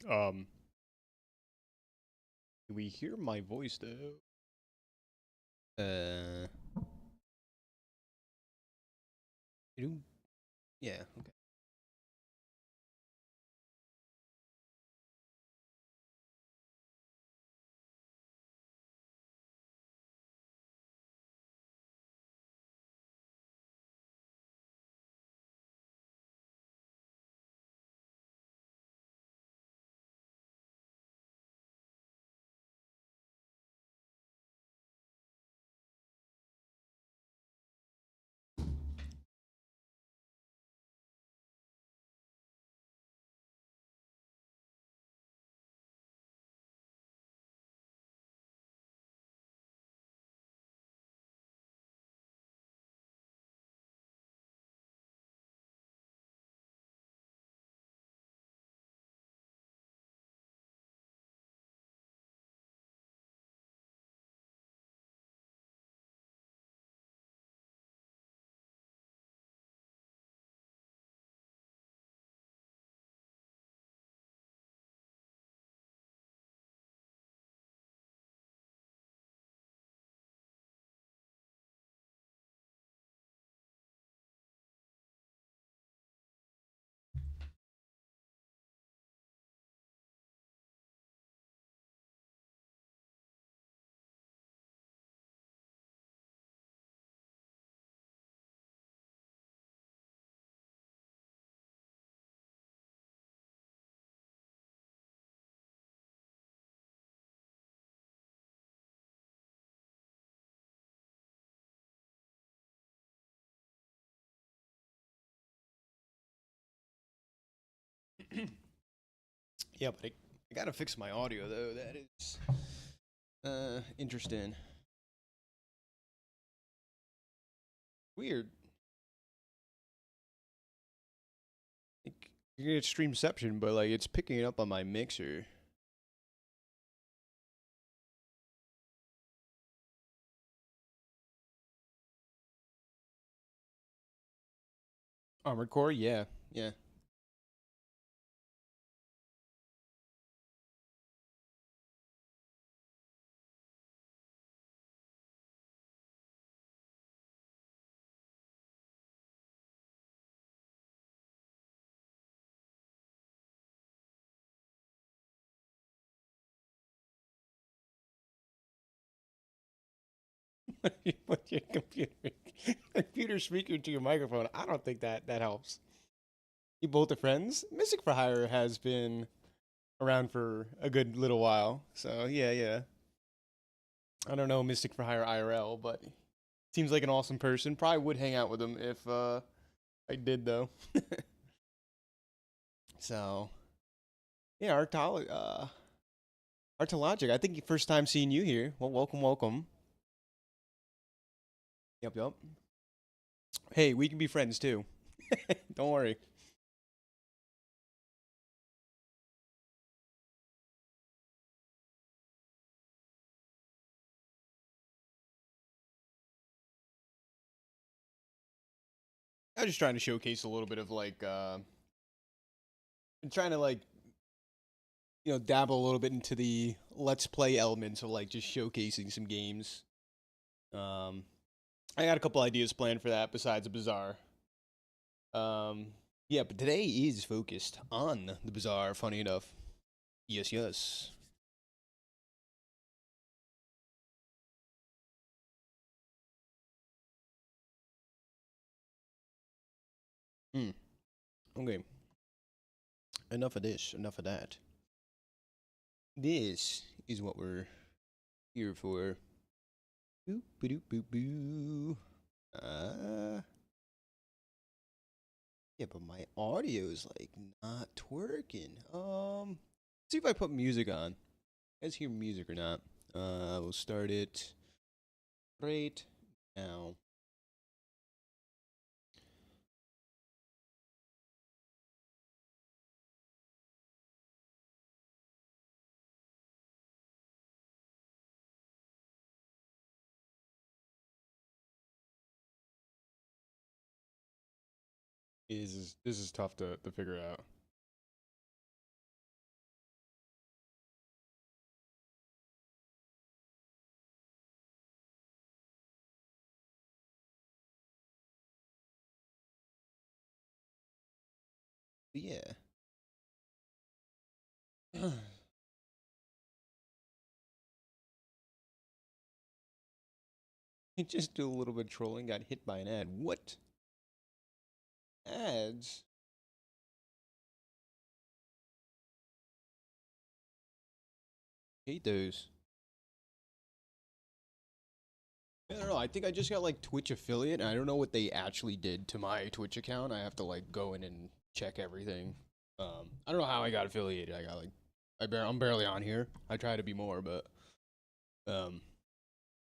Um, can we hear my voice though? Uh, yeah, okay. Yeah, but I gotta fix my audio though. That is interesting. Weird. Like, you get streamception, but like it's picking it up on my mixer. Armored Core, yeah, yeah. You put your computer speaker to your microphone. I don't think that helps. You both are friends. Mystic for Hire has been around for a good little while, so yeah, yeah. I don't know Mystic for Hire IRL, but seems like an awesome person. Probably would hang out with him if I did though. So yeah, Artologic. I think first time seeing you here. Well, welcome, welcome. Yep, yep. Hey, we can be friends too. Don't worry. I was just trying to showcase a little bit of like, I'm trying to like, dabble a little bit into the let's play elements of like just showcasing some games. Um, I got a couple ideas planned for that besides the bazaar. Um, yeah, but today is focused on the bazaar. Funny enough. Yes, yes. Hmm. Okay. Enough of this. Enough of that. This is what we're here for. Boop, boop, boop, boo. Yeah, but my audio is like not working. See if I put music on. You guys hear music or not? We'll start it right now. This is tough to figure out. But yeah. He just do a little bit of trolling, got hit by an ad. What? Ads? Hate those. I don't know. I think I just got like Twitch affiliate. And I don't know what they actually did to my Twitch account. I have to like go in and check everything. I don't know how I got affiliated. I got like, I'm barely on here. I try to be more, but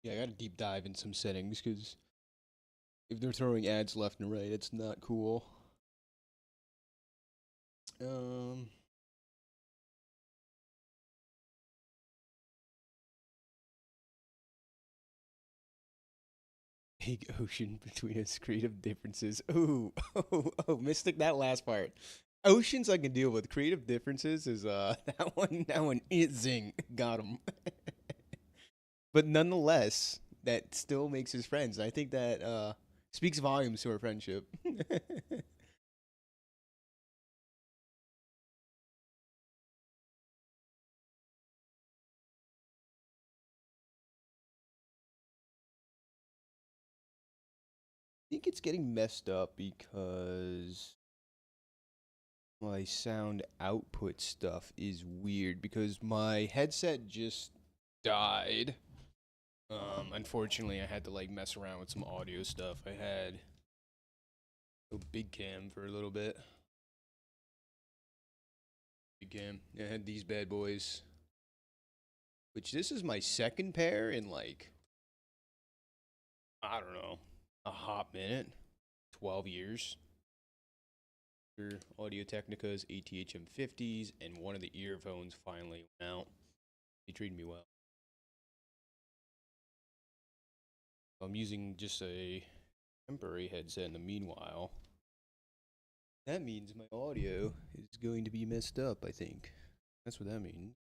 yeah, I got to deep dive in some settings because if they're throwing ads left and right, it's not cool. Um, Big ocean between us, creative differences. Oh, oh, Mystic, that last part. Oceans I can deal with. Creative differences is that one is zing. Got him. But nonetheless, that still makes us friends. I think that speaks volumes to our friendship. I think it's getting messed up because my sound output stuff is weird because my headset just died. Unfortunately, I had to like mess around with some audio stuff. I had a big cam for a little bit. Big cam. I had these bad boys, which this is my second pair in like, I don't know, a hot minute, 12 years. Audio Technica's ATHM 50s, and one of the earphones finally went out. They treated me well. I'm using just a temporary headset in the meanwhile. That means my audio is going to be messed up, I think. That's what that means.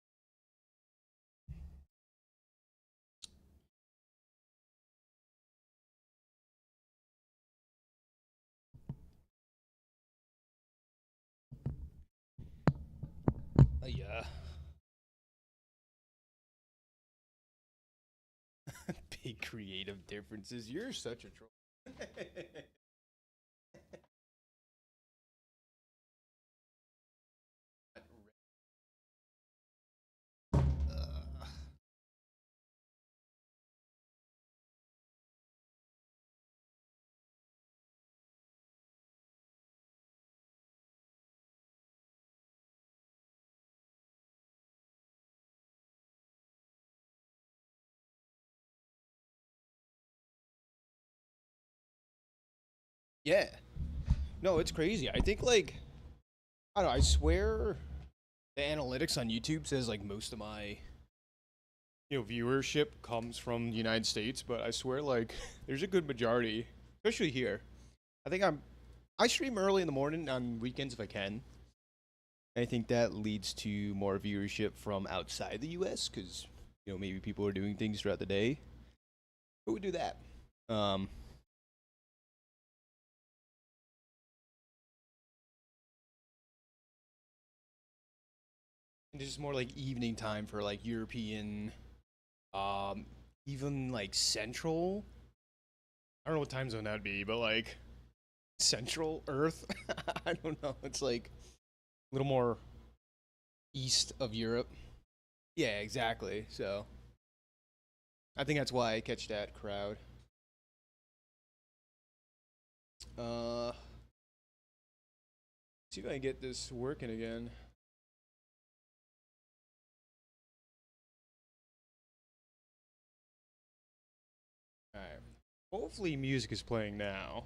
Yeah. Big creative differences. You're such a troll. Yeah. No, it's crazy. I think like I don't know, I swear the analytics on YouTube says like most of my viewership comes from the United States, but I swear like there's a good majority, especially here. I think I stream early in the morning on weekends if I can. I think that leads to more viewership from outside the US cuz maybe people are doing things throughout the day. Who would do that? Um and this is more like evening time for like European um even like central. I don't know what time zone that'd be, but like Central Earth. I don't know. It's like a little more east of Europe. Yeah, exactly. So I think that's why I catch that crowd. Uh, see if I can get this working again. All right. Hopefully, music is playing now.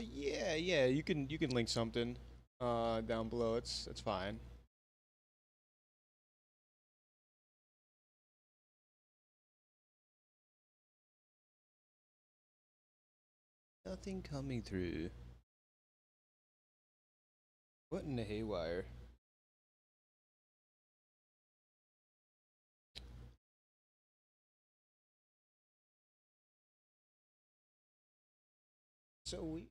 Yeah, yeah. You can link something down below. It's fine. Nothing coming through. What in the haywire? So we.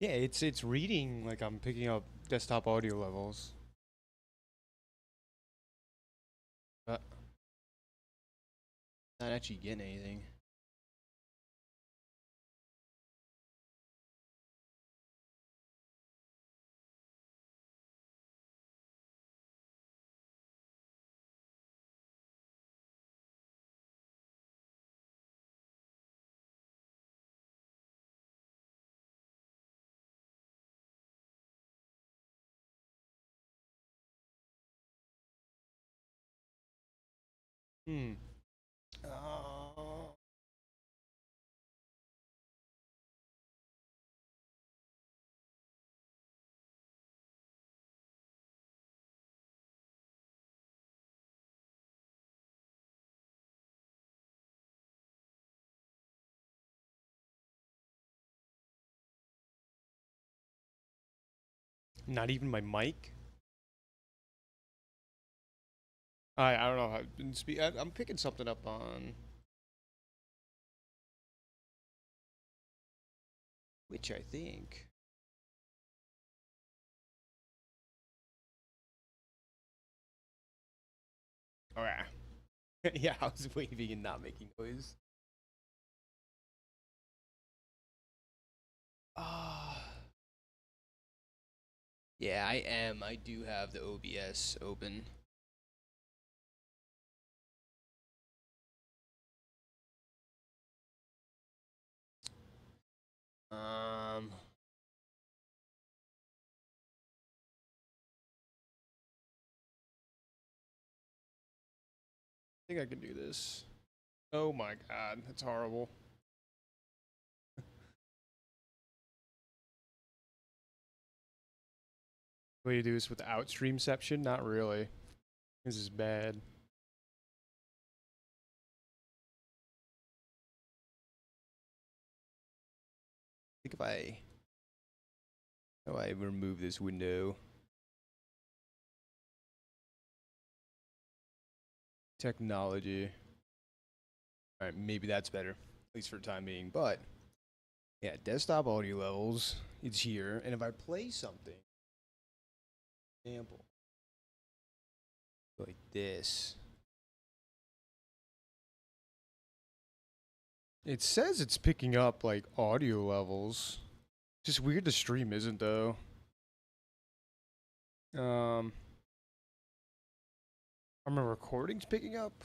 Yeah, it's reading like I'm picking up desktop audio levels. But not actually getting anything. Hmm. Uh, Not even my mic. I don't know how. I'm picking something up on which I think. Okay. Yeah, I was waving and not making noise. Ah. Yeah, I am. I do have the OBS open. Um. I think I can do this. Oh my god, that's horrible. What do you do this without streamception? Not really. This is bad. I think if I remove this window, technology. All right, maybe that's better, at least for the time being. But yeah, desktop audio levels. It's here, and if I play something, example like this, it says it's picking up like audio levels. Just weird the stream isn't though. Um, are my recordings picking up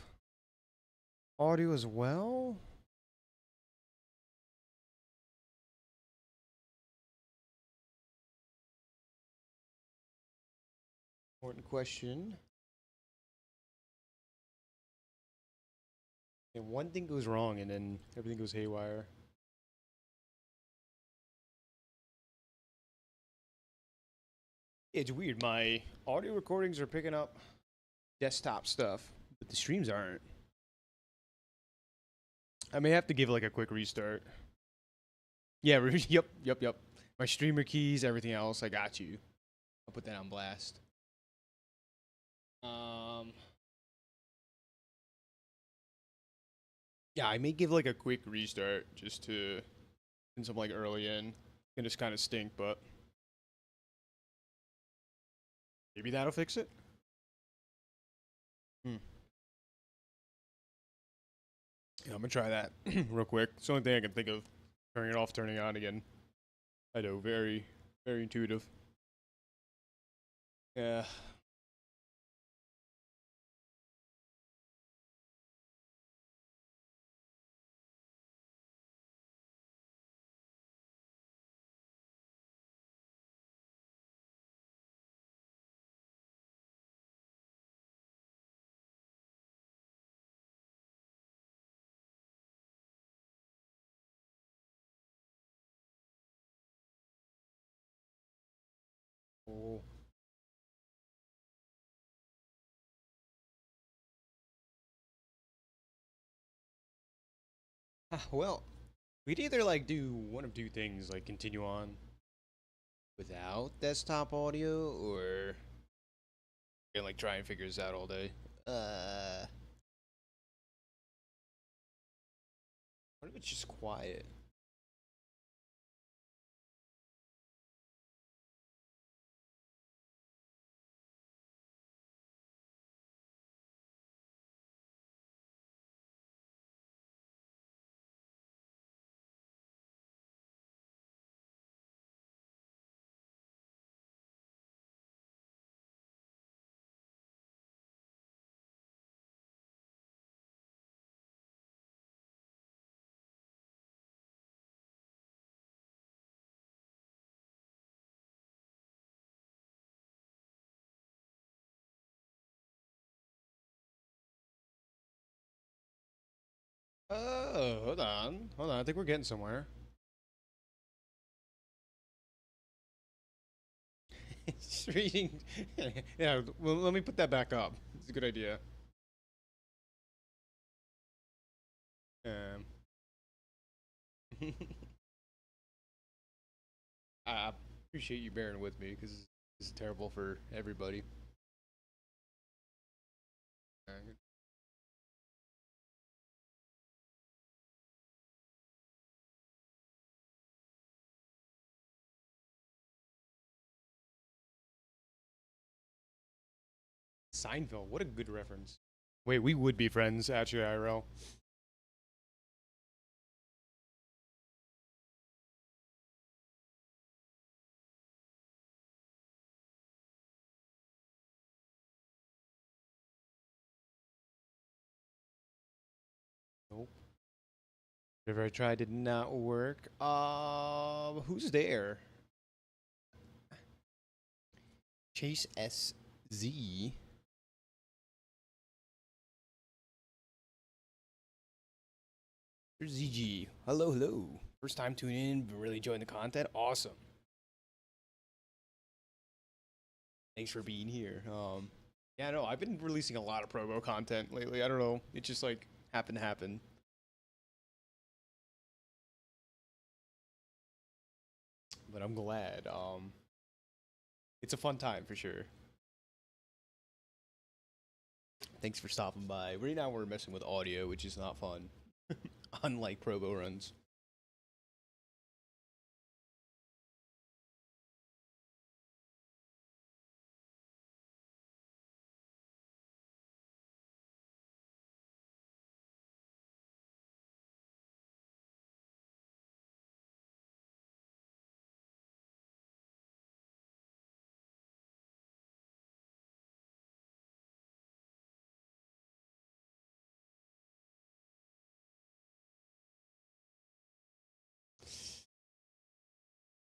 audio as well? Important question. And one thing goes wrong, and then everything goes haywire. It's weird. My audio recordings are picking up desktop stuff, but the streams aren't. I may have to give like a quick restart. Yeah, yep. My streamer keys, everything else, I got you. I'll put that on blast. Um, yeah, I may give like a quick restart just to, since I'm like early in, and just kind of stink, but maybe that'll fix it. Hmm. Yeah, I'm gonna try that real quick. It's the only thing I can think of. Turning it off, turning it on again. I know, very intuitive. Yeah. Oh. Well, we'd either like do one of two things, like continue on without desktop audio, or and like try and figure this out all day. What if it's just quiet? Oh, hold on, hold on. I think we're getting somewhere. Just reading. Yeah. Well, let me put that back up. It's a good idea. Um. I appreciate you bearing with me because this is terrible for everybody. Seinfeld, what a good reference. Wait, we would be friends, actually, IRL. Nope. Whatever I tried did not work. Who's there? Chase SZ. There's ZG. Hello, hello. First time tuning in, really enjoying the content. Awesome. Thanks for being here. Yeah, no, I've been releasing a lot of promo content lately. I don't know. It just like happened to happen. But I'm glad. It's a fun time for sure. Thanks for stopping by. Right now we're messing with audio, which is not fun. Unlike promo runs.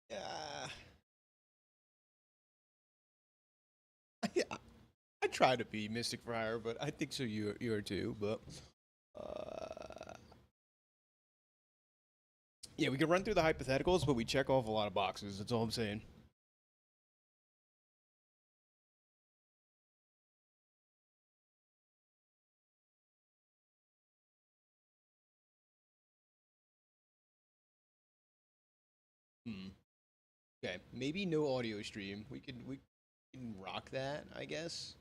Yeah. I, I try to be Mystic for Hire, but I think so you are too. But yeah, we can run through the hypotheticals, but we check off a lot of boxes. That's all I'm saying. Hmm. Okay, maybe no audio stream. We can rock that, I guess.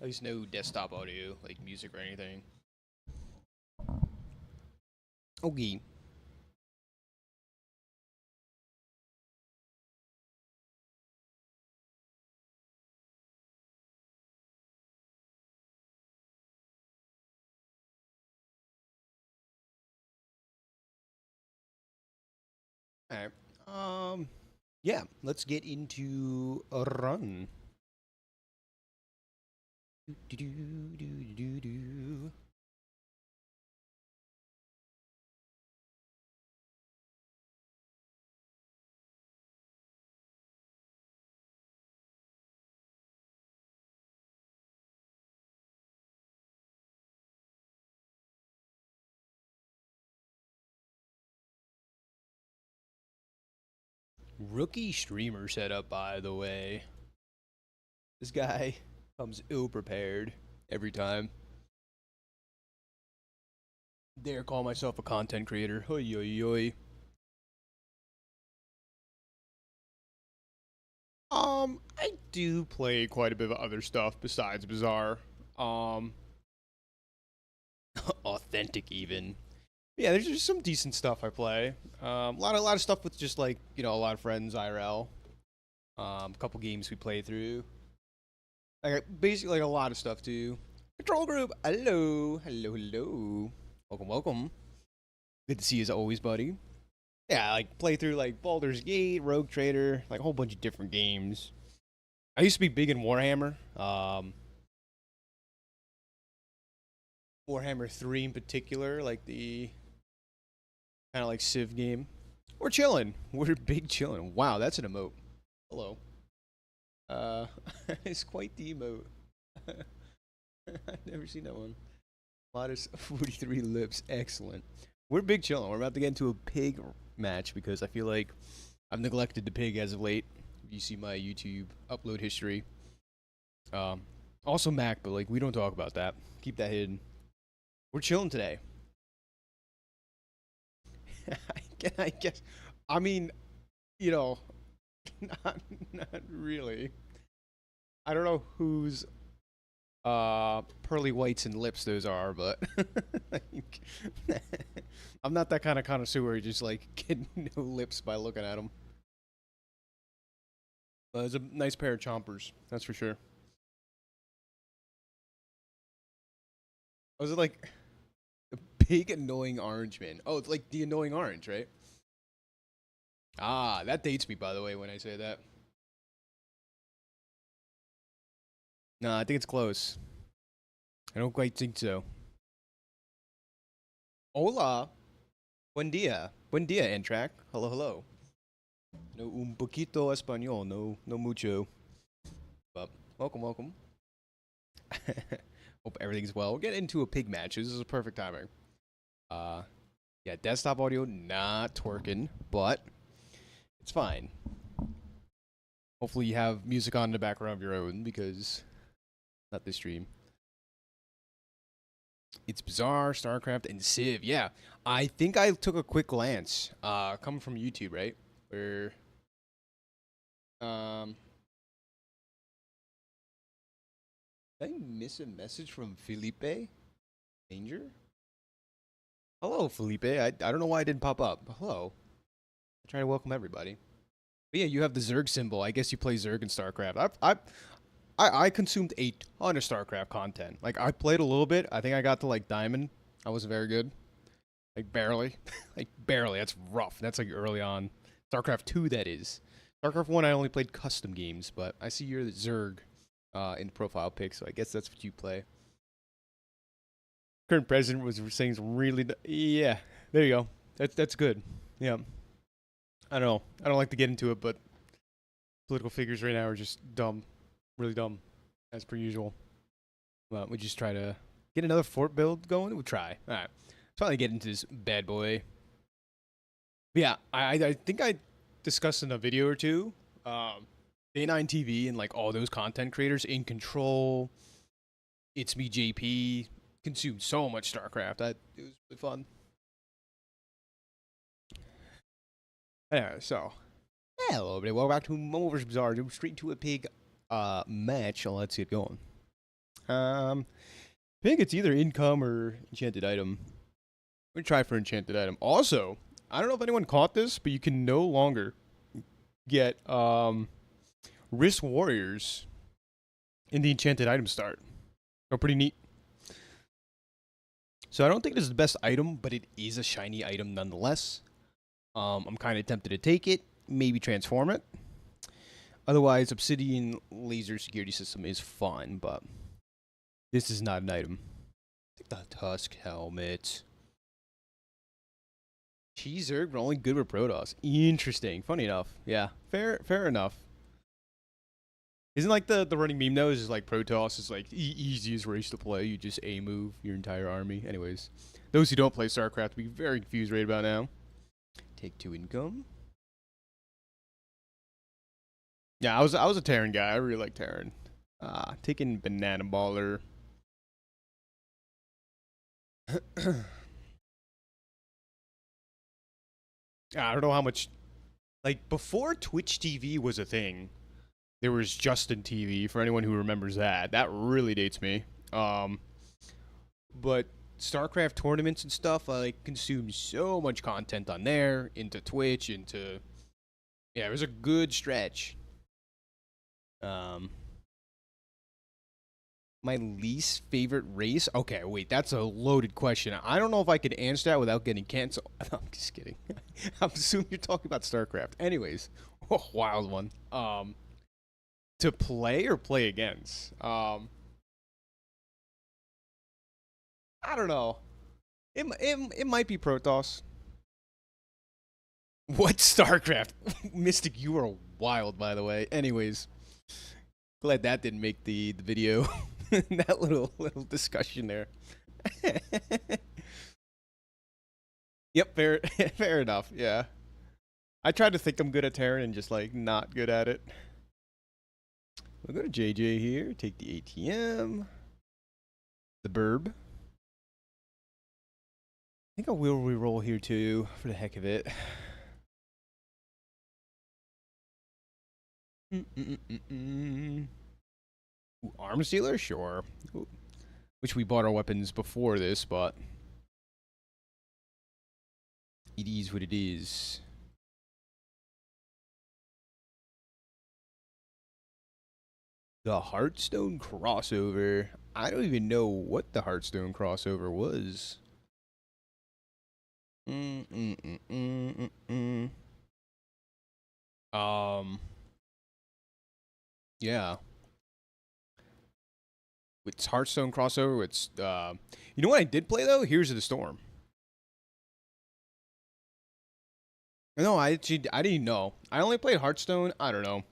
At least no desktop audio, like music or anything. Okay. All right. Yeah, let's get into a run. Do, do, do, do, do. Rookie streamer setup, by the way. This guy comes ill prepared every time. Dare call myself a content creator. Hoi, hoi, hoi. I do play quite a bit of other stuff besides Bazaar. Um, Authentic even. Yeah, there's just some decent stuff I play. A lot of stuff with just like a lot of friends IRL. A couple games we play through. Like basically like a lot of stuff too. Control group. Hello, hello, hello. Welcome, welcome. Good to see you as always, buddy. Yeah, like play through like Baldur's Gate, Rogue Trader, like a whole bunch of different games. I used to be big in Warhammer. Warhammer 3 in particular, like the kind of like Civ game. We're chilling. We're big chilling. Wow, that's an emote. Hello. Uh, it's quite the emote. I've never seen that one. Modest 43 lips. Excellent. We're big chilling. We're about to get into a pig match because I feel like I've neglected the pig as of late. If you see my YouTube upload history. Also Mac, but like we don't talk about that. Keep that hidden. We're chilling today. I guess. I mean, you know, not really. I don't know whose pearly whites and lips those are, but like, I'm not that kind of connoisseur who just like get no lips by looking at them. It's a nice pair of chompers, that's for sure. Was it like a big annoying orange man? Oh, it's like the annoying orange, right? Ah, that dates me, by the way, when I say that. No, I think it's close. I don't quite think so. Hola. Buen dia. Buen dia, Entrac. Hello, hello. No un poquito español, no mucho. But welcome, welcome. Hope everything's well. We'll get into a pig match. This is perfect timing. Uh, yeah, desktop audio not twerking, but it's fine. Hopefully you have music on in the background of your own because not this stream. It's Bazaar, StarCraft, and Civ. Yeah, I think I took a quick glance. Coming from YouTube, right? Where um, did I miss a message from Felipe Danger? Hello, Felipe. I don't know why it didn't pop up. But hello. I try to welcome everybody. But yeah, you have the Zerg symbol. I guess you play Zerg in StarCraft. I consumed a ton of StarCraft content. Like I played a little bit. I think I got to like Diamond. I wasn't very good. Like barely. Like barely. That's rough. That's like early on. StarCraft 2 that is. StarCraft 1 I only played custom games, but I see you're the Zerg in the profile pic, so I guess that's what you play. Current president was saying some really yeah. There you go. That's good. Yeah. I don't know. I don't like to get into it, but political figures right now are just dumb, really dumb, as per usual. Well, we just try to get another fort build going. We'll try. All right. Let's finally get into this bad boy. But yeah, I think I discussed in a video or two. Day9 TV and like all those content creators in control. It's me, JP. Consumed so much StarCraft. That it was really fun. Anyway, so hello everybody. Welcome back to MoMoVsTheBazaar. Go straight to a pig match. So let's get going. Pig, it's either income or enchanted item. We're gonna try for enchanted item. Also, I don't know if anyone caught this, but you can no longer get Risk Warriors in the enchanted item start. Oh, pretty neat. So I don't think this is the best item, but it is a shiny item nonetheless. I'm kind of tempted to take it maybe transform it. Otherwise, Obsidian laser security system is fun, but this is not an item. Take the Tusk helmet. Cheeser, but only good with Protoss. Interesting. Funny enough. Yeah, fair enough. Isn't like the running meme though? Is just like Protoss is like the easiest race to play. You just A move your entire army. Anyways, those who don't play StarCraft will be very confused right about now. Take 2 income. Yeah, I was a Terran guy. I really like Terran. Taking Banana Baller. I don't know how much. Like before Twitch TV was a thing, there was Justin TV. For anyone who remembers that, that really dates me. But StarCraft tournaments and stuff, I like consumed so much content on there, into Twitch, into yeah, it was a good stretch. My least favorite race? Okay, wait, that's a loaded question. I don't know if I could answer that without getting canceled. I'm just kidding. I'm assuming you're talking about StarCraft. Anyways, wild one. To play or play against? I don't know. It might be Protoss. What StarCraft? Mystic, you are wild, by the way. Anyways, glad that didn't make the video. That little discussion there. Yep, fair enough. Yeah, I tried to think I'm good at Terran and just like not good at it. We'll go to JJ here. Take the ATM. The burb. I think I will reroll here too, for the heck of it. Ooh, arms dealer? Sure. Ooh. Wish we bought our weapons before this, but it is what it is. The Hearthstone crossover. I don't even know what the Hearthstone crossover was. Yeah. It's Hearthstone crossover. It's you know what I did play though? Heroes of the Storm. No, I didn't know. I only played Hearthstone. I don't know.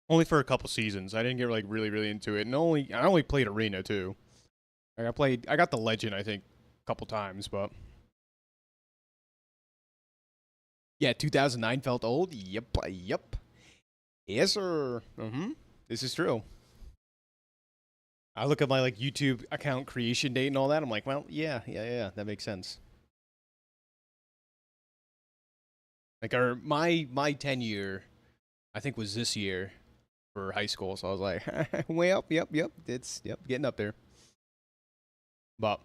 Only for a couple seasons. I didn't get like really into it, and I only played Arena too. Like I got the Legend I think a couple times, but yeah, 2009 felt old. Yep. Yes, sir. This is true. I look at my like YouTube account creation date and all that. I'm like, well, yeah, that makes sense. Like my 10-year, I think was this year for high school. So I was like, way up. Yep. It's getting up there. But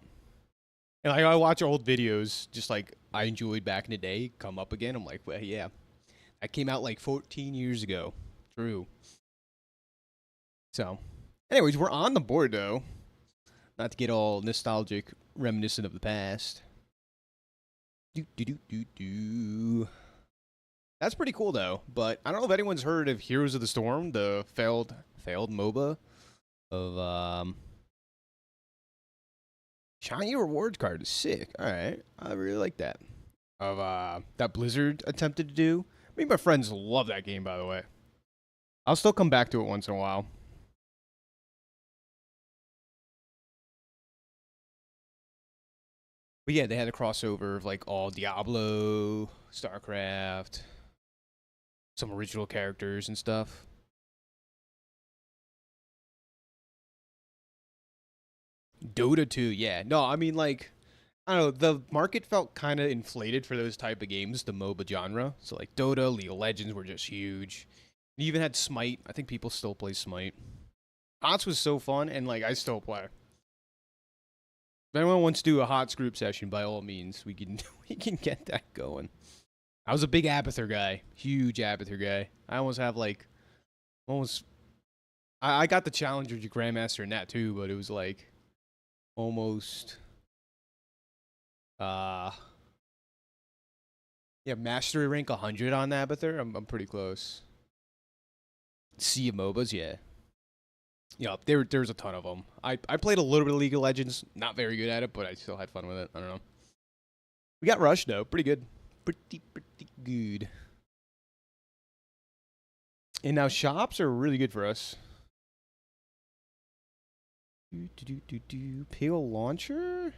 and I watch old videos, just like I enjoyed back in the day, come up again. I'm like, well, yeah, that came out like 14 years ago. True. So, anyways, we're on the board though. Not to get all nostalgic, reminiscent of the past. That's pretty cool though. But I don't know if anyone's heard of Heroes of the Storm, the failed MOBA of Shiny Rewards card is sick. All right, I really like that. Of that Blizzard attempted to do. Me and my friends love that game, by the way. I'll still come back to it once in a while. But yeah, they had a crossover of like all Diablo, StarCraft, some original characters and stuff. Dota 2, yeah. No, I mean like I don't know, the market felt kind of inflated for those type of games, the MOBA genre. So like Dota, League of Legends were just huge. You even had Smite. I think people still play Smite. HOTS was so fun, and like I still play. If anyone wants to do a HOTS group session, by all means, we can we can get that going. I was a big Abathur guy, huge Abathur guy. I almost have like, almost. I got the Challenger to Grandmaster in that too, but it was like, almost. Yeah, mastery rank 100 on Abathur. I'm pretty close. Sea of MOBAs, yeah. Yeah, there's a ton of them. I played a little bit of League of Legends. Not very good at it, but I still had fun with it. I don't know. We got Rush, though. Pretty good. Pretty good. And now shops are really good for us. Pale launcher?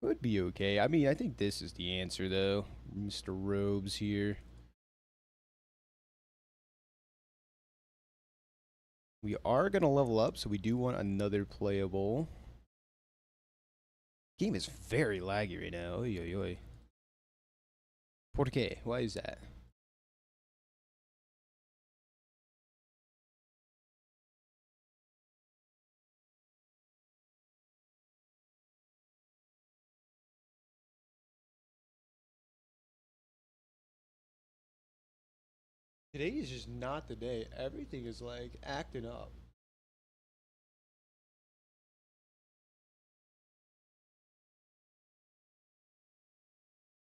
Would be okay. I mean, I think this is the answer, though. Mr. Robes here. We are going to level up, so we do want another playable. Game is very laggy right now. Oy, oy, oy. Porte, why is that? Today is just not the day. Everything is like acting up.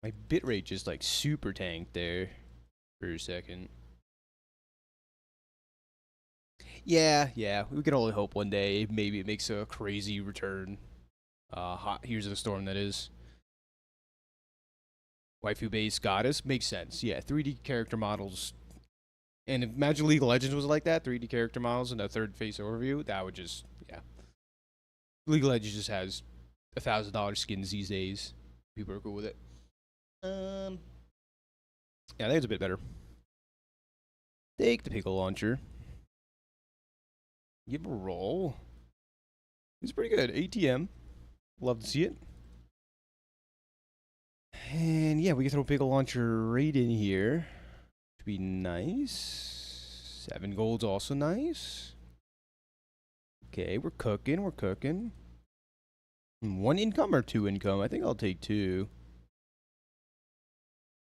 My bitrate just like super tanked there for a second. Yeah. We can only hope one day maybe it makes a crazy return. Hot Here's the Storm, that is. Waifu based goddess makes sense. Yeah, 3D character models. And imagine League of Legends was like that, 3D character models and a third face overview. That would just, yeah. League of Legends just has $1,000 skins these days. People are cool with it. Yeah, I think it's a bit better. Take the pickle launcher. Give a roll. It's pretty good. ATM. Love to see it. And yeah, we can throw pickle launcher right in here. Should be nice. 7 gold's also nice. Okay, we're cooking. 1 income or 2 income? I think I'll take 2.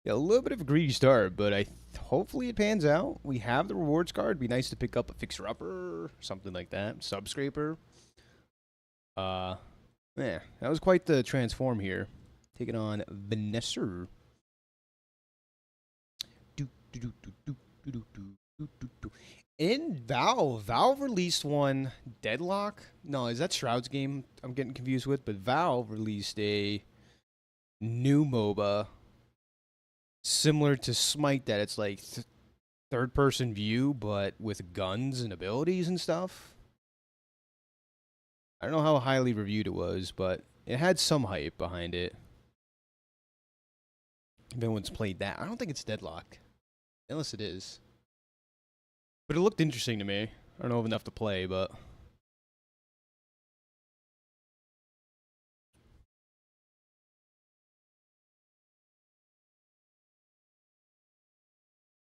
Yeah, a little bit of a greedy start, but hopefully it pans out. We have the rewards card. It'd be nice to pick up a fixer-upper, something like that. Subscraper. Yeah, that was quite the transform here. Taking on Vanessa. In Valve released one, Deadlock. No, is that Shroud's game I'm getting confused with? But Valve released a new MOBA similar to Smite, that it's like third-person view, but with guns and abilities and stuff. I don't know how highly reviewed it was, but it had some hype behind it. If anyone's played that, I don't think it's Deadlock, unless it is. But it looked interesting to me. I don't know enough to play, but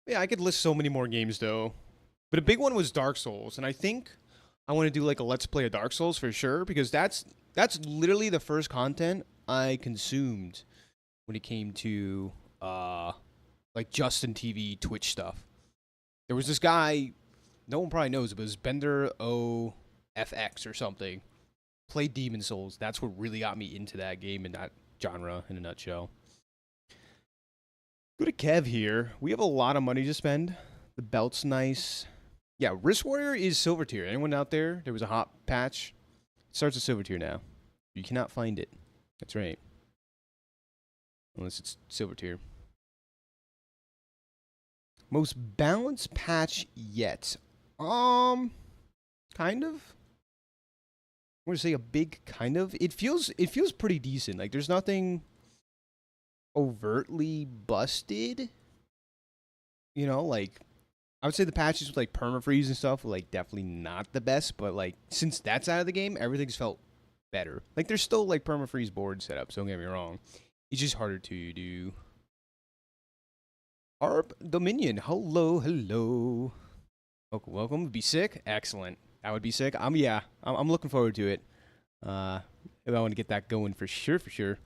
yeah, I could list so many more games though. But a big one was Dark Souls, and I think I want to do like a Let's Play of Dark Souls for sure, because that's literally the first content I consumed when it came to like Justin TV Twitch stuff. There was this guy, no one probably knows, but it was Bender OFX or something. Played Demon Souls. That's what really got me into that game and that genre in a nutshell. Go to Kev here. We have a lot of money to spend. The belt's nice. Yeah, Wrist Warrior is silver tier. Anyone out there? There was a hot patch. It starts at silver tier now. You cannot find it. That's right. Unless it's silver tier. Most balanced patch yet. Kind of. I'm gonna say a big kind of. It feels pretty decent. Like there's nothing overtly busted. You know, like I would say the patches with like permafreeze and stuff were like definitely not the best, but like since that's out of the game, everything's felt better. Like there's still like permafreeze board setups, don't get me wrong. It's just harder to do. Arb Dominion, hello. Welcome. Be sick. Excellent. That would be sick. I'm looking forward to it. If I want to get that going for sure.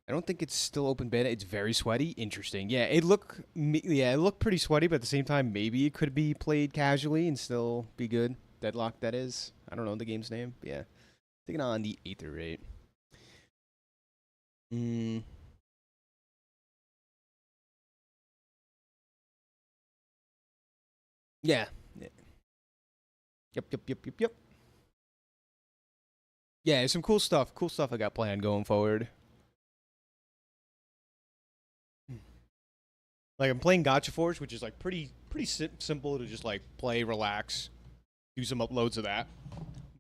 I don't think it's still open beta. It's very sweaty. Interesting. Yeah, it looked pretty sweaty, but at the same time, maybe it could be played casually and still be good. Deadlock, that is. I don't know the game's name. Yeah. Taking on the Aether rate. Mm. Yeah. Yep. Yeah, some cool stuff. Cool stuff I got planned going forward. Like I'm playing Gotcha Force, which is like pretty simple to just like play, relax, do some uploads of that.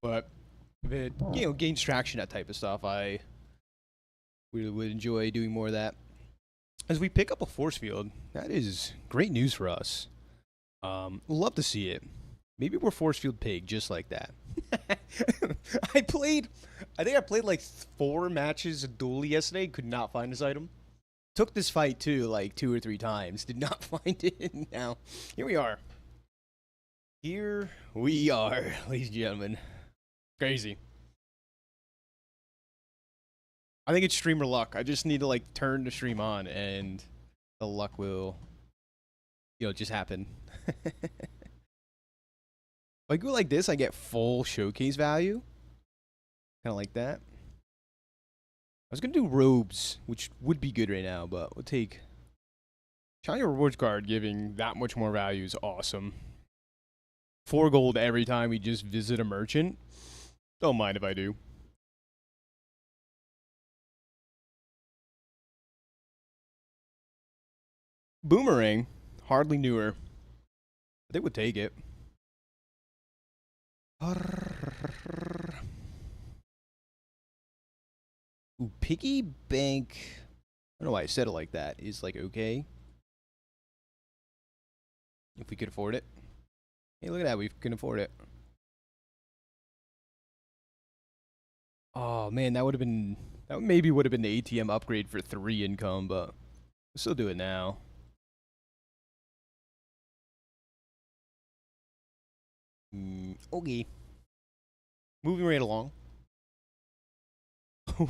But if it gains traction, that type of stuff, I really would enjoy doing more of that. As we pick up a force field, that is great news for us. Love to see it. Maybe we're force field pig, just like that. I think I played like 4 matches of Duel yesterday. Could not find this item. Took this fight too, like 2 or 3 times. Did not find it. Now, here we are. Here we are, ladies and gentlemen. Crazy. I think it's streamer luck. I just need to like turn the stream on and the luck will, just happen. If I go like this, I get full showcase value. Kind of like that. I was going to do robes, which would be good right now, but we'll take Shiny Rewards card giving that much more value is awesome. 4 gold every time we just visit a merchant. Don't mind if I do. Boomerang, hardly newer. They would take it. Ooh, Piggy Bank. I don't know why I said it like that. Is like okay. If we could afford it. Hey, look at that. We can afford it. Oh, man. That maybe would have been the ATM upgrade for 3 income, but we'll still do it now. Okay. Moving right along.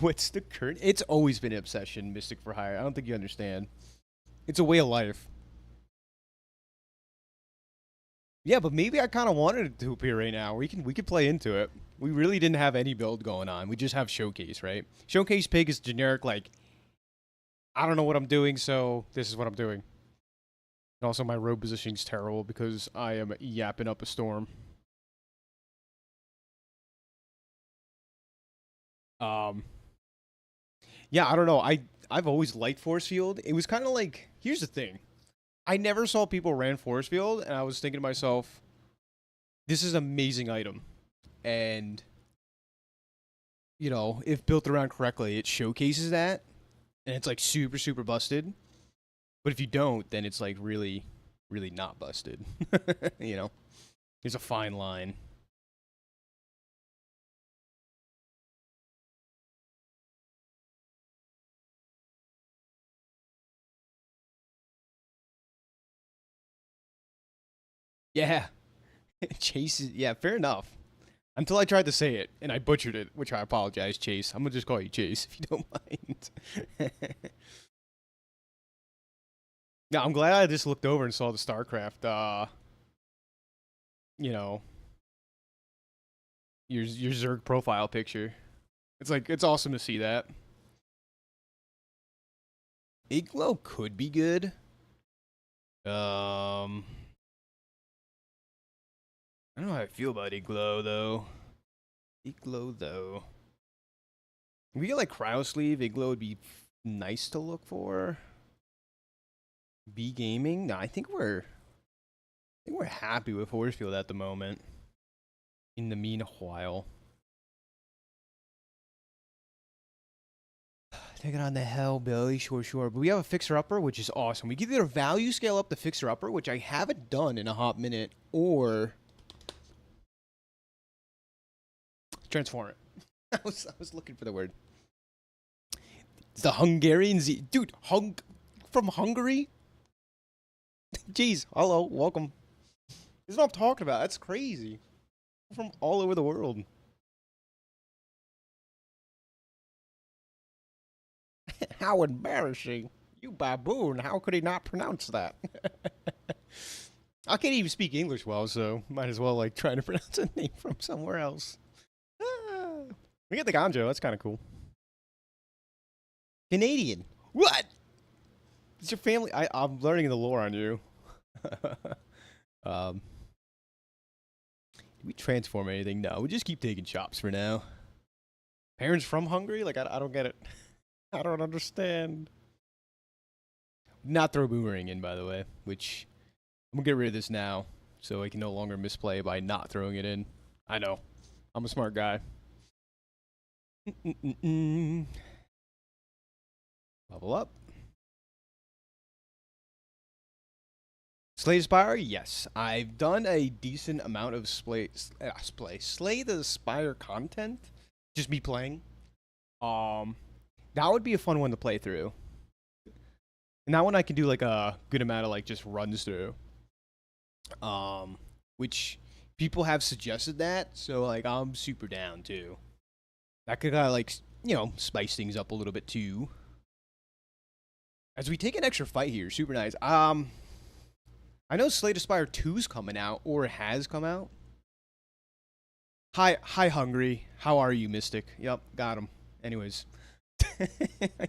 What's the current? It's always been an obsession, Mystic for Hire. I don't think you understand. It's a way of life. Yeah, but maybe I kind of wanted it to appear right now. We could play into it. We really didn't have any build going on. We just have Showcase, right? Showcase Pig is generic, like, I don't know what I'm doing, so this is what I'm doing. And also, my road positioning is terrible because I am yapping up a storm. Yeah, I don't know. I've always liked Force Field. It was kind of like, here's the thing. I never saw people ran Force Field, and I was thinking to myself, this is an amazing item. And, if built around correctly, it showcases that. And it's like super busted. But if you don't, then it's like really not busted. There's a fine line. Yeah. Chase is, yeah, fair enough. Until I tried to say it, and I butchered it, which I apologize, Chase. I'm going to just call you Chase, if you don't mind. Yeah, I'm glad I just looked over and saw the StarCraft, your Zerg profile picture. It's awesome to see that. Iglo could be good. I don't know how I feel about Iglo, though. If we get like Cryo Sleeve, Iglo would be nice to look for. B Gaming? No, I think we're happy with Horsefield at the moment. In the meanwhile. Taking on the Hellbilly, sure. But we have a Fixer-Upper, which is awesome. We can either value scale up the Fixer-Upper, which I haven't done in a hot minute, or transform it. I was looking for the word. It's the Hungarian Z. Dude, from Hungary? Jeez, hello, welcome. This is what I'm talking about. That's crazy. From all over the world. How embarrassing. You baboon. How could he not pronounce that? I can't even speak English well, so might as well like try to pronounce a name from somewhere else. We get the Ganjo. That's kind of cool. Canadian. What? It's your family. I'm learning the lore on you. Did we transform anything? No, we just keep taking chops for now. Parents from Hungary? Like, I don't get it. I don't understand. Not throw boomerang in, by the way, which I'm gonna get rid of this now so I can no longer misplay by not throwing it in. I know. I'm a smart guy. Level up. Slay the Spire? Yes. I've done a decent amount of Slay the Spire content. Just me playing. That would be a fun one to play through. And that one I can do like a good amount of like just runs through. Which people have suggested that, so like I'm super down too. That could kind of like, you know, spice things up a little bit too. As we take an extra fight here, super nice. I know Slay the Spire 2's coming out, or has come out. Hi, Hungry. How are you, Mystic? Yep, got him. Anyways.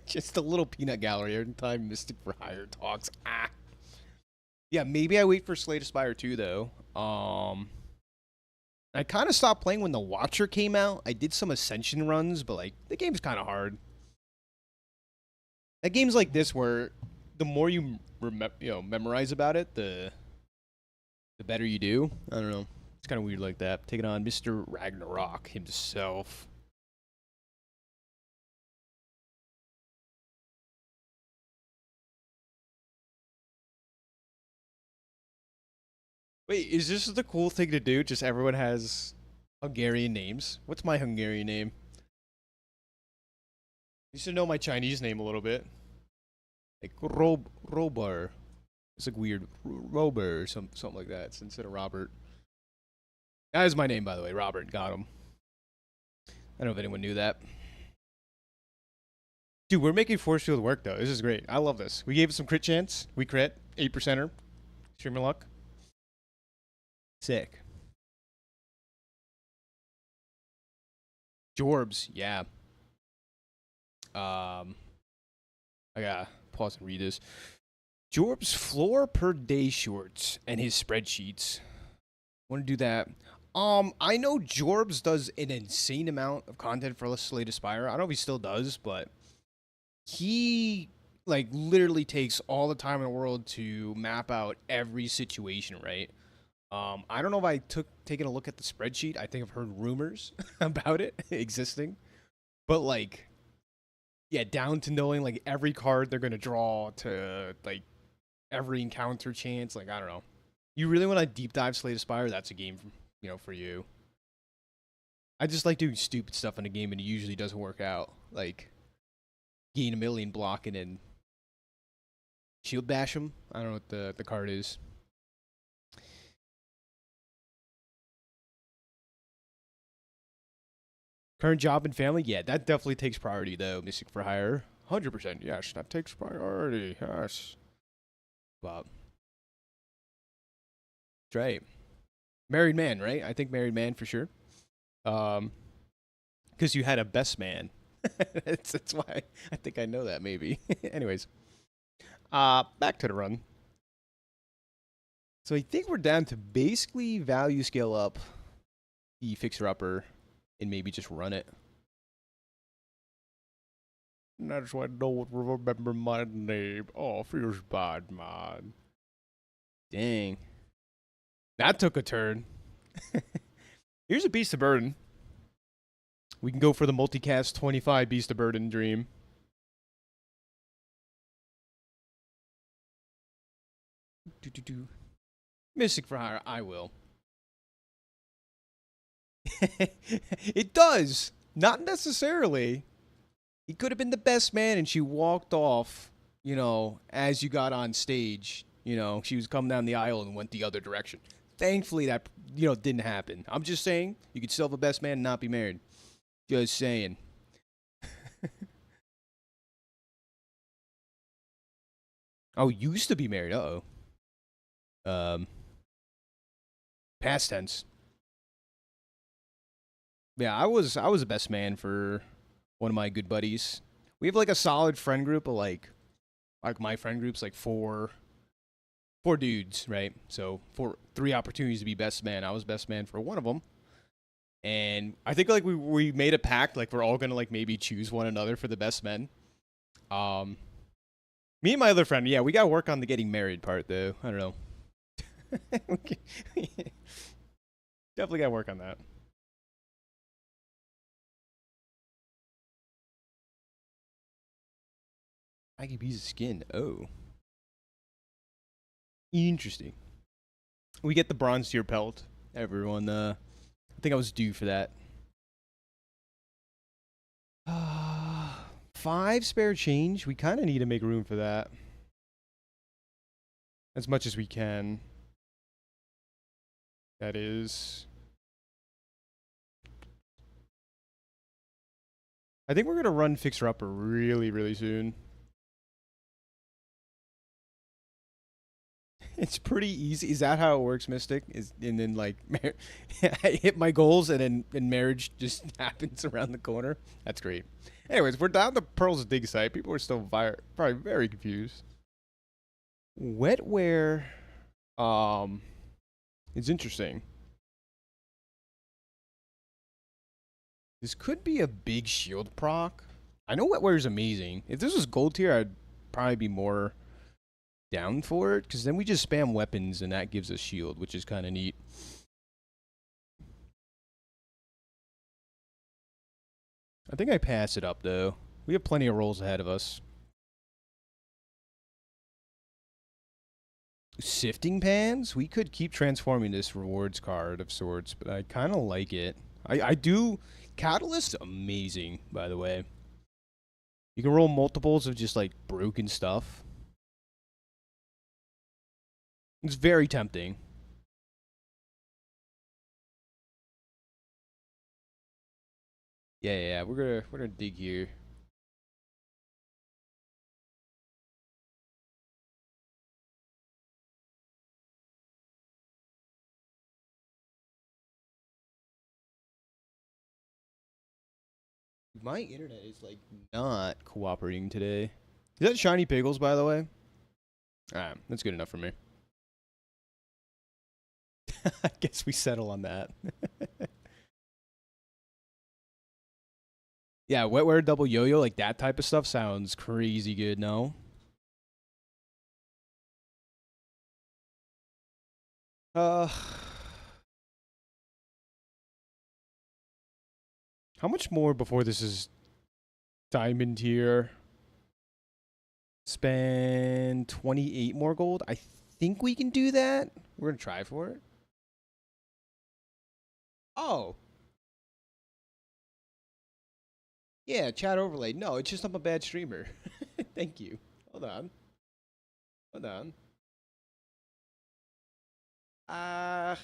Just a little peanut gallery every time Mystic for Hire talks. Ah. Yeah, maybe I wait for Slay the Spire 2, though. I kind of stopped playing when The Watcher came out. I did some Ascension runs, but, like, the game's kind of hard. That game's like this, where the more you memorize about it, the better you do. I don't know. It's kind of weird like that. Taking on Mr. Ragnarok himself. Wait, is this the cool thing to do? Just everyone has Hungarian names. What's my Hungarian name? You should know my Chinese name a little bit. Like Robar. It's like weird. Rober or something like that. It's instead of Robert. That is my name, by the way. Robert. Got him. I don't know if anyone knew that. Dude, we're making force field work, though. This is great. I love this. We gave it some crit chance. We crit. 8%er. Streamer luck. Sick. Jorbs. Yeah. I gotta pause and read this. Jorb's floor per day shorts and his spreadsheets. Want to do that? I know Jorbs does an insane amount of content for Slay the Spire. I don't know if he still does, but he like literally takes all the time in the world to map out every situation, right? I don't know if I taken a look at the spreadsheet. I think I've heard rumors about it existing, but like, yeah, down to knowing like every card they're gonna draw to like every encounter chance. Like, I don't know. You really want to deep dive Slay the Spire? That's a game, for you. I just like doing stupid stuff in a game, and it usually doesn't work out. Like, gain a million blocking and shield bash them. I don't know what the card is. Current job and family? Yeah, that definitely takes priority, though. Mystic for Hire. 100%. Yes, that takes priority. Yes. Bob. That's right. Married man, right? I think married man for sure. Because you had a best man. that's why I think I know that, maybe. Anyways. Back to the run. So I think we're down to basically value scale up the fixer-upper and maybe just run it. That's why I don't remember my name. Oh, feels bad, man. Dang. That took a turn. Here's a Beast of Burden. We can go for the multicast 25 Beast of Burden dream. Mystic for Hire, I will. It does. Not necessarily. He could have been the best man and she walked off, as you got on stage. She was coming down the aisle and went the other direction. Thankfully, that, didn't happen. I'm just saying, you could still have a best man and not be married. Just saying. Oh, used to be married. Uh-oh. Past tense. Yeah, I was the best man for one of my good buddies. We have like a solid friend group of like my friend group's like four dudes, right? So for three opportunities to be best man, I was best man for one of them. And I think like we made a pact, like we're all gonna like maybe choose one another for the best men. Um, Me and my other friend, yeah, we gotta work on the getting married part though. I don't know. Definitely gotta work on that. I could use skin. Oh, interesting. We get the bronze tier pelt. Everyone, I think I was due for that. Five spare change. We kind of need to make room for that as much as we can. That is. I think we're gonna run fixer upper really, really soon. It's pretty easy. Is that how it works, Mystic? Is and then like I hit my goals and then and marriage just happens around the corner. That's great. Anyways, we're down the Pearl's dig site. People are still probably very confused. Wetware, um, is interesting. This could be a big shield proc. I know Wetware is amazing. If this was gold tier, I'd probably be more down for it because then we just spam weapons and that gives us shield, which is kind of neat. I think I pass it up though. We have plenty of rolls ahead of us. Sifting pans? We could keep transforming this rewards card of sorts, but I kind of like it. I do. Catalyst, amazing, by the way. You can roll multiples of just like broken stuff. It's very tempting. Yeah. We're gonna dig here. My internet is like not cooperating today. Is that shiny pickles, by the way? Alright, that's good enough for me. I guess we settle on that. Yeah, wetware double yo-yo, like that type of stuff sounds crazy good, no? Uh, how much more before this is diamond tier? Spend 28 more gold. I think we can do that. We're gonna try for it. Oh, yeah, chat overlay. No, it's just I'm a bad streamer. Thank you. Hold on. Hold on. Uh,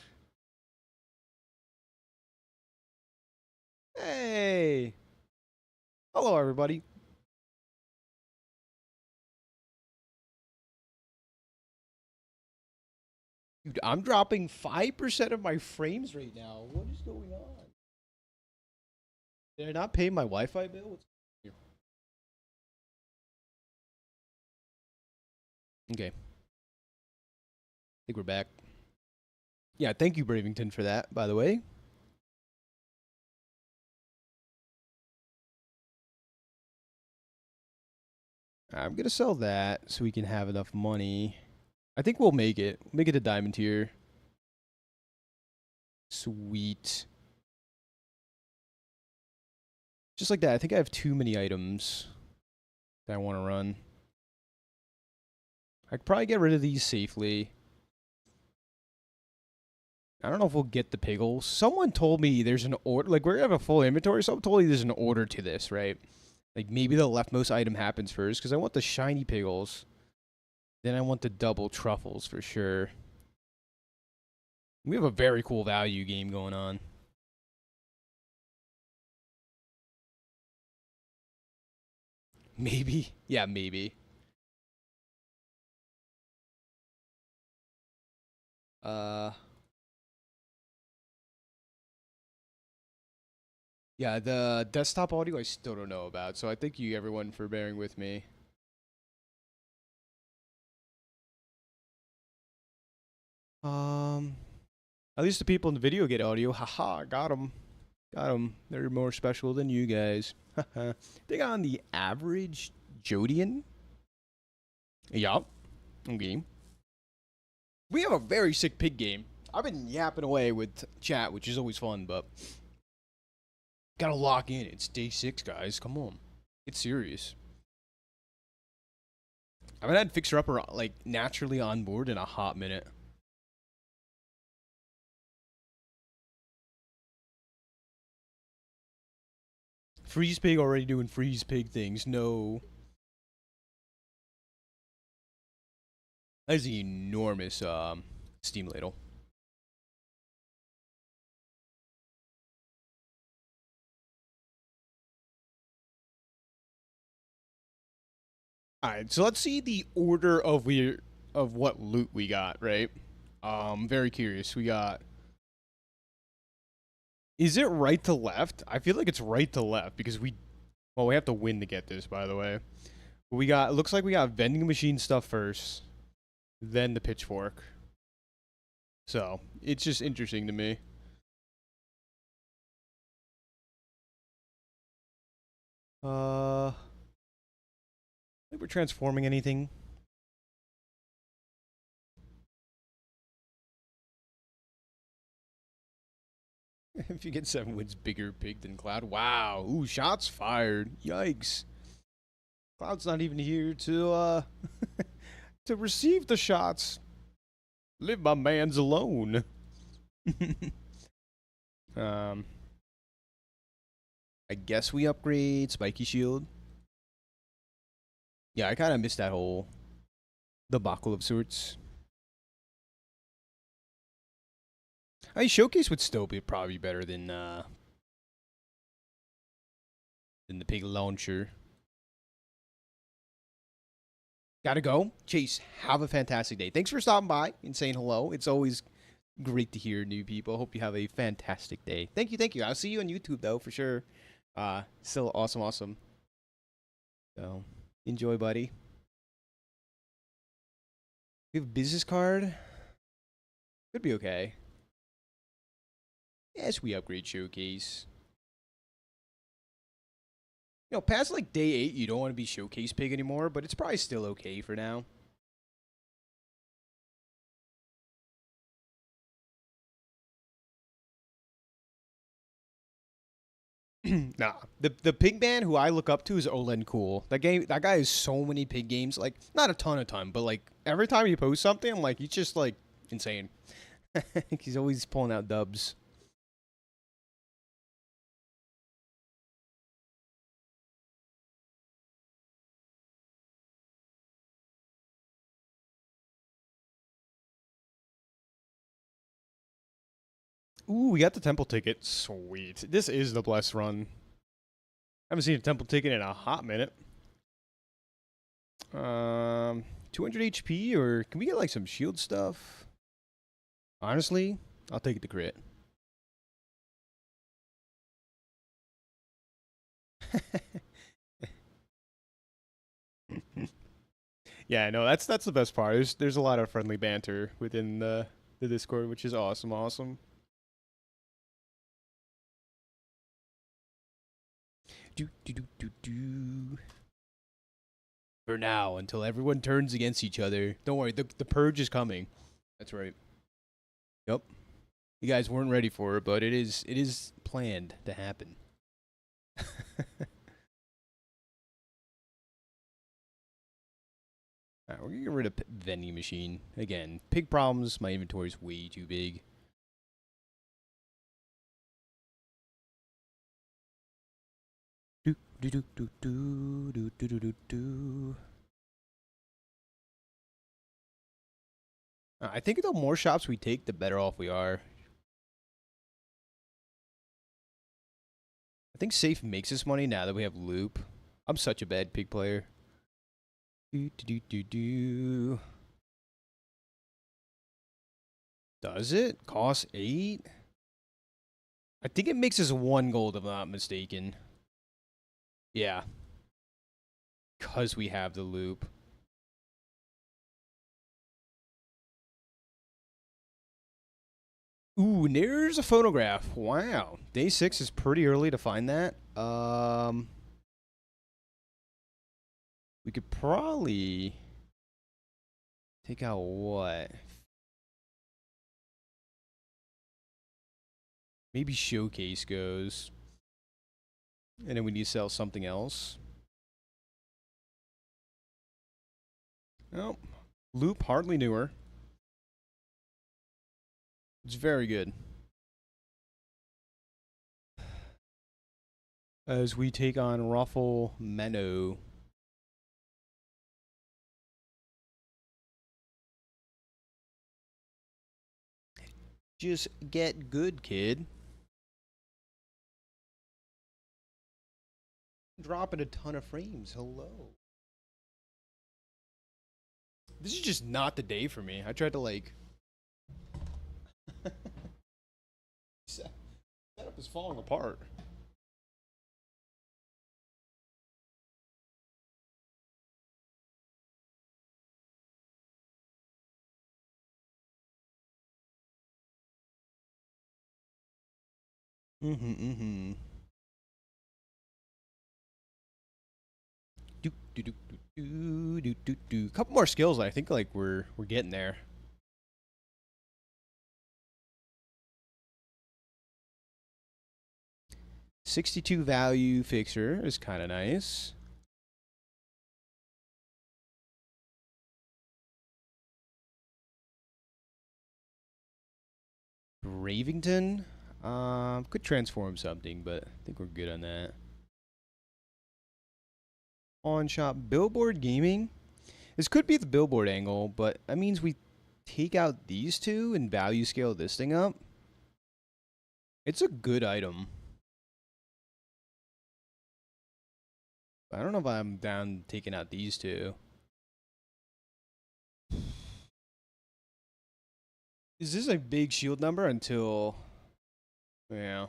hey. Hello, everybody. Dude, I'm dropping 5% of my frames right now. What is going on? Did I not pay my Wi-Fi bill? What's here? Okay. I think we're back. Yeah, thank you, Bravington, for that, by the way. I'm gonna sell that so we can have enough money. I think we'll make it. Make it a diamond tier. Sweet. Just like that. I think I have too many items that I want to run. I could probably get rid of these safely. I don't know if we'll get the pickles. Someone told me there's an order. Like, we're going to have a full inventory. Someone told me there's an order to this, right? Like, maybe the leftmost item happens first because I want the shiny pickles. Then I want the double truffles for sure. We have a very cool value game going on. Maybe. Yeah, maybe. Uh, Yeah, the desktop audio I still don't know about, so I thank you everyone for bearing with me. Um, at least the people in the video get audio. Haha, got them. Got them. They're more special than you guys. Haha. They got on the average Jodian. Yup. Okay. We have a very sick pig game. I've been yapping away with chat, which is always fun, but gotta lock in. It's day 6, guys. Come on. It's serious. I haven't had Fixer Upper like naturally on board in a hot minute. Freeze Pig already doing Freeze Pig things. No. That is an enormous steam ladle. Alright, so let's see the order of what loot we got, right? Very curious. We got. Is it right to left? I feel like it's right to left because well, we have to win to get this, by the way. We got, it looks like we got vending machine stuff first, then the pitchfork. So, it's just interesting to me. I think we're transforming anything. If you get 7 wins, bigger pig than Cloud. Wow. Ooh, shots fired. Yikes. Cloud's not even here to to receive the shots. Leave my mans alone. I guess we upgrade Spiky Shield. Yeah, I kind of missed that whole debacle of sorts. I mean, Showcase would still be probably better than the pig launcher. Gotta go. Chase, have a fantastic day. Thanks for stopping by and saying hello. It's always great to hear new people. Hope you have a fantastic day. Thank you, thank you. I'll see you on YouTube, though, for sure. Still awesome, awesome. So, enjoy, buddy. We have a business card. Could be okay. Yes, we upgrade Showcase. You know, past like day 8, you don't want to be Showcase Pig anymore, but it's probably still okay for now. Nah, the pig man who I look up to is Olen Cool. That guy has so many pig games. Like, not a ton, but like every time he posts something, I'm like, he's just like insane. He's always pulling out dubs. Ooh, we got the temple ticket. Sweet. This is the blessed run. I haven't seen a temple ticket in a hot minute. 200 HP, or can we get like some shield stuff? Honestly, I'll take it to crit. Yeah, no, that's the best part. There's a lot of friendly banter within the Discord, which is awesome, awesome. Do do do do do. For now, until everyone turns against each other. Don't worry, the purge is coming. That's right. Yep. You guys weren't ready for it, but it is planned to happen. Alright, we're gonna get rid of vending machine. Again, pig problems, my inventory's way too big. Do do do do do do do do do do. I think the more shops we take, the better off we are. I think safe makes us money now that we have loop. I'm such a bad pig player. Do do do do do. Does it cost 8? I think it makes us 1 gold, if I'm not mistaken. Yeah. Because we have the loop. Ooh, there's a phonograph. Wow. Day 6 is pretty early to find that. We could probably take out what? Maybe showcase goes. And then we need to sell something else. Nope. Loop, hardly newer. It's very good. As we take on Ruffle Menno. Just get good, kid. Dropping a ton of frames. Hello. This is just not the day for me. I tried to like. Setup is falling apart. Couple more skills. I think like we're getting there. 62 value fixer is kind of nice. Ravington. Could transform something, but I think we're good on that. On shop billboard gaming. This could be the billboard angle, but that means we take out these two and value scale this thing up. It's a good item. I don't know if I'm down taking out these two. Is this a big shield number until... Yeah.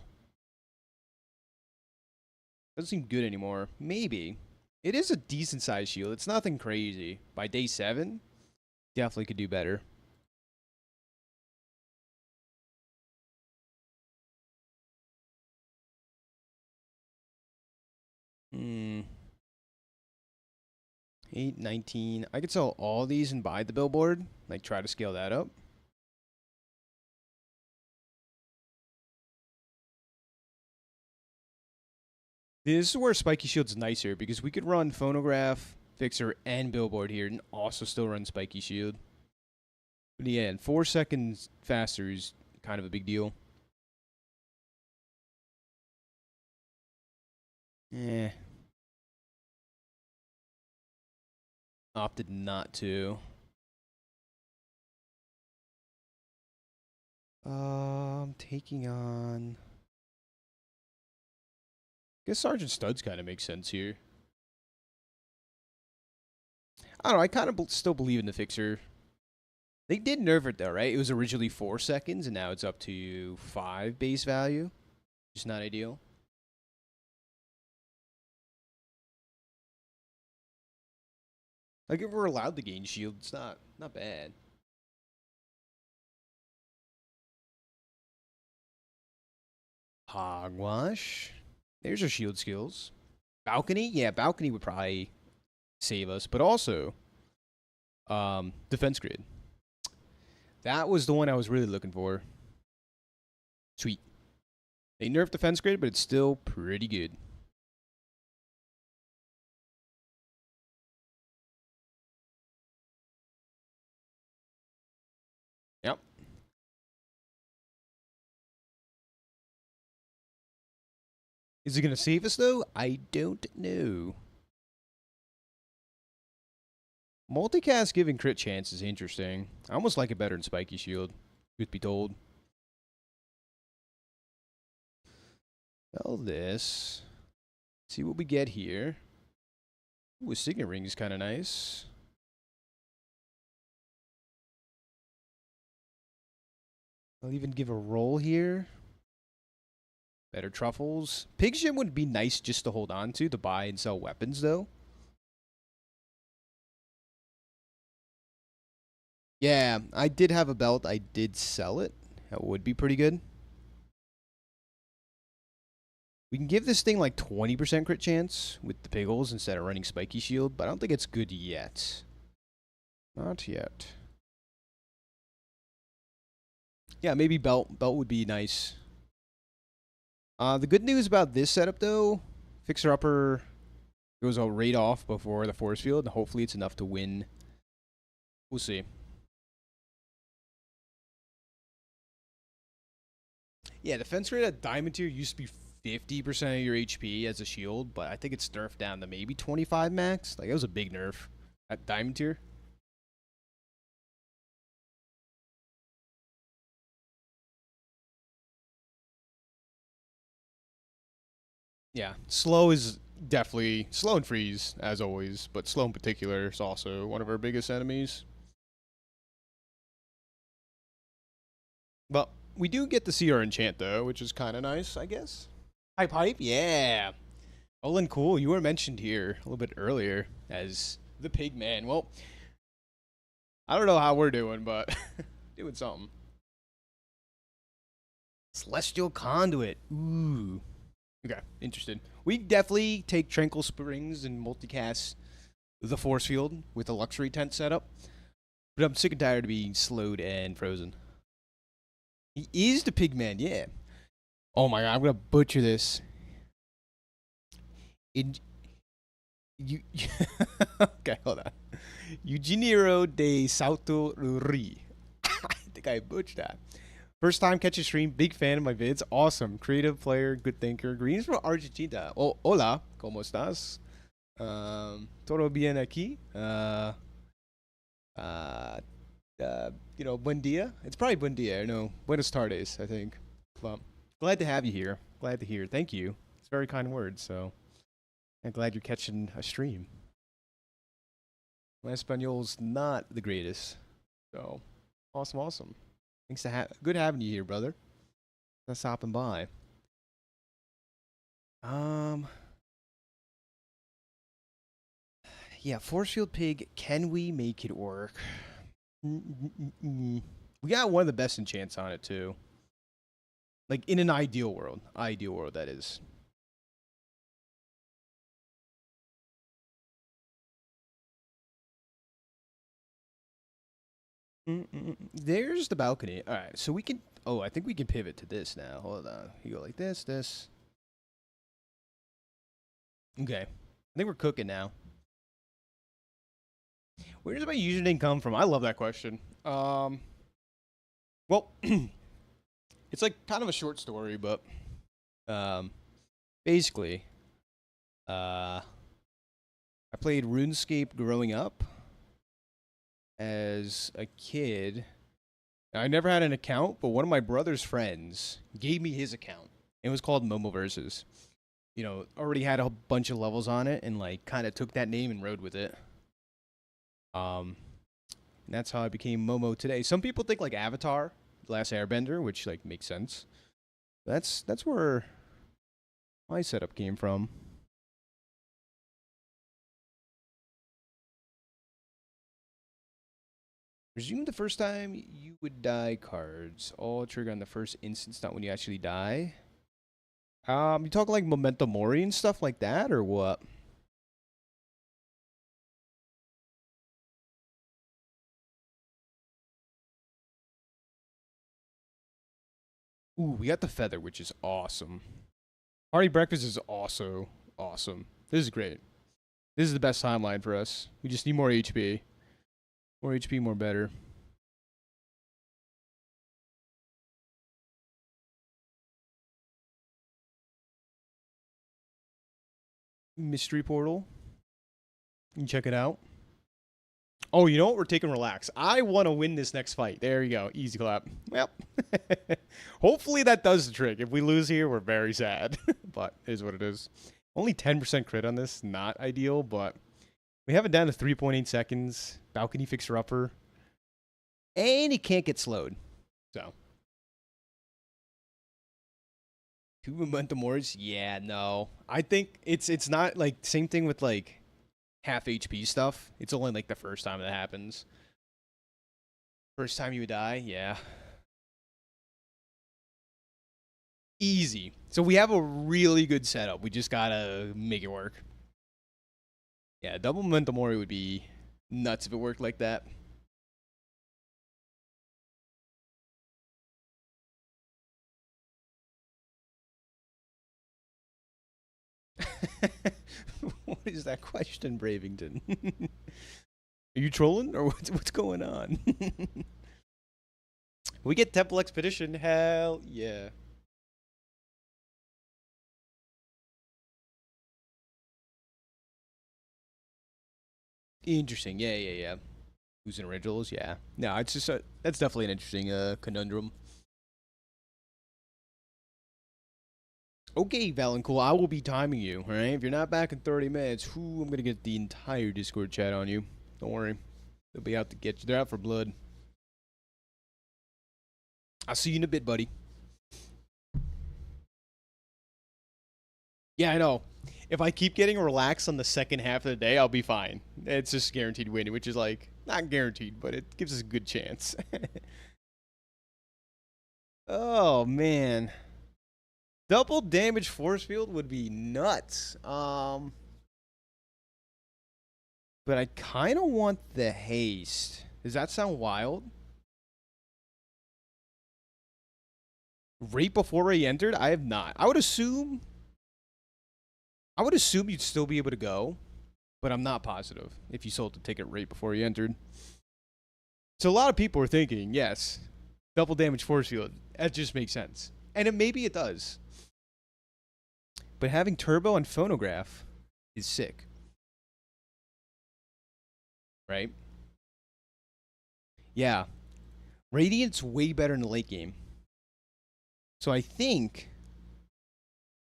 Doesn't seem good anymore. Maybe. It is a decent sized shield. It's nothing crazy. By day 7, definitely could do better. Hmm. 8, 19. I could sell all these and buy the billboard. Like, try to scale that up. This is where Spiky Shield's nicer, because we could run Phonograph, Fixer, and Billboard here, and also still run Spiky Shield. But yeah, and 4 seconds faster is kind of a big deal. Eh. Opted not to. Taking on... Guess Sergeant Studs kind of makes sense here. I don't know, I kind of still believe in the Fixer. They did nerf it though, right? It was originally 4 seconds, and now it's up to 5 base value. Just not ideal. Like, if we're allowed to gain shield, it's not bad. Hogwash. There's our shield skills. Balcony? Yeah, balcony would probably save us, but also defense grid. That was the one I was really looking for. Sweet. They nerfed defense grid, but it's still pretty good. Yep. Is it going to save us, though? I don't know. Multicast giving crit chance is interesting. I almost like it better than Spiky Shield, truth be told. Sell this. See what we get here. Ooh, a Signet Ring is kind of nice. I'll even give a roll here. Better truffles. Pig's gem would be nice just to hold on to buy and sell weapons, though. Yeah, I did have a belt. I did sell it. That would be pretty good. We can give this thing like 20% crit chance with the piggles instead of running spiky shield, but I don't think it's good yet. Not yet. Yeah, maybe belt. Belt would be nice. The good news about this setup, though, Fixer Upper goes all right off before the force field, and hopefully it's enough to win. We'll see. Yeah, defense rate at Diamond Tier used to be 50% of your HP as a shield, but I think it's nerfed down to maybe 25 max. Like, it was a big nerf at Diamond Tier. Yeah, slow is definitely slow and freeze as always, but slow in particular is also one of our biggest enemies. But we do get to see our enchant though, which is kind of nice, I guess. Hype, hype, yeah. Olin, cool. You were mentioned here a little bit earlier as the pig man. Well, I don't know how we're doing, but doing something. Celestial Conduit. Ooh. Okay, interested. We definitely take Tranquil Springs and multicast the force field with a luxury tent setup. But I'm sick and tired of being slowed and frozen. He is the pigman, yeah. Oh my god, I'm gonna butcher this. You okay, hold on. Eugenio de Salto Rui. I think I butchered that. First time catch a stream, big fan of my vids. Awesome. Creative player, good thinker. Greens from Argentina. Oh, hola, ¿cómo estás? Todo bien aquí? Buen dia. It's probably buen dia. No, buenas tardes, I think. But glad to have you here. Glad to hear. Thank you. It's very kind words. So I'm glad you're catching a stream. My Espanol's not the greatest. So awesome, awesome. Thanks to good having you here, brother. Let's hopping by. Yeah, force field pig. Can we make it work? We got one of the best enchants on it too. Like in an ideal world, that is. There's the balcony. All right, so we can. Oh, I think we can pivot to this now. Hold on. You go like this, this. Okay, I think we're cooking now. Where does my username come from? I love that question. Well, it's like kind of a short story, but basically, I played RuneScape growing up as a kid. I never had an account, but one of my brother's friends gave me his account. It was called MoMoVsTheBazaar. You know, already had a bunch of levels on it, and like kind of took that name and rode with it. And that's how I became Momo today. Some people think like Avatar, Last Airbender, which like makes sense. That's where my setup came from. Resume the first time you would die cards. All trigger on the first instance, not when you actually die. You talking like Memento Mori and stuff like that, or what? Ooh, we got the feather, which is awesome. Hearty breakfast is also awesome. This is great. This is the best timeline for us. We just need more HP. More HP, more better. Mystery portal. You can check it out. Oh, you know what? We're taking relax. I want to win this next fight. There you go. Easy clap. Well, hopefully that does the trick. If we lose here, we're very sad. But it is what it is. Only 10% crit on this. Not ideal, but we have it down to 3.8 seconds. Balcony fixer upper. And he can't get slowed. So. Two momentum wars? Yeah, no. I think it's not like same thing with like half HP stuff. It's only like the first time that happens. First time you die, yeah. Easy. So we have a really good setup. We just gotta make it work. Yeah, double momentum mori would be nuts if it worked like that. What is that question, Bravington? Are you trolling or what's going on? We get Temple Expedition. Hell yeah. Interesting. Yeah, yeah, yeah. Who's in originals? Yeah. No, it's just that's definitely an interesting conundrum. Okay, Valencool, I will be timing you. All right. If you're not back in 30 minutes, I'm gonna get the entire Discord chat on you. Don't worry. They'll be out to get you. They're out for blood. I'll see you in a bit, buddy. Yeah, I know. If I keep getting relaxed on the second half of the day, I'll be fine. It's just guaranteed winning, which is like not guaranteed, but it gives us a good chance. Oh man. Double damage force field would be nuts. But I kind of want the haste. Does that sound wild? Right before he entered, I have not. I would assume you'd still be able to go, but I'm not positive if you sold the ticket right before he entered. So a lot of people are thinking, yes, double damage force field. That just makes sense. And maybe it does. But having turbo and phonograph is sick. Right? Yeah. Radiant's way better in the late game. So I think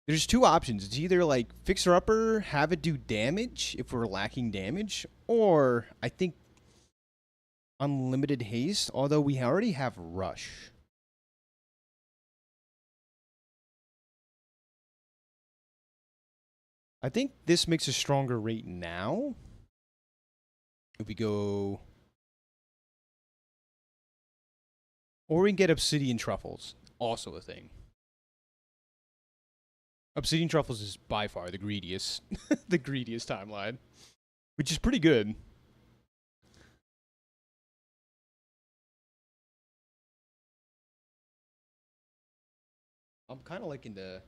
there's two options. It's either like Fixer Upper, have it do damage if we're lacking damage, or I think Unlimited Haste, although we already have Rush. I think this makes a stronger rate now. If we go... Or we can get Obsidian Truffles. Also a thing. Obsidian Truffles is by far the greediest. The greediest timeline. Which is pretty good. I'm kind of liking the...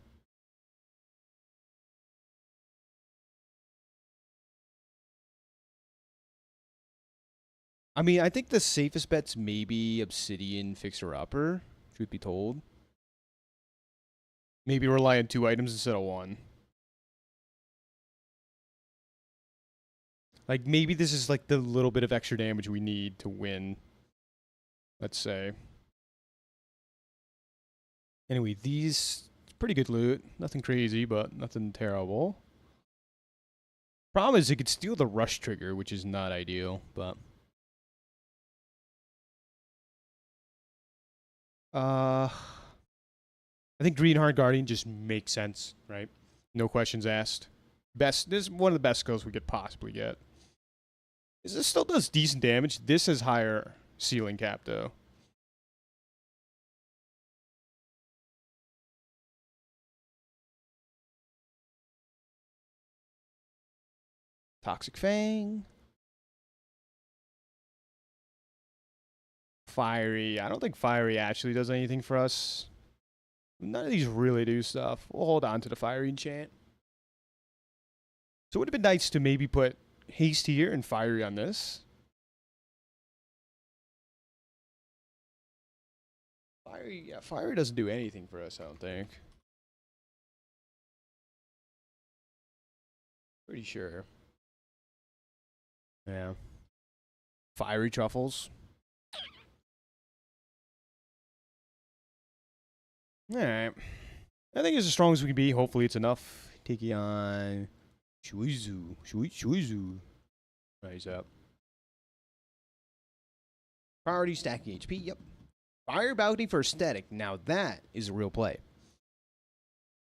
I mean, I think the safest bet's maybe Obsidian Fixer Upper, truth be told. Maybe rely on 2 items instead of 1. Like, maybe this is like the little bit of extra damage we need to win. Let's say. Anyway, these... Pretty good loot. Nothing crazy, but nothing terrible. Problem is, it could steal the rush trigger, which is not ideal, but... I think Green Heart Guardian just makes sense, right? No questions asked. This is one of the best skills we could possibly get. This still does decent damage. This has higher ceiling cap, though. Toxic Fang. Fiery. I don't think Fiery actually does anything for us. None of these really do stuff. We'll hold on to the Fiery enchant. So it would have been nice to maybe put Haste here and Fiery on this. Fiery doesn't do anything for us, I don't think. Pretty sure. Yeah. Fiery Truffles. Alright. I think it's as strong as we can be. Hopefully it's enough. Taking on Shuizu. Shuizu. Rise up. Priority stacking HP. Yep. Fire bounty for static. Now that is a real play.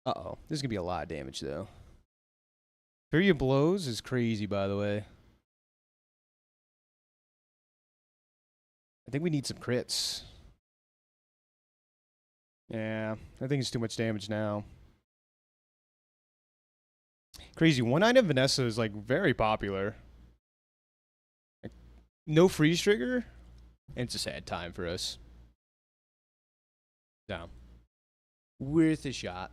Uh-oh. This is going to be a lot of damage, though. 3 of blows is crazy, by the way. I think we need some crits. Yeah, I think it's too much damage now. Crazy. 1-item Vanessa is, like, very popular. Like, no freeze trigger, and it's a sad time for us. So, worth a shot.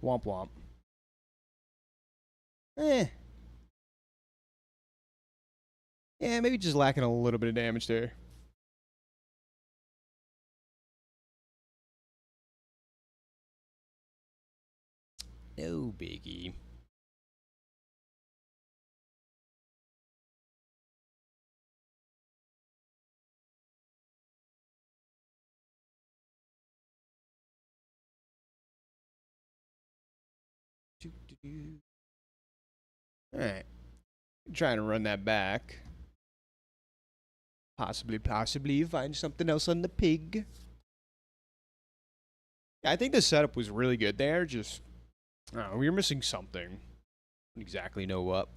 Womp womp. Yeah, maybe just lacking a little bit of damage there. No biggie. Alright. Trying to run that back. Possibly find something else on the pig. Yeah, I think the setup was really good there. Just, I don't know, we were missing something. Don't exactly know what.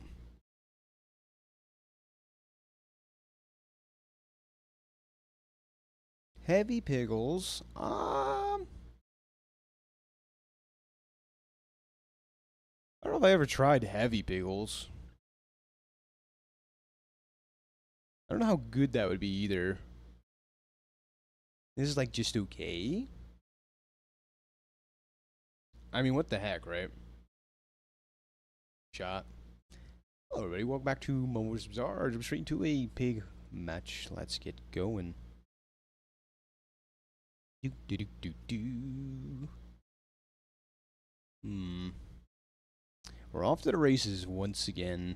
Heavy piggles. I don't know if I ever tried heavy piggles. I don't know how good that would be either. This is like just okay. I mean, what the heck, right? Shot. Hello, everybody. Welcome back to MoMoVsTheBazaar. Jump straight into a pig match. Let's get going. Do do do do do. We're off to the races once again.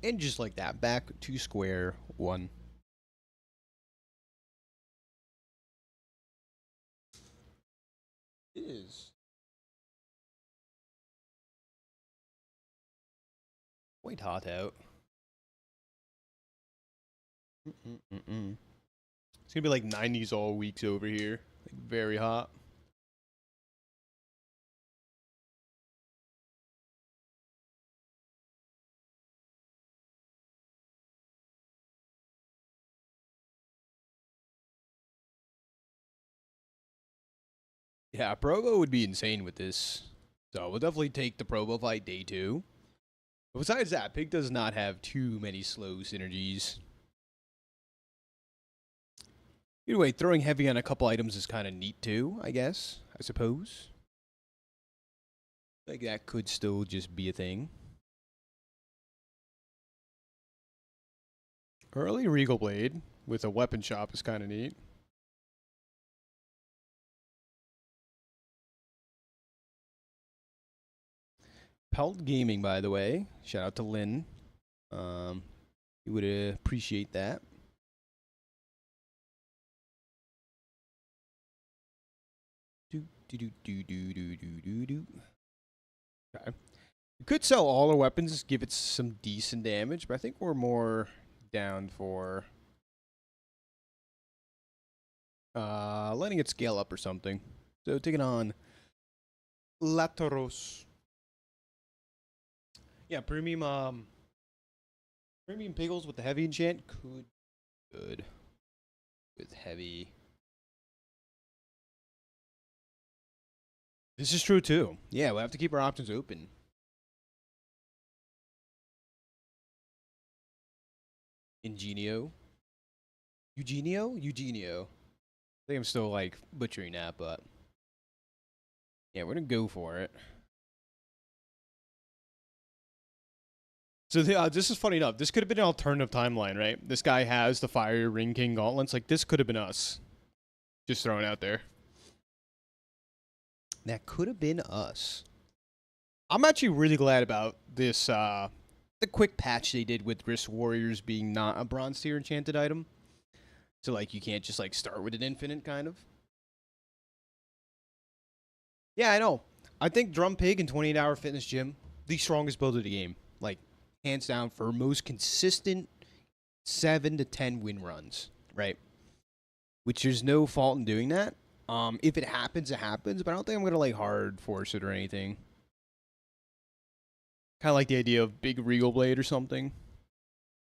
And just like that, back to square one. It is quite hot out. It's gonna be like 90s all weeks over here. Like very hot. Yeah, Provo would be insane with this. So we'll definitely take the Provo fight day 2. But besides that, Pig does not have too many slow synergies. Either way, throwing heavy on a couple items is kind of neat too, I guess. I suppose. Like that could still just be a thing. Early Regal Blade with a weapon shop is kind of neat. Pelt Gaming, by the way. Shout out to Lynn. You would appreciate that. Okay. We could sell all our weapons, give it some decent damage, but I think we're more down for letting it scale up or something. So taking on Latoros. Yeah, premium piggles with the heavy enchant could be good with heavy. This is true too. Yeah, we'll have to keep our options open. Ingenio. Eugenio? Eugenio. I think I'm still like butchering that, but yeah, we're gonna go for it. So this is funny enough. This could have been an alternative timeline, right? This guy has the Fire Ring King gauntlets. Like this could have been us. Just throwing out there. That could have been us. I'm actually really glad about this. The quick patch they did with Risk Warriors being not a bronze tier enchanted item. So like you can't just like start with an infinite kind of. Yeah, I know. I think Drum Pig and 28-hour fitness gym, the strongest build of the game. Like, hands down for most consistent 7 to 10 win runs, right? Which there's no fault in doing that. If it happens, it happens, but I don't think I'm gonna like hard force it or anything. Kind of like the idea of big Regal Blade or something.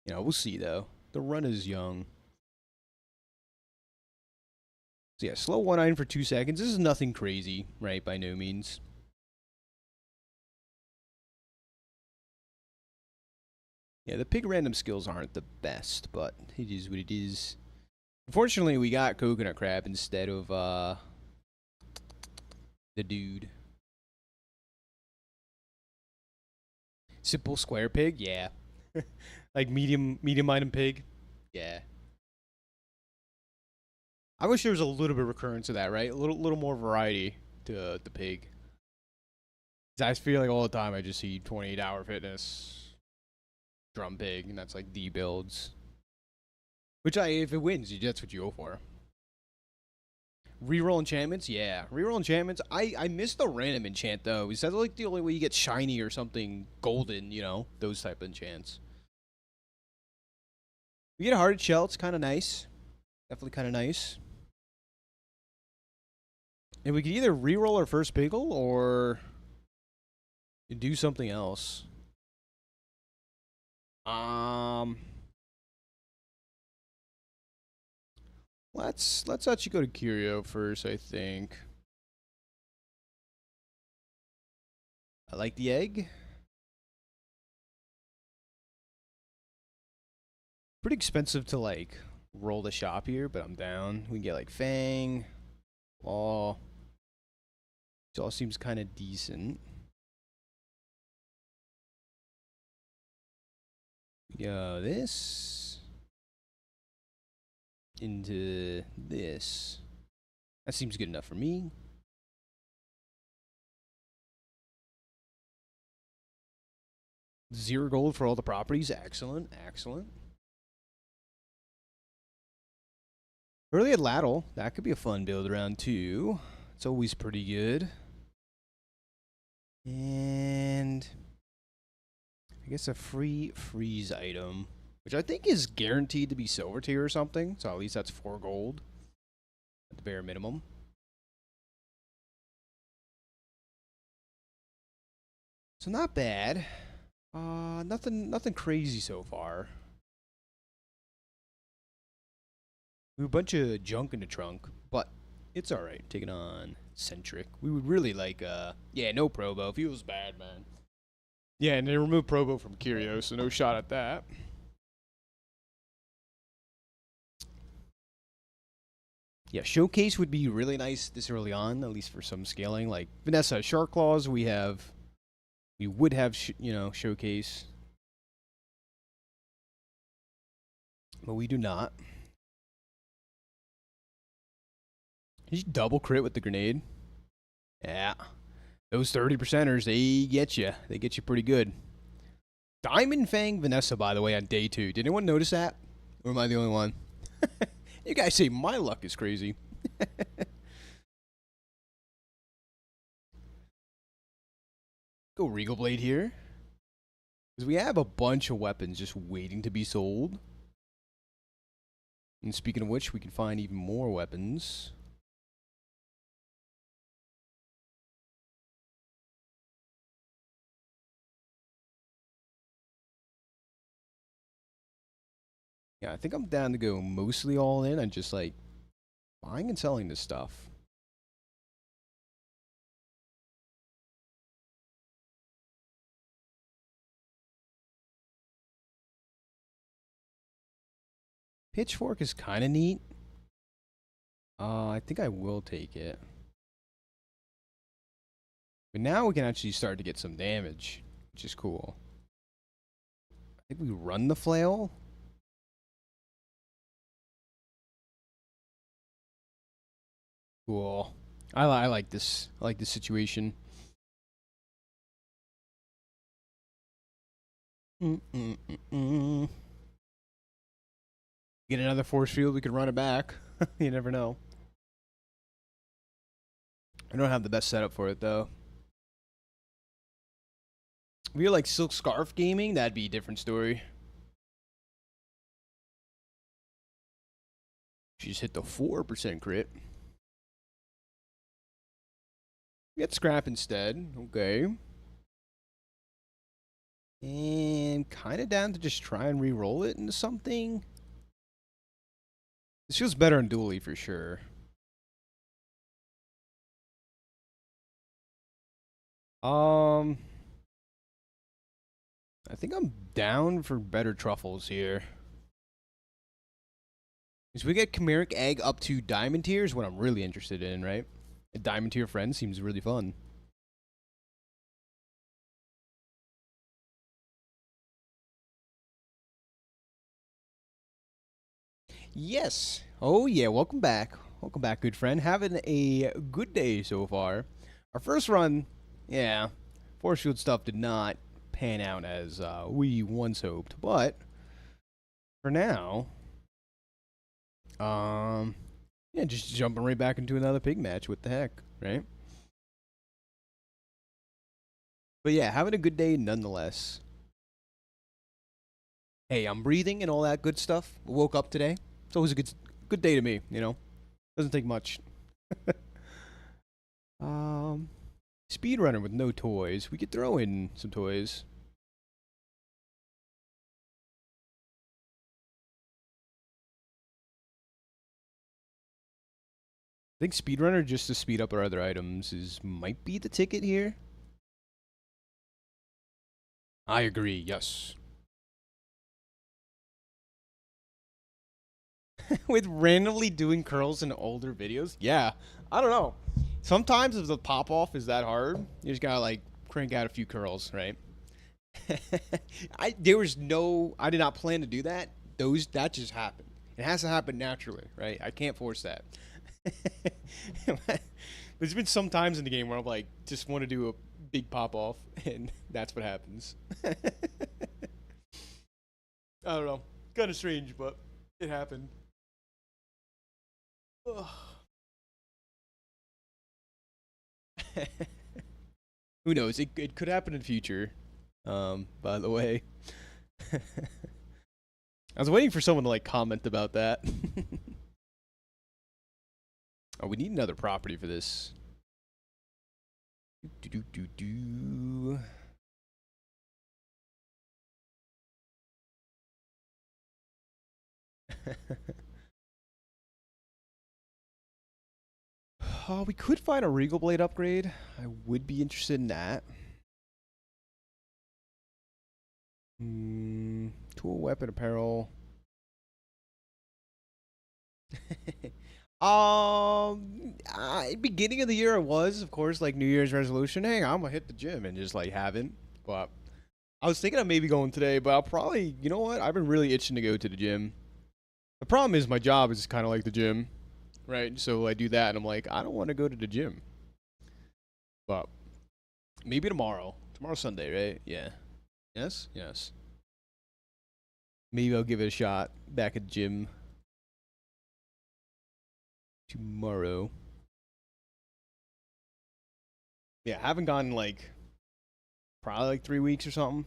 You know, we'll see though. The run is young. So yeah, slow 1-9 for 2 seconds. This is nothing crazy, right? By no means. Yeah, the pig random skills aren't the best, but it is what it is. Unfortunately, we got coconut crab instead of the dude. Simple square pig, yeah. Like medium item pig, yeah. I wish there was a little bit of recurrence of that, right? A little more variety to the pig. 'Cause I feel like all the time I just see 28-hour fitness, drum pig, and that's like the builds. Which if it wins, that's what you go for. Reroll enchantments, yeah. Reroll enchantments. I miss the random enchant though. Is that like the only way you get shiny or something golden? You know, those type of enchants. We get a hearted shell. It's kind of nice. Definitely kind of nice. And we could either reroll our first pickle or do something else. Let's actually go to Curio first, I think. I like the egg. Pretty expensive to like roll the shop here, but I'm down. We can get like Fang, Law. Which all seems kind of decent. Go this into this. That seems good enough for me. Zero gold for all the properties. Excellent, excellent. Early at Laddle. That could be a fun build around too. It's always pretty good. And I guess a free freeze item, which I think is guaranteed to be silver tier or something. So at least that's 4 gold at the bare minimum. So not bad. Nothing crazy so far. We have a bunch of junk in the trunk, but it's all right. Taking on Centric. We would really like, yeah, no Probo. Feels bad, man. Yeah, and they removed Probo from Curio, so no shot at that. Yeah, Showcase would be really nice this early on, at least for some scaling. Like Vanessa, Shark Claws, we would have, Showcase. But we do not. Did you double crit with the grenade? Yeah. Those 30%ers, they get you. They get you pretty good. Diamond Fang Vanessa, by the way, on day 2. Did anyone notice that? Or am I the only one? You guys say my luck is crazy. Go Regal Blade here. Because we have a bunch of weapons just waiting to be sold. And speaking of which, we can find even more weapons. Yeah, I think I'm down to go mostly all in and just like buying and selling this stuff. Pitchfork is kind of neat. I think I will take it. But now we can actually start to get some damage, which is cool. I think we run the flail. Cool. I like this. I like this situation. Get another force field, we could run it back. You never know. I don't have the best setup for it though. If you're like Silk Scarf gaming, that'd be a different story. She just hit the 4% crit. Get scrap instead. Okay. And kind of down to just try and re-roll it into something. This feels better in dually for sure. I think I'm down for better truffles here. Because we get Chimeric Egg up to Diamond tier is what I'm really interested in, right? A Diamond tier friend seems really fun. Yes. Oh, yeah. Welcome back. Welcome back, good friend. Having a good day so far. Our first run, yeah, force field stuff did not pan out as we once hoped. But for now, yeah, just jumping right back into another pig match. What the heck, right? But yeah, having a good day nonetheless. Hey, I'm breathing and all that good stuff. Woke up today. It's always a good day to me, you know? Doesn't take much. Speedrunner with no toys. We could throw in some toys. I think speedrunner just to speed up our other items might be the ticket here. I agree, yes. With randomly doing curls in older videos? Yeah. I don't know. Sometimes if the pop off is that hard, you just gotta like crank out a few curls, right? I did not plan to do that. That just happened. It has to happen naturally, right? I can't force that. There's been some times in the game where I'm like, just want to do a big pop off, and that's what happens. I don't know. Kind of strange, but it happened. Who knows? It could happen in the future. By the way. I was waiting for someone to like comment about that. Oh, we need another property for this. Do. Oh, we could find a Regal Blade upgrade. I would be interested in that. Tool, weapon, apparel. Beginning of the year, it was, of course, like New Year's resolution. Hey, I'm gonna hit the gym, and just like haven't. But I was thinking of maybe going today, but I'll probably, you know what? I've been really itching to go to the gym. The problem is my job is kind of like the gym, right? So I do that, and I'm like, I don't want to go to the gym. But maybe tomorrow. Tomorrow's Sunday, right? Yeah. Yes? Yes. Maybe I'll give it a shot back at the gym tomorrow. Yeah, I haven't gone like probably like 3 weeks or something.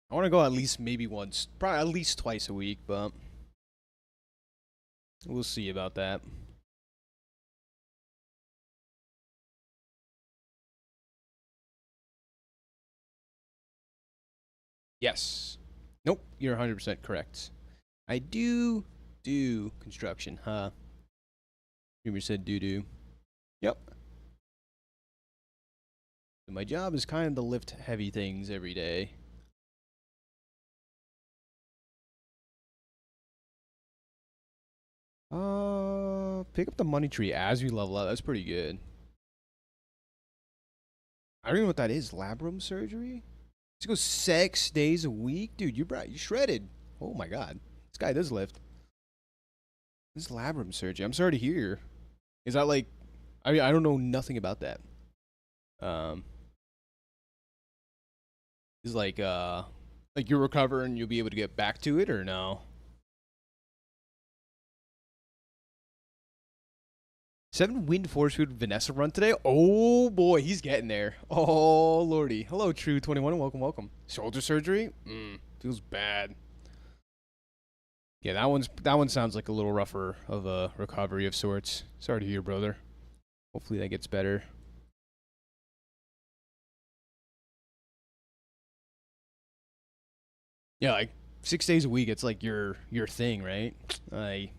I want to go at least maybe once, probably at least twice a week, but we'll see about that. Yes. Nope, you're 100% correct. I do construction, huh? Dreamer said do. Yep. My job is kind of to lift heavy things every day. Pick up the money tree as we level up. That's pretty good. I don't even know what that is. Lab room surgery? Let's go 6 days a week? Dude, you're shredded. Oh my god. This guy does lift. This is lab room surgery. I'm sorry to hear. Is that like... I mean, I don't know nothing about that. Is like you recover and you'll be able to get back to it, or no? 7 wind force field Vanessa run today. Oh boy, he's getting there. Oh lordy. Hello, True 21. Welcome, welcome. Shoulder surgery. Feels bad. Yeah, that one sounds like a little rougher of a recovery of sorts. Sorry to hear, brother. Hopefully that gets better. Yeah, like 6 days a week, it's like your thing, right? I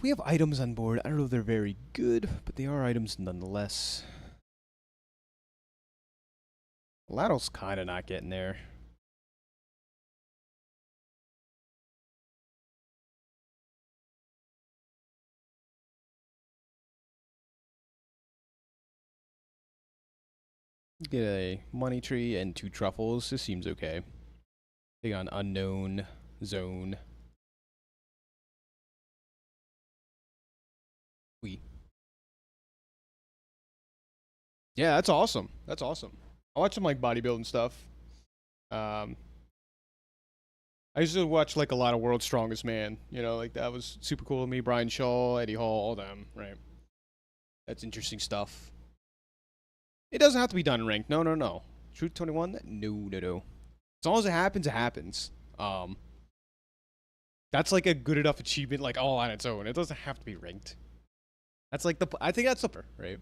we have items on board. I don't know if they're very good, but they are items nonetheless. Laddle's kind of not getting there. Get a money tree and 2 truffles. This seems okay. Take on unknown zone. We. Yeah, that's awesome. That's awesome. I watch some like bodybuilding stuff. Um, I used to watch like a lot of World's Strongest Man. You know, like that was super cool to me. Brian Shaw, Eddie Hall, all them. Right. That's interesting stuff. It doesn't have to be done in ranked. No, no, no. Truth 21? No, no, no. As long as it happens, it happens. That's like a good enough achievement, like all on its own. It doesn't have to be ranked. That's like I think that's super, right?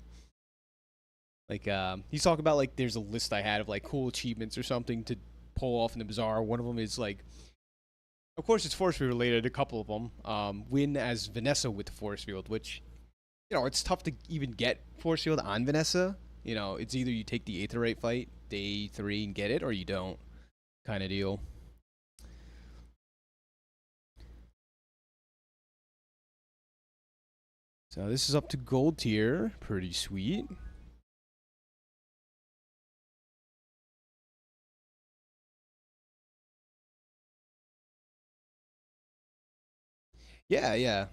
Like, he's talking about like there's a list I had of like cool achievements or something to pull off in the Bazaar. One of them is like, of course, it's force field related. A couple of them. Win as Vanessa with the force field, which, you know, it's tough to even get force field on Vanessa. You know, it's either you take the Aetherite fight day 3 and get it, or you don't, kind of deal. So this is up to gold tier. Pretty sweet. Yeah, yeah.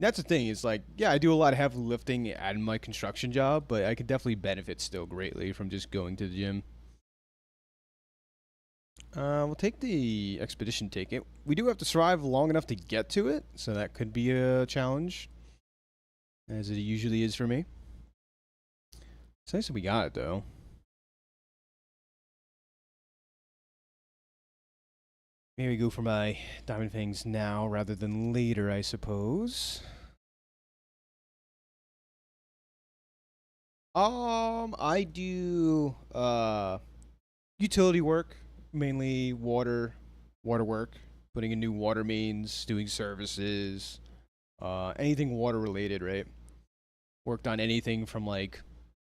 That's the thing. Is like, yeah, I do a lot of heavy lifting at my construction job, but I could definitely benefit still greatly from just going to the gym. We'll take the expedition ticket. We do have to survive long enough to get to it, so that could be a challenge, as it usually is for me. It's nice that we got it, though. Maybe go for my diamond fangs now rather than later, I suppose. I do utility work, mainly water work, putting in new water mains, doing services, anything water related, right? Worked on anything from like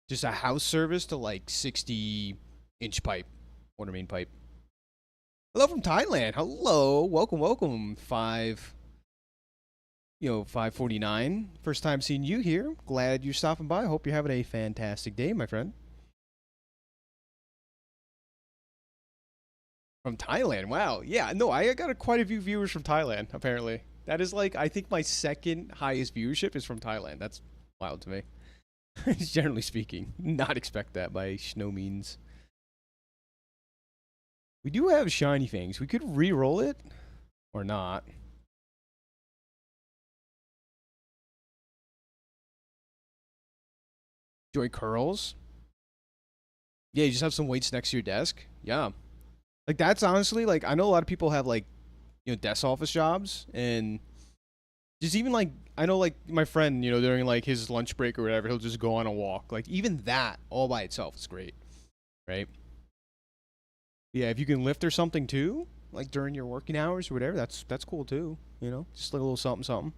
just a house service to like 60-inch pipe, water main pipe. Hello from Thailand. Hello, welcome, welcome. 549. First time seeing you here. Glad you're stopping by. Hope you're having a fantastic day, my friend. From Thailand. Wow. Yeah, no, I got quite a few viewers from Thailand, apparently. That is like, I think my second highest viewership is from Thailand. That's wild to me. Generally speaking. Not expect that by no means. We do have shiny fangs. We could re-roll it or not. Enjoy curls. Yeah, you just have some weights next to your desk. Yeah. Like that's honestly like I know a lot of people have like, desk office jobs and just even like I know like my friend, during like his lunch break or whatever, he'll just go on a walk. Like even that all by itself is great. Right? Yeah, if you can lift or something too, like during your working hours or whatever, that's cool too. Just like a little something something.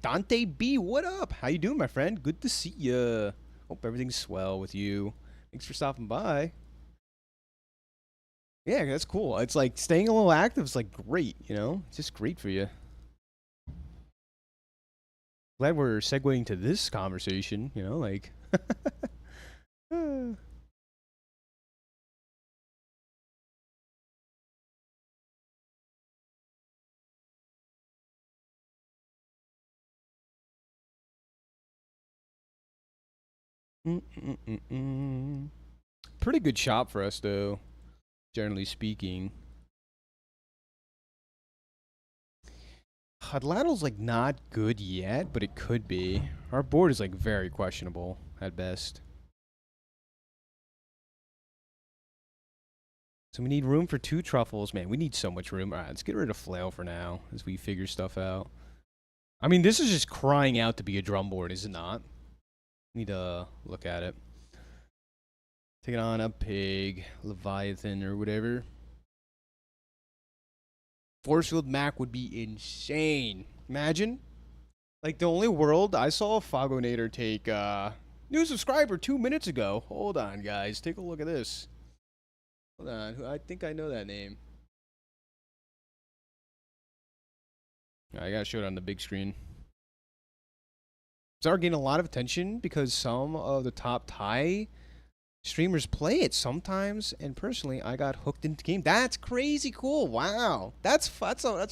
Dante B, what up? How you doing, my friend? Good to see ya. Hope everything's swell with you. Thanks for stopping by. Yeah, that's cool. It's like staying a little active is like great, It's just great for you. Glad we're segueing to this conversation, like Pretty good shop for us, though, generally speaking. Atlantal's like not good yet, but it could be. Our board is like very questionable at best. So we need room for 2 truffles. Man, we need so much room. All right, let's get rid of flail for now as we figure stuff out. I mean, this is just crying out to be a drum board, is it not? Need to look at it. Taking on a pig, Leviathan, or whatever. Force field Mac would be insane. Imagine. Like, the only world I saw a Fogonator take, new subscriber 2 minutes ago. Hold on, guys. Take a look at this. Hold on. I think I know that name. I gotta show it on the big screen. Bazaar getting a lot of attention because some of the top Thai streamers play it sometimes, and personally, I got hooked into the game. That's crazy cool. Wow, that's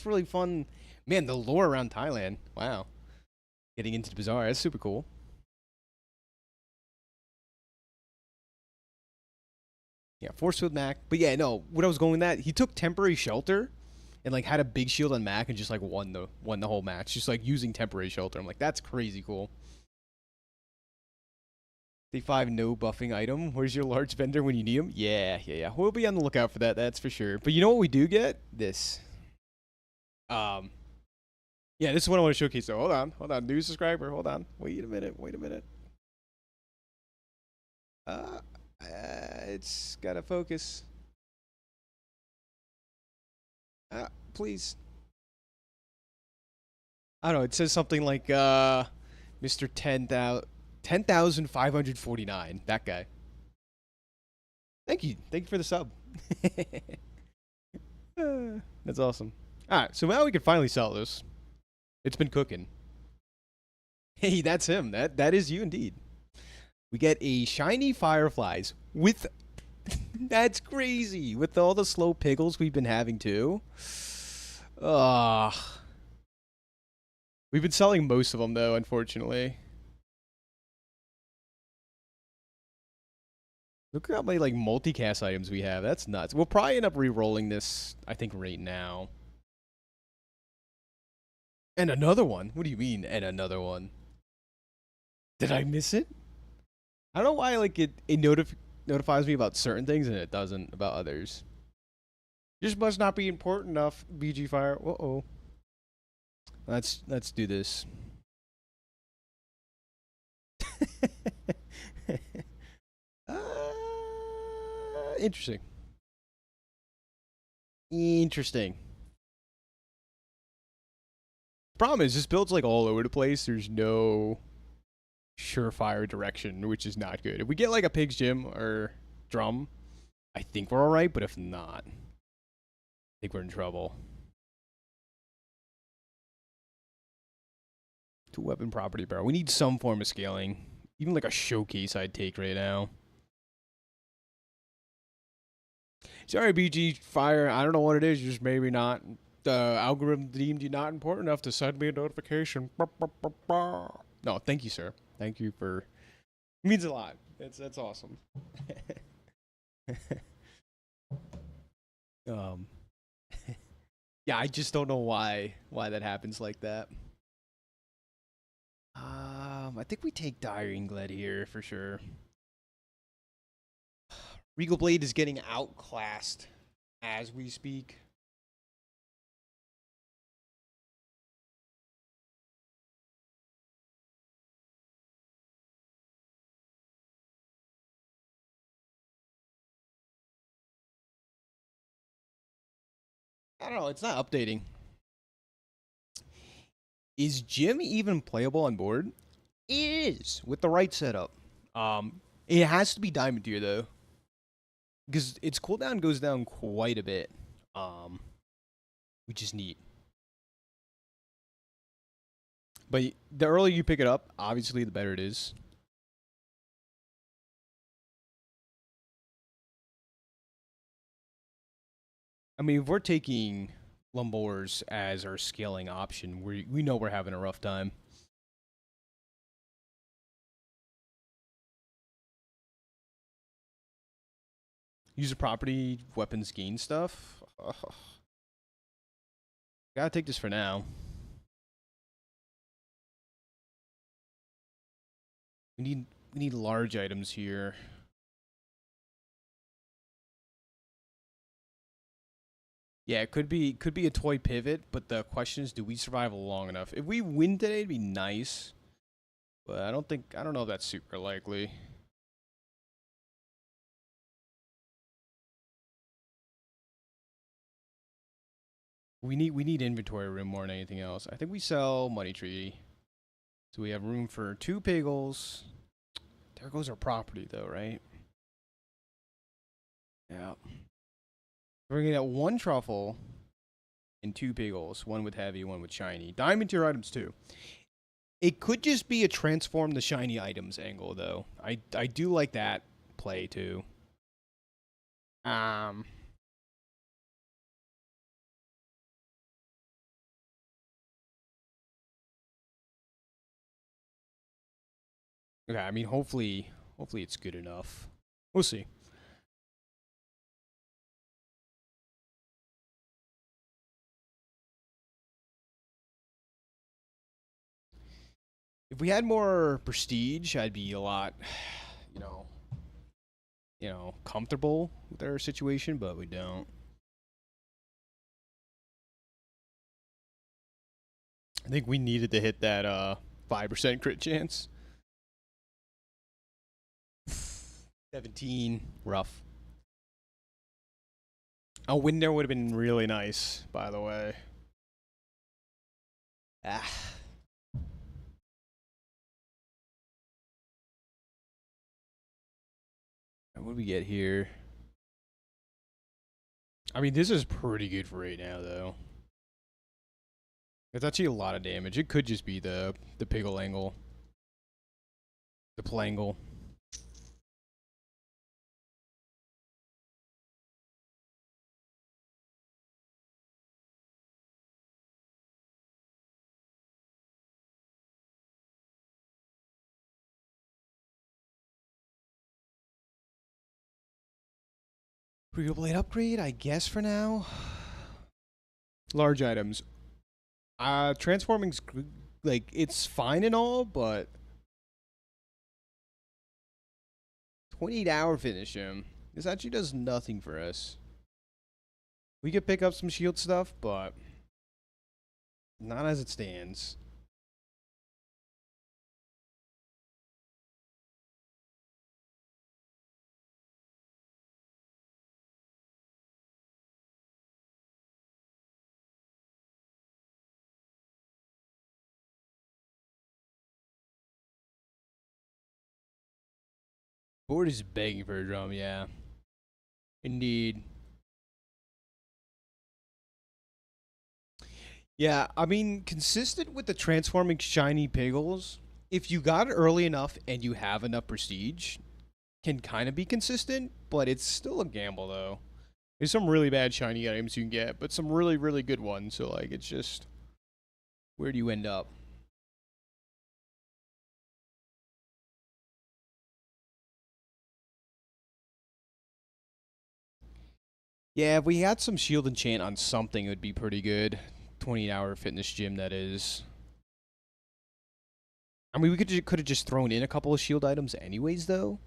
really fun. Man, the lore around Thailand. Wow, getting into the Bazaar. That's super cool. Yeah, force field Mac. But yeah, no, what I was going with that, he took temporary shelter and like had a big shield on Mac and just like won the whole match. Just like using temporary shelter. I'm like, that's crazy cool. Day 5 no buffing item. Where's your large vendor when you need him? Yeah. We'll be on the lookout for that, that's for sure. But you know what we do get? This. Yeah, this is what I want to showcase though. Hold on. New subscriber, hold on. Wait a minute. It's gotta focus. Please. I don't know, it says something like, Mr. 10,549. That guy. Thank you for the sub. That's awesome. Alright, so now we can finally sell this. It's been cooking. Hey, that's him. That is you indeed. We get a shiny Fireflies with... That's crazy. With all the slow piggles we've been having too. Ugh. We've been selling most of them though, unfortunately. Look at how many like multicast items we have. That's nuts. We'll probably end up re-rolling this, I think, right now. And another one? What do you mean, and another one? Did I miss it? I don't know why like it notifies me about certain things and it doesn't about others. Just must not be important enough, BG Fire. Uh-oh. Let's do this. Interesting. Problem is, this build's like all over the place. There's no surefire direction, which is not good. If we get like a pig's gym or drum, I think we're alright, but if not, I think we're in trouble. 2-weapon property barrel. We need some form of scaling. Even like a showcase I'd take right now. Sorry, BG Fire. I don't know what it is. Just maybe not. The algorithm deemed you not important enough to send me a notification. No, thank you, sir. Thank you for... It means a lot. That's awesome. Yeah, I just don't know why that happens like that. I think we take Dire Ingled here for sure. Regal Blade is getting outclassed as we speak. I don't know, it's not updating. Is Jim even playable on board? It is, with the right setup. It has to be Diamond Tier though, because its cooldown goes down quite a bit. Which is neat. But the earlier you pick it up, obviously the better it is. I mean, if we're taking Lumbors as our scaling option, we know we're having a rough time. User property, weapons gain stuff. Ugh. Gotta take this for now. We need large items here. Yeah, it could be a toy pivot, but the question is, do we survive long enough? If we win today, it'd be nice. But I don't know if that's super likely. We need inventory room more than anything else. I think we sell money tree. So we have room for 2 piggles. There goes our property though, right? Yeah. We're gonna get 1 truffle and 2 piggles. 1 with heavy, 1 with shiny. Diamond tier items too. It could just be a transform the shiny items angle though. I do like that play too. Okay, I mean hopefully it's good enough. We'll see. If we had more prestige, I'd be a lot, comfortable with our situation, but we don't. I think we needed to hit that 5% crit chance. 17, rough. A win there would have been really nice, by the way. What do we get here? I mean, this is pretty good for right now, though. It's actually a lot of damage. It could just be the piggle angle. The plangle. Real blade upgrade, I guess, for now. Large items. Transforming's like it's fine and all, but 28-hour finish him. This actually does nothing for us. We could pick up some shield stuff, but not as it stands. Board is begging for a drum, yeah. Indeed. Yeah, I mean, consistent with the transforming shiny piggles, if you got it early enough and you have enough prestige, can kind of be consistent, but it's still a gamble, though. There's some really bad shiny items you can get, but some really, really good ones, so, like, it's just... where do you end up? Yeah, if we had some shield enchant on something, it would be pretty good. 28-hour fitness gym, that is. I mean, we could have just thrown in a couple of shield items anyways, though.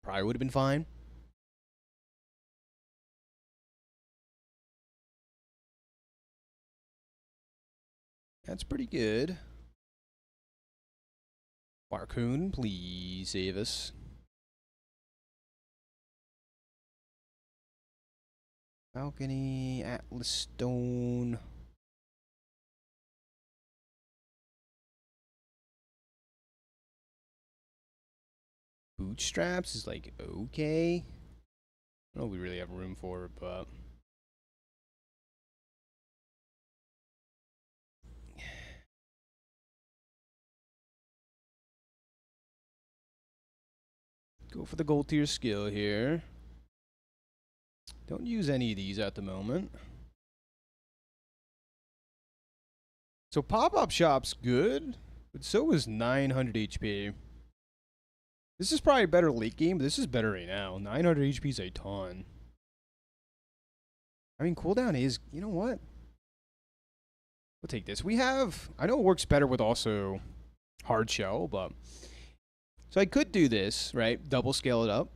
Probably would have been fine. That's pretty good. Barcoon, please save us. Balcony, Atlas Stone. Bootstraps is like okay. I don't know if we really have room for it, but go for the gold tier skill here. Don't use any of these at the moment. So pop-up shop's good, but so is 900 HP. This is probably better late game, but this is better right now. 900 HP is a ton. I mean, cooldown is, you know what? We'll take this. We have, I know it works better with also hard shell, but. So I could do this, right? Double scale it up.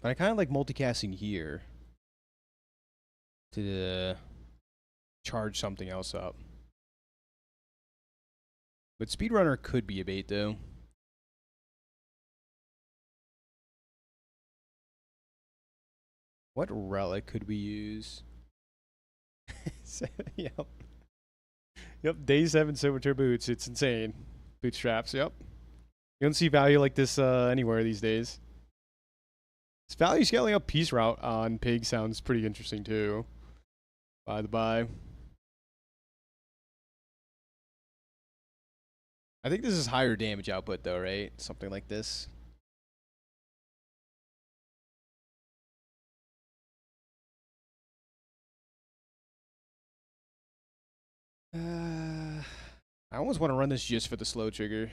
But I kind of like multicasting here to charge something else up. But Speedrunner could be a bait, though. What relic could we use? Yep. Yep, day 7 Silverchair boots. It's insane. Bootstraps, yep. You don't see value like this anywhere these days. This value scaling up Peace Route on Pig sounds pretty interesting, too. By the by. I think this is higher damage output, though, right? Something like this. I almost want to run this just for the slow trigger.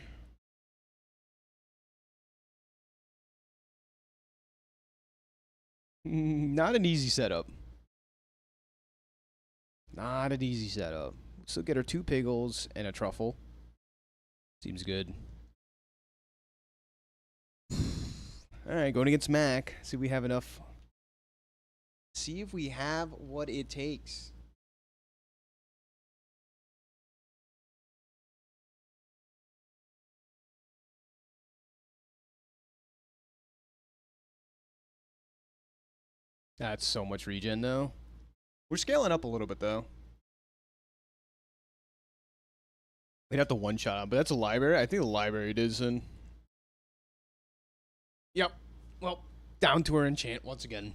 Not an easy setup. Not an easy setup. Still get our 2 piggles and a truffle. Seems good. Alright, going against Mac. See if we have enough. See if we have what it takes. That's so much regen, though. We're scaling up a little bit, though. We'd have to one-shot him, but that's a library. I think the library it is in. Yep. Well, down to our enchant once again.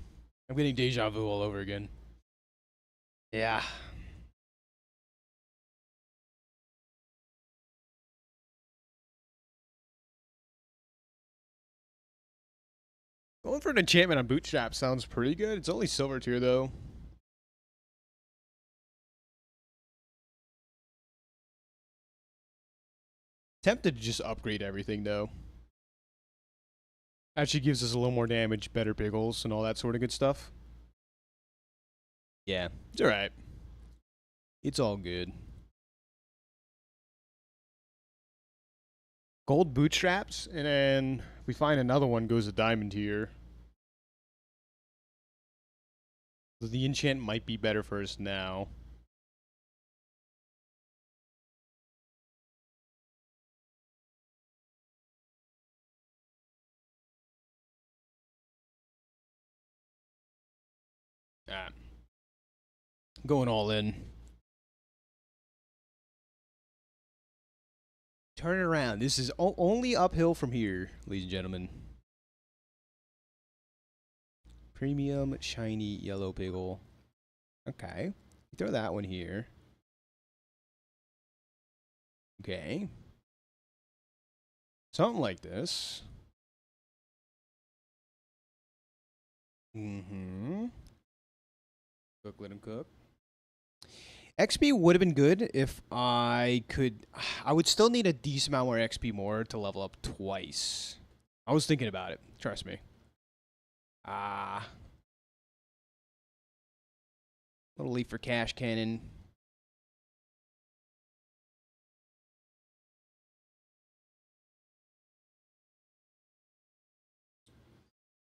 I'm getting deja vu all over again. Yeah. Going for an enchantment on Bootstrap sounds pretty good. It's only silver tier, though. Tempted to just upgrade everything, though. Actually gives us a little more damage, better piggles, and all that sort of good stuff. Yeah, it's alright. It's all good. Gold bootstraps, and then if we find another one, goes a diamond tier. So the enchant might be better for us now. Ah. Going all in. Turn it around. This is only uphill from here, ladies and gentlemen. Premium shiny yellow piggle. Okay. Throw that one here. Okay. Something like this. Mm-hmm. Cook, let him cook. XP would have been good if I could. I would still need a decent amount more XP more to level up twice. I was thinking about it. Trust me. Little leaf for cash cannon.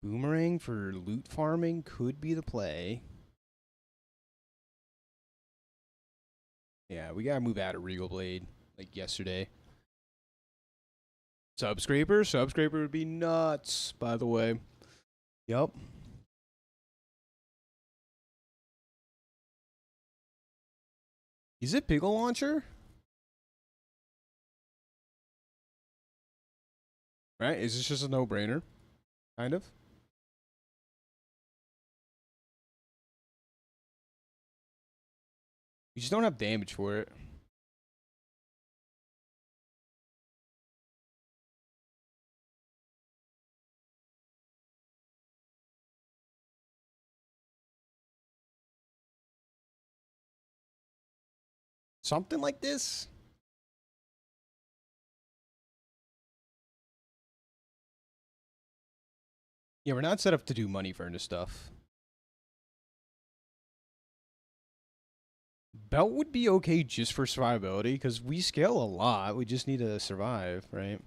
Boomerang for loot farming could be the play. Yeah, we gotta move out of Regal Blade like yesterday. Subscraper? Subscraper would be nuts, by the way. Yup. Is it Piggle Launcher? Right? Is this just a no-brainer? Kind of? You just don't have damage for it. Something like this? Yeah, we're not set up to do money furnace stuff. Belt would be okay just for survivability, because we scale a lot. We just need to survive, right?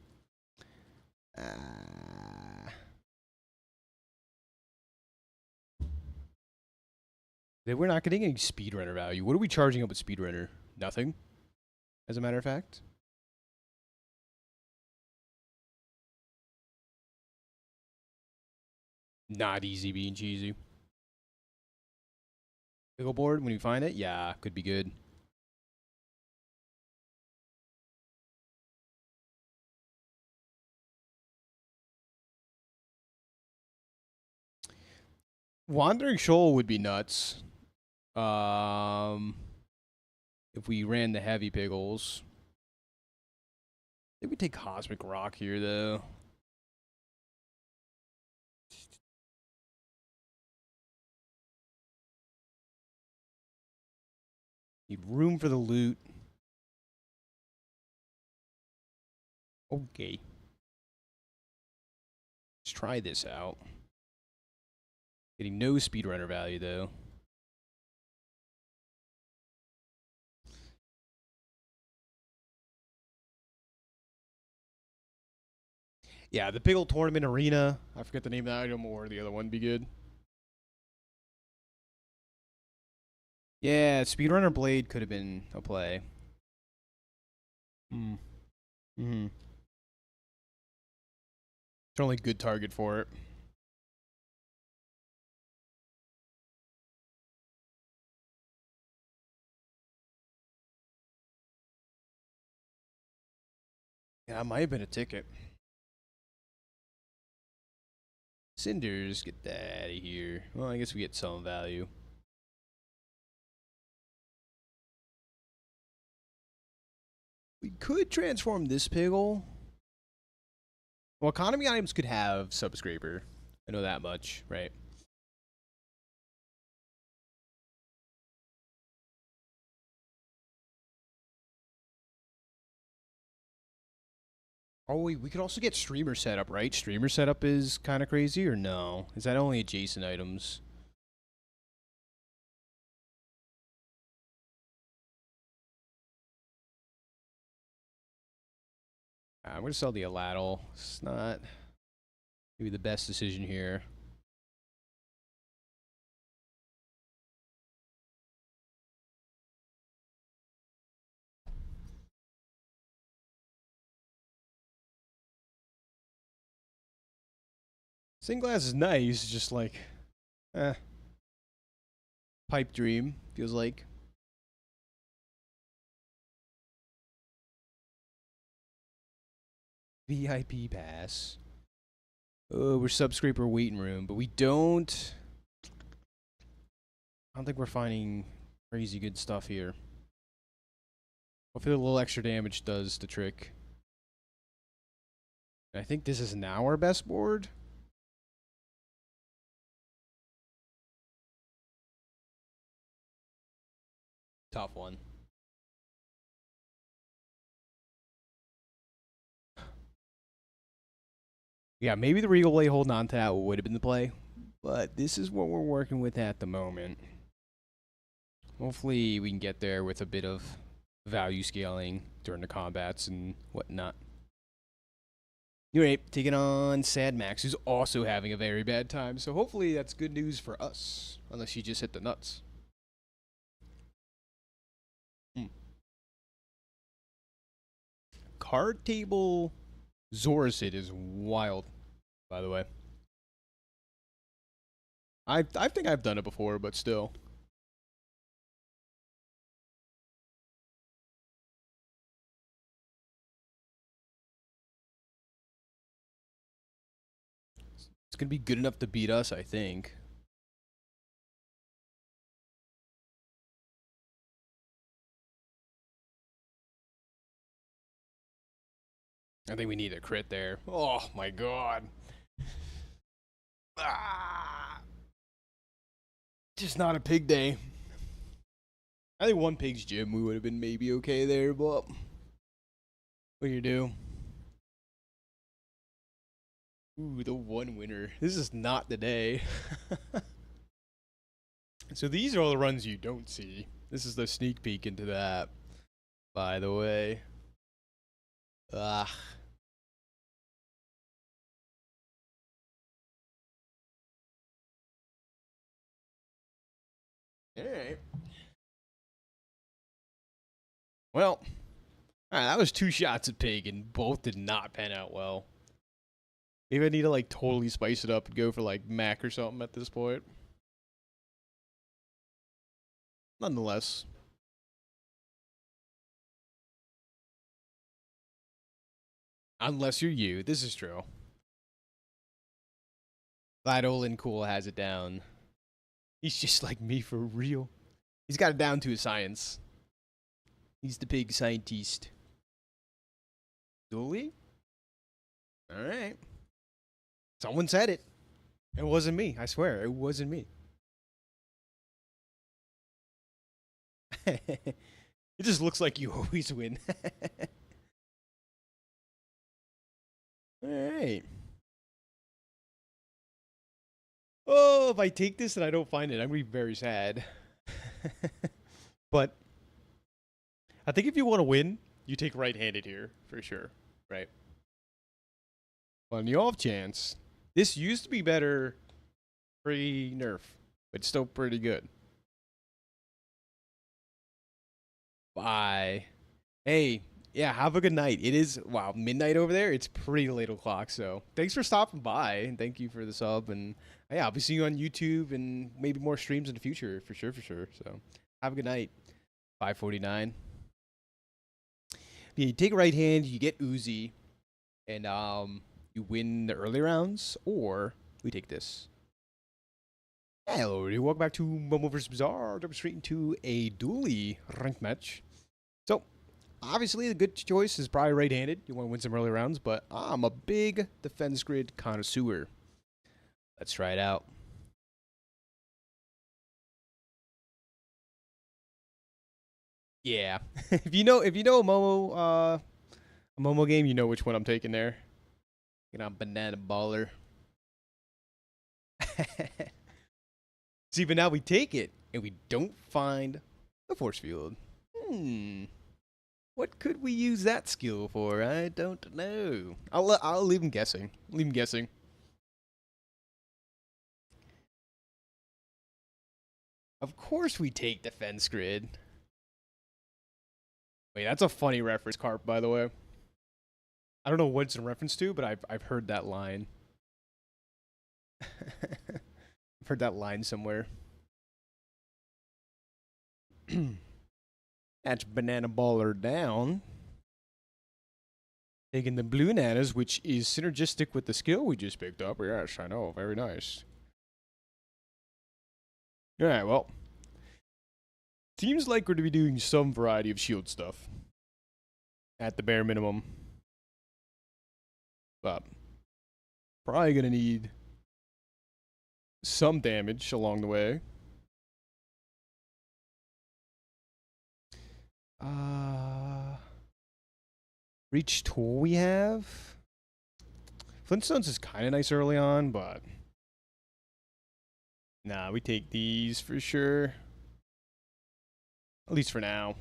We're not getting any speedrunner value. What are we charging up with speedrunner? Nothing, as a matter of fact. Not easy being cheesy. Pickleboard, when you find it, yeah, could be good. Wandering Shoal would be nuts. If we ran the heavy pickles. I think we take Cosmic Rock here, though. Need room for the loot. Okay. Let's try this out. Getting no speedrunner value, though. Yeah, the Pickle Tournament Arena. I forget the name of the item, or the other one be good. Yeah, Speedrunner Blade could have been a play. It's the only good target for it. Yeah, it might have been a ticket. Cinders, get that out of here. Well, I guess we get some value. We could transform this Piggle. Well, economy items could have Subscraper. I know that much, right? Oh, we could also get Streamer Setup, right? Streamer Setup is kind of crazy, or no? Is that only adjacent items? I'm going to sell the Aladdle. It's not maybe the best decision here. Singlass is nice, just like, pipe dream, feels like. VIP pass. Oh, we're Subscraper waiting room, but we don't. I don't think we're finding crazy good stuff here. Hopefully a little extra damage does the trick. I think this is now our best board. Tough one. Yeah, maybe the Regal Blade holding on to that would have been the play. But this is what we're working with at the moment. Hopefully we can get there with a bit of value scaling during the combats and whatnot. Anyway, taking on Sad Max, who's also having a very bad time. So hopefully that's good news for us. Unless she just hit the nuts. Card table Zorasid is wild, by the way. I think I've done it before, but still. It's going to be good enough to beat us, I think. I think we need a crit there. Oh my god. Ah. Just not a pig day. I think one pig's gym we would have been maybe okay there, but what do you do? Ooh, the one winner. This is not the day. So these are all the runs you don't see. This is the sneak peek into that, by the way. Ugh. Alright. Well, alright, that was 2 shots at pig, and both did not pan out well. Maybe I need to, like, totally spice it up and go for, like, mac or something at this point. Nonetheless. Unless you're you. This is true. Glad Olin Cool has it down. He's just like me for real. He's got it down to a science. He's the big scientist. Dooley? Alright. Someone said it. It wasn't me. I swear. It wasn't me. It just looks like you always win. Alright. Oh, if I take this and I don't find it, I'm going to be very sad. But I think if you want to win, you take right-handed here, for sure. Right? On the off chance, this used to be better pre-nerf, but still pretty good. Bye. Hey, yeah, have a good night. It is, wow, midnight over there. It's pretty late o'clock, so thanks for stopping by, and thank you for the sub, and yeah, I'll be seeing you on YouTube and maybe more streams in the future, for sure, so have a good night. 549. Yeah, you take right hand, you get Uzi, and you win the early rounds, or we take this. Hello, everybody. Welcome back to MoMoVsTheBazaar. Jumping straight into a dually ranked match. So, obviously, the good choice is probably right-handed. You want to win some early rounds, but I'm a big defense grid connoisseur. Let's try it out. Yeah, if you know a Momo game, you know which one I'm taking there. Get on banana baller. See, but now we take it, and we don't find the force field. What could we use that skill for? I don't know. I'll leave him guessing. Leave him guessing. Of course we take defense grid. Wait, that's a funny reference, Carp, by the way. I don't know what it's in reference to, but I've heard that line. I've heard that line somewhere. That's banana baller down. Taking the blue nanas, which is synergistic with the skill we just picked up. Yes, I know. Very nice. Alright, well. Seems like we're to be doing some variety of shield stuff. At the bare minimum. But probably gonna need some damage along the way. Reach tool we have. Flintstones is kind of nice early on, but nah, we take these for sure. At least for now.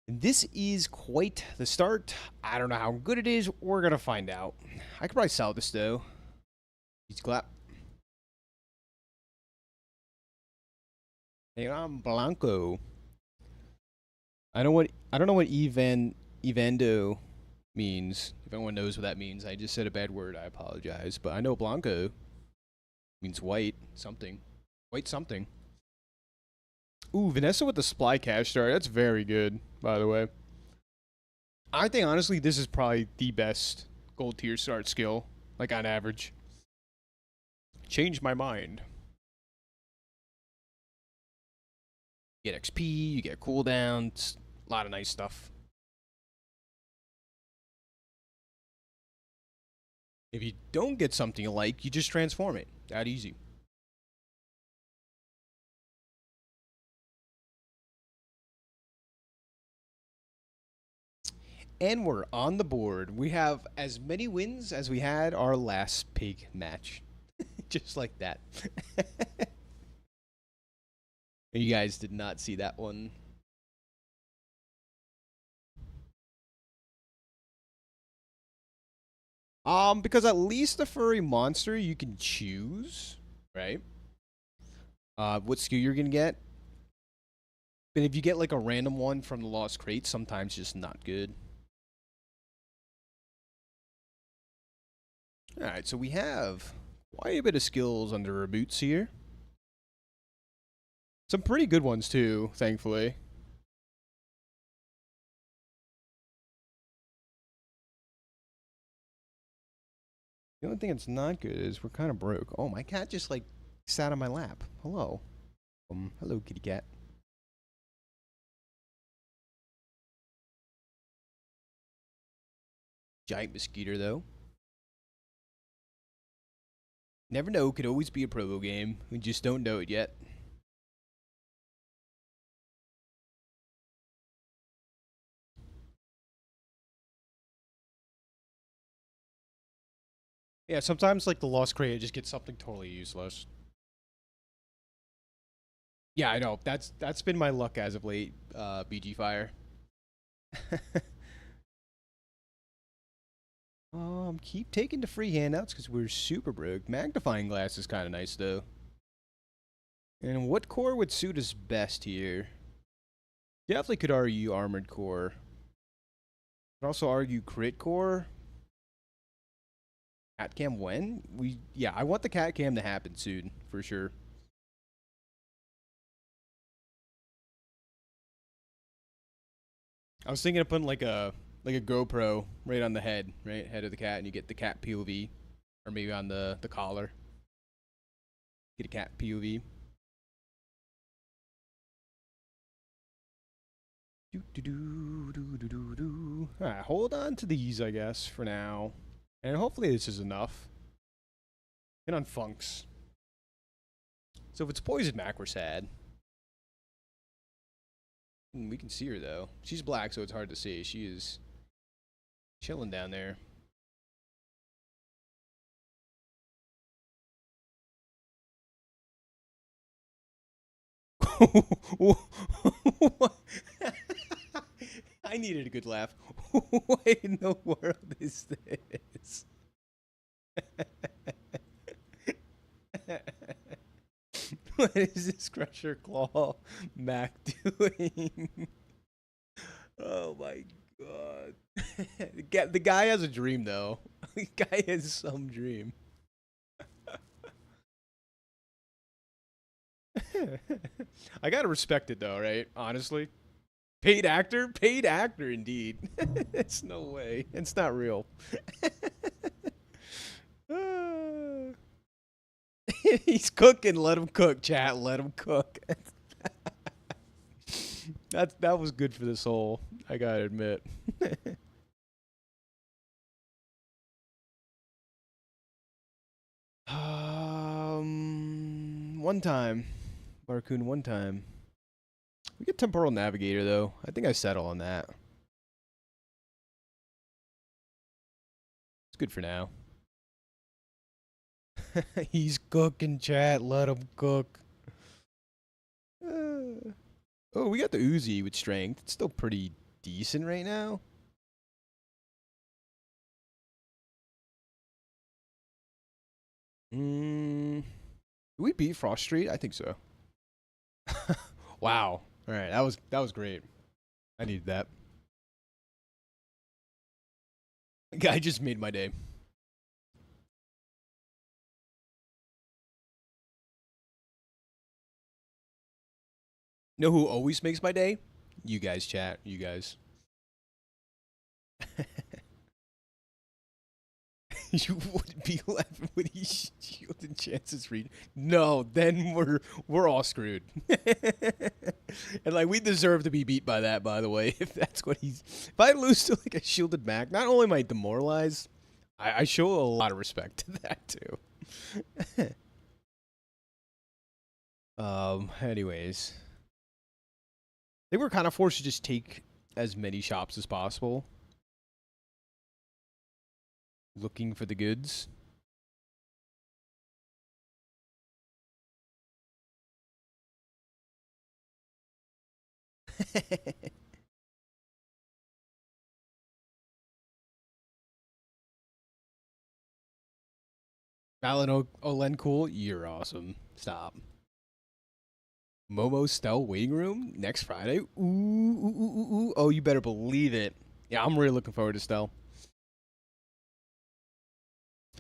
This is quite the start. I don't know how good it is. We're gonna find out. I could probably sell this though. He's clap. Hey, I'm Blanco. I don't know what Evando means. If anyone knows what that means, I just said a bad word. I apologize, but I know Blanco means white something. White something. Ooh, Vanessa with the Sply Cash Star. That's very good, by the way. I think, honestly, this is probably the best gold tier start skill, like on average. Changed my mind. You get XP, you get cooldowns, a lot of nice stuff. If you don't get something you like, you just transform it. That easy. And we're on the board. We have as many wins as we had our last pig match. Just like that. You guys did not see that one. Because at least the furry monster you can choose, right? What skill you're gonna get. But if you get like a random one from the lost crate, sometimes just not good. Alright, so we have quite a bit of skills under our boots here. Some pretty good ones too, thankfully. The only thing that's not good is we're kind of broke. Oh, my cat just like sat on my lap. Hello. Hello, kitty cat. Giant mosquito, though. Never know, could always be a provo game. We just don't know it yet. Yeah, sometimes like the lost crate just gets something totally useless. Yeah, I know. That's been my luck as of late, BG Fire. Keep taking the free handouts because we're super broke. Magnifying glass is kind of nice though. And what core would suit us best here? Definitely could argue armored core. Could also argue crit core. Cat cam when? Yeah, I want the cat cam to happen soon for sure. I was thinking of putting like a GoPro right on the head, right head of the cat, and you get the cat POV, or maybe on the collar. Get a cat POV. Alright, hold on to these, I guess, for now. And hopefully this is enough. And on Funks. So if it's Poison Mac, we're sad. We can see her, though. She's black, so it's hard to see. She is chilling down there. I needed a good laugh. What in the world is this? What is this Crusher Claw Mac doing? Oh my god. The guy has a dream though. The guy has some dream. I gotta respect it though, right? Honestly. Paid actor? Paid actor indeed. It's no way. It's not real. He's cooking. Let him cook, chat. Let him cook. That was good for the soul. I gotta admit. One time, Barcoon. One time. We get temporal navigator though. I think I settle on that. It's good for now. He's cooking, chat. Let him cook. Oh, we got the Uzi with strength. It's still pretty decent right now. Do we beat Frost Street? I think so. Wow. All right, that was great. I needed that. Guy just made my day. Know who always makes my day? You guys, chat. You guys. You would be laughing when he shielded chances read. No, then we're all screwed. And like we deserve to be beat by that, by the way. If that's what he's if I lose to like a shielded Mac, not only am I demoralized, I show a lot of respect to that too. Anyways. I think we're kind of forced to just take as many shops as possible. Looking for the goods. Alan Olen cool. You're awesome. Stop. Momo Stell waiting room next Friday. Ooh, ooh, ooh, ooh, ooh. Oh, you better believe it. Yeah, I'm really looking forward to Stell.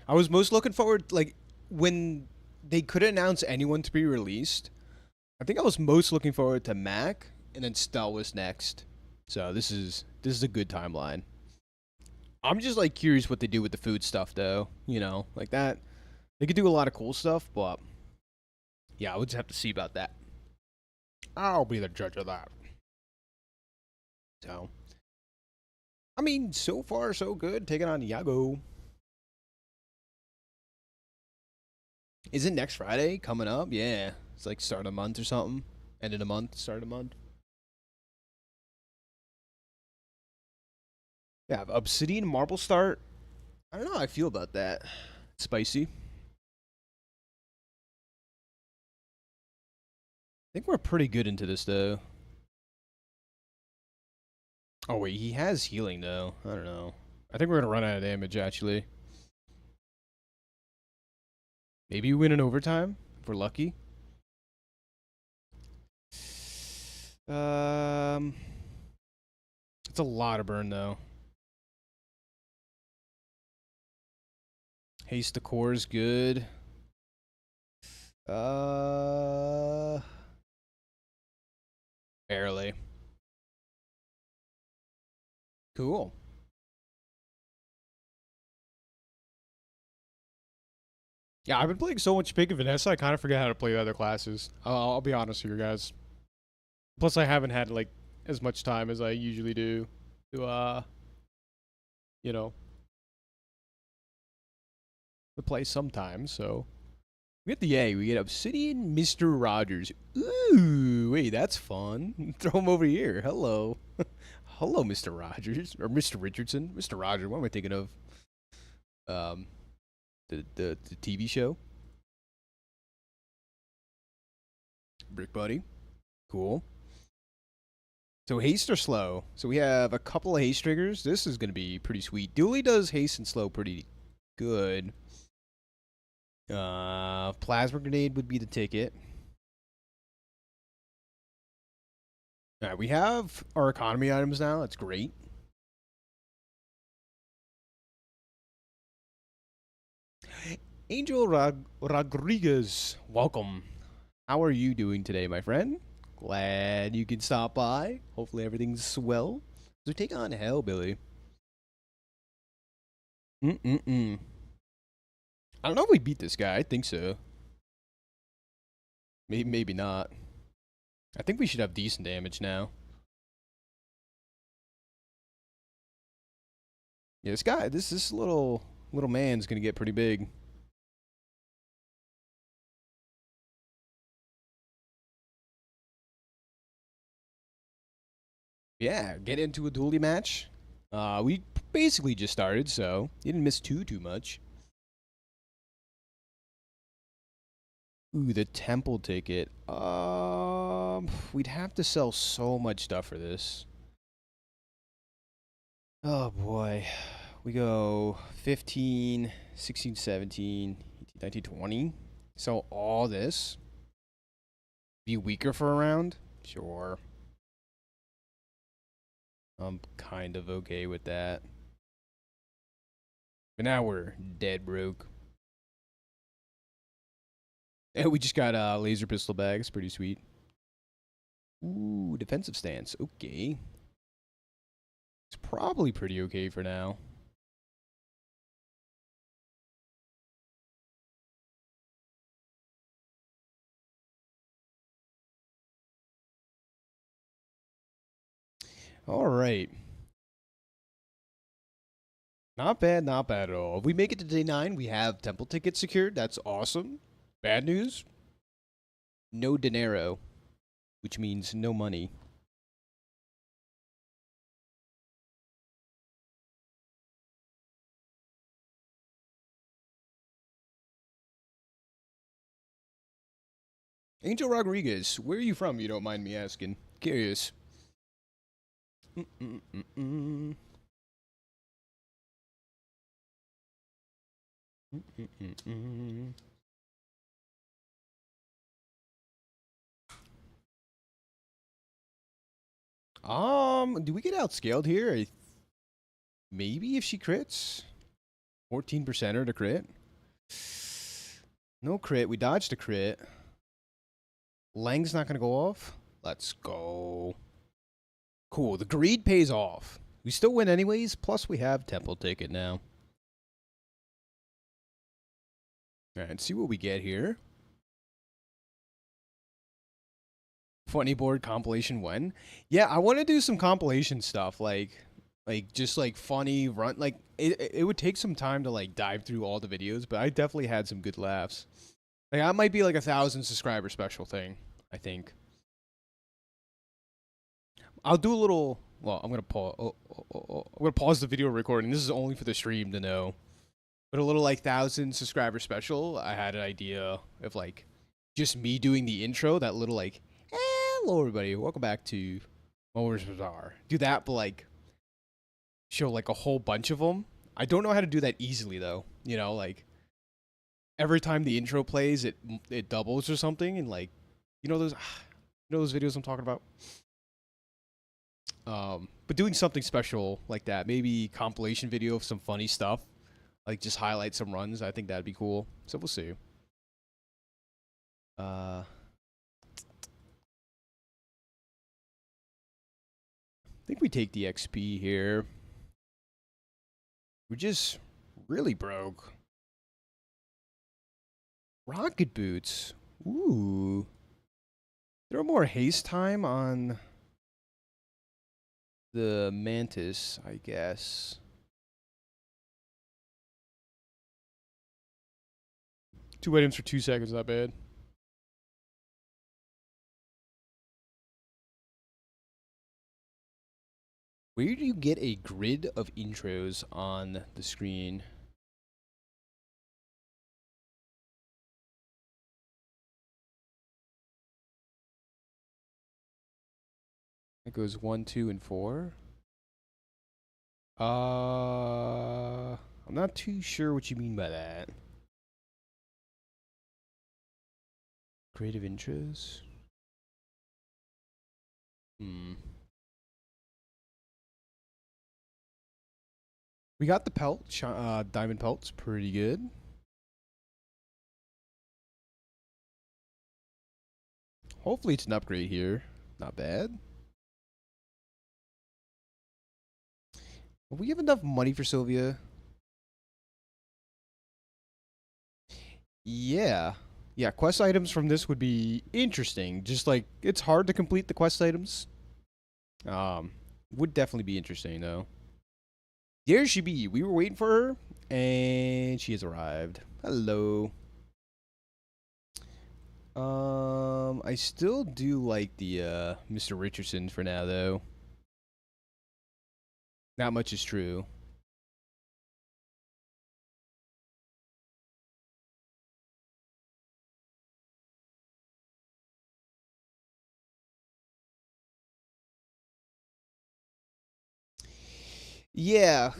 I was most looking forward like when they couldn't announce anyone to be released. I think I was most looking forward to Mac, and then Stell was next. So this is a good timeline. I'm just like curious what they do with the food stuff though. You know, like that. They could do a lot of cool stuff, but yeah, I would just have to see about that. I'll be the judge of that. So, I mean, so far so good. Taking on Yago. Is it next Friday coming up? Yeah, it's like start of the month or something. End of the month, start of the month. Yeah, Obsidian Marble Start. I don't know how I feel about that. Spicy. I think we're pretty good into this though. Oh wait, he has healing though. I don't know. I think we're gonna run out of damage actually. Maybe we win in overtime if we're lucky. It's a lot of burn though. Haste the core is good. Uh, Barely. Cool. Yeah, I've been playing so much Pig and Vanessa, I kind of forget how to play the other classes. I'll be honest with you guys. Plus, I haven't had like as much time as I usually do to you know, to play sometimes. So we get the A. We get Obsidian Mr. Rogers. Ooh, wait, that's fun. Throw him over here. Hello, hello, Mr. Rogers or Mr. Richardson. Mr. Rogers. What am I thinking of? Um, the TV show. Brick Buddy. Cool. So haste or slow? So we have a couple of haste triggers. This is going to be pretty sweet. Dooley does haste and slow pretty good. Plasma grenade would be the ticket. All right, we have our economy items now. That's great. Angel Rodriguez, welcome. How are you doing today, my friend? Glad you can stop by. Hopefully everything's swell. So take on Hellbilly. Mm-mm-mm. I don't know if we beat this guy. I think so. Maybe not. I think we should have decent damage now. Yeah, this little man's gonna get pretty big. Yeah, get into a dually match. We basically just started, so you didn't miss too much. Ooh, the temple ticket. We'd have to sell so much stuff for this. Oh boy. We go 15, 16, 17, 18, 19, 20. Sell all this. Be weaker for a round? Sure. I'm kind of okay with that. But now we're dead broke. And we just got a laser pistol bag. It's pretty sweet. Ooh, defensive stance. Okay. It's probably pretty okay for now. All right. Not bad, not bad at all. If we make it to day 9, we have temple tickets secured. That's awesome. Bad news? No dinero, which means no money. Angel Rodriguez, where are you from? You don't mind me asking. Curious. Mm-mm-mm-mm. Mm-mm-mm-mm. Do we get outscaled here? Maybe if she crits. 14%er to crit. No crit. We dodged a crit. Lang's not going to go off. Let's go. Cool. The greed pays off. We still win anyways. Plus, we have Temple Ticket now. All right, see what we get here. Funny board compilation when? Yeah, I want to do some compilation stuff. Like just like funny run. Like it would take some time to like dive through all the videos, but I definitely had some good laughs. Like that might be like 1,000 subscriber special thing. I think. I'll do a little. Well, I'm gonna pause. I'm gonna pause the video recording. This is only for the stream to know. But a little like 1,000 subscriber special. I had an idea of like just me doing the intro. That little like, hello everybody, welcome back to MoMoVsTheBazaar. Do that, but like show like a whole bunch of them. I don't know how to do that easily though. You know, like every time the intro plays, it doubles or something, and like you know those videos I'm talking about. But doing something special like that, maybe compilation video of some funny stuff, like just highlight some runs. I think that'd be cool. So we'll see. I think we take the XP here. We're just really broke. Rocket boots. Ooh. Throw more haste time on the mantis, I guess. Two items for 2 seconds, not bad. Where do you get a grid of intros on the screen? It goes 1, 2, and 4. I'm not too sure what you mean by that. Creative intros? We got the pelt, diamond pelt's pretty good. Hopefully it's an upgrade here. Not bad. We have enough money for Sylvia. Yeah. Yeah, quest items from this would be interesting. Just like, it's hard to complete the quest items. Would definitely be interesting, though. There she be. We were waiting for her, and she has arrived. Hello. I still do like the, Mr. Richardson for now, though. Not much is true. Yeah,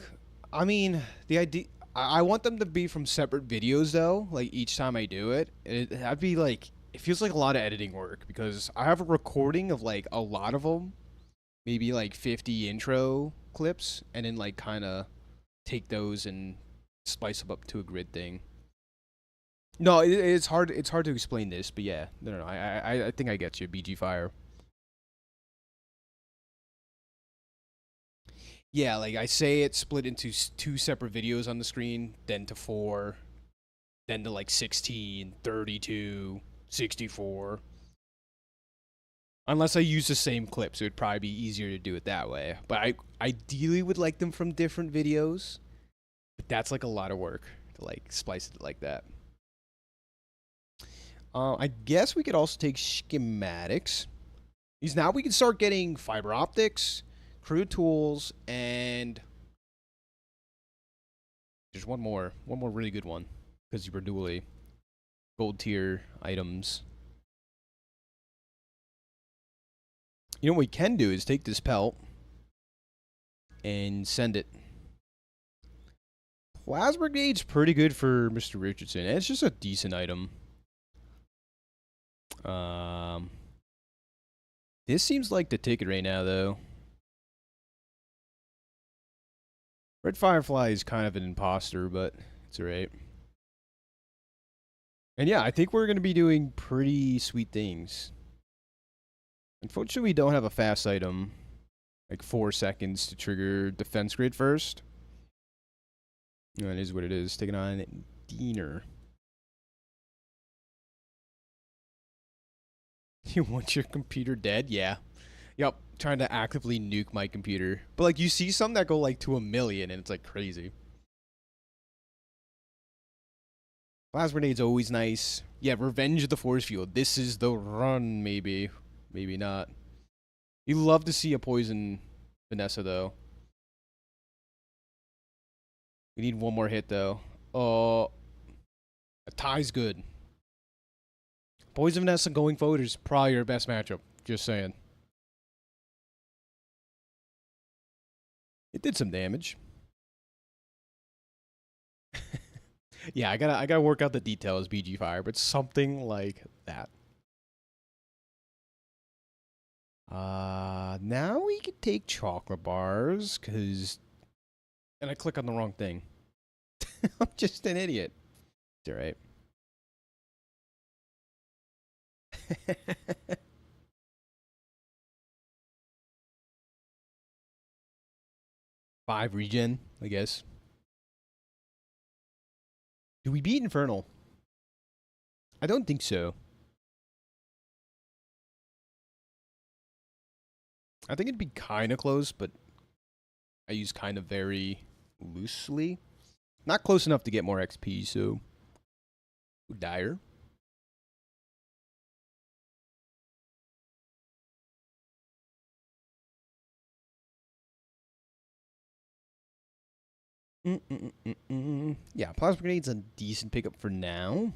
I mean, the idea. I want them to be from separate videos though. Like each time I do it, that'd be like it feels like a lot of editing work because I have a recording of like a lot of them, maybe like 50 intro clips, and then like kind of take those and spice them up to a grid thing. No, it's hard. It's hard to explain this, but yeah, no. I think I get you, BG Fire. Yeah, like I say it split into two separate videos on the screen, then to 4, then to like 16, 32, 64. Unless I use the same clips, it would probably be easier to do it that way. But I ideally would like them from different videos. But that's like a lot of work to like splice it like that. I guess we could also take schematics. Because now we can start getting fiber optics, crude tools, and there's one more really good one because you were dually gold tier items. You know what we can do is take this pelt, and send it. Plasma Grenade's pretty good for Mr. Richardson. And it's just a decent item. This seems like the ticket right now, though. Red Firefly is kind of an imposter, but it's alright. And yeah, I think we're going to be doing pretty sweet things. Unfortunately, we don't have a fast item. Like 4 seconds to trigger defense grid first. You know, it is what it is. Taking on Diener. You want your computer dead? Yeah. Yup. Trying to actively nuke my computer. But like you see some that go like to 1 million and it's like crazy. Plasma Grenade's always nice. Yeah, Revenge of the Force Field. This is the run, maybe. Maybe not. You love to see a poison Vanessa, though. We need one more hit, though. A tie's good. Poison Vanessa going forward is probably your best matchup. Just saying. It did some damage. Yeah, I gotta work out the details, BG Fire, but something like that. Now we can take chocolate bars, cause... And I click on the wrong thing. I'm just an idiot. It's alright. 5 regen, I guess. Do we beat Infernal? I don't think so. I think it'd be kind of close, but I use kind of very loosely. Not close enough to get more XP, so... Dire. Yeah, Plasma Grenade's a decent pickup for now.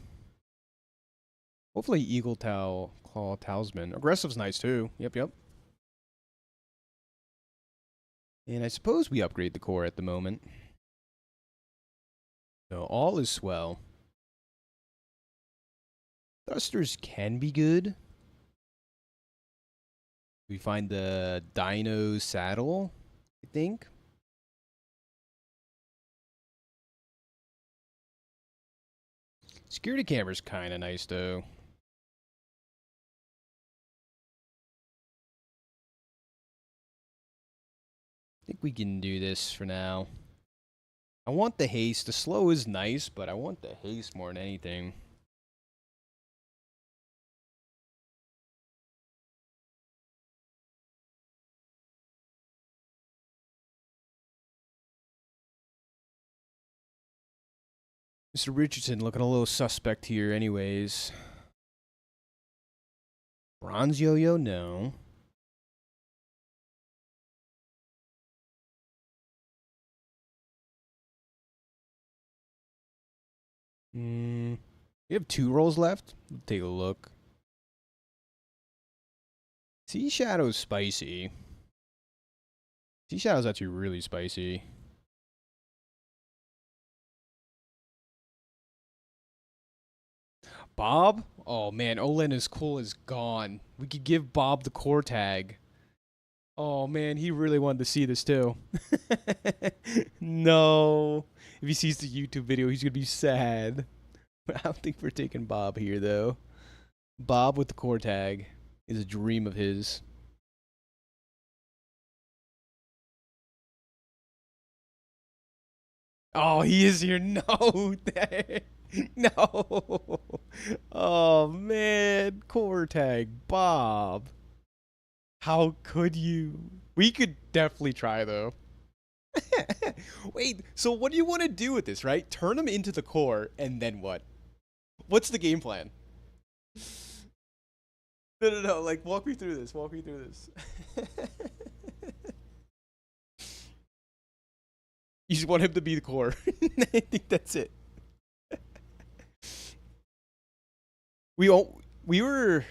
Hopefully Eagle Claw Talisman. Aggressive's nice too. Yep. And I suppose we upgrade the core at the moment. So all is swell. Thrusters can be good. We find the Dino Saddle, I think. Security camera's kind of nice, though. I think we can do this for now. I want the haste. The slow is nice, but I want the haste more than anything. Mr. Richardson looking a little suspect here anyways. Bronze Yo-Yo, no. We have 2 rolls left. Let's take a look. Sea Shadow's spicy. Sea Shadow's actually really spicy. Bob? Oh man, Olen is cool as gone. We could give Bob the core tag. Oh man, he really wanted to see this too. No. If he sees the YouTube video, he's gonna be sad. I don't think we're taking Bob here though. Bob with the core tag is a dream of his. Oh, he is here. No. No. Oh, man. Core tag. Bob. How could you? We could definitely try, though. Wait, so what do you want to do with this, right? Turn him into the core, and then what? What's the game plan? No. Like, walk me through this. Walk me through this. You just want him to be the core. I think that's it. We were...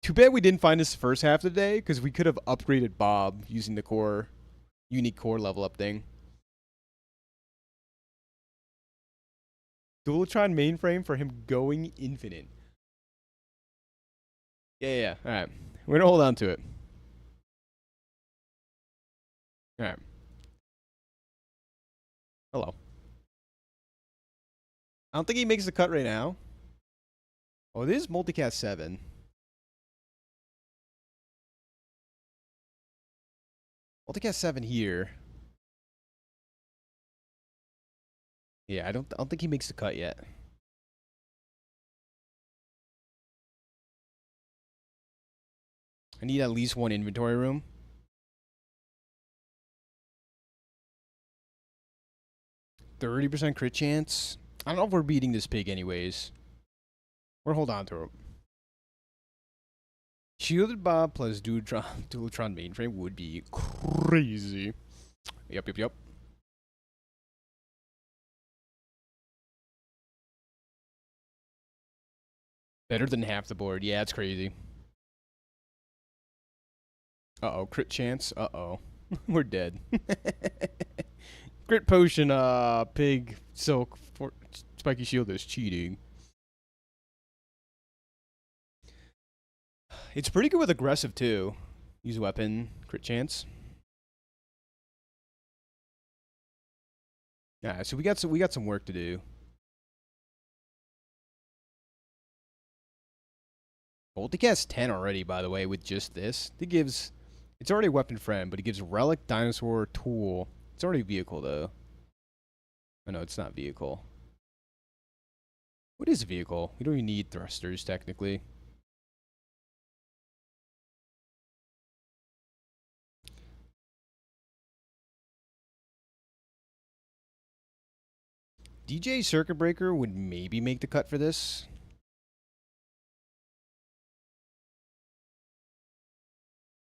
Too bad we didn't find this first half of the day, because we could have upgraded Bob using the core. unique core level up thing. Dualtron mainframe for him going infinite. Yeah. All right. We're gonna hold on to it. All right. Hello. I don't think he makes the cut right now. Oh, this is multicast 7. Multicast 7 here. Yeah, I don't think he makes the cut yet. I need at least one inventory room. 30% crit chance. I don't know if we're beating this pig anyways. We're hold on to it. Shielded Bob plus Dualtron mainframe would be crazy. Yep. Better than half the board. Yeah, it's crazy. Uh-oh, crit chance. Uh-oh. We're dead. Crit potion, pig, silk, spiky shield is cheating. It's pretty good with aggressive too. Use weapon, crit chance. Yeah, so we got some work to do. Multicast 10 already, by the way, with just this. It's already a weapon friend, but it gives relic, dinosaur, tool. It's already vehicle though. Oh no, it's not vehicle. What is a vehicle? We don't even need thrusters technically. DJ Circuit Breaker would maybe make the cut for this.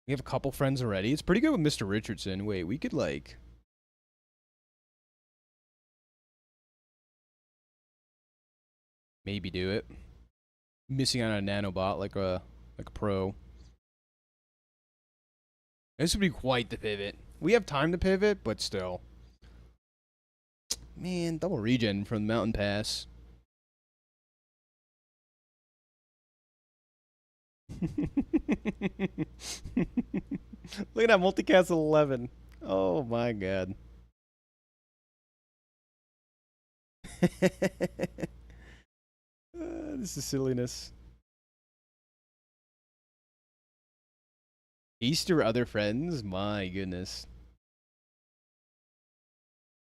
We have a couple friends already. It's pretty good with Mr. Richardson. Wait, we could like... maybe do it. Missing out on a nanobot like a pro. This would be quite the pivot. We have time to pivot, but still. Man, double regen from the Mountain Pass. Look at that multicast 11. Oh my god. This is silliness. Easter other friends? My goodness.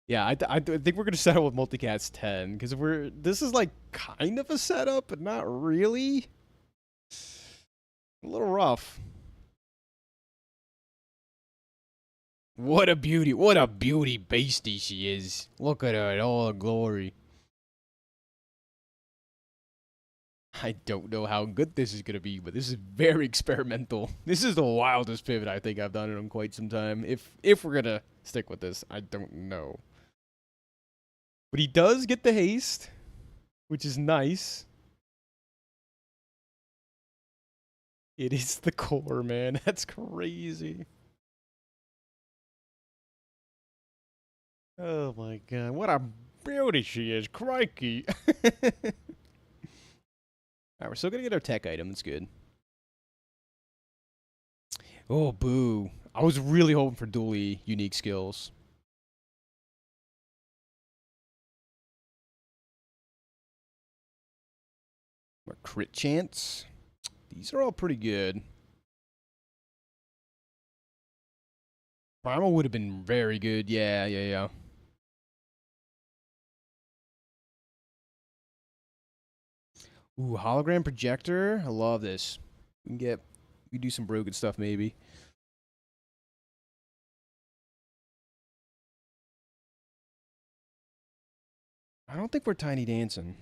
Yeah, I think we're gonna settle with multicast 10 because this is like kind of a setup, but not really. A little rough. What a beauty! What a beauty beastie she is! Look at her in all her glory. I don't know how good this is gonna be, but this is very experimental. This is the wildest pivot I think I've done in quite some time. If we're gonna stick with this, I don't know. But he does get the haste, which is nice. It is the core, man. That's crazy. Oh my god, what a beauty she is, crikey. Alright, we're still gonna get our tech item, that's good. Oh, boo. I was really hoping for dually unique skills. Our crit chance. These are all pretty good. Primal would have been very good. Yeah. Ooh, hologram projector. I love this. We can do some broken stuff maybe. I don't think we're tiny dancing.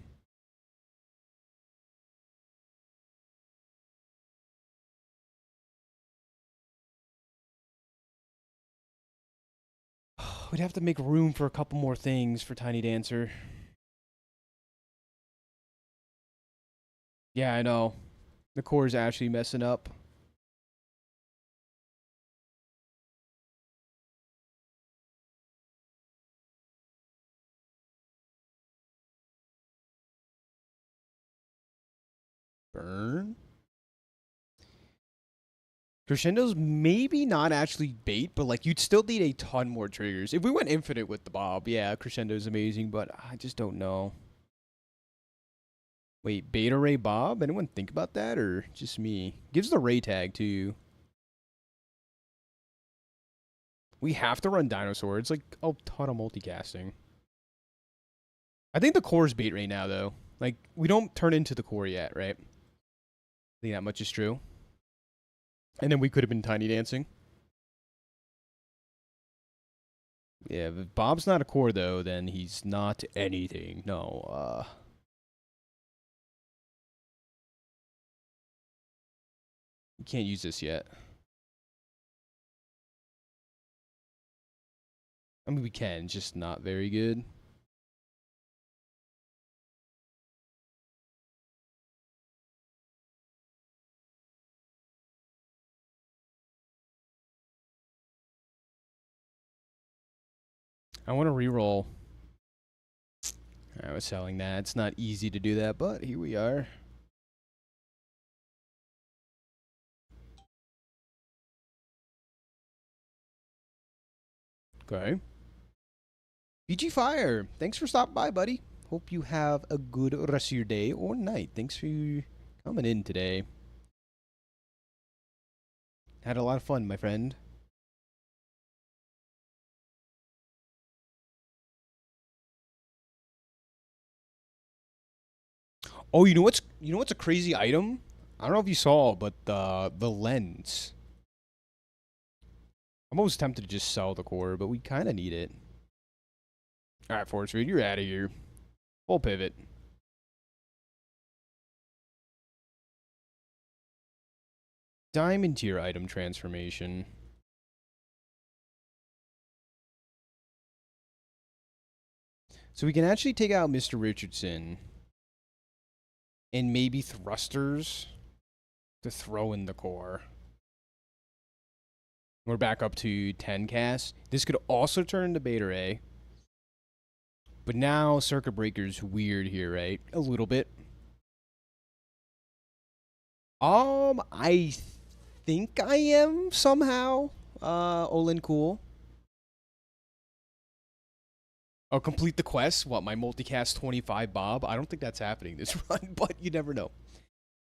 We'd have to make room for a couple more things for Tiny Dancer. Yeah, I know. The core is actually messing up. Crescendo's maybe not actually bait, but like you'd still need a ton more triggers. If we went infinite with the Bob, yeah, Crescendo's amazing, but I just don't know. Wait, Beta Ray Bob? Anyone think about that, or just me? Gives the Ray tag too. We have to run Dinosaur. It's like a ton of multicasting. I think the core's bait right now, though. Like, we don't turn into the core yet, right? I think that much is true. And then we could have been Tiny Dancing. Yeah, if Bob's not a core, though, then he's not anything. No, you can't use this yet. I mean, we can, just not very good. I want to reroll. I was selling that. It's not easy to do that, but here we are. Okay. BG Fire, thanks for stopping by, buddy. Hope you have a good rest of your day or night. Thanks for coming in today. Had a lot of fun, my friend. Oh, you know what's a crazy item? I don't know if you saw, but the lens. I'm almost tempted to just sell the core, but we kind of need it. All right, Force Food, you're out of here. Full pivot. Diamond tier item transformation. So we can actually take out Mr. Richardson and maybe thrusters to throw in the core. We're back up to 10 cast. This could also turn into Beta Ray. But now Circuit Breaker's weird here, right? A little bit. I think I am somehow. Olin cool. Oh, complete the quest? What, my multicast 25 Bob? I don't think that's happening this run, but you never know.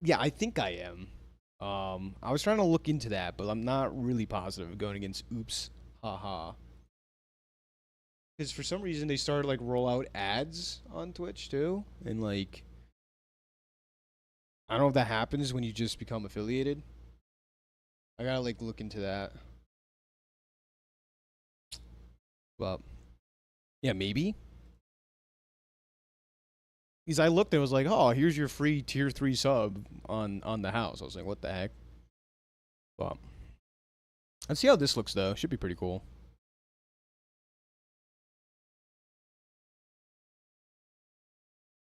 Yeah, I think I am. I was trying to look into that, but I'm not really positive going against Oops. Haha. Because for some reason they started like roll out ads on Twitch too. And like I don't know if that happens when you just become affiliated. I gotta like look into that. But yeah, maybe. Because I looked and was like, oh, here's your free tier 3 sub on the house. I was like, what the heck? But let's see how this looks though. Should be pretty cool.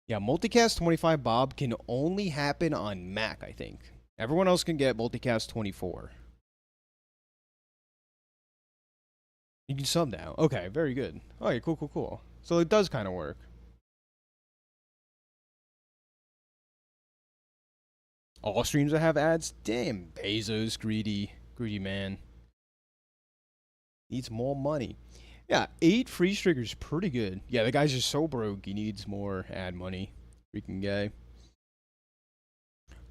Yeah, multicast 25 Bob can only happen on Mac, I think. Everyone else can get multicast 24. You can sub now. Okay, very good. Okay, cool. So it does kind of work. All streams that have ads? Damn, Bezos, greedy man. Needs more money. Yeah, 8 free triggers, pretty good. Yeah, the guy's just so broke, he needs more ad money. Freaking guy.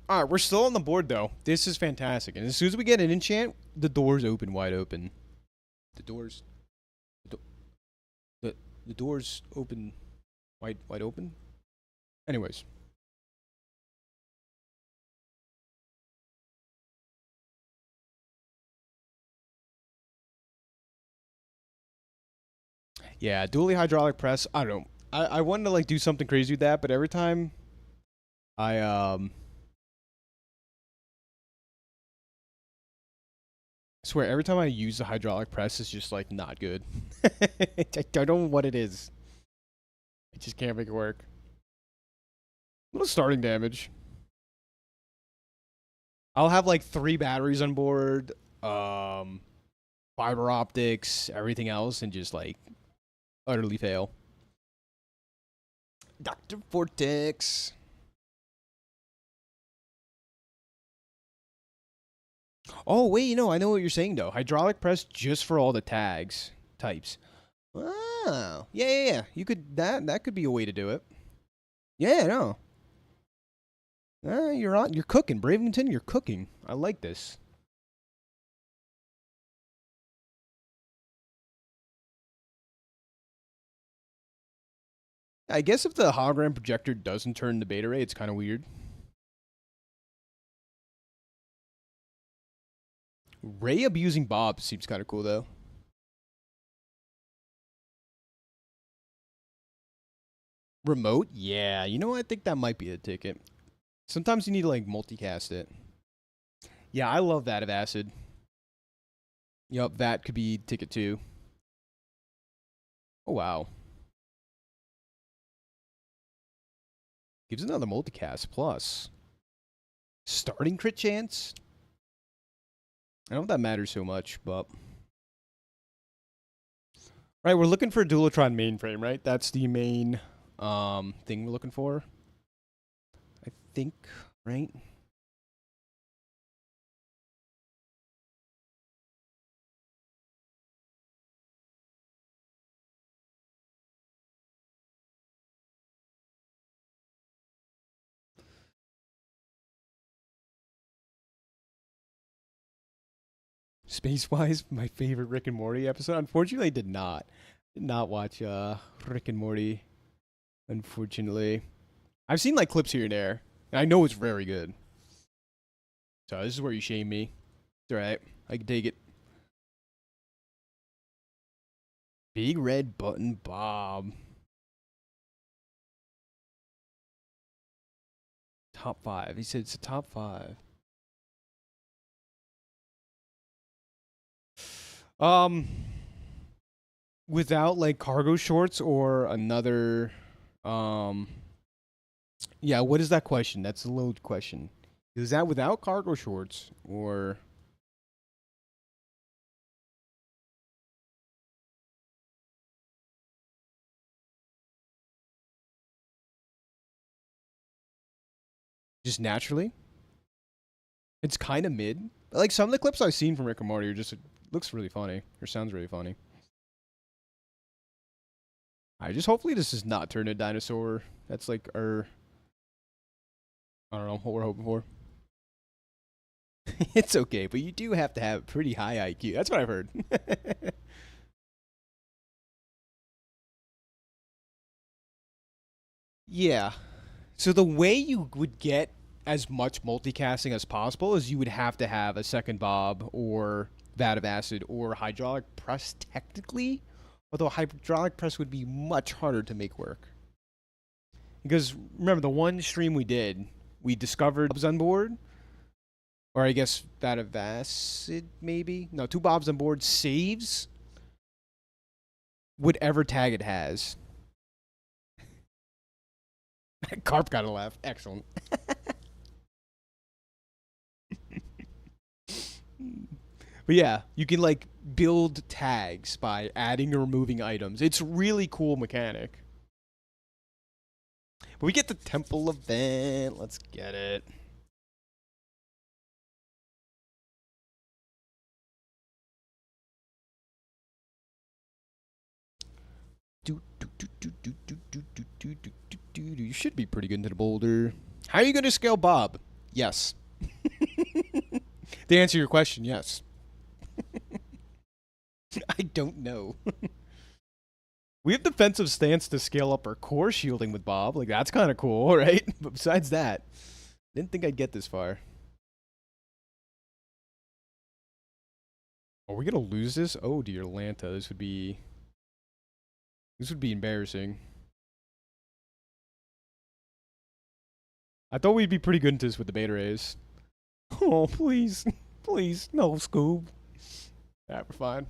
Alright, we're still on the board, though. This is fantastic. And as soon as we get an enchant, the doors open wide open. The doors... The doors open wide open? Anyways. Yeah, dually hydraulic press. I don't know. I wanted to like do something crazy with that, but every time I swear every time I use the hydraulic press, it's just like not good. I don't know what it is. I just can't make it work. A little starting damage. I'll have like 3 batteries on board, fiber optics, everything else, and just like utterly fail. Dr. Vortex. Oh wait, I know what you're saying though. Hydraulic press just for all the tags types. Oh, yeah. You could that could be a way to do it. Yeah, no. You're on. You're cooking, Bravington. You're cooking. I like this. I guess if the hologram projector doesn't turn the beta ray, it's kind of weird. Ray abusing Bob seems kind of cool though. Remote? Yeah, I think that might be a ticket. Sometimes you need to like multicast it. Yeah, I love that of acid. Yup, that could be ticket 2. Oh wow. Gives another multicast plus. Starting crit chance? I don't know if that matters so much, but right, we're looking for a Dualtron mainframe, right? That's the main thing we're looking for. I think, right? Space-wise, my favorite Rick and Morty episode. Unfortunately, I did not watch Rick and Morty. Unfortunately, I've seen like clips here and there, and I know it's very good. So this is where you shame me. It's all right. I can take it. Big red button Bob. Top 5. He said it's a top 5. Without like cargo shorts or another yeah, what is that question? That's a load question. Is that without cargo shorts or just naturally? It's kind of mid. Like some of the clips I've seen from Rick and Morty are just it looks really funny or sounds really funny. I just hopefully this does not turn a dinosaur. That's like our I don't know what we're hoping for. It's okay, but you do have to have pretty high IQ. That's what I've heard. Yeah. So the way you would get as much multicasting as possible is you would have to have a second Bob or vat of acid or hydraulic press technically, although hydraulic press would be much harder to make work. Because remember the one stream we did, we discovered Bobs on board, or I guess vat of acid maybe. No, 2 Bobs on board saves whatever tag it has. Carp got a laugh. Excellent. But yeah, you can like build tags by adding or removing items. It's really cool mechanic. But we get the temple event. Let's get it. You should be pretty good into the boulder. How are you going to scale Bob? Yes. To answer your question, yes. I don't know. We have defensive stance to scale up our core shielding with Bob. Like, that's kind of cool, right? But besides that, didn't think I'd get this far. Are we going to lose this? Oh, dear Lanta. This would be embarrassing. I thought we'd be pretty good into this with the beta rays. Oh, please. Please. No, Scoob. Yeah, we're fine.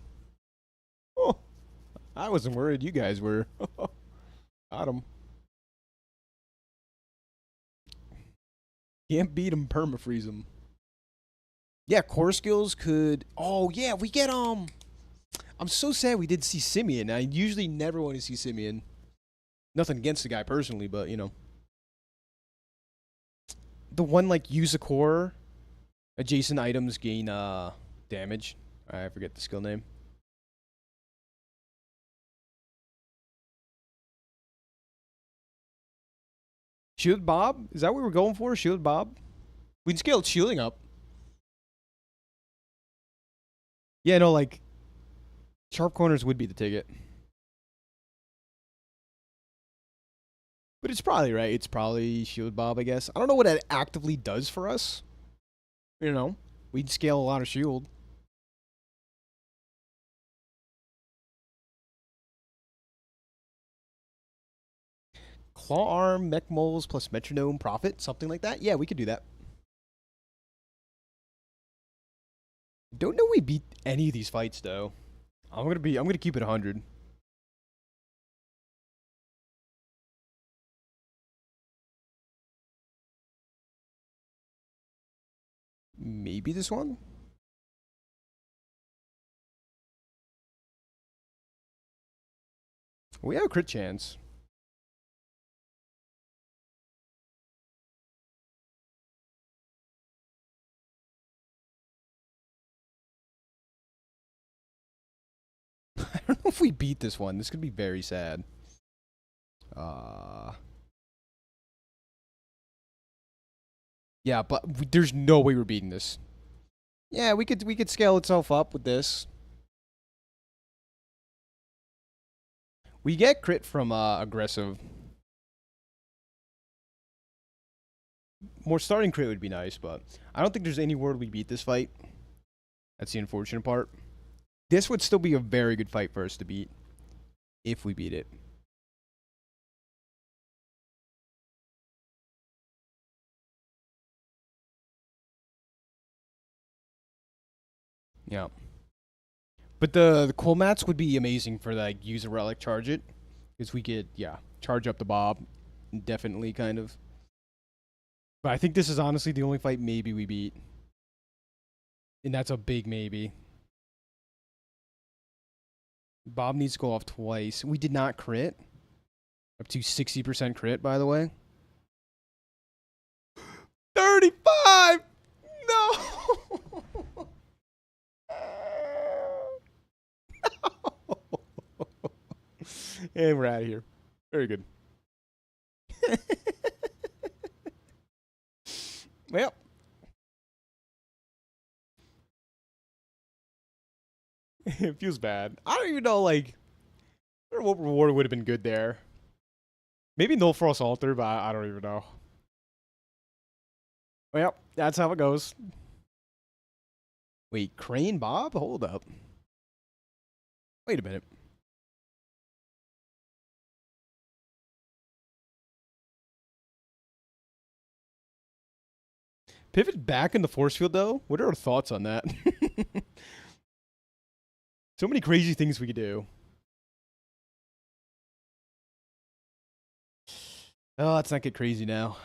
Oh, I wasn't worried. You guys were. Got him. Can't beat him, permafreeze him. Yeah, core skills could... Oh, yeah, we get, I'm so sad we did see Simeon. I usually never want to see Simeon. Nothing against the guy personally, but, The one, like, use a core Adjacent items gain damage. I forget the skill name. Shield Bob? Is that what we're going for? Shield Bob? We can scale shielding up. Yeah, no, like sharp corners would be the ticket. But it's probably right. It's probably Shield Bob, I guess. I don't know what it actively does for us. You know, we'd scale a lot of shield. Claw arm, mech moles plus metronome profit, something like that. Yeah, we could do that. Don't know we beat any of these fights though. I'm gonna keep it 100. Maybe this one? We have a crit chance. I don't know if we beat this one. This could be very sad. Yeah, but there's no way we're beating this. Yeah, we could scale itself up with this. We get crit from aggressive. More starting crit would be nice, but I don't think there's any word we beat this fight. That's the unfortunate part. This would still be a very good fight for us to beat. If we beat it. Yeah. But the cool mats would be amazing for like use a relic, charge it. Because we could, yeah, charge up the Bob. Definitely kind of. But I think this is honestly the only fight maybe we beat. And that's a big maybe. Bob needs to go off twice. We did not crit. Up to 60% crit, by the way. 35! No! And we're out of here. Very good. Well. It feels bad. I don't even know, like, I don't know what reward would have been good there. Maybe Null Frost Altar, but I don't even know. Well, that's how it goes. Wait, Crane Bob? Hold up. Wait a minute. Pivot back in the force field, though? What are our thoughts on that? So many crazy things we could do. Oh, let's not get crazy now.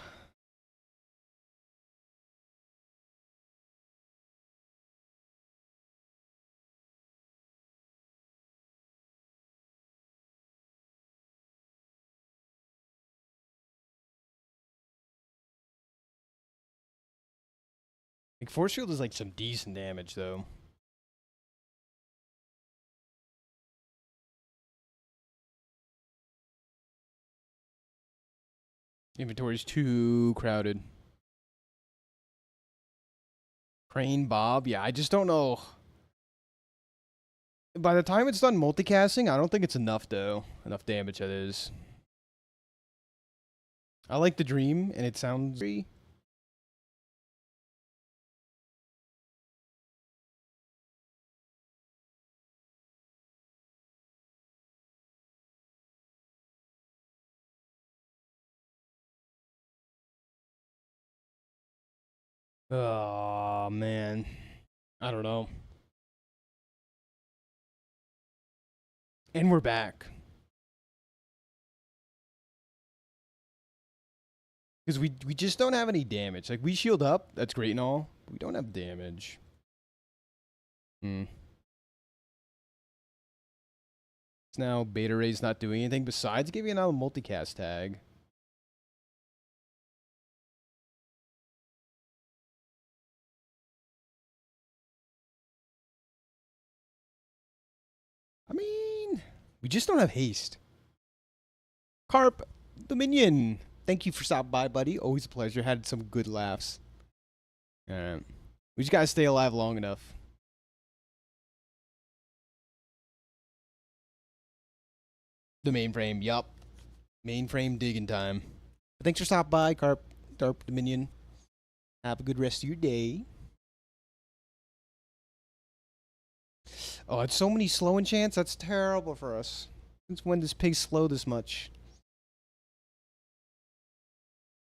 Like, force field is like some decent damage, though. Inventory's too crowded. Crane Bob? Yeah, I just don't know. By the time it's done multicasting, I don't think it's enough, though. Enough damage, that is. I like the dream, and it sounds... Oh, man. I don't know. And we're back. Because we just don't have any damage. Like, we shield up. That's great and all. But we don't have damage. Now, Beta Ray's not doing anything besides giving out a multicast tag. I mean, we just don't have haste. Carp, the minion. Thank you for stopping by, buddy. Always a pleasure. Had some good laughs. Alright. We just gotta stay alive long enough. The mainframe, yup. Mainframe digging time. Thanks for stopping by, Carp, Darp Dominion. Have a good rest of your day. Oh, it's so many slow enchants. That's terrible for us. Since when does pig slow this much?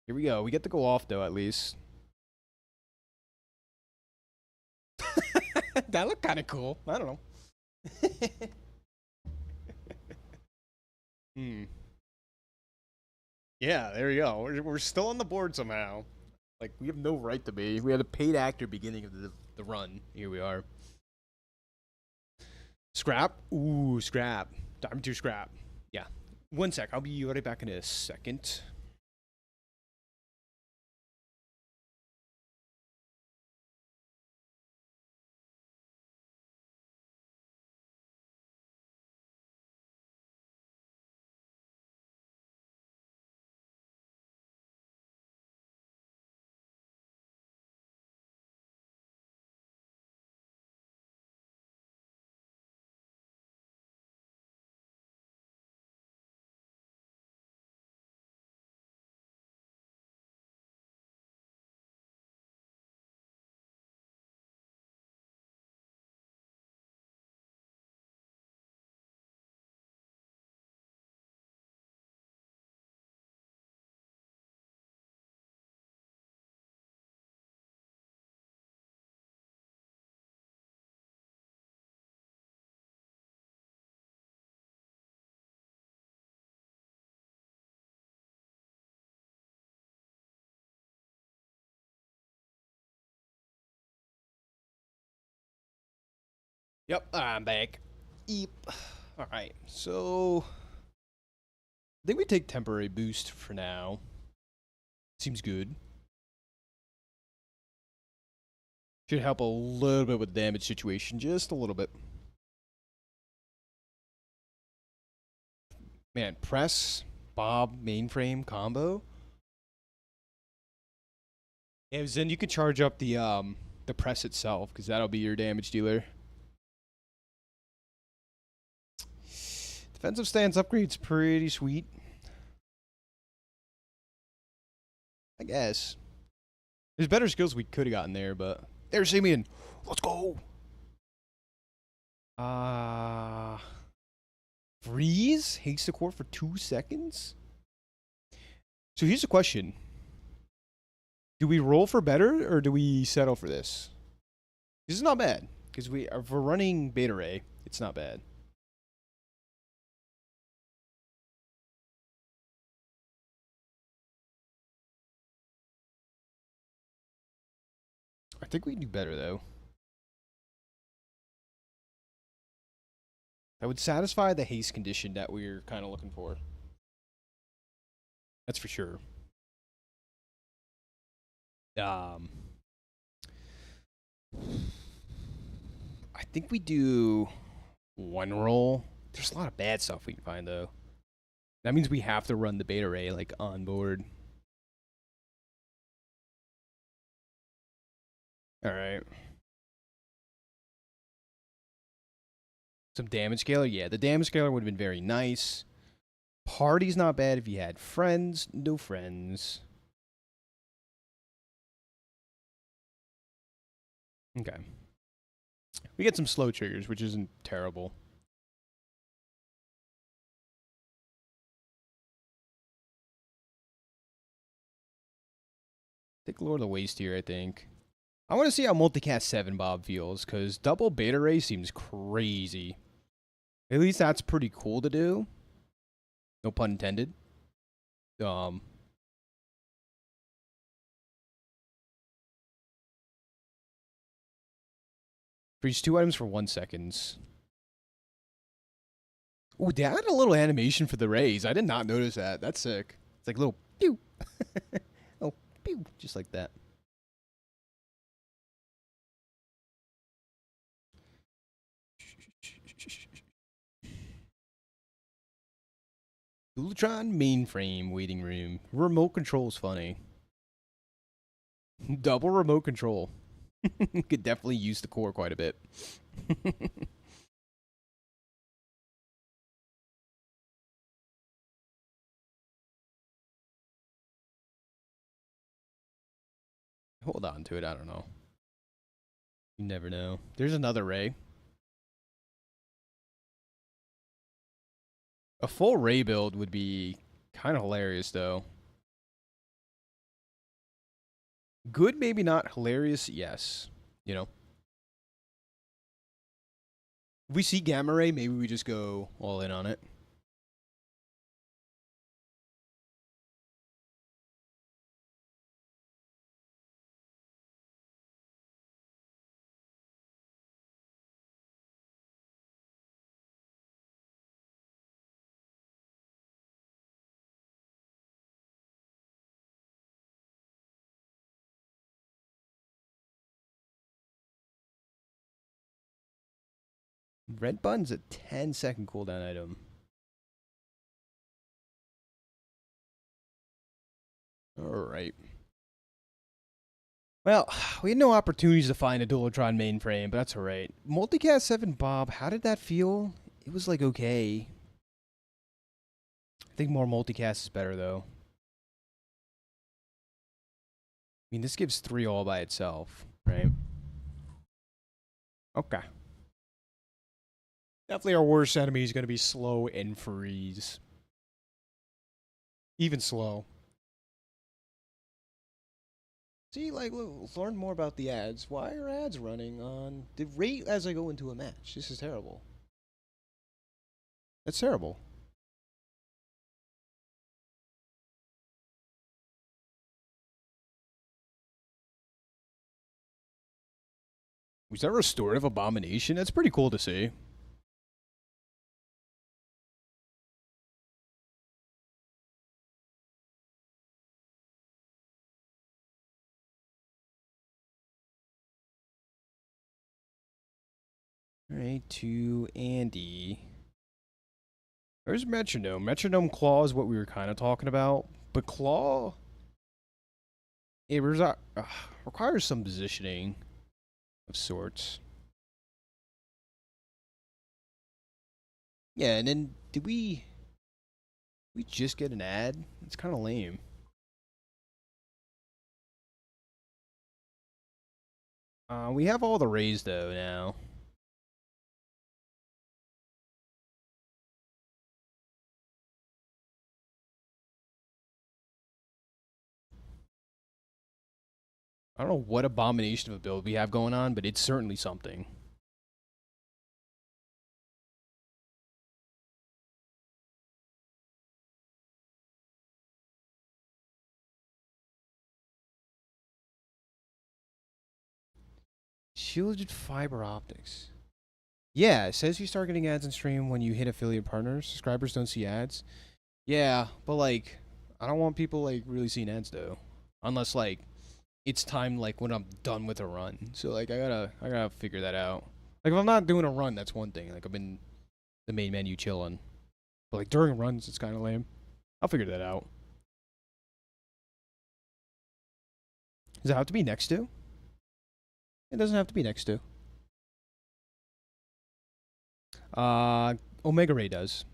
Here we go. We get to go off, though, at least. That looked kind of cool. I don't know. Yeah, there you go. We're still on the board somehow. Like, we have no right to be. We had a paid actor beginning of the run. Here we are. Scrap? Ooh, scrap. Time to scrap. Yeah. 1 sec. I'll be right back in a second. Yep, I'm back. Eep. Alright, so I think we take temporary boost for now. Seems good. Should help a little bit with the damage situation, just a little bit. Man, press, Bob, mainframe combo. Yeah, then you could charge up the press itself, because that'll be your damage dealer. Defensive stance upgrade's pretty sweet. I guess. There's better skills we could have gotten there, but there's Simeon. Let's go. Freeze? Haste the court for 2 seconds? So here's the question. Do we roll for better, or do we settle for this? This is not bad, because if we're running Beta Ray, it's not bad. I think we can do better, though. That would satisfy the haste condition that we're kind of looking for. That's for sure. I think we do 1 roll. There's a lot of bad stuff we can find, though. That means we have to run the Beta Ray, like, on board. Alright. Some damage scaler? Yeah, the damage scaler would have been very nice. Party's not bad if you had friends. No friends. Okay. We get some slow triggers, which isn't terrible. Take Lord of the Waste here, I think. I want to see how multicast 7 Bob feels, because double Beta Ray seems crazy. At least that's pretty cool to do. No pun intended. Freeze 2 items for 1 second. Ooh, they added a little animation for the rays. I did not notice that. That's sick. It's like a little pew. Oh, pew. Just like that. Dualtron mainframe waiting room. Remote control's funny. Double remote control. Could definitely use the core quite a bit. Hold on to it, I don't know. You never know. There's another Ray. A full Ray build would be kind of hilarious, though. Good, maybe not. Hilarious, yes. You know? If we see Gamma Ray, maybe we just go all in on it. Red Bun's a 10-second cooldown item. Alright. Well, we had no opportunities to find a Dualtron mainframe, but that's alright. Multicast 7 Bob, how did that feel? It was like okay. I think more multicast is better though. I mean, this gives 3 all by itself, right? Okay. Definitely our worst enemy is going to be slow and freeze. Even slow. See, like, look, learn more about the ads. Why are ads running on the rate as I go into a match? This is terrible. That's terrible. Was that restorative abomination? That's pretty cool to see. Alright, to Andy. There's Metronome. Metronome Claw is what we were kind of talking about. But Claw... it requires some positioning of sorts. Yeah, and then did we just get an ad? It's kind of lame. We have all the rays though now. I don't know what abomination of a build we have going on, but it's certainly something. Shielded fiber optics. Yeah, it says you start getting ads in stream when you hit affiliate partners. Subscribers don't see ads. Yeah, but like, I don't want people like really seeing ads though, unless like it's time like when I'm done with a run. So like I gotta figure that out. Like if I'm not doing a run, that's one thing. Like I'm in the main menu chilling. But like during runs, it's kind of lame. I'll figure that out. Does it have to be next to? It doesn't have to be next to. Omega Ray does.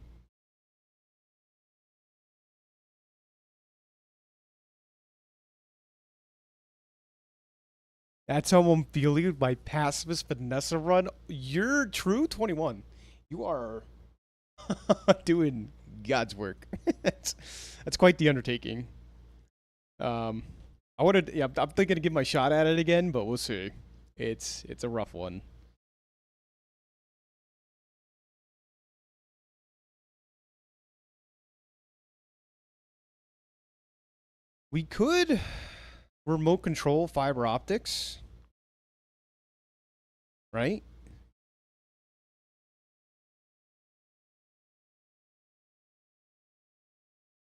That's how I'm feeling with my pacifist Vanessa run. You're true 21. You are doing God's work. that's quite the undertaking. I wanted, yeah, I'm thinking to give my shot at it again, but we'll see. It's a rough one. We could remote control fiber optics, right?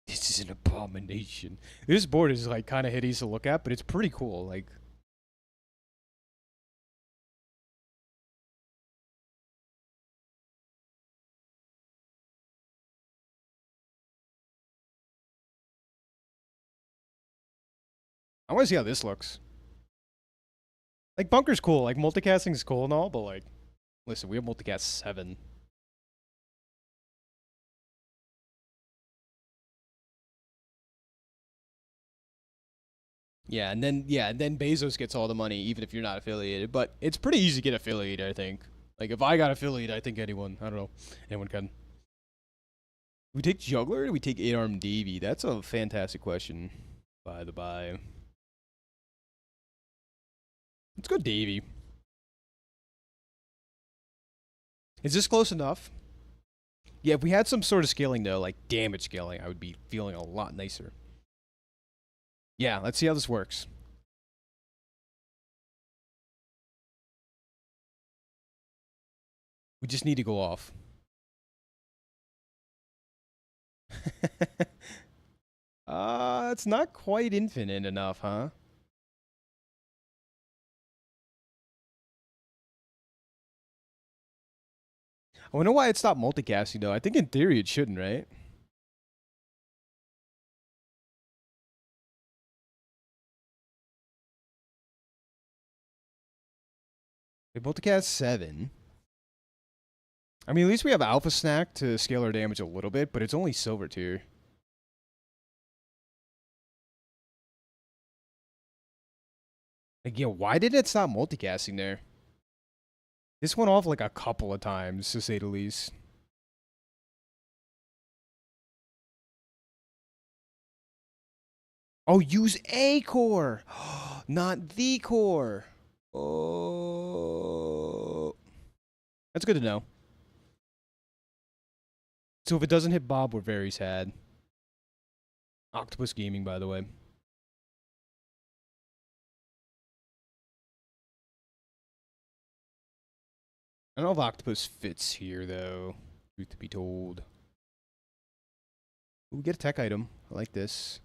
This is an abomination. This board is like kind of hideous to look at, but it's pretty cool. Like, I want to see how this looks. Like, bunker's cool. Like, multicasting is cool and all, but like, listen, we have multicast 7. Yeah, and then Bezos gets all the money, even if you're not affiliated. But it's pretty easy to get affiliated, I think. Like, if I got affiliated, I think anyone, I don't know, anyone can. Do we take Juggler or do we take 8-arm Davy? That's a fantastic question, by the by. Let's go Davy. Is this close enough? Yeah, if we had some sort of scaling, though, like damage scaling, I would be feeling a lot nicer. Yeah, let's see how this works. We just need to go off. It's not quite infinite enough, huh? I wonder why it stopped multicasting, though. I think in theory it shouldn't, right? We multicast 7. I mean, at least we have Alpha Snack to scale our damage a little bit, but it's only silver tier. Again, why did it stop multicasting there? This went off like a couple of times, to say the least. Oh, use a core, not the core. Oh, that's good to know. So if it doesn't hit Bob, we're very sad. Octopus Gaming, by the way. I don't know if Octopus fits here, though. Truth to be told. Ooh, we get a tech item. I like this.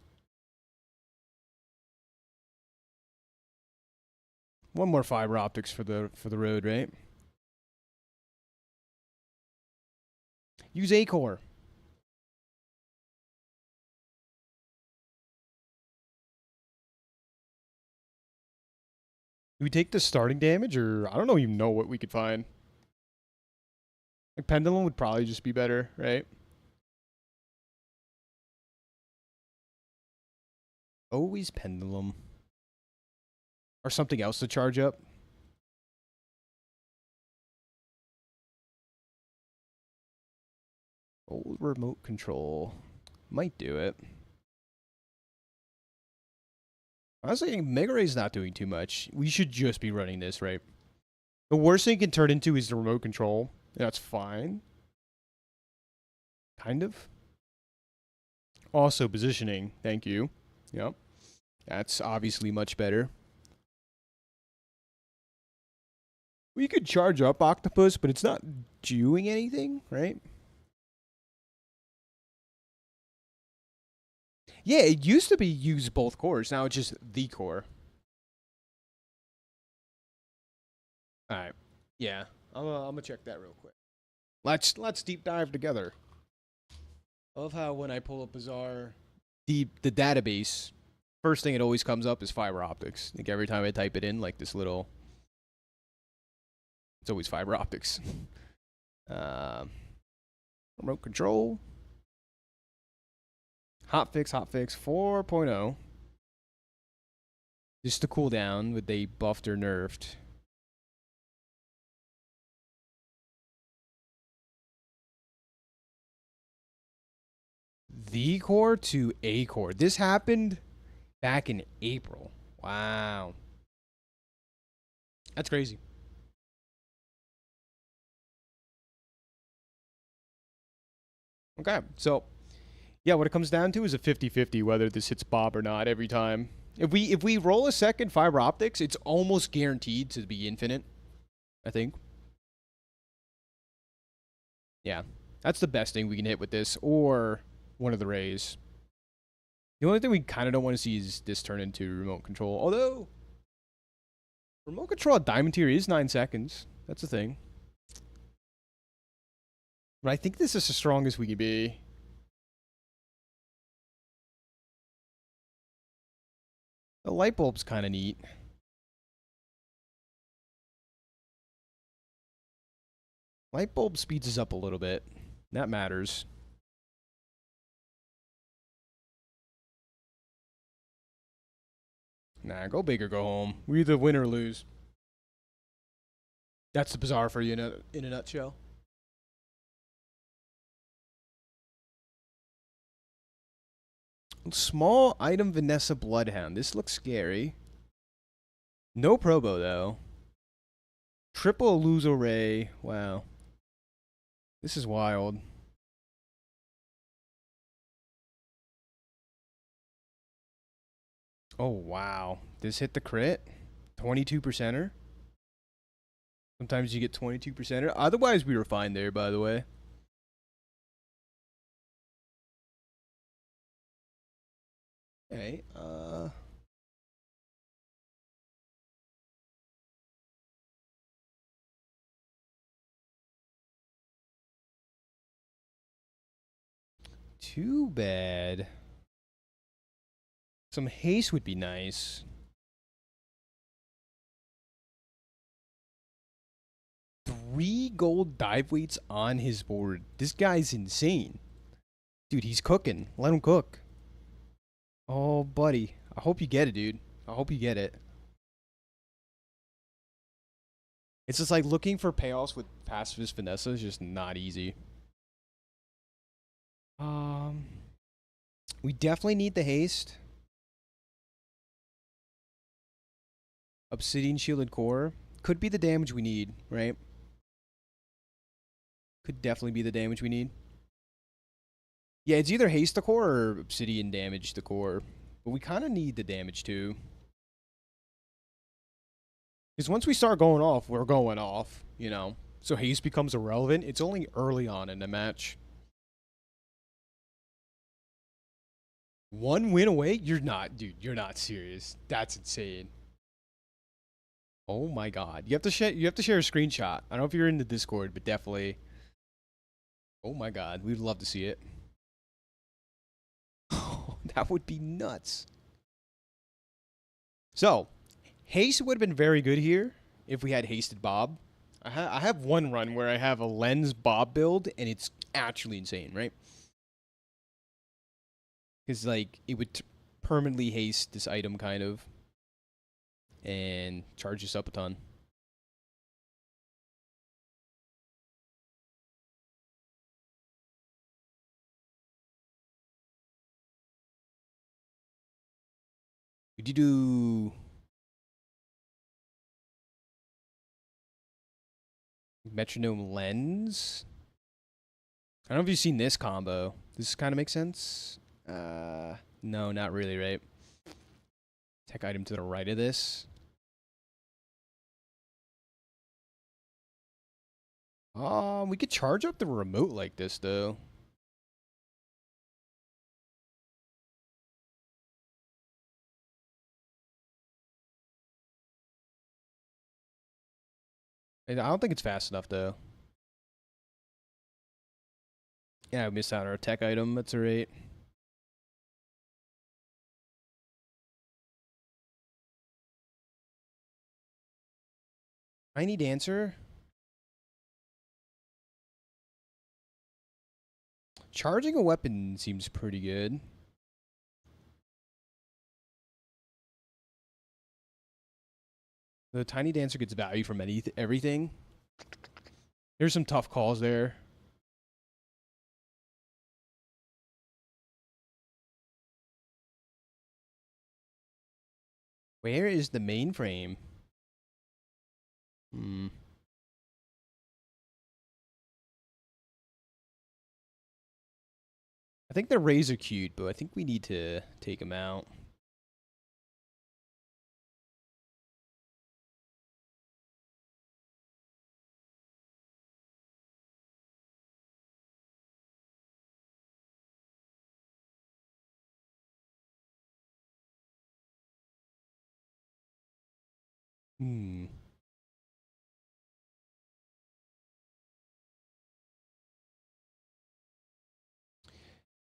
One more fiber optics for the road, right? Use a core. Do we take the starting damage, or I don't even know what we could find. Like Pendulum would probably just be better, right? Always Pendulum. Or something else to charge up. Old remote control. Might do it. Honestly, Mega Ray's not doing too much. We should just be running this, right? The worst thing it can turn into is the remote control. That's fine. Kind of. Also, positioning. Thank you. Yep. That's obviously much better. We could charge up Octopus, but it's not doing anything, right? Yeah, it used to be use both cores. Now it's just the core. All right. Yeah. I'm gonna check that real quick. Let's deep dive together. I love how when I pull up Bazaar, the database, first thing it always comes up is fiber optics. Like every time I type it in, like this little, it's always fiber optics. Remote control. Hotfix 4.0. Just to cool down, would they buffed or nerfed? The core to A core. This happened back in April. Wow. That's crazy. Okay, so yeah, what it comes down to is a 50-50 whether this hits Bob or not every time. If we roll a second fiber optics, it's almost guaranteed to be infinite, I think. Yeah. That's the best thing we can hit with this, or one of the rays. The only thing we kind of don't want to see is this turn into remote control. Although, remote control at Diamond Tier is 9 seconds. That's the thing. But I think this is as strong as we can be. The light bulb's kind of neat. Light bulb speeds us up a little bit. That matters. Nah, go big or go home. We either win or lose. That's the bazaar for you in a nutshell. Small item Vanessa Bloodhound. This looks scary. No Probo, though. Triple Aluzo Ray. Wow. This is wild. Oh, wow. This hit the crit. 22%er. Sometimes you get 22%er. Otherwise, we were fine there, by the way. Okay, too bad. Some haste would be nice. 3 gold dive weights on his board. This guy's insane. Dude, he's cooking. Let him cook. Oh, buddy. I hope you get it, dude. I hope you get it. It's just like looking for payoffs with pacifist Vanessa is just not easy. We definitely need the haste. Obsidian shielded core. Could be the damage we need, right? Could definitely be the damage we need. Yeah, it's either haste the core or obsidian damage the core. But we kind of need the damage too. Because once we start going off, we're going off, you know. So haste becomes irrelevant. It's only early on in the match. 1 win away? You're not, dude. You're not serious. That's insane. Oh my god. You have to share a screenshot. I don't know if you're in the Discord, but definitely. Oh my god. We'd love to see it. That would be nuts. So, haste would have been very good here if we had hasted Bob. I have one run where I have a lens Bob build, and it's actually insane, right? Because, like, it would permanently haste this item, kind of, and charge us up a ton. Would you do metronome lens? I don't know if you've seen this combo. This kind of makes sense. No, not really, right? Tech item to the right of this. We could charge up the remote like this, though. I don't think it's fast enough, though. Yeah, we missed out on our tech item. That's alright. Tiny Dancer. Charging a weapon seems pretty good. The Tiny Dancer gets value from everything. There's some tough calls there. Where is the mainframe? I think the rays are cute, but I think we need to take them out.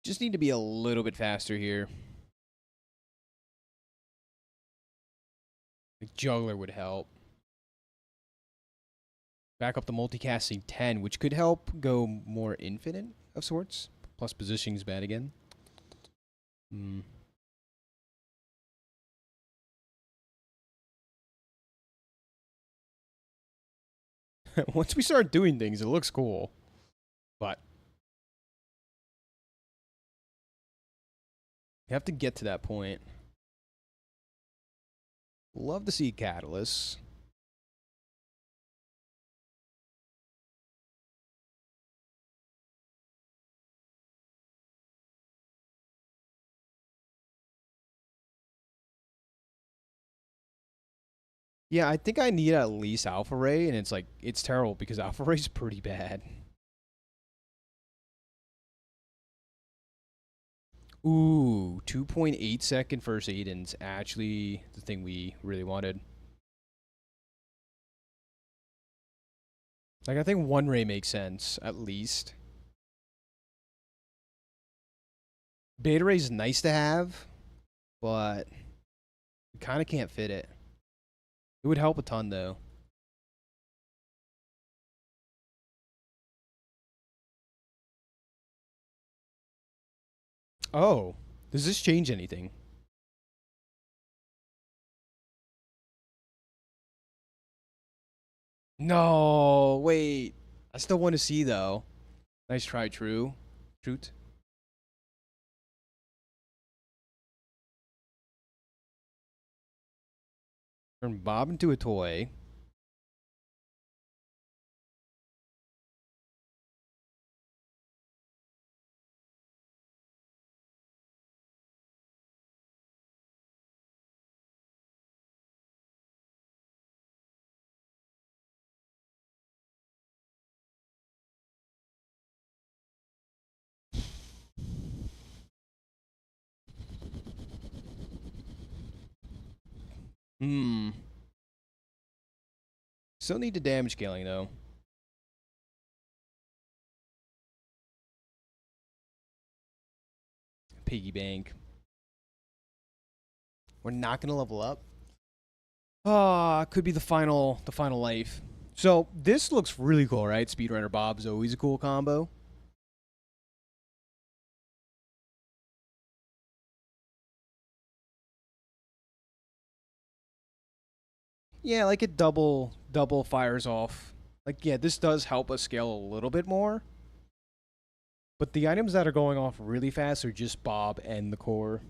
Just need to be a little bit faster here. Like juggler would help. Back up the multicasting 10, which could help go more infinite of sorts. Plus positioning's bad again. Once we start doing things, it looks cool. But you have to get to that point. Love to see catalysts. Yeah, I think I need at least Alpha Ray, and it's like, it's terrible because Alpha Ray's pretty bad. Ooh, 2.8 second first Aiden's actually the thing we really wanted. Like, I think 1 Ray makes sense, at least. Beta Ray's nice to have, but we kind of can't fit it. It would help a ton, though. Oh, does this change anything? No, wait. I still want to see, though. Nice try, True. Truth. Turn Bob into a toy. Hmm. Still need the damage scaling, though. Piggy bank. We're not gonna level up. Ah, could be the final life. So this looks really cool, right? Speedrunner Bob's always a cool combo. Yeah, like it double fires off. Like, yeah, this does help us scale a little bit more. But the items that are going off really fast are just Bob and the core.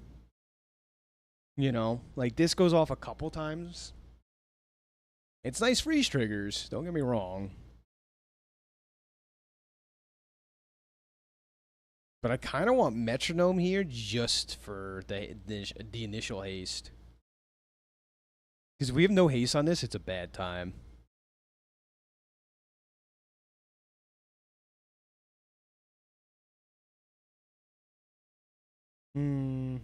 You know, like this goes off a couple times. It's nice freeze triggers, don't get me wrong. But I kind of want Metronome here just for the initial haste. Because if we have no haste on this, it's a bad time. Hmm.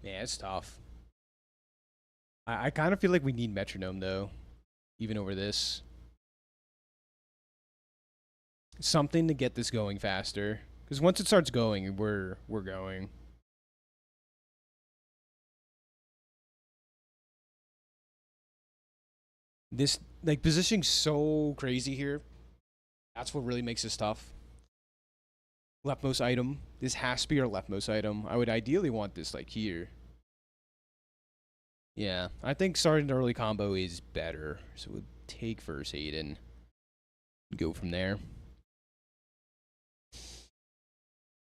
Yeah, it's tough. I kind of feel like we need Metronome, though. Even over this. Something to get this going faster. Because once it starts going, we're going. This, like, positioning's so crazy here. That's what really makes this tough. Leftmost item. This has to be our leftmost item. I would ideally want this, like, here. Yeah, I think starting the early combo is better. So we'll take first aid and go from there.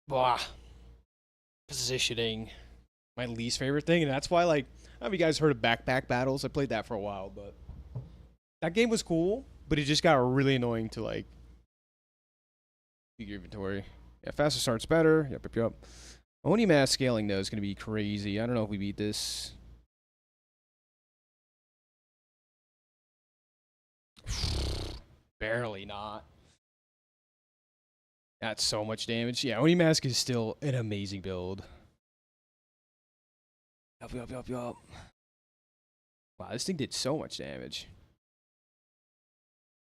Blah. Positioning. My least favorite thing, and that's why, like, I don't know if you guys heard of Backpack Battles. I played that for a while, but that game was cool, but it just got really annoying to, like, your inventory. Yeah, faster start's better. Yep. Oni mass scaling, though, is going to be crazy. I don't know if we beat this. Barely not. That's so much damage. Yeah, Oni Mask is still an amazing build. Yup. Wow, this thing did so much damage.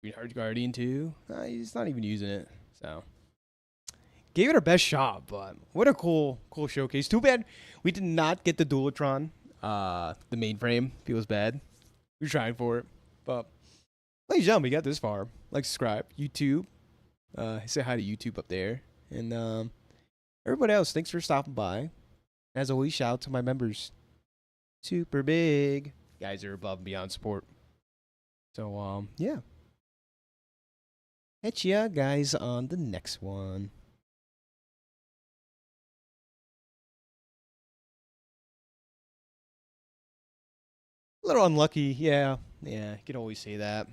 Hard Guardian too. He's not even using it. So gave it our best shot, but what a cool showcase. Too bad we did not get the Dualtron, the mainframe. Feels bad. We were trying for it, but ladies and gentlemen, we got this far. Like, subscribe, YouTube. Say hi to YouTube up there, and everybody else. Thanks for stopping by. As always, shout out to my members. Super big guys are above and beyond support. So yeah. Catch ya guys on the next one. A little unlucky, yeah. Yeah, you can always say that.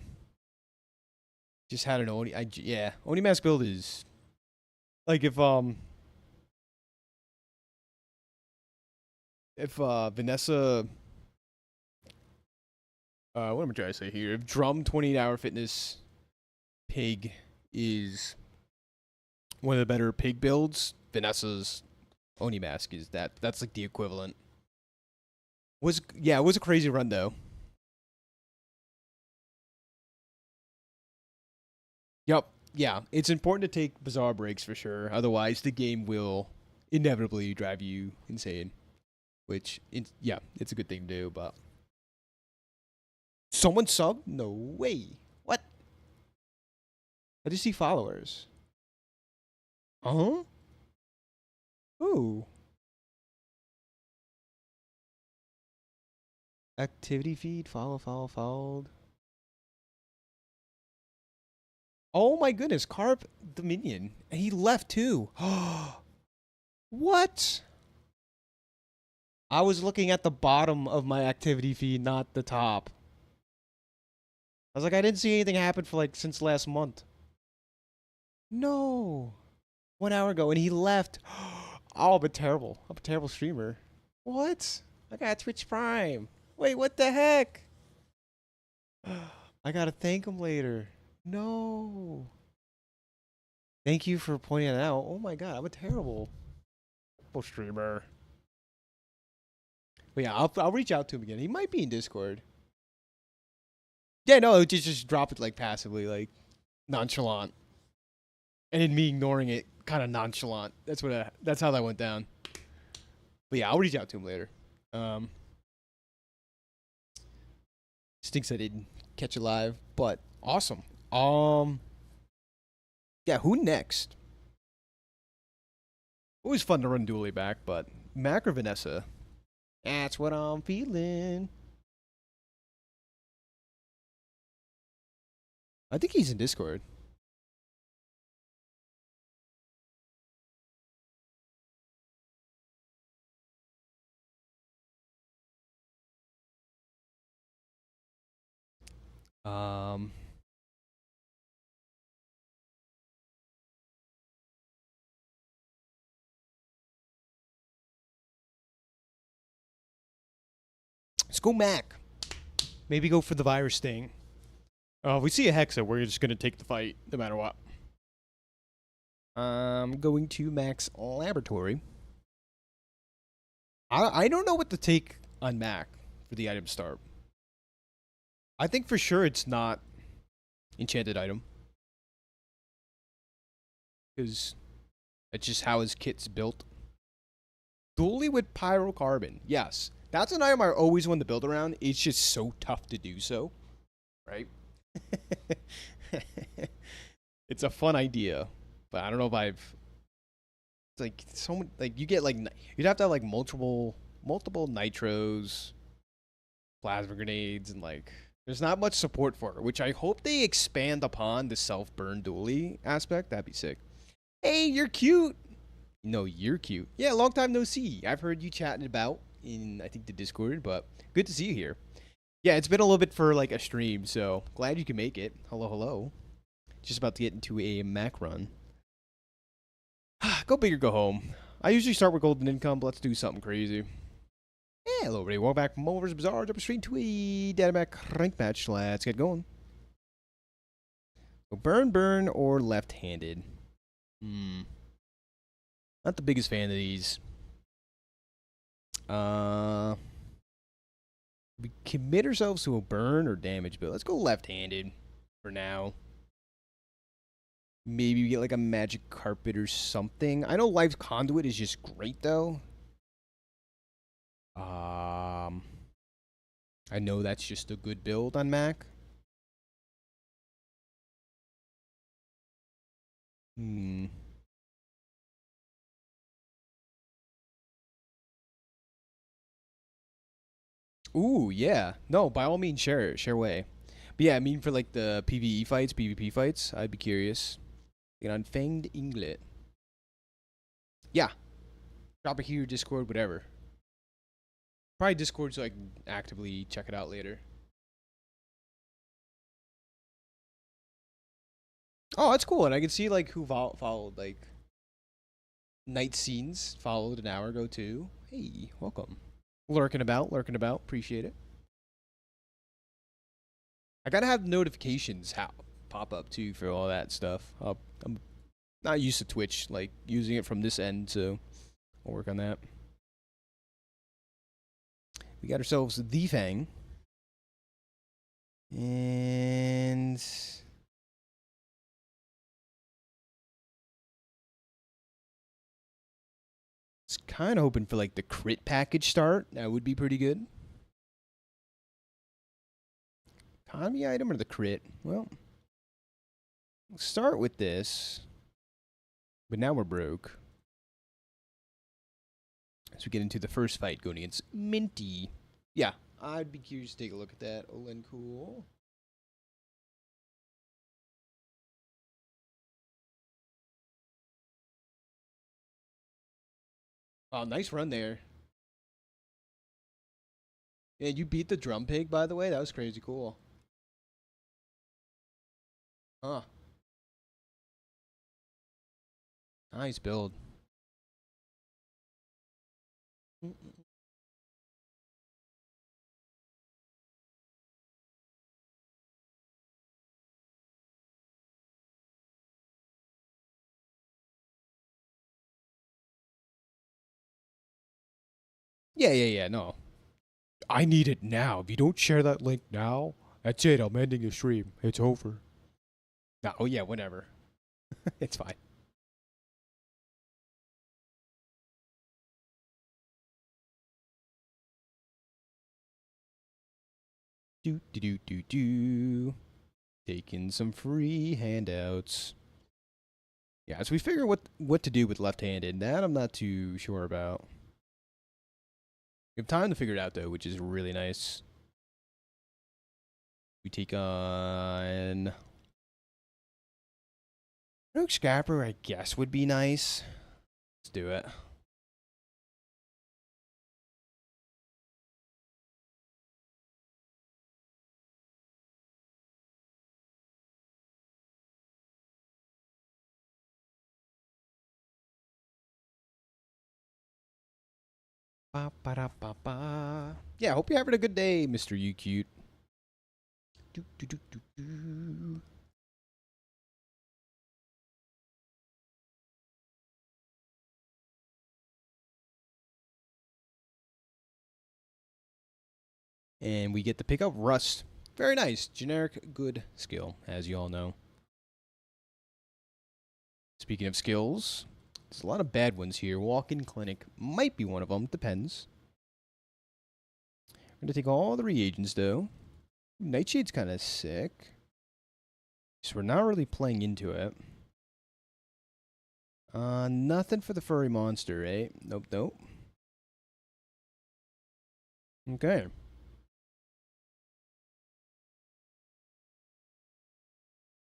Just had an Oni. Yeah, Oni mask build is like if Vanessa, what am I trying to say here? If Drum 28-hour fitness pig is one of the better pig builds, Vanessa's Oni mask is that's like the equivalent. It was a crazy run though. Yep. Yeah, it's important to take Bazaar breaks for sure. Otherwise, the game will inevitably drive you insane. Which, it's a good thing to do, but... Someone subbed? No way. What? I just see followers. Huh? Ooh. Activity feed, followed. Oh my goodness, Carp Dominion. And he left too. What? I was looking at the bottom of my activity feed, not the top. I was like, I didn't see anything happen for like since last month. No. 1 hour ago, and he left. Oh, I'm a terrible streamer. What? I got Twitch Prime. Wait, what the heck? I gotta thank him later. No. Thank you for pointing it out. Oh my god, I'm a terrible streamer. But yeah, I'll reach out to him again. He might be in Discord. Yeah, no, just drop it like passively, like nonchalant, and then me ignoring it, kind of nonchalant. That's how that went down. But yeah, I'll reach out to him later. Stinks I didn't catch it live, but awesome. Yeah, who next? Always fun to run Dually back, but Mac or Vanessa? That's what I'm feeling. I think he's in Discord. Let's go Mac. Maybe go for the virus thing. If we see a Hexa, we're just going to take the fight no matter what. Going to Mac's laboratory. I don't know what to take on Mac for the item start. I think for sure it's not enchanted item. Because that's just how his kit's built. Dually with pyrocarbon. Yes. That's an item I always want to build around. It's just so tough to do so. Right? It's a fun idea. But I don't know if I've... It's like, like, you get, like... You'd have to have, like, multiple nitros, plasma grenades, and, like... There's not much support for it, which I hope they expand upon the self-burn dually aspect. That'd be sick. Hey, you're cute! No, you're cute. Yeah, long time no see. I've heard you chatting about in, I think, the Discord, but good to see you here. Yeah, it's been a little bit for, like, a stream, so glad you can make it. Hello. Just about to get into a Mac run. Go big or go home. I usually start with golden income, but let's do something crazy. Yeah, hello, everybody. Welcome back from MoMoVsTheBazaar. Jump straight to a data Mac rank match. Let's get going. So burn, or left-handed? Not the biggest fan of these. We commit ourselves to a burn or damage build. Let's go left-handed. for now. Maybe we get like a magic carpet or something. I know Life's Conduit is just great though. I know that's just a good build on Mac. Ooh, yeah. No, by all means, share away. But yeah, I mean for like the PvE fights, PvP fights, I'd be curious. Get on Fanged Inglet. Yeah. Drop it here, Discord, whatever. Probably Discord so I can actively check it out later. Oh, that's cool. And I can see like who followed. Like Night Scenes followed an hour ago too. Hey, welcome. Lurking about. Appreciate it. I gotta have notifications pop up too for all that stuff. I'm not used to Twitch, like using it from this end, so I'll work on that. We got ourselves the Fang. And it's kind of hoping for like the crit package start. That would be pretty good. Economy item or the crit? Well, we'll start with this. But now we're broke. As we get into the first fight going against Minty. Yeah, I'd be curious to take a look at that. Olen cool. Oh, nice run there. Yeah, you beat the drum pig, by the way. That was crazy cool. Huh. Nice build. Yeah, no. I need it now. If you don't share that link now, that's it. I'm ending the stream. It's over. No, oh yeah, whatever. It's fine. Do. Taking some free handouts. Yeah, so we figure what to do with left-handed. That I'm not too sure about. We have time to figure it out though, which is really nice. We take on Rogue Scrapper, I guess would be nice. Let's do it. Yeah, hope you're having a good day, Mr. You Cute. And we get to pick up Rust. Very nice. Generic good skill, as you all know. Speaking of skills, there's a lot of bad ones here. Walk-in clinic might be one of them. Depends. We're going to take all the reagents, though. Nightshade's kind of sick. So we're not really playing into it. Nothing for the furry monster, eh? Nope. Okay.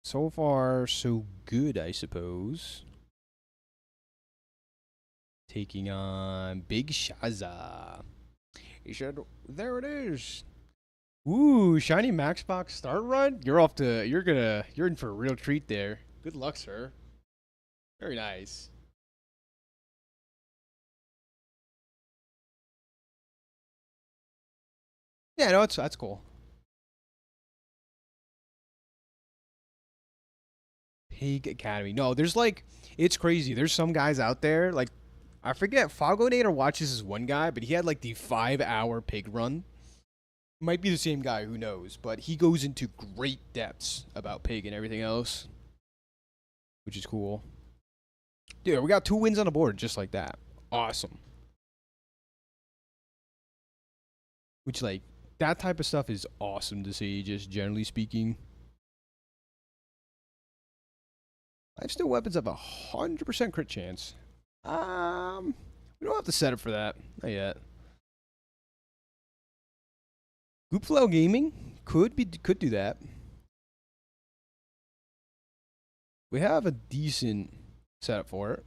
So far, so good, I suppose. Taking on Big Shaza. He said, there it is. Ooh, shiny max box start run? You're in for a real treat there. Good luck, sir. Very nice. Yeah, no, that's cool. Pig Academy. No, there's like, it's crazy. There's some guys out there, like, I forget, Fogonator watches this one guy, but he had like the 5-hour pig run. Might be the same guy, who knows? But he goes into great depths about pig and everything else, which is cool. Dude, we got 2 wins on the board just like that. Awesome. Which, like, that type of stuff is awesome to see, just generally speaking. Lifesteal weapons have 100% crit chance. We don't have to set up for that. Not yet. Group Flow Gaming could do that. We have a decent setup for it.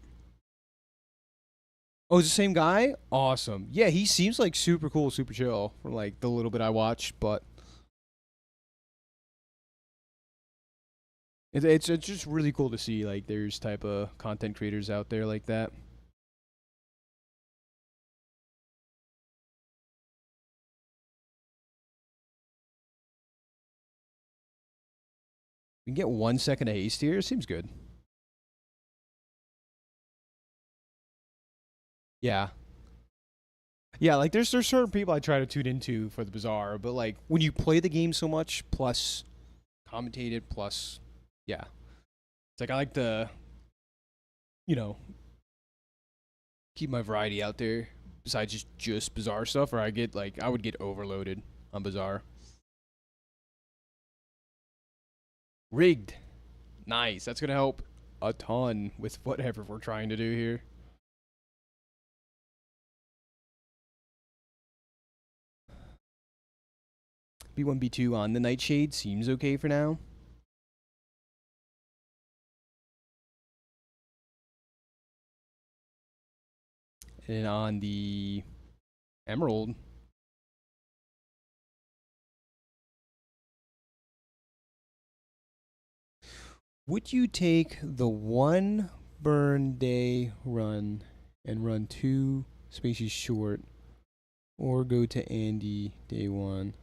Oh, it's the same guy? Awesome. Yeah, he seems like super cool, super chill from like the little bit I watched, but it's just really cool to see like there's type of content creators out there like that. We can get 1 second of haste here. Seems good. Yeah. Yeah, like there's certain people I try to tune into for the Bazaar, but like when you play the game so much, plus commentated, plus yeah. It's like I like to, you know, keep my variety out there besides just Bazaar stuff, or I would get overloaded on Bazaar. Rigged. Nice. That's gonna help a ton with whatever we're trying to do here. B1, B2 on the Nightshade seems okay for now. And on the Emerald, would you take the 1 burn day run and run 2 spaces short, or go to Andy day 1?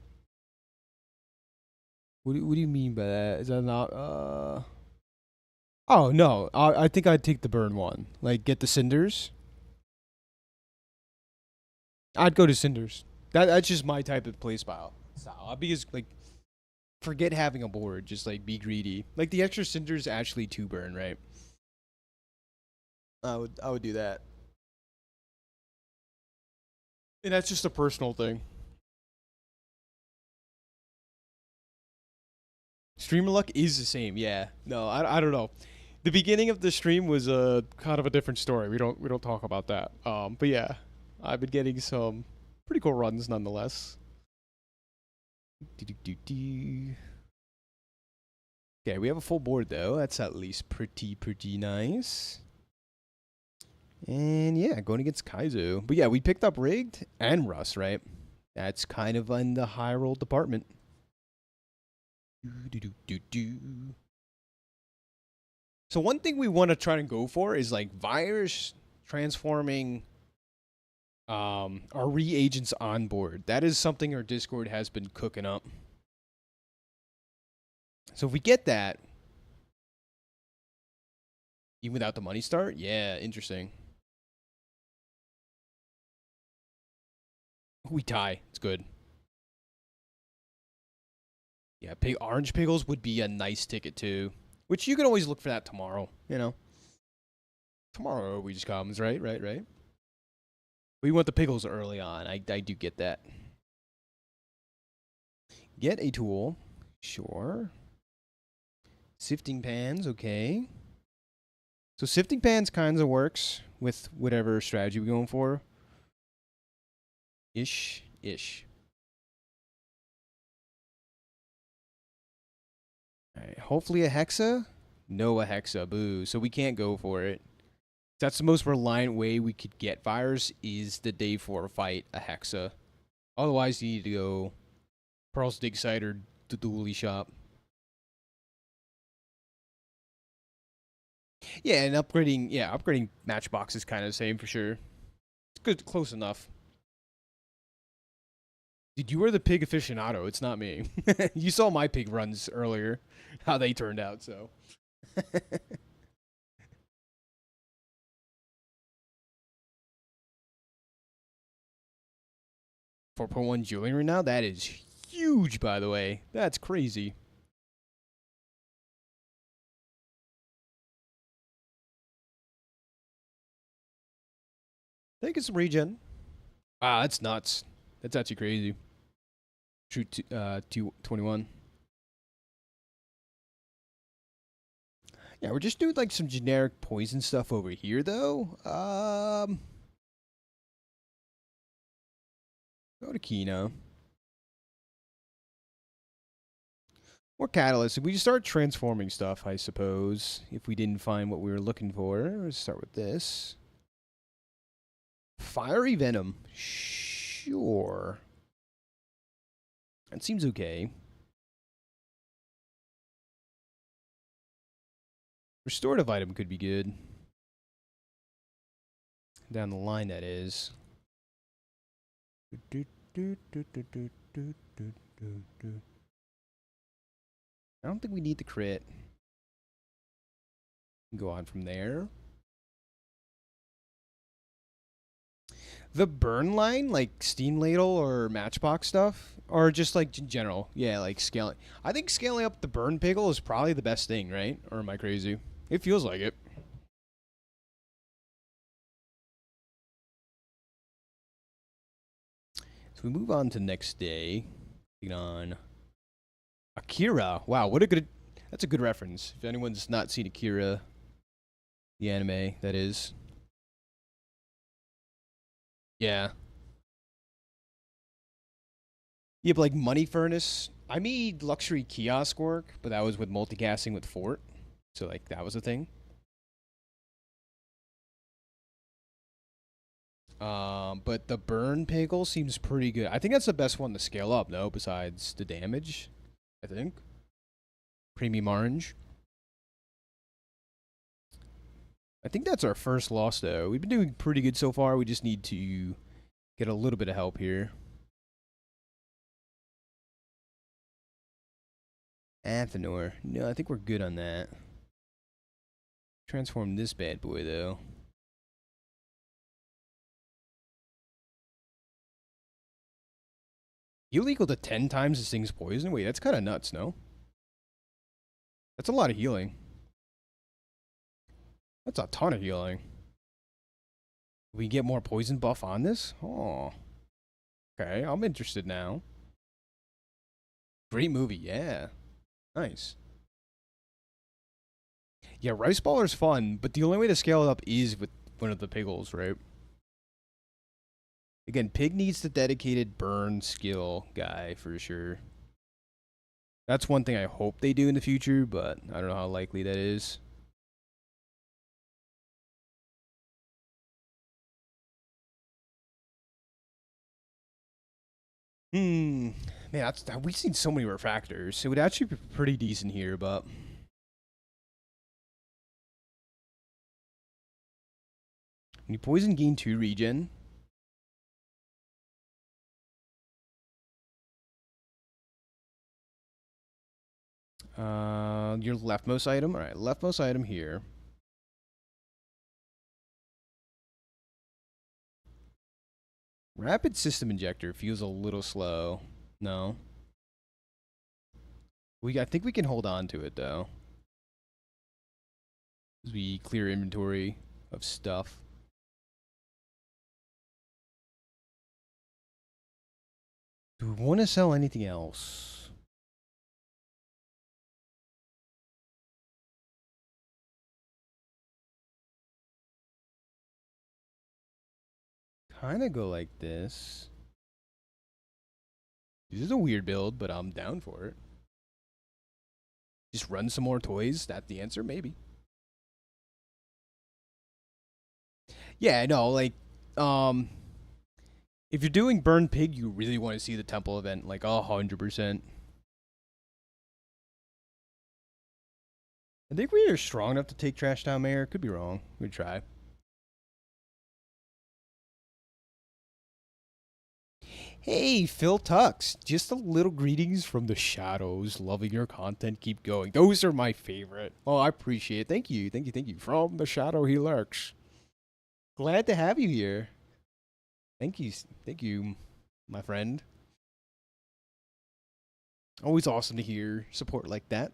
What do you mean by that? Is that not Oh no, I think I'd take the burn one. Like get the cinders. I'd go to cinders. That's just my type of play style. I'll be as like forget having a board, just like be greedy. Like the extra cinders actually 2 burn, right? I would do that. And that's just a personal thing. Streamer luck is the same, yeah. No, I don't know. The beginning of the stream was a kind of a different story. We don't talk about that. But yeah, I've been getting some pretty cool runs nonetheless. Okay, we have a full board though. That's at least pretty nice. And yeah, going against Kaizo. But yeah, we picked up Rigged and Russ, right? That's kind of in the high roll department. So one thing we want to try and go for is like virus transforming our reagents on board. That is something our Discord has been cooking up. So if we get that, even without the money start, yeah, interesting. We tie. It's good. Yeah, orange pickles would be a nice ticket too. Which you can always look for that tomorrow, you know. Tomorrow always comes, right? We want the pickles early on. I do get that. Get a tool. Sure. Sifting pans, okay. So sifting pans kind of works with whatever strategy we're going for. Ish. Alright, hopefully a hexa? No a hexa, boo. So we can't go for it. That's the most reliant way we could get fires is the day 4 fight a hexa. Otherwise you need to go Pearl's Dig Site or the Dually Shop. Yeah, and upgrading Matchbox is kind of the same for sure. It's good, close enough. Dude, you are the pig aficionado. It's not me. You saw my pig runs earlier, how they turned out, so. 4.1 jewelry right now? That is huge, by the way. That's crazy. Think it's regen. Wow, that's nuts. That's actually crazy. Shoot, 221. Yeah, we're just doing like some generic poison stuff over here, though. Go to Kina. More catalyst. If we start transforming stuff, I suppose. If we didn't find what we were looking for, let's start with this. Fiery Venom. Sure. That seems okay. Restorative item could be good. Down the line, that is. I don't think we need the crit. Go on from there. The burn line, like Steam Ladle or Matchbox stuff, or just like in general, yeah, like scaling. I think scaling up the burn pickle is probably the best thing, right? Or am I crazy? It feels like it. So we move on to next day. On Akira. Wow, what a good. That's a good reference. If anyone's not seen Akira, the anime, that is. Yeah. Yeah, but like Money Furnace. I made luxury kiosk work, but that was with multicasting with Fort. So like that was a thing. But the burn pickle seems pretty good. I think that's the best one to scale up, though, besides the damage. I think. Premium orange. I think that's our first loss, though. We've been doing pretty good so far. We just need to get a little bit of help here. Athenor. No, I think we're good on that. Transform this bad boy, though. Heal equal to 10 times this thing's poison? Wait, that's kind of nuts, no? That's a lot of healing. That's a ton of healing. We get more poison buff on this? Oh. Okay, I'm interested now. Great movie, yeah. Nice. Yeah, Rice Baller's fun, but the only way to scale it up is with one of the pickles, right? Again, Pig needs the dedicated burn skill guy for sure. That's one thing I hope they do in the future, but I don't know how likely that is. Man, we've seen so many refractors. It would actually be pretty decent here, but when you poison, gain 2 regen. Your leftmost item. All right, leftmost item here. Rapid system injector feels a little slow. No. I think we can hold on to it though. As we clear inventory of stuff. Do we want to sell anything else? Kind of go like this. This is a weird build, but I'm down for it. Just run some more toys. That's the answer, maybe. Yeah, no, like, if you're doing Burn Pig, you really want to see the Temple event, like 100%. I think we are strong enough to take Trash Town Mayor. Could be wrong. We'd try. Hey, Phil Tux. Just a little greetings from the shadows. Loving your content. Keep going. Those are my favorite. Oh, I appreciate it. Thank you. Thank you. Thank you. From the shadow he lurks. Glad to have you here. Thank you. Thank you, my friend. Always awesome to hear support like that.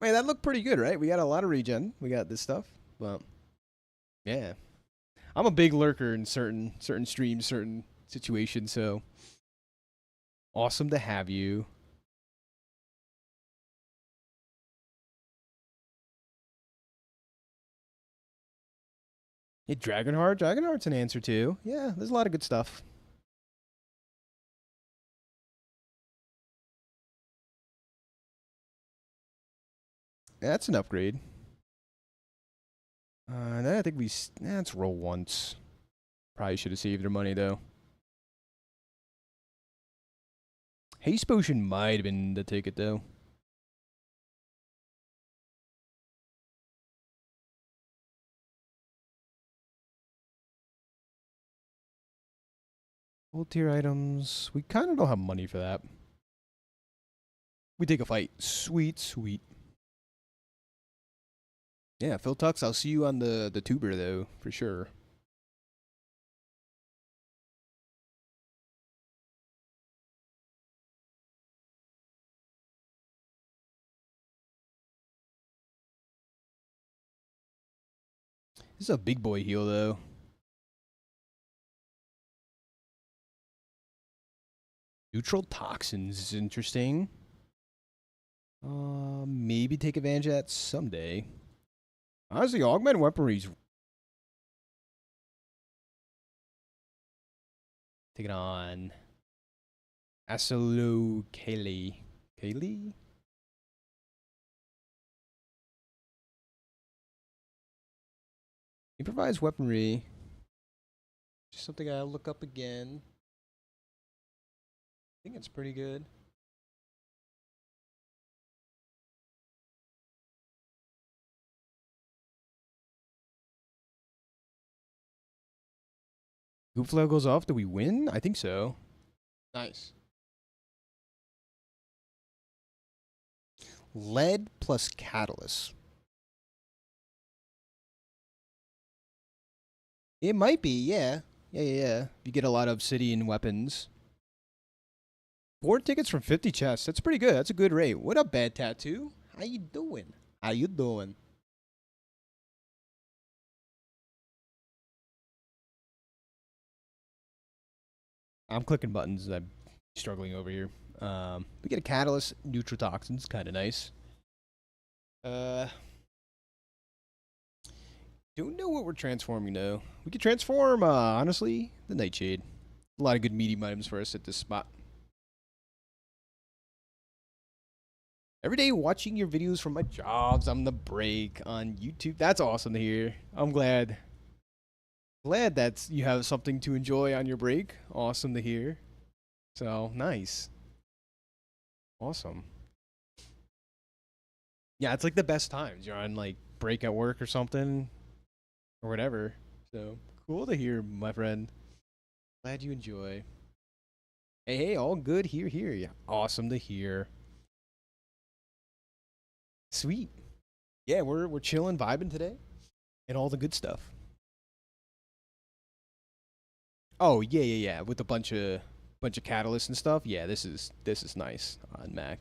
Man, that looked pretty good, right? We got a lot of regen. We got this stuff. Well, yeah. I'm a big lurker in certain streams, certain situations, so awesome to have you. Hey, Dragonheart. Dragonheart's an answer too. Yeah, there's a lot of good stuff. Yeah, that's an upgrade. Then I think let's roll once. Probably should have saved their money though. Haste Potion might have been the ticket though. Gold tier items. We kind of don't have money for that. We take a fight. Sweet, sweet. Yeah, Phil Tux, I'll see you on the tuber though, for sure. This is a big boy heal though. Neutral toxins is interesting. Maybe take advantage of that someday. Honestly, augmented weaponry's take it on. ALLOOOOOOOT. Kaylee? Improvised weaponry. Just something I'll look up again. I think it's pretty good. Goop flow goes off. Do we win? I think so. Nice. Lead plus catalyst. It might be, yeah. Yeah. You get a lot of obsidian weapons. 4 tickets from 50 chests. That's pretty good. That's a good rate. What up, Bad Tattoo? How you doing? How you doing? I'm clicking buttons. I'm struggling over here. We get a catalyst, neutral toxins, kind of nice. Don't know what we're transforming though. We could transform, honestly, the Nightshade. A lot of good medium items for us at this spot. Every day watching your videos from my jobs on the break on YouTube. That's awesome to hear. I'm glad. Glad that you have something to enjoy on your break. Awesome to hear. So, nice. Awesome. Yeah, it's like the best times. You're on like break at work or something or whatever. So, cool to hear, my friend. Glad you enjoy. Hey, all good here. Yeah, awesome to hear. Sweet. Yeah, we're chilling, vibing today, and all the good stuff. Oh yeah. With a bunch of catalysts and stuff. Yeah, this is nice on Mac.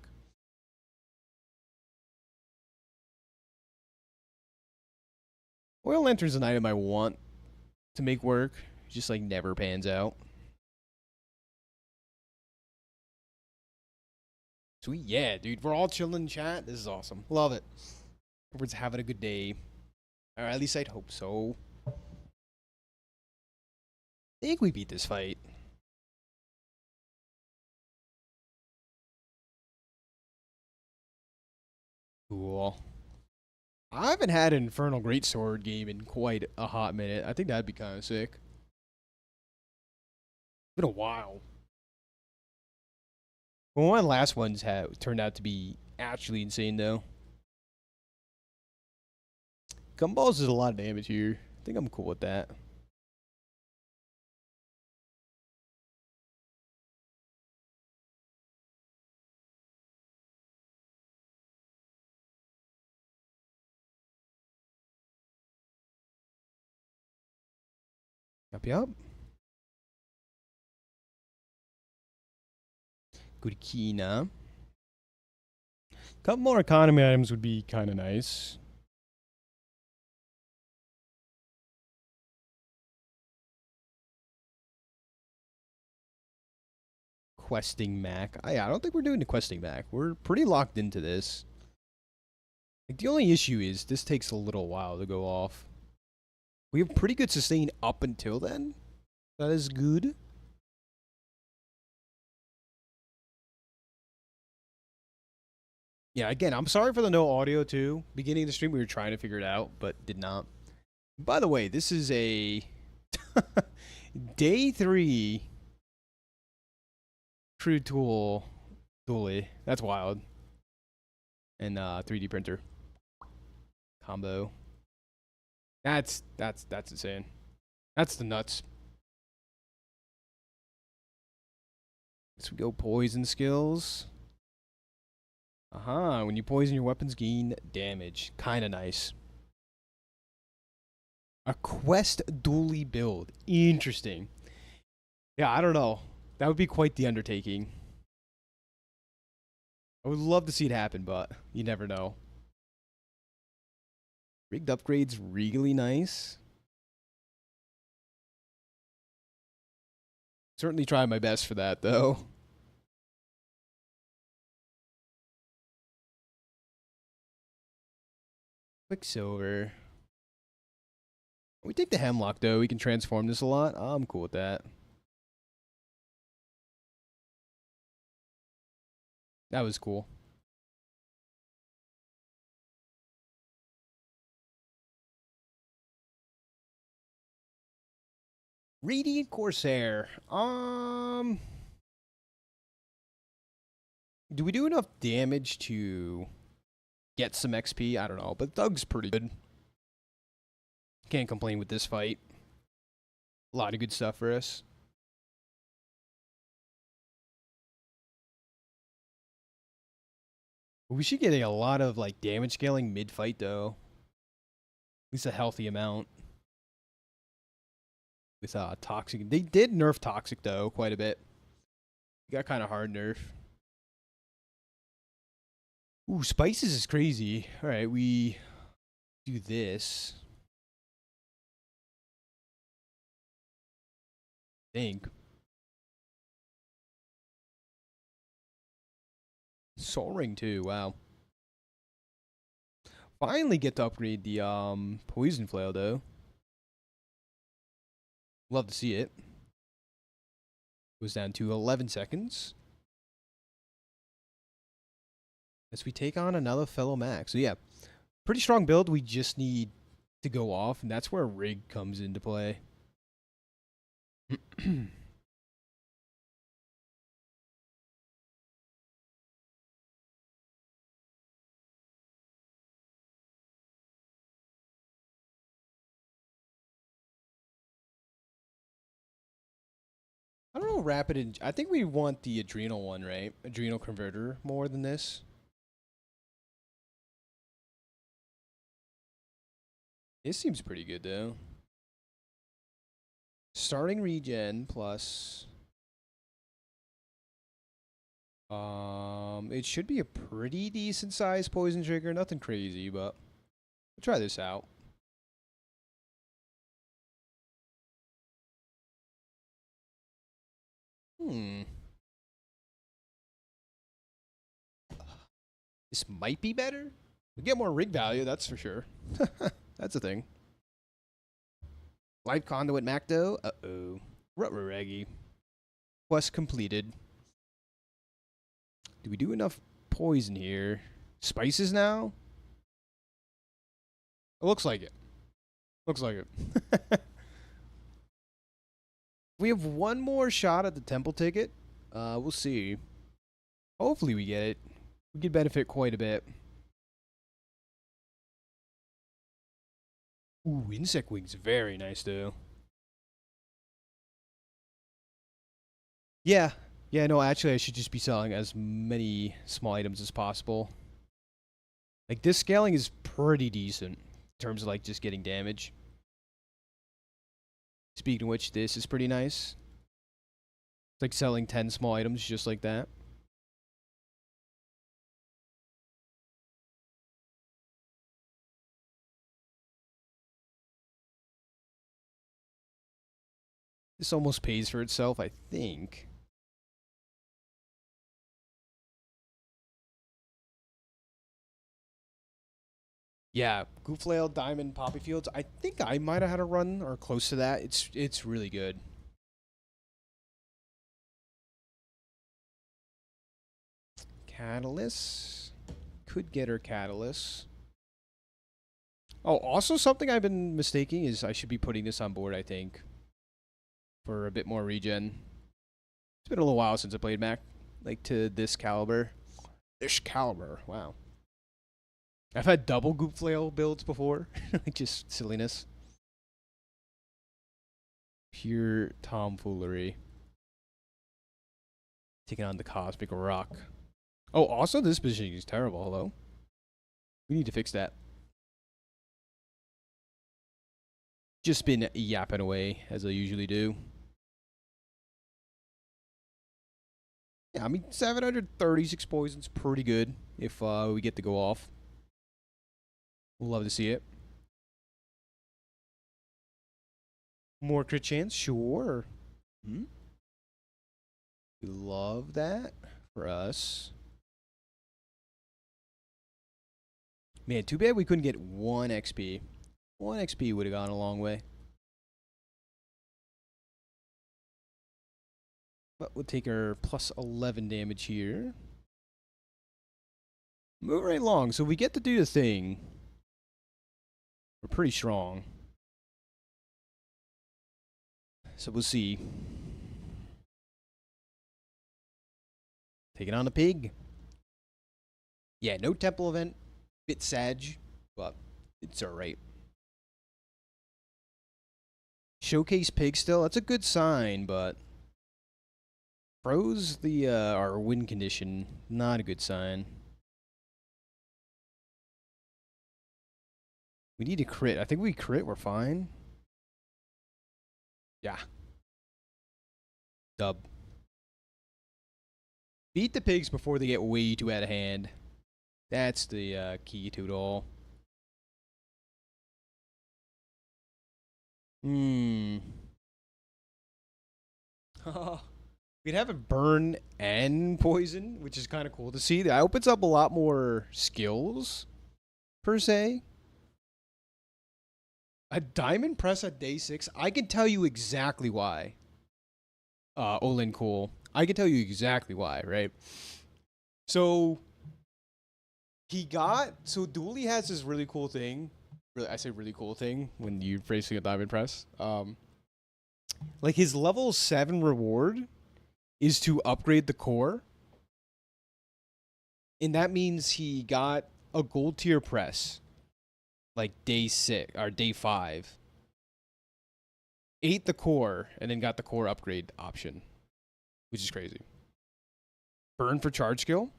Oil lantern's an item I want to make work. Just like never pans out. Sweet, yeah, dude. We're all chilling in chat. This is awesome. Love it. Everyone's having a good day. Or at least I'd hope so. I think we beat this fight. Cool. I haven't had an Infernal Greatsword game in quite a hot minute. I think that'd be kind of sick. Been a while. Well, one of the last ones turned out to be actually insane, though. Gumballs is a lot of damage here. I think I'm cool with that. Yup. Kurkina. Couple more economy items would be kind of nice. Questing Mac. I don't think we're doing the questing Mac. We're pretty locked into this. Like, the only issue is this takes a little while to go off. We have pretty good sustain up until then. That is good. Yeah, again, I'm sorry for the no audio too. Beginning of the stream, we were trying to figure it out, but did not. By the way, this is a day 3 crude tool dually. That's wild. And 3D printer combo. That's insane. That's the nuts. So we go poison skills. When you poison your weapons, gain damage. Kinda nice. A quest dually build. Interesting. Yeah, I don't know. That would be quite the undertaking. I would love to see it happen, but you never know. Rigged upgrades, really nice. Certainly try my best for that, though. Quicksilver. We take the Hemlock, though. We can transform this a lot. I'm cool with that. That was cool. Radiant Corsair. Do we do enough damage to get some XP? I don't know, but Thug's pretty good. Can't complain with this fight. A lot of good stuff for us. We should get a lot of like damage scaling mid-fight though. At least a healthy amount. With Toxic. They did nerf Toxic though quite a bit. Got kind of hard nerf. Ooh, Spices is crazy. Alright, we do this. I think. Soul Ring too, wow. Finally get to upgrade the Poison Flail though. Love to see it. Goes down to 11 seconds. As we take on another fellow Mac. So yeah, pretty strong build. We just need to go off, and that's where Rig comes into play. I don't know, rapid. I think we want the adrenal one, right? Adrenal converter more than this. This seems pretty good though. Starting regen plus. It should be a pretty decent sized poison trigger. Nothing crazy, but we'll try this out. This might be better. We get more rig value, that's for sure. That's a thing. Light Conduit Macdo. Uh-oh. Rut-reggy. Quest completed. Do we do enough poison here? Spices now? It looks like it. Looks like it. We have one more shot at the temple ticket. We'll see. Hopefully we get it. We could benefit quite a bit. Ooh, insect wings, very nice though. Yeah. Yeah, no, actually I should just be selling as many small items as possible. Like, this scaling is pretty decent in terms of like just getting damage. Speaking of which, this is pretty nice. It's like selling 10 small items just like that. This almost pays for itself, I think. Yeah, Gooflail, Diamond, Poppy Fields. I think I might have had a run or close to that. It's really good. Catalyst. Could get her Catalyst. Oh, also something I've been mistaking is I should be putting this on board, I think. For a bit more regen. It's been a little while since I played Mac. Like, to this caliber. This caliber, wow. I've had double Goop Flail builds before. Like, just silliness. Pure tomfoolery. Taking on the Cosmic Rock. Oh, also this positioning is terrible, hello? We need to fix that. Just been yapping away, as I usually do. Yeah, I mean, 736 poisons, pretty good if we get to go off. We'll love to see it. More crit chance? Sure. Hmm? We love that for us. Man, too bad we couldn't get 1 XP. 1 XP would have gone a long way. But we'll take our plus 11 damage here. Move right along. So we get to do the thing. We're pretty strong. So we'll see. Taking on the pig. Yeah, no temple event. Bit sag, but it's alright. Showcase pig still. That's a good sign, but froze the our win condition. Not a good sign. We need to crit. I think we crit. We're fine. Yeah. Dub. Beat the pigs before they get way too out of hand. That's the key to it all. Hmm. We'd have it burn and poison, which is kind of cool to see. That opens up a lot more skills, per se. A diamond press at day 6. I can tell you exactly why. Olin cool. I can tell you exactly why, right? So Dooley has this really cool thing. Really, I say really cool thing when you're facing a diamond press. Like his level 7 reward is to upgrade the core. And that means he got a gold tier press. Like day 6 or day 5. Ate the core and then got the core upgrade option. Which is crazy. Burn for charge skill?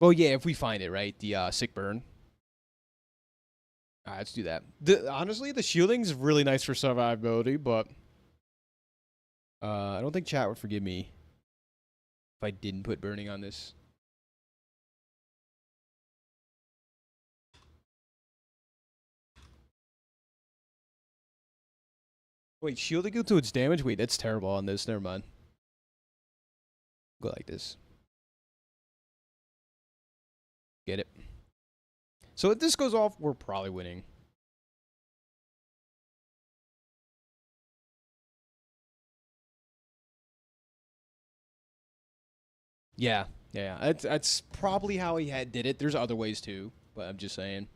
Well, yeah, if we find it, right? The sick burn. Alright, let's do that. Honestly, the shielding's really nice for survivability, but I don't think chat would forgive me if I didn't put burning on this. Wait, shielding go to its damage? Wait, that's terrible on this. Never mind. Go like this. Get it? So if this goes off, we're probably winning. Yeah. That's probably how he did it. There's other ways too, but I'm just saying.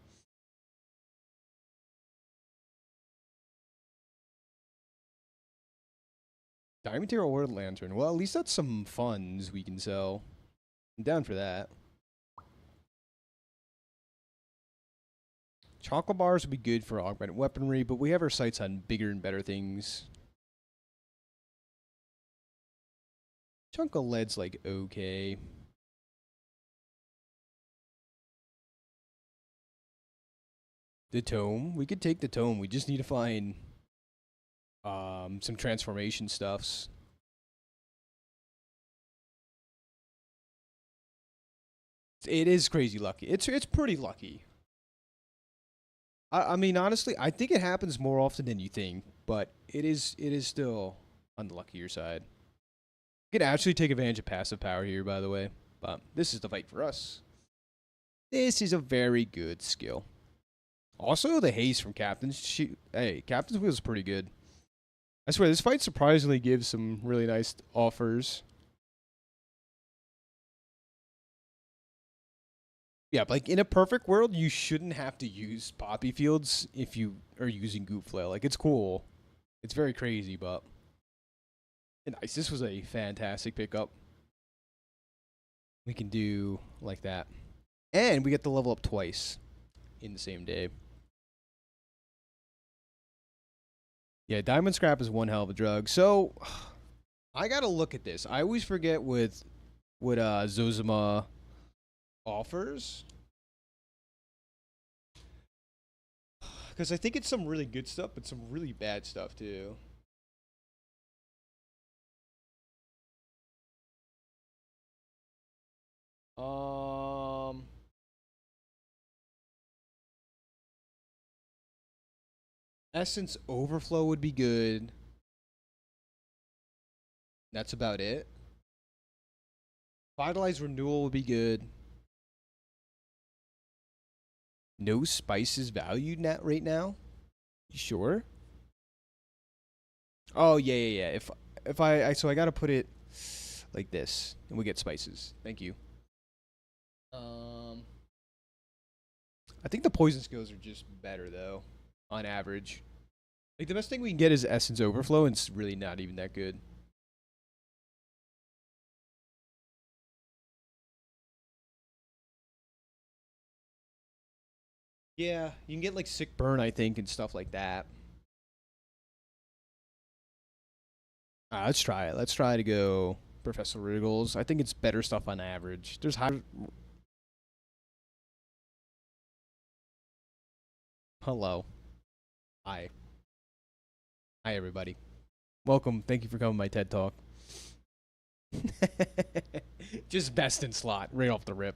Diamond tier or lantern. Well, at least that's some funds we can sell. I'm down for that. Chocolate bars would be good for augmented weaponry, but we have our sights on bigger and better things. Chunk of lead's like okay. The tome. We could take the tome. We just need to find some transformation stuffs. It is crazy lucky. It's pretty lucky. I mean, honestly, I think it happens more often than you think, but it is still on the luckier side. You can actually take advantage of passive power here, by the way. But this is the fight for us. This is a very good skill. Also, the haste from Captain's hey, Captain's Wheel is pretty good. I swear, this fight surprisingly gives some really nice offers. Yeah, but like in a perfect world, you shouldn't have to use poppy fields if you are using Goop Flail. Like it's cool. It's very crazy, but nice. This was a fantastic pickup. We can do like that. And we get to level up twice in the same day. Yeah, diamond scrap is one hell of a drug. So I gotta look at this. I always forget what Zozima offers. Because I think it's some really good stuff, but some really bad stuff too. Essence Overflow would be good. That's about it. Vitalize Renewal would be good. No spices valued right now. You sure? Oh yeah. If I gotta put it like this, and we get spices. Thank you. I think the poison skills are just better though, on average. Like the best thing we can get is Essence Overflow, and it's really not even that good. Yeah, you can get like Sick Burn, I think, and stuff like that. Let's try it. Let's try to go Professor Wriggles. I think it's better stuff on average. There's high. Hello. Hi. Hi, everybody. Welcome. Thank you for coming to my TED Talk. Just best in slot, right off the rip.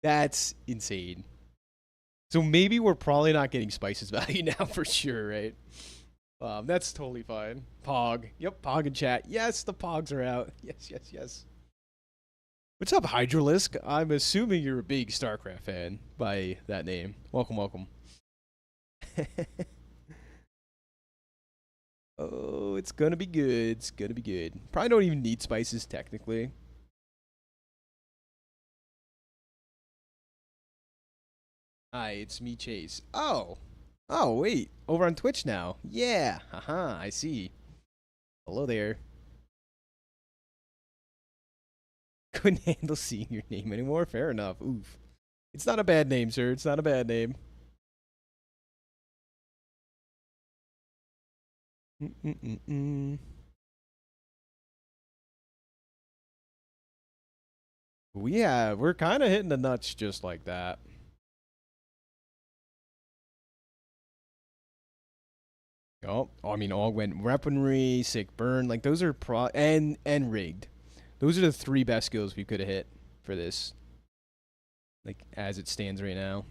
That's insane. So maybe we're probably not getting spices value now for sure, right? That's totally fine. Pog. Yep, Pog in chat. Yes, the Pogs are out. Yes. What's up, Hydralisk? I'm assuming you're a big StarCraft fan by that name. Welcome. Oh, it's gonna be good. It's gonna be good. Probably don't even need spices technically. Hi, it's me, Chase. Oh, wait. Over on Twitch now. Yeah. Haha, I see. Hello there. Couldn't handle seeing your name anymore. Fair enough. Oof. It's not a bad name, sir. It's not a bad name. Mm-mm-mm-mm. We're kind of hitting the nuts just like that. Oh, I mean, augment weaponry, sick burn, like those are and rigged. Those are the three best skills we could have hit for this. Like as it stands right now.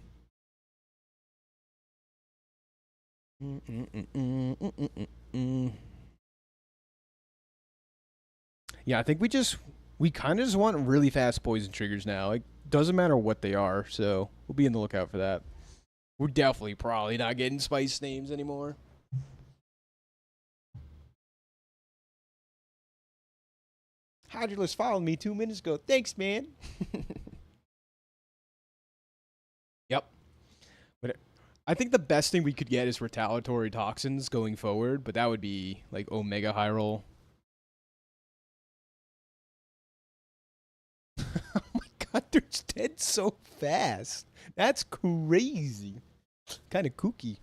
Yeah, I think we kind of just want really fast poison triggers now. Like doesn't matter what they are, so we'll be in the lookout for that. We're definitely probably not getting spice names anymore. Hydrolus followed me 2 minutes ago. Thanks, man. Yep. But I think the best thing we could get is retaliatory toxins going forward, but that would be like Omega High Roll. Oh my god, they're dead so fast. That's crazy. Kind of kooky.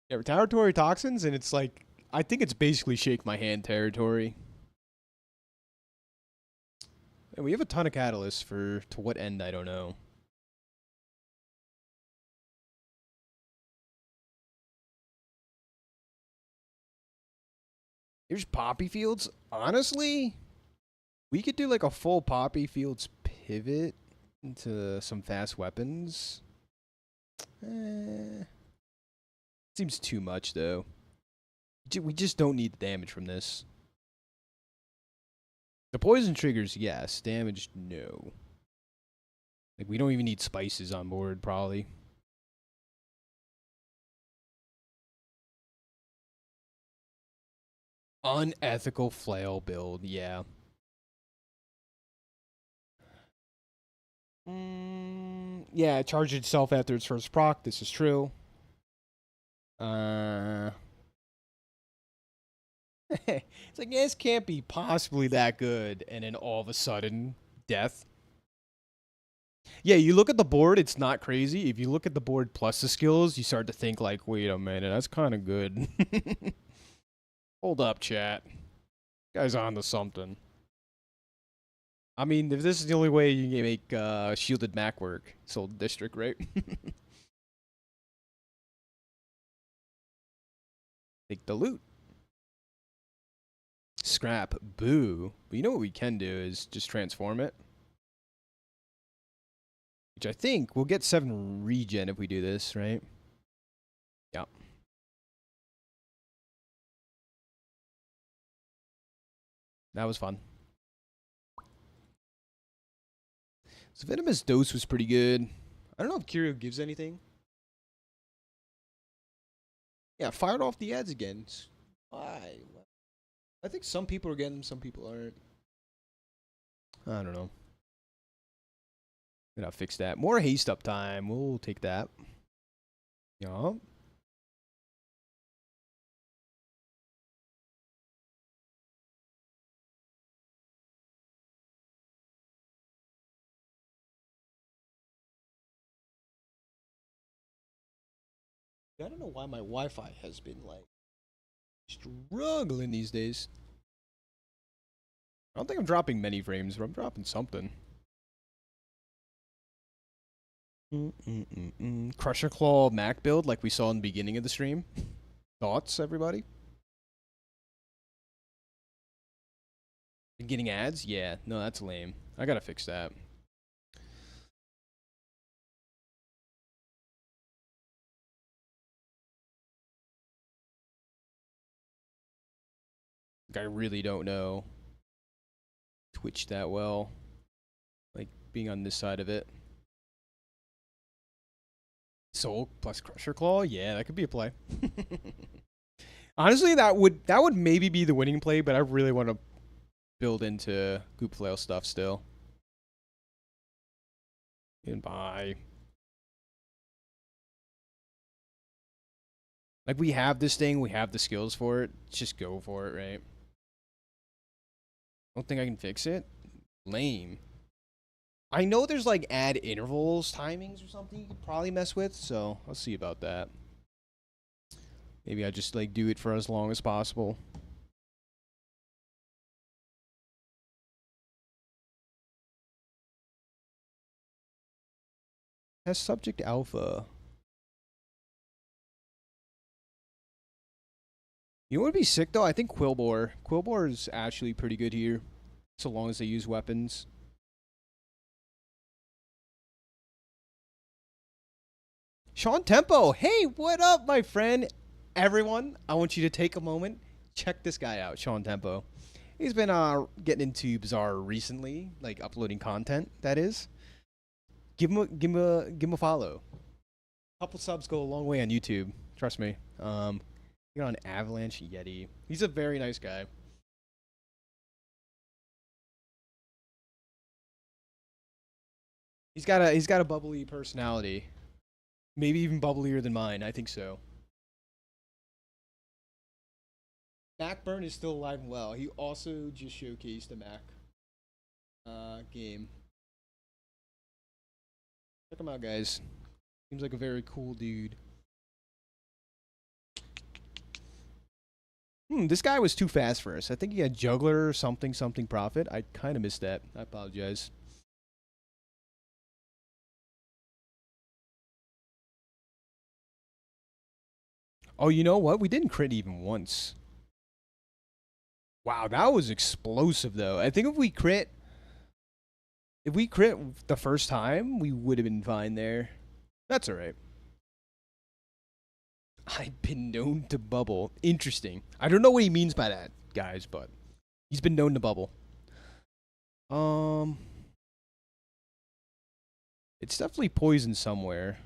Yeah, retaliatory toxins, and it's like I think it's basically shake my hand territory. And we have a ton of catalysts for to what end I don't know. Here's poppy fields. Honestly, We could do like a full Poppy Fields pivot into some fast weapons. Seems too much though. We just don't need the damage from this. The poison triggers, yes. Damage, no. Like, we don't even need spices on board, probably. Unethical flail build, yeah. Yeah, it charged itself after its first proc. This is true. It's like, this can't be possibly that good. And then all of a sudden, death. Yeah, you look at the board, it's not crazy. If you look at the board plus the skills, you start to think like, wait a minute, that's kind of good. Hold up, chat. Guy's on to something. I mean, if this is the only way you can make shielded Mac work, Soul District, right? Take the loot. Scrap. Boo. But you know what we can do is just transform it. Which I think we'll get 7 regen if we do this, right? Yeah. That was fun. So Venomous Dose was pretty good. I don't know if Curio gives anything. Yeah, fired off the ads again. Why? I think some people are getting them, some people aren't. I don't know. Gonna fix that. More haste up time. We'll take that. Yup. I don't know why my Wi-Fi has been like struggling these days. I don't think I'm dropping many frames, but I'm dropping something. Crusher Claw Mac build like we saw in the beginning of the stream. Thoughts, everybody? Been getting ads? Yeah, no, that's lame. I gotta fix that. Like, I really don't know Twitch that well. Like, being on this side of it. Soul plus Crusher Claw? Yeah, that could be a play. Honestly, that would maybe be the winning play, but I really want to build into Goop Flail stuff still. Goodbye. Like, we have this thing, we have the skills for it. Just go for it, right? Don't think I can fix it? Lame. I know there's like add intervals, timings or something you could probably mess with, so I'll see about that. Maybe I just like do it for as long as possible. Test subject alpha. You know what would be sick though? I think Quillbore. Quillbore is actually pretty good here, so long as they use weapons. Sean Tempo, hey, what up, my friend? Everyone, I want you to take a moment, check this guy out, Sean Tempo. He's been getting into Bazaar recently, like uploading content. That is, give him a follow. A couple subs go a long way on YouTube. Trust me. You're on Avalanche Yeti. He's a very nice guy. He's got a bubbly personality. Maybe even bubblier than mine. I think so. Macburn is still alive and well. He also just showcased a Mac game. Check him out, guys. Seems like a very cool dude. This guy was too fast for us. I think he had Juggler something profit. I kind of missed that. I apologize. Oh, you know what? We didn't crit even once. Wow, that was explosive though. I think if we crit the first time, we would have been fine there. That's all right. I've been known to bubble. Interesting. I don't know what he means by that, guys, but he's been known to bubble. Um, it's definitely poison somewhere.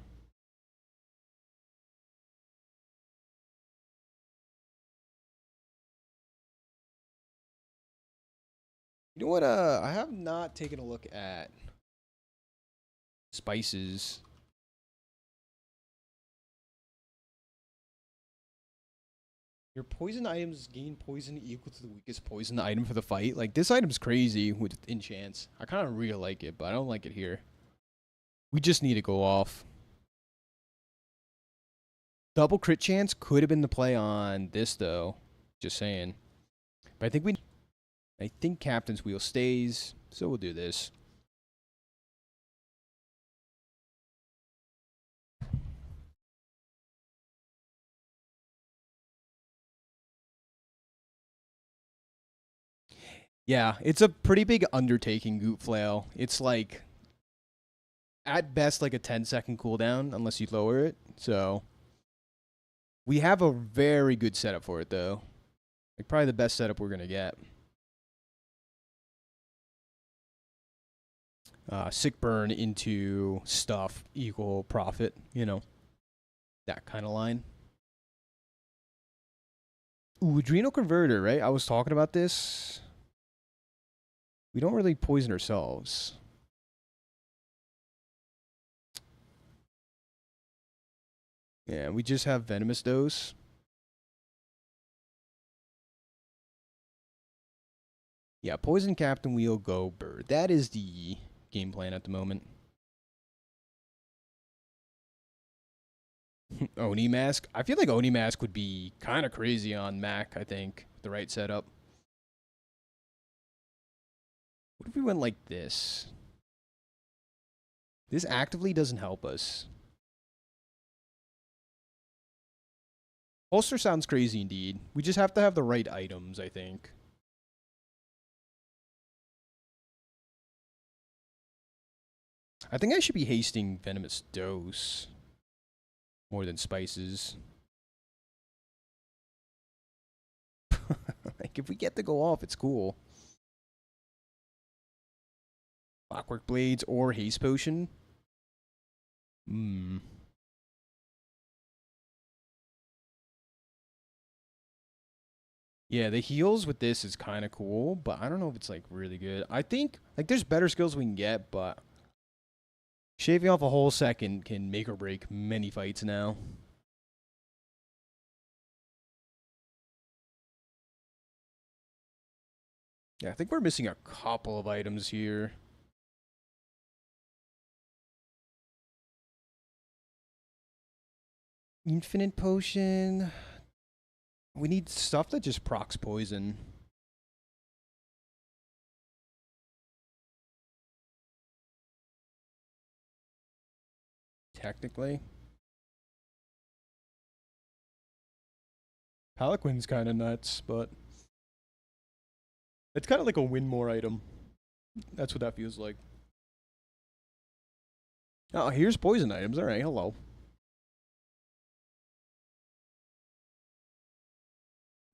You know what? I have not taken a look at spices. Your poison items gain poison equal to the weakest poison item for the fight. Like, this item's crazy with enchants. I kind of really like it, but I don't like it here. We just need to go off. Double crit chance could have been the play on this, though. Just saying. But I think Captain's Wheel stays, so we'll do this. Yeah, it's a pretty big undertaking, Goot Flail. It's like, at best, like a 10-second cooldown, unless you lower it. So, we have a very good setup for it, though. Like, probably the best setup we're going to get. Sick burn into stuff equal profit, you know, that kind of line. Ooh, Adrenal Converter, right? I was talking about this. We don't really poison ourselves. Yeah, we just have Venomous Dose. Yeah, Poison Captain Wheel, go Bird. That is the game plan at the moment. Oni Mask. I feel like Oni Mask would be kind of crazy on Mac, I think. The right setup. What if we went like this? This actively doesn't help us. Holster sounds crazy indeed. We just have to have the right items, I think. I think I should be hasting Venomous Dose more than Spices. Like, if we get to go off, it's cool. Clockwork Blades or Haste Potion. Hmm. Yeah, the heals with this is kind of cool, but I don't know if it's, like, really good. I think, like, there's better skills we can get, but shaving off a whole second can make or break many fights now. Yeah, I think we're missing a couple of items here. Infinite Potion. We need stuff that just procs poison. Technically. Palaquin's kind of nuts, but it's kind of like a win more item. That's what that feels like. Oh, here's poison items. All right, hello.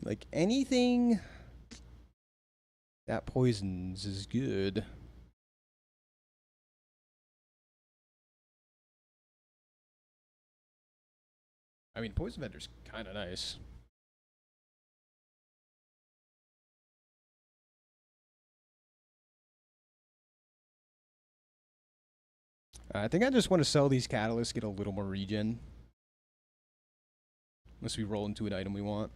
Like, anything that poisons is good. I mean, Poison Vendor's kind of nice. I think I just want to sell these catalysts, get a little more regen. Unless we roll into an item we want.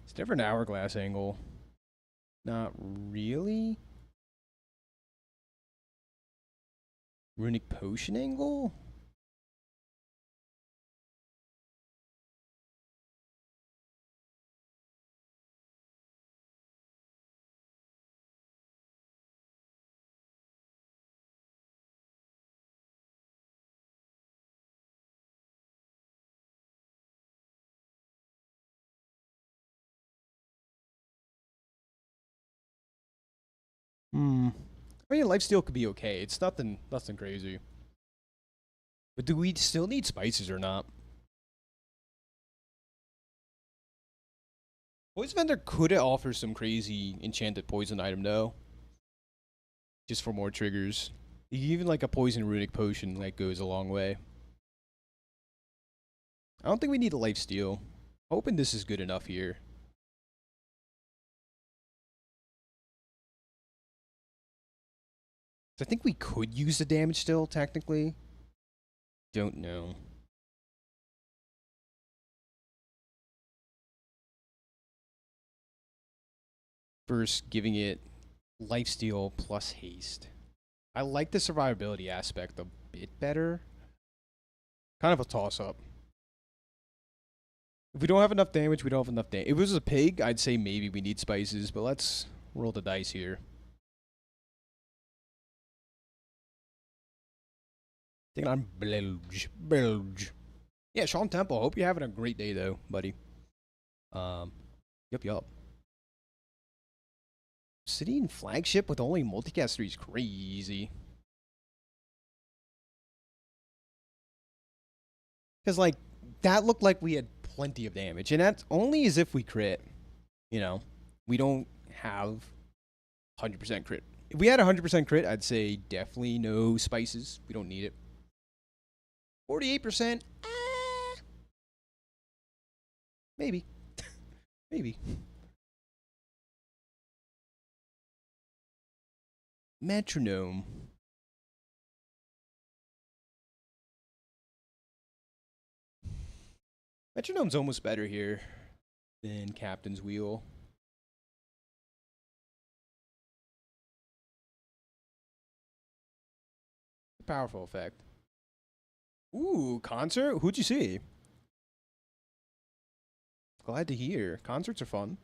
It's a different hourglass angle. Not really. Runic potion angle? I mean, lifesteal could be okay. It's nothing crazy. But do we still need spices or not? Poison Vendor could offer some crazy enchanted poison item though. Just for more triggers. Even like a poison runic potion that goes a long way. I don't think we need a lifesteal. Hoping this is good enough here. I think we could use the damage still, technically. Don't know. First, giving it lifesteal plus haste. I like the survivability aspect a bit better. Kind of a toss-up. If we don't have enough damage, we don't have enough damage. If it was a pig, I'd say maybe we need spices, but let's roll the dice here. Taking on Bilge. Yeah, Sean Temple. Hope you're having a great day, though, buddy. Yup. City and flagship with only multicast 3 is crazy. Because, like, that looked like we had plenty of damage. And that's only as if we crit. You know, we don't have 100% crit. If we had 100% crit, I'd say definitely no spices. We don't need it. 48%? Maybe. Maybe. Metronome. Metronome's almost better here than Captain's Wheel. Powerful effect. Ooh, concert? Who'd you see? Glad to hear. Concerts are fun.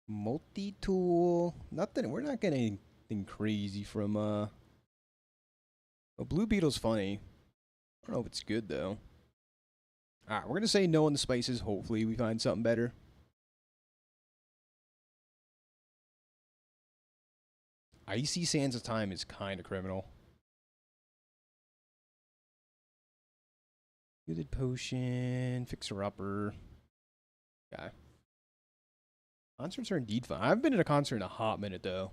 Multi-tool. Nothing. We're not getting anything crazy from a Blue Beetle's funny. I don't know if it's good though. Alright, we're gonna say no on the spices. Hopefully we find something better. Icy Sands of Time is kind of criminal. Good potion, fixer-upper. Okay. Concerts are indeed fun. I haven't been at a concert in a hot minute, though.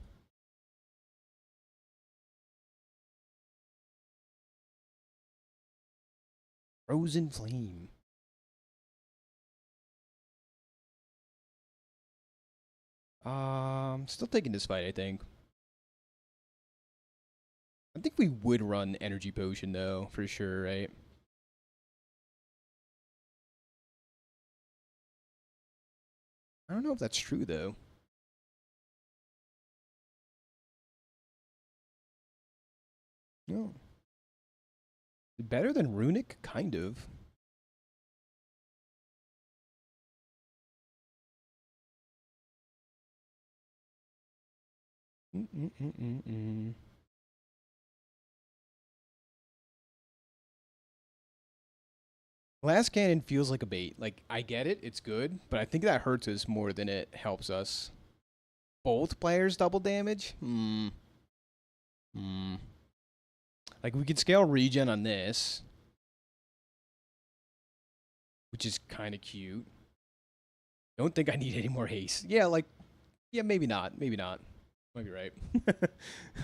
Frozen Flame. Still taking this fight, I think. I think we would run Energy Potion, though, for sure, right? I don't know if that's true, though. No. Better than Runic? Kind of. Glass Cannon feels like a bait. Like, I get it, it's good, but I think that hurts us more than it helps us. Both players double damage? Like, we could scale regen on this, which is kind of cute. Don't think I need any more haste. Yeah, like, yeah, maybe not. Maybe not. Might be right.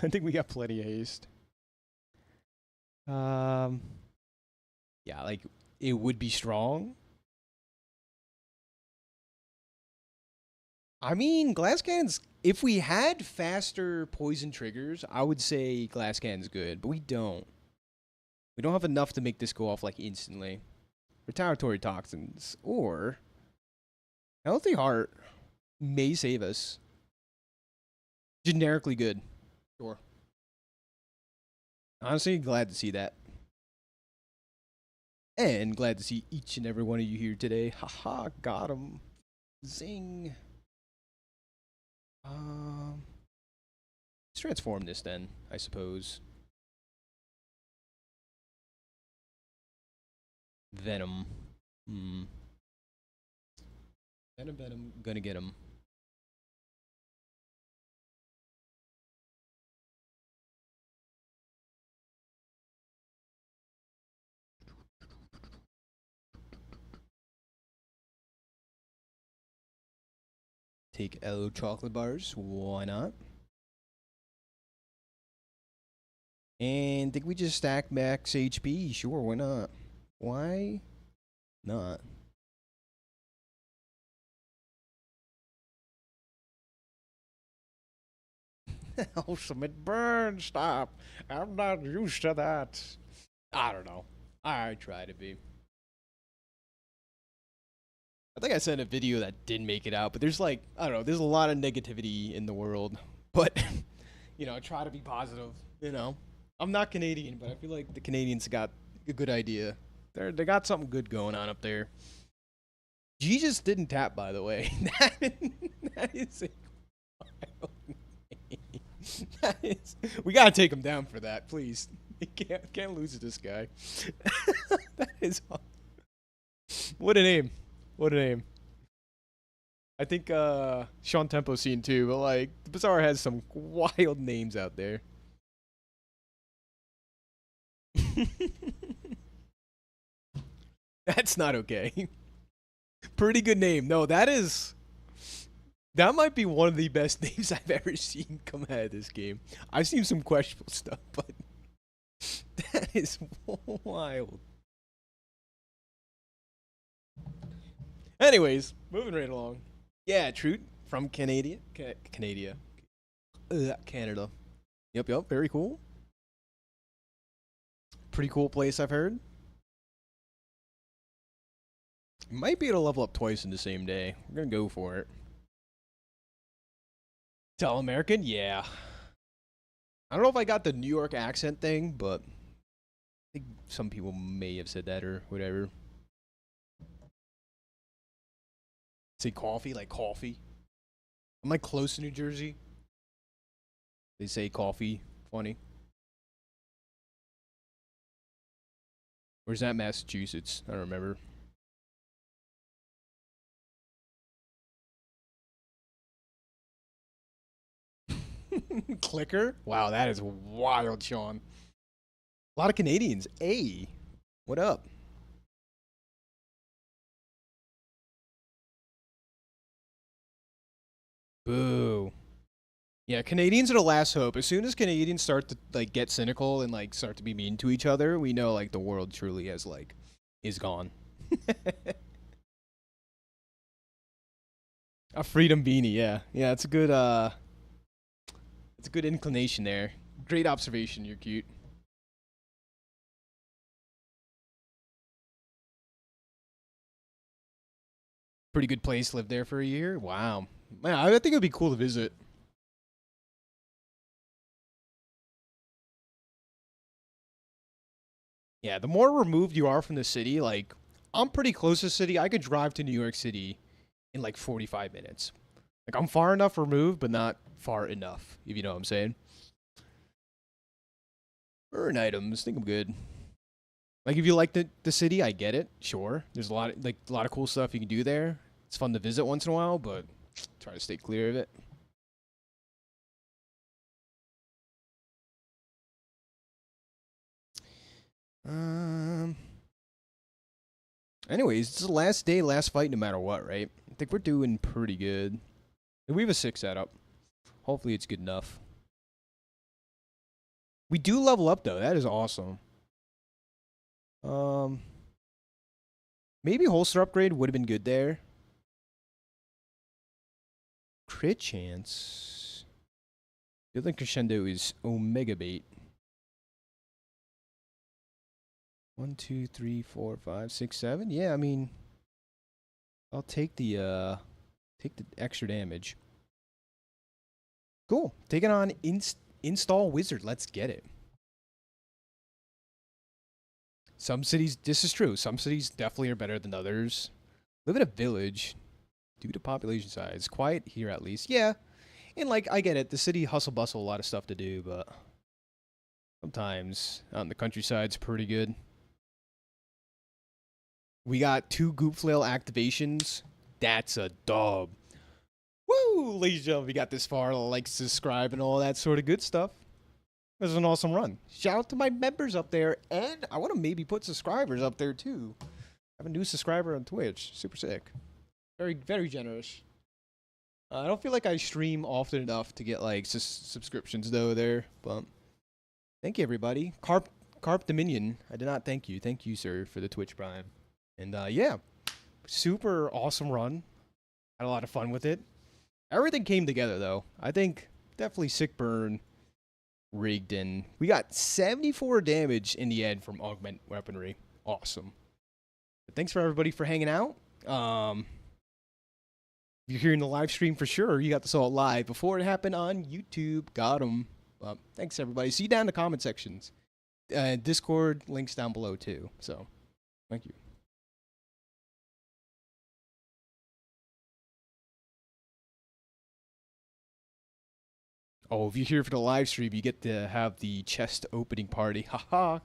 I think we got plenty of haste. Yeah, like, it would be strong. I mean, Glass Cannon's... If we had faster poison triggers, I would say Glass Cannon's good, but we don't. We don't have enough to make this go off, like, instantly. Retaliatory Toxins, or... Healthy Heart may save us. Generically good. Sure. Honestly, glad to see that. And glad to see each and every one of you here today. Haha, got him. Zing. Let's transform this then, I suppose. Venom. And I bet I'm gonna get him. Take L chocolate bars. Why not? And think we just stack max HP? Sure, why not? Why not? Ultimate burn, stop. I'm not used to that. I don't know. I try to be. I think I sent a video that didn't make it out, but there's like, I don't know, there's a lot of negativity in the world. But, you know, I try to be positive, you know. I'm not Canadian, but I feel like the Canadians got a good idea. They got something good going on up there. G just didn't tap, by the way. that is a wild name. That is, we gotta take him down for that, please. We can't lose to this guy. That is awesome. What a name. What a name. I think Sean Tempo's seen too, but like the Bazaar has some wild names out there. That's not okay. Pretty good name. No, that might be one of the best names I've ever seen come out of this game. I've seen some questionable stuff, but that is wild. Anyways, moving right along. Yeah, True from Canada. Canada. Yep, very cool. Pretty cool place, I've heard. You might be able to level up twice in the same day. We're gonna go for it. Tell American? Yeah. I don't know if I got the New York accent thing, but I think some people may have said that or whatever. Say coffee, like coffee. I'm like close to New Jersey. They say coffee. Funny. Where's that, Massachusetts? I don't remember. Clicker? Wow, that is wild, Sean. A lot of Canadians. Hey, what up? Boo. Yeah, Canadians are the last hope. As soon as Canadians start to like get cynical and like start to be mean to each other, we know like the world truly has like is gone. A freedom beanie, yeah. Yeah, it's a good inclination there. Great observation, you're cute. Pretty good place, lived there for a year. Wow. Man, I think it would be cool to visit. Yeah, the more removed you are from the city, like I'm pretty close to the city. I could drive to New York City in like 45 minutes. Like I'm far enough removed, but not far enough, if you know what I'm saying. Earn items, think I'm good. Like if you like the city, I get it. Sure, there's a lot of cool stuff you can do there. It's fun to visit once in a while, but try to stay clear of it. Um. Anyways, it's the last day, last fight, no matter what, right? I think we're doing pretty good. We have a 6 setup. Hopefully, it's good enough. We do level up though. That is awesome. Maybe holster upgrade would have been good there. Crit chance. Building crescendo is omega bait. 1, 2, 3, 4, 5, 6, 7. Yeah, I mean, I'll take the extra damage. Cool. Taking on install wizard. Let's get it. Some cities, this is true. Some cities definitely are better than others. Live in a village due to population size. Quiet here at least. Yeah. And like, I get it. The city hustle bustle, a lot of stuff to do, but sometimes out in the countryside's pretty good. We got 2 goop flail activations. That's a dub. Woo! Ladies and gentlemen, we got this far. Like, subscribe, and all that sort of good stuff. This was an awesome run. Shout out to my members up there, and I want to maybe put subscribers up there too. I have a new subscriber on Twitch. Super sick. Very, very generous. I don't feel like I stream often enough to get like subscriptions though there, but thank you everybody. Carp Dominion. I did not thank you. Thank you, sir, for the Twitch Prime. And yeah, super awesome run. Had a lot of fun with it. Everything came together though. I think definitely sick burn. Rigged in. We got 74 damage in the end from augment weaponry. Awesome. But thanks for everybody for hanging out. If you're hearing the live stream for sure, you got this all live before it happened on YouTube. Got 'em. Thanks everybody. See you down in the comment sections. Discord links down below too. So, thank you. Oh, if you're here for the live stream, you get to have the chest opening party. Haha.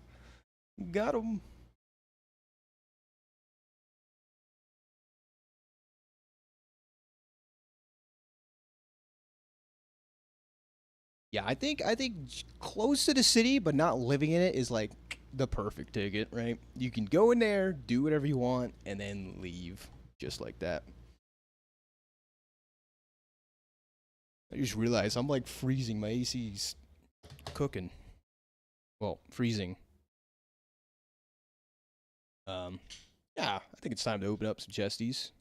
Got 'em. Yeah, I think close to the city, but not living in it is like the perfect ticket, right? You can go in there, do whatever you want, and then leave just like that. I just realized I'm like freezing. My AC's cooking. Well, freezing. Yeah, I think it's time to open up some chesties.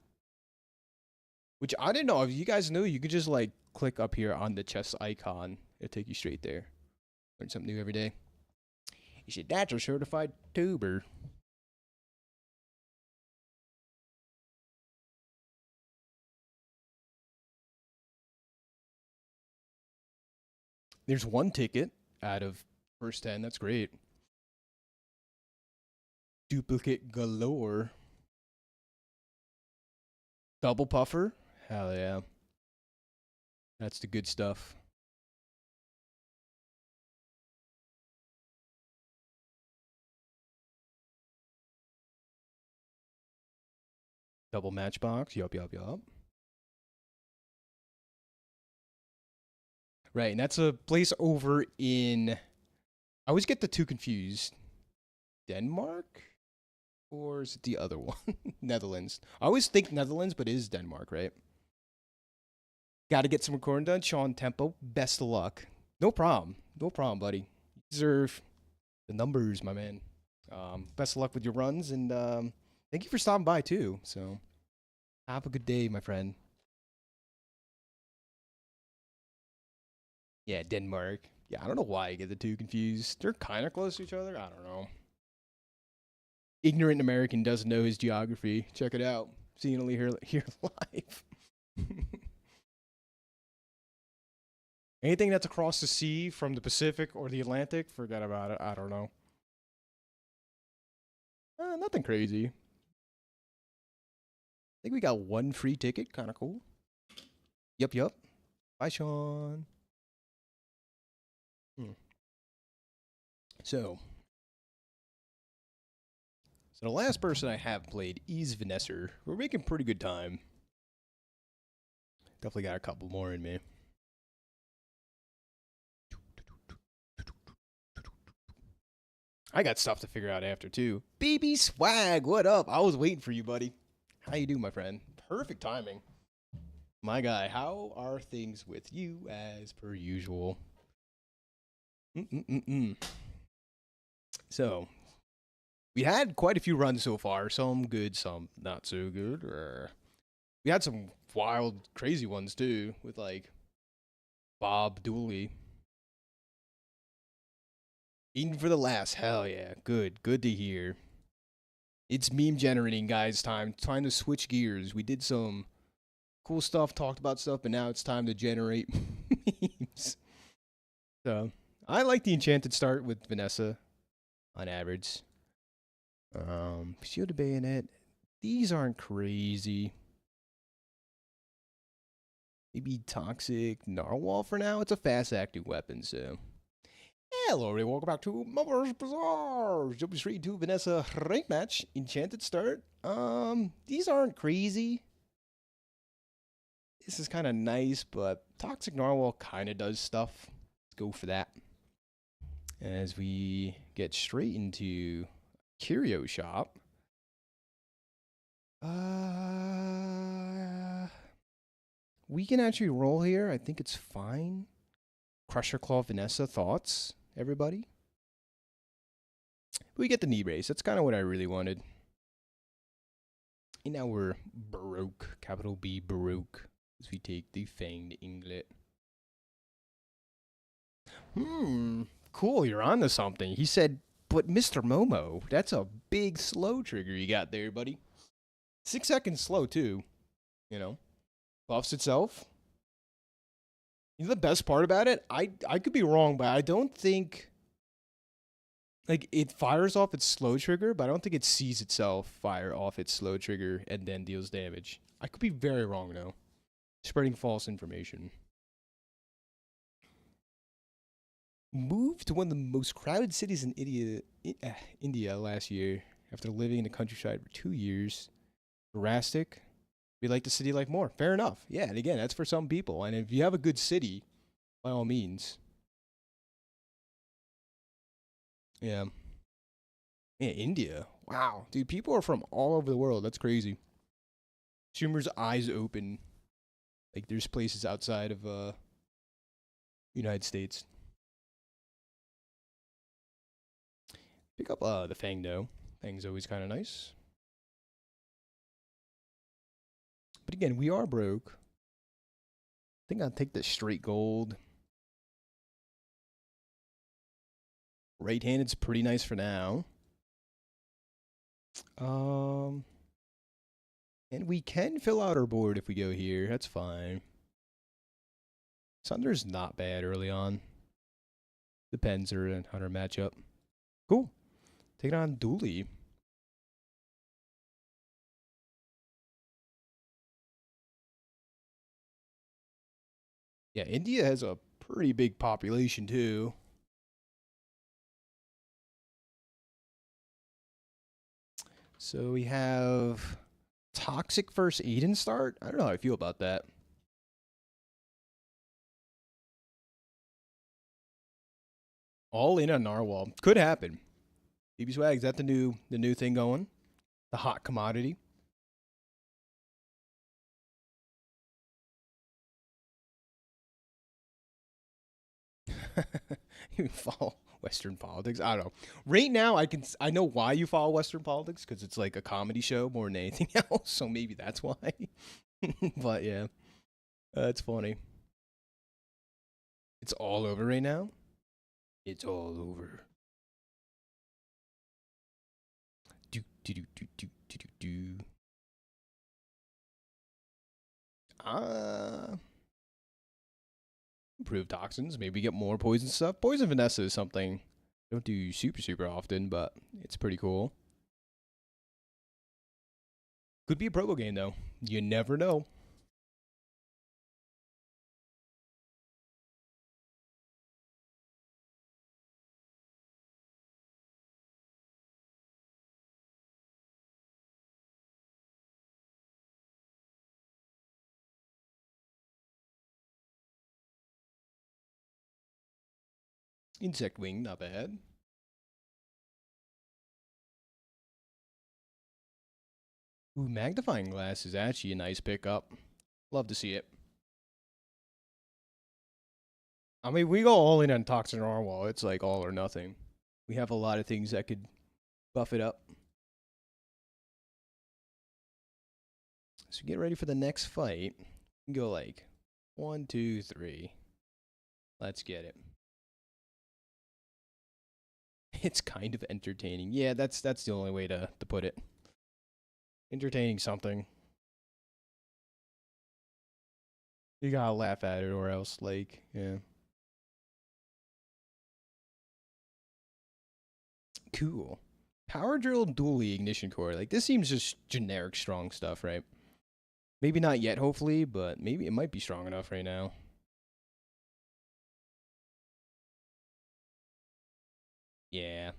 Which I didn't know. If you guys knew, you could just like click up here on the chest icon. It'll take you straight there. Learn something new every day. You said that's a certified tuber. There's one ticket out of first 10. That's great. Duplicate galore. Double puffer. Hell yeah. That's the good stuff. Double matchbox. Yup. Right, and that's a place over in... I always get the two confused. Denmark? Or is it the other one? Netherlands. I always think Netherlands, but it is Denmark, right? Gotta get some recording done. Sean Tempo, best of luck. No problem. No problem, buddy. You deserve the numbers, my man. Best of luck with your runs, and thank you for stopping by, too. So, have a good day, my friend. Yeah, Denmark. Yeah, I don't know why I get the two confused. They're kind of close to each other. I don't know. Ignorant American doesn't know his geography. Check it out. Seeing only here live. Anything that's across the sea from the Pacific or the Atlantic, forget about it. I don't know. Nothing crazy. I think we got one free ticket. Kind of cool. Yup. Bye, Sean. So the last person I have played is Vanessa. We're making pretty good time. Definitely got a couple more in me. I got stuff to figure out after too. BB Swag, what up? I was waiting for you, buddy. How you doing, my friend? Perfect timing. My guy, how are things with you as per usual? So, we had quite a few runs so far. Some good, some not so good. We had some wild, crazy ones too, with like Bob Dooley. Even for the last, hell yeah, good to hear. It's meme generating, guys. Time to switch gears. We did some cool stuff, talked about stuff, but now it's time to generate memes. So, I like the enchanted start with Vanessa, on average. Shield of Bayonet. These aren't crazy. Maybe Toxic Narwhal for now. It's a fast-acting weapon, so. Hello, everybody. Welcome back to MoMoVsTheBazaar. Jumping straight to Vanessa rank match. Enchanted start. These aren't crazy. This is kind of nice, but Toxic Narwhal kind of does stuff. Let's go for that. As we get straight into Curio Shop. We can actually roll here. I think it's fine. Crusher Claw Vanessa, thoughts, everybody? We get the knee brace. That's kind of what I really wanted. And now we're Baroque, capital B, Baroque, as we take the Fanged Inglet. Cool, you're on to something. He said, but Mr. Momo, that's a big slow trigger you got there, buddy. 6 seconds slow, too. You know, buffs itself. You know the best part about it? I could be wrong, but I don't think... Like, it fires off its slow trigger, but I don't think it sees itself fire off its slow trigger and then deals damage. I could be very wrong, though. Spreading false information. Moved to one of the most crowded cities in India last year after living in the countryside for 2 years. Drastic. We like the city life more. Fair enough. Yeah, and again, that's for some people. And if you have a good city, by all means. Yeah. Yeah, India. Wow. Dude, people are from all over the world. That's crazy. Schumer's eyes open. Like, there's places outside of United States. Pick up the Fang, though. Fang's always kind of nice. But again, we are broke. I think I'll take the straight gold. Right-handed's pretty nice for now. And we can fill out our board if we go here. That's fine. Sunder's not bad early on. Depends on our matchup. Cool. Take it on Dooley. Yeah, India has a pretty big population too. So we have Toxic first Eden start. I don't know how I feel about that. All in on Narwhal. Could happen. BB Swag, is that the new thing going? The hot commodity? You follow Western politics? I don't know. Right now, I know why you follow Western politics, because it's like a comedy show more than anything else, so maybe that's why. But yeah, it's funny. It's all over right now? It's all over. Do, do, do, do, do, do, do, do. Improve toxins. Maybe get more poison stuff. Poison Vanessa is something I don't do super often, but it's pretty cool. Could be a probo game, though. You never know. Insect Wing, not bad. Ooh, Magnifying Glass is actually a nice pickup. Love to see it. I mean, we go all in on Toxin Narwhal. It's like all or nothing. We have a lot of things that could buff it up. So get ready for the next fight. We can go like 1, 2, 3. Let's get it. It's kind of entertaining. Yeah, that's the only way to put it. Entertaining something. You gotta laugh at it or else, like, yeah. Cool. Power Drill Dually Ignition Core. Like, this seems just generic strong stuff, right? Maybe not yet, hopefully, but maybe it might be strong enough right now. Yeah.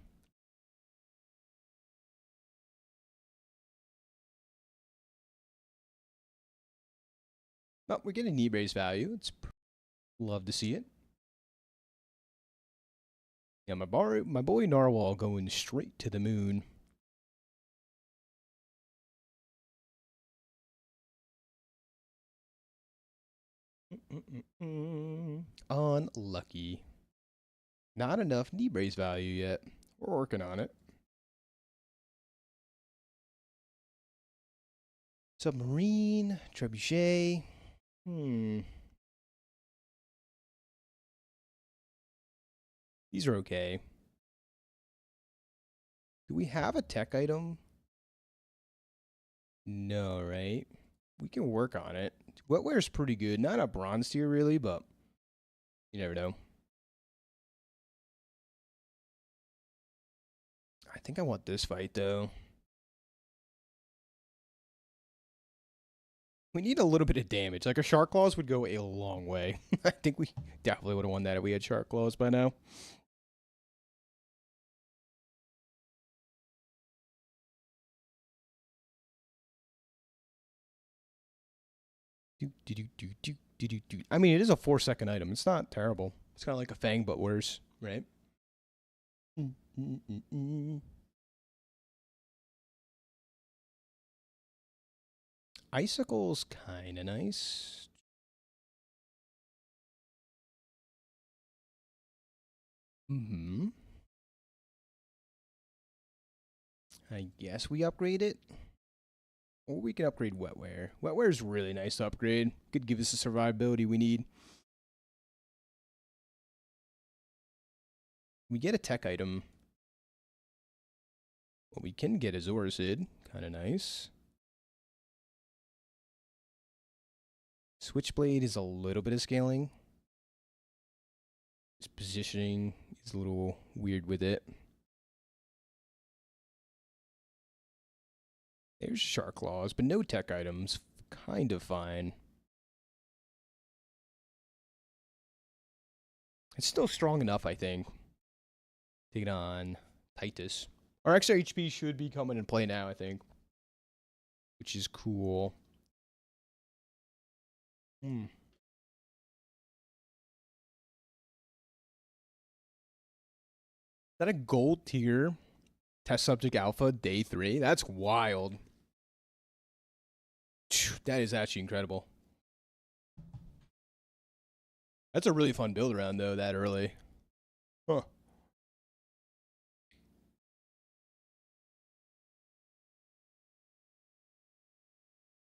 Oh, we're getting knee brace value. Love to see it. Yeah, my boy Narwhal going straight to the moon. Unlucky. Not enough knee brace value yet. We're working on it. Submarine, trebuchet. These are okay. Do we have a tech item? No, right? We can work on it. Wetware's pretty good. Not a bronze tier, really, but you never know. I think I want this fight, though. We need a little bit of damage. Like, a Shark Claws would go a long way. I think we definitely would have won that if we had Shark Claws by now. I mean, it is a 4-second item. It's not terrible. It's kind of like a Fang, but worse, right? Icicle's kind of nice. I guess we upgrade it. Or we can upgrade Wetware. Wetware is really nice to upgrade. Could give us the survivability we need. We get a tech item. What we can get is Orosid. Kind of nice. Switchblade is a little bit of scaling. His positioning is a little weird with it. There's Shark Claws, but no tech items. Kind of fine. It's still strong enough, I think. Take it on Titus. Our extra HP should be coming in play now, I think. Which is cool. Is that a gold tier test subject alpha day 3? That's wild. That is actually incredible. That's a really fun build around, though, that early. Huh.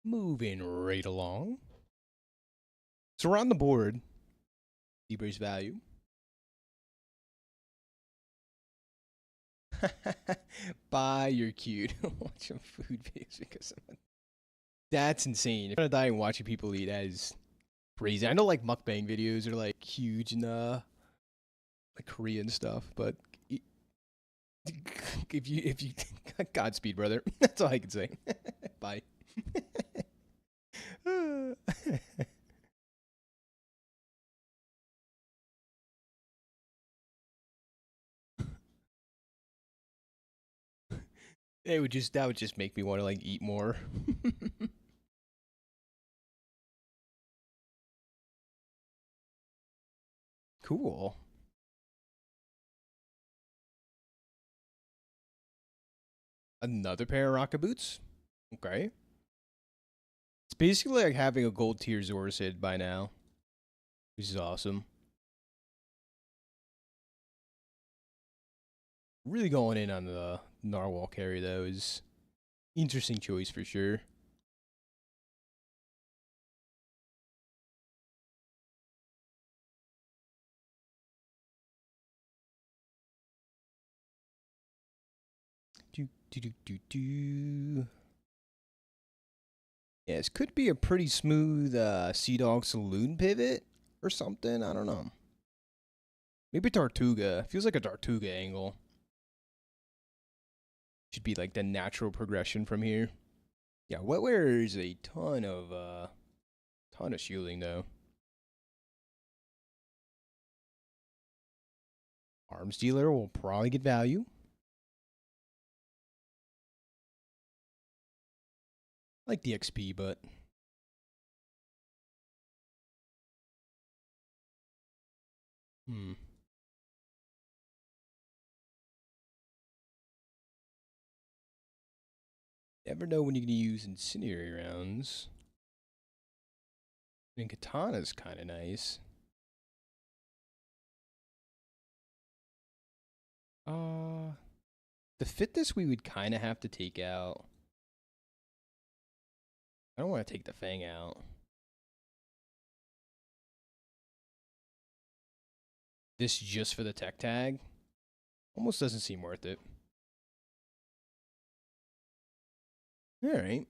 Moving right along. So we're on the board. Debrace value. Bye, you're cute. Watching food videos because of it. That's insane. If I'm gonna die and watching people eat, that is crazy. I know like mukbang videos are like huge in like Korean stuff, but if you Godspeed, brother. That's all I can say. Bye. That would just make me want to like eat more. Cool. Another pair of rocket boots. Okay. It's basically like having a gold tier Zorsid by now, which is awesome. Really going in on the Narwhal carry though is interesting choice for sure. Yeah, this could be a pretty smooth Sea Dog Saloon pivot or something. I don't know. Maybe Tortuga. Feels like a Tortuga angle. Should be like the natural progression from here. Yeah, Wetware is a ton of shielding though. Arms dealer will probably get value. I like the XP, but Hmm. Never know when you're gonna use incendiary rounds. I mean, katana's kind of nice. To fit this, we would kind of have to take out. I don't want to take the fang out. This just for the tech tag almost doesn't seem worth it. All right.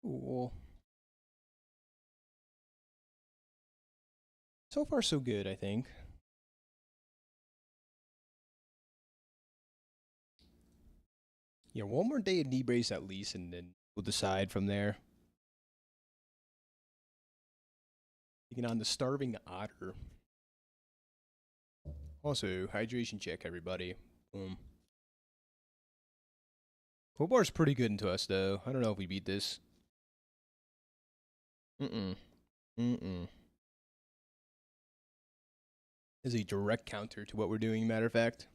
Cool. So far, so good, I think. Yeah, one more day of knee brace at least, and then we'll decide from there. Taking on the starving otter. Also, hydration check, everybody. Boom. Cobar's pretty good into us, though. I don't know if we beat this. Is a direct counter to what we're doing, matter of fact.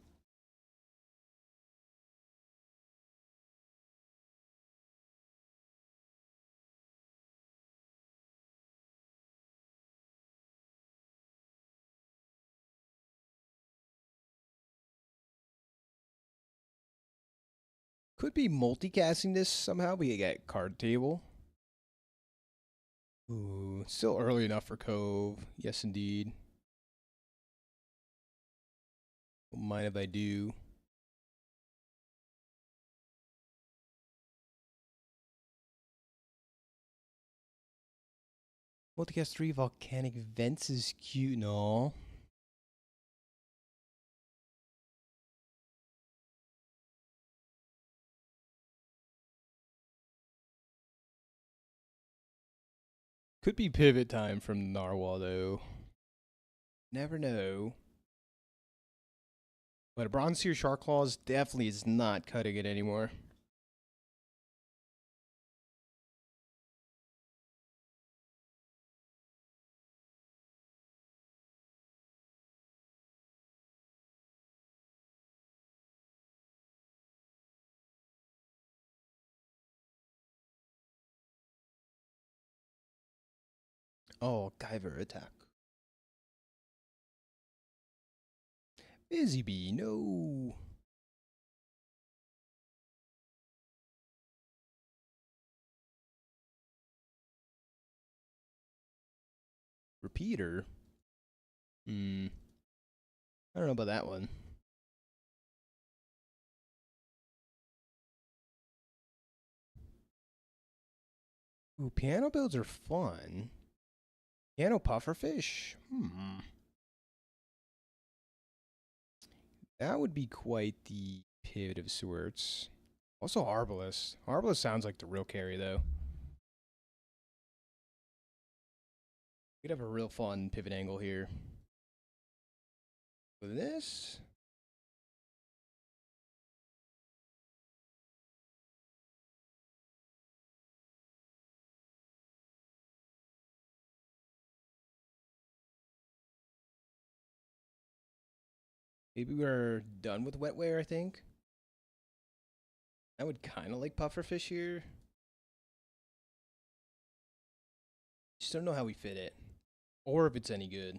Could be multicasting this somehow. We get card table. Ooh, still early enough for Cove. Yes, indeed. Don't mind if I do. Multicast 3 volcanic vents is cute. No. Could be pivot time from Narwhal, though. Never know. But a Bronze Seer Shark Claws definitely is not cutting it anymore. Oh, Guyver attack. Busy Bee, no. Repeater. I don't know about that one. Ooh, piano builds are fun. Piano pufferfish? That would be quite the pivot of sorts. Also Arbalest. Arbalest sounds like the real carry, though. We'd have a real fun pivot angle here. With this? Maybe we're done with wetware, I think. I would kind of like pufferfish here. Just don't know how we fit it. Or if it's any good.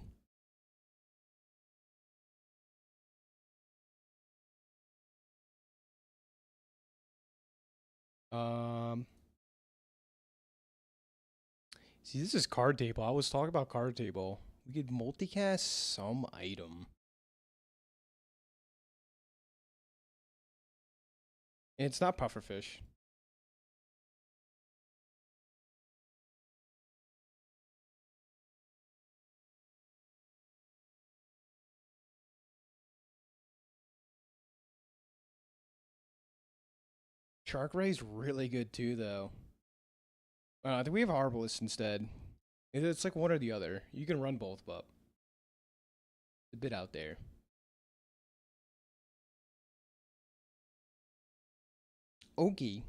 See, this is card table. I was talking about card table. We could multicast some item. And it's not pufferfish. Shark Ray's really good too, though. I think we have Arbalest instead. It's like one or the other. You can run both, but it's a bit out there. Okay.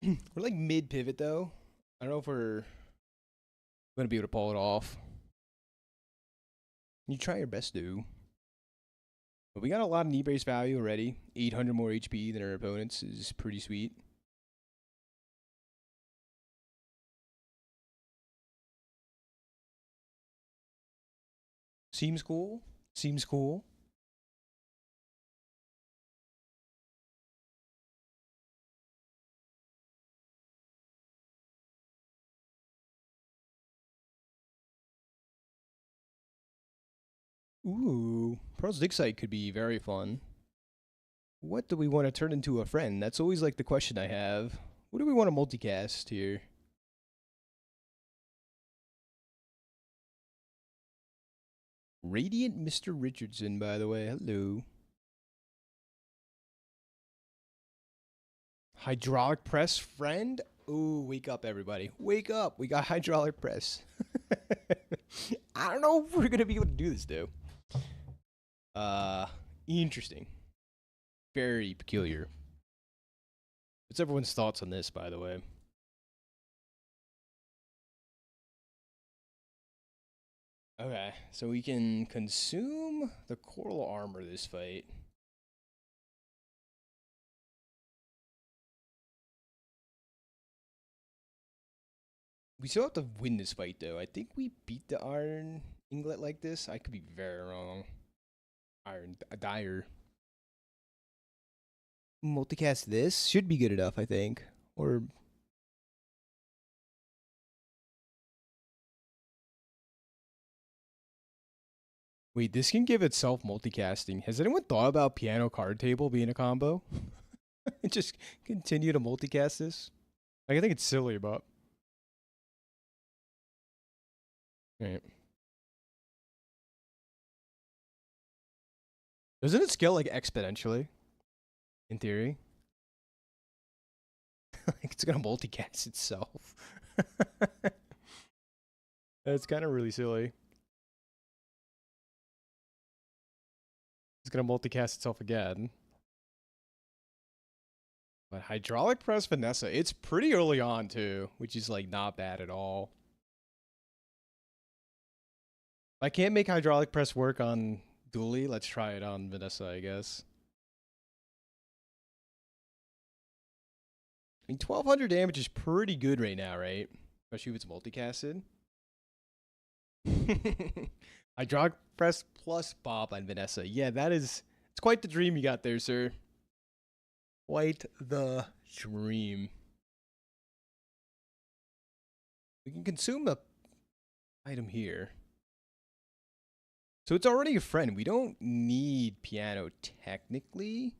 We're like mid pivot though. I don't know if we're gonna be able to pull it off. You try your best, dude. But we got a lot of knee brace value already. 800 more HP than our opponents is pretty sweet. Seems cool. Seems cool. Ooh, Pearl's Dig Site could be very fun. What do we want to turn into a friend? That's always like the question I have. What do we want to multicast here? Radiant Mr. Richardson, by the way. Hello. Hydraulic press friend? Ooh, wake up, everybody. Wake up. We got hydraulic press. I don't know if we're going to be able to do this, though. Interesting. Very peculiar. What's everyone's thoughts on this, by the way? Okay, so we can consume the coral armor this fight. We still have to win this fight, though. I think we beat the iron inglet like this. I could be very wrong. Iron dire. Multicast this should be good enough, I think. Or wait, this can give itself multicasting. Has anyone thought about piano card table being a combo? Just continue to multicast this. Like, I think it's silly, but right. Doesn't it scale like exponentially? In theory. Like it's gonna multicast itself. That's kind of really silly. It's gonna multicast itself again. But hydraulic press Vanessa, it's pretty early on too, which is like not bad at all. If I can't make hydraulic press work on Dooley, let's try it on Vanessa, I guess. I mean, 1200 damage is pretty good right now, right? Especially if it's multicasted. Hydraulic press plus Bob on Vanessa. Yeah, it's quite the dream you got there, sir. Quite the dream. We can consume a item here. So it's already a friend. We don't need piano technically.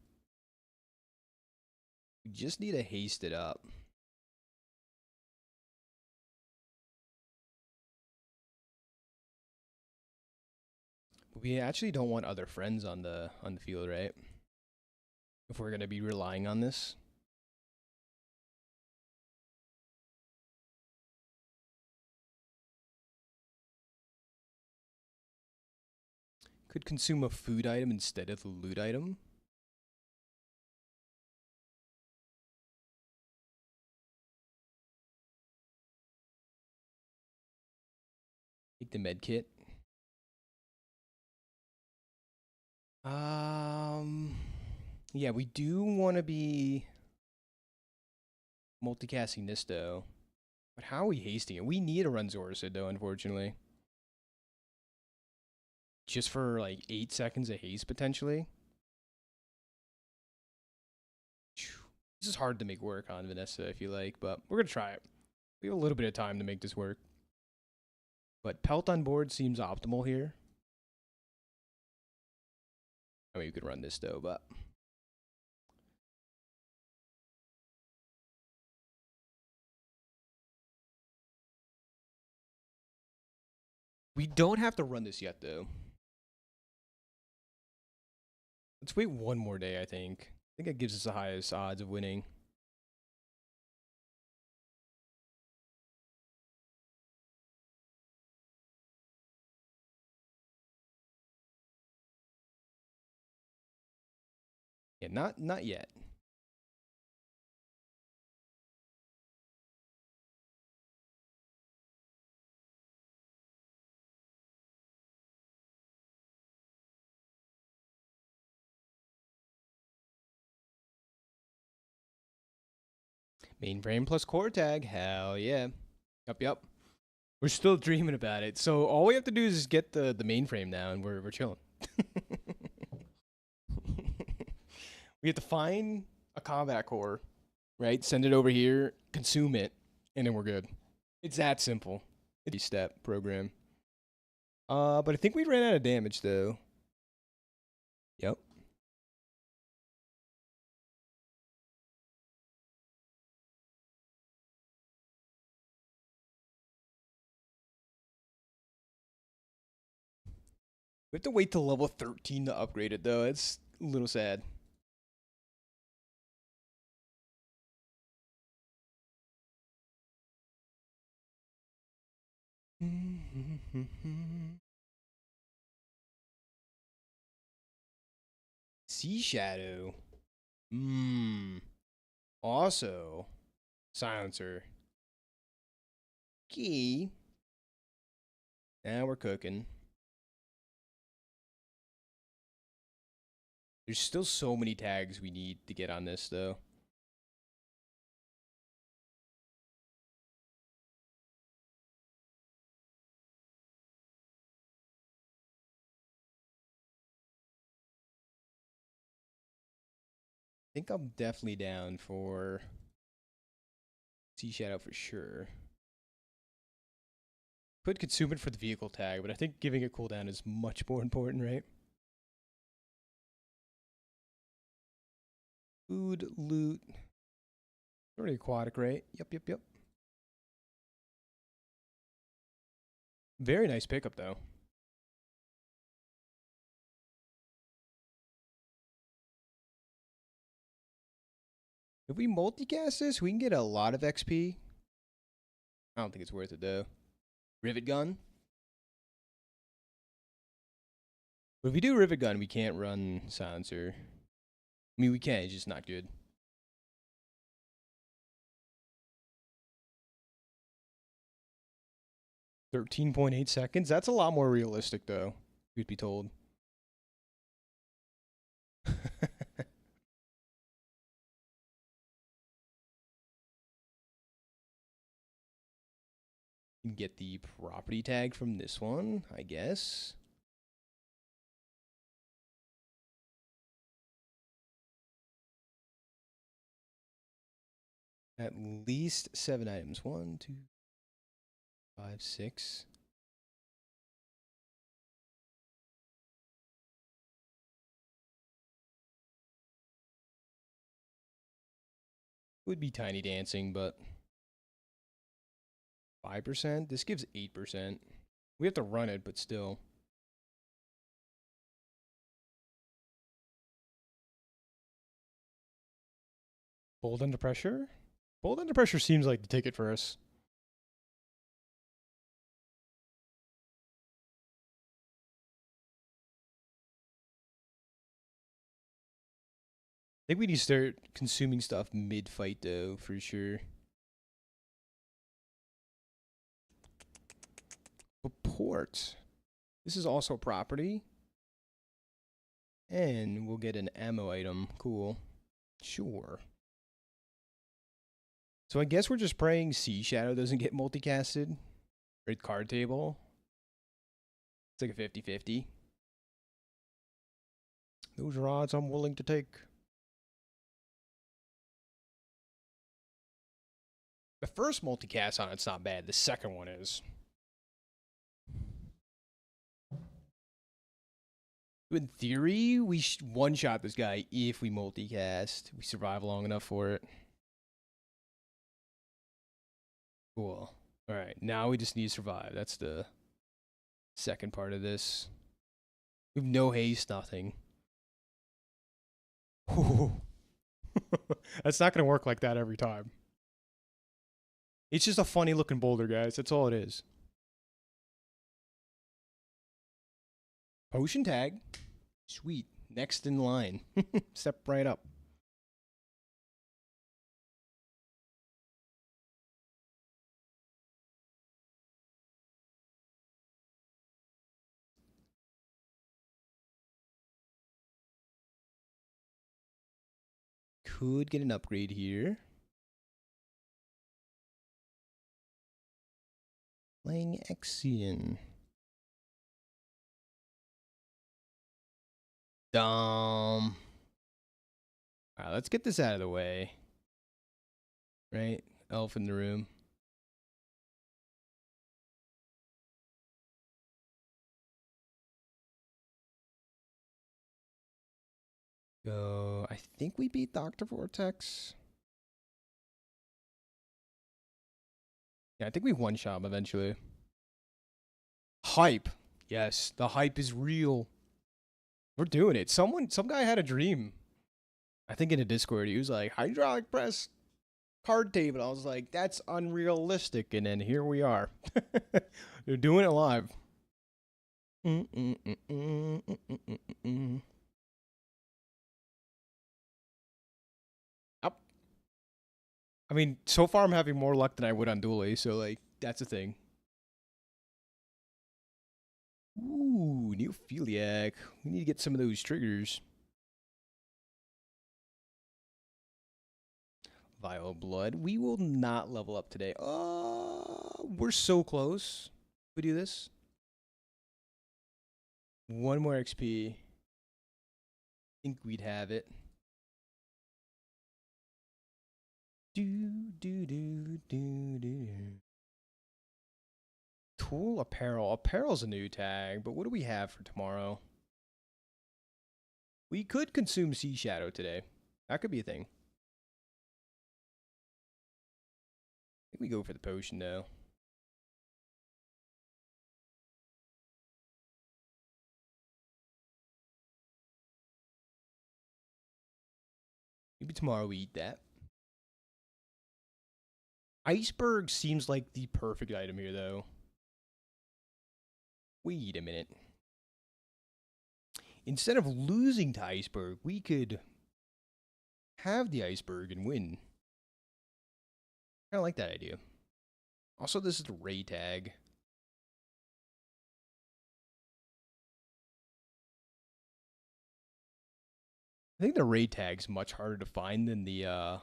We just need to haste it up. But we actually don't want other friends on the field, right? If we're gonna be relying on this. Could consume a food item instead of the loot item. Take the med kit. Yeah, we do want to be multicasting this though. But how are we hasting it? We need to run Zoricid though, unfortunately. Just for like 8 seconds of haste potentially. This is hard to make work on Vanessa, I feel like, but we're gonna try it. We have a little bit of time to make this work. But Pelt on board seems optimal here. I mean, you could run this though, but we don't have to run this yet though. Let's wait one more day, I think. I think that gives us the highest odds of winning. Yeah, not yet. Mainframe plus core tag. Hell yeah. Yup. We're still dreaming about it. So all we have to do is just get the mainframe now, and we're chilling. We have to find a combat core, right? Send it over here, consume it, and then we're good. It's that simple. It's a step program. But I think we ran out of damage though. Yep. We have to wait till level 13 to upgrade it though. It's a little sad. Sea Shadow. Also, silencer. Key. Now we're cooking. There's still so many tags we need to get on this though. I think I'm definitely down for Sea Shadow for sure. Could consume it for the vehicle tag, but I think giving it cooldown is much more important, right? Food, loot. Already aquatic, right? Yep. Very nice pickup, though. If we multicast this, we can get a lot of XP. I don't think it's worth it, though. Rivet gun. But if we do rivet gun, we can't run silencer. I mean, we can, it's just not good. $13.8 seconds? That's a lot more realistic, though, you'd be told. You can get the property tag from this one, I guess. At least 7 items. 1, 2, 5, 6. Would be tiny dancing, but 5%? This gives 8%. We have to run it, but still. Bold under pressure? Bold under pressure seems like the ticket for us. I think we need to start consuming stuff mid-fight, though, for sure. Report. This is also property. And we'll get an ammo item. Cool. Sure. So I guess we're just praying Sea Shadow doesn't get multicasted. Red card table. It's like a 50-50. Those are odds I'm willing to take. The first multicast on it's not bad. The second one is. In theory, we one-shot this guy if we multicast. We survive long enough for it. Cool. Alright, now we just need to survive. That's the second part of this. We have no haste, nothing. That's not going to work like that every time. It's just a funny looking boulder, guys. That's all it is. Potion tag. Sweet. Next in line. Step right up. Could get an upgrade here. Playing Exian. Dumb. Alright, let's get this out of the way. Right? Elf in the room. Go. I think we beat Dr. Vortex. Yeah, I think we one-shot him eventually. Hype. Yes, the hype is real. We're doing it. Some guy had a dream. I think in a Discord, he was like, hydraulic press card table. I was like, that's unrealistic. And then here we are. They're doing it live. Up. I mean, so far I'm having more luck than I would on Dually, so like, that's a thing. Ooh, Neophiliac. We need to get some of those triggers. Vile Blood. We will not level up today. We're so close. We do this. One more XP. I think we'd have it. Tool apparel. Apparel's a new tag, but what do we have for tomorrow? We could consume Sea Shadow today. That could be a thing. I think we go for the potion though. Maybe tomorrow we eat that. Iceberg seems like the perfect item here though. Wait a minute. Instead of losing to Iceberg, we could have the Iceberg and win. I like that idea. Also, this is the Ray tag. I think the Ray tag's much harder to find than the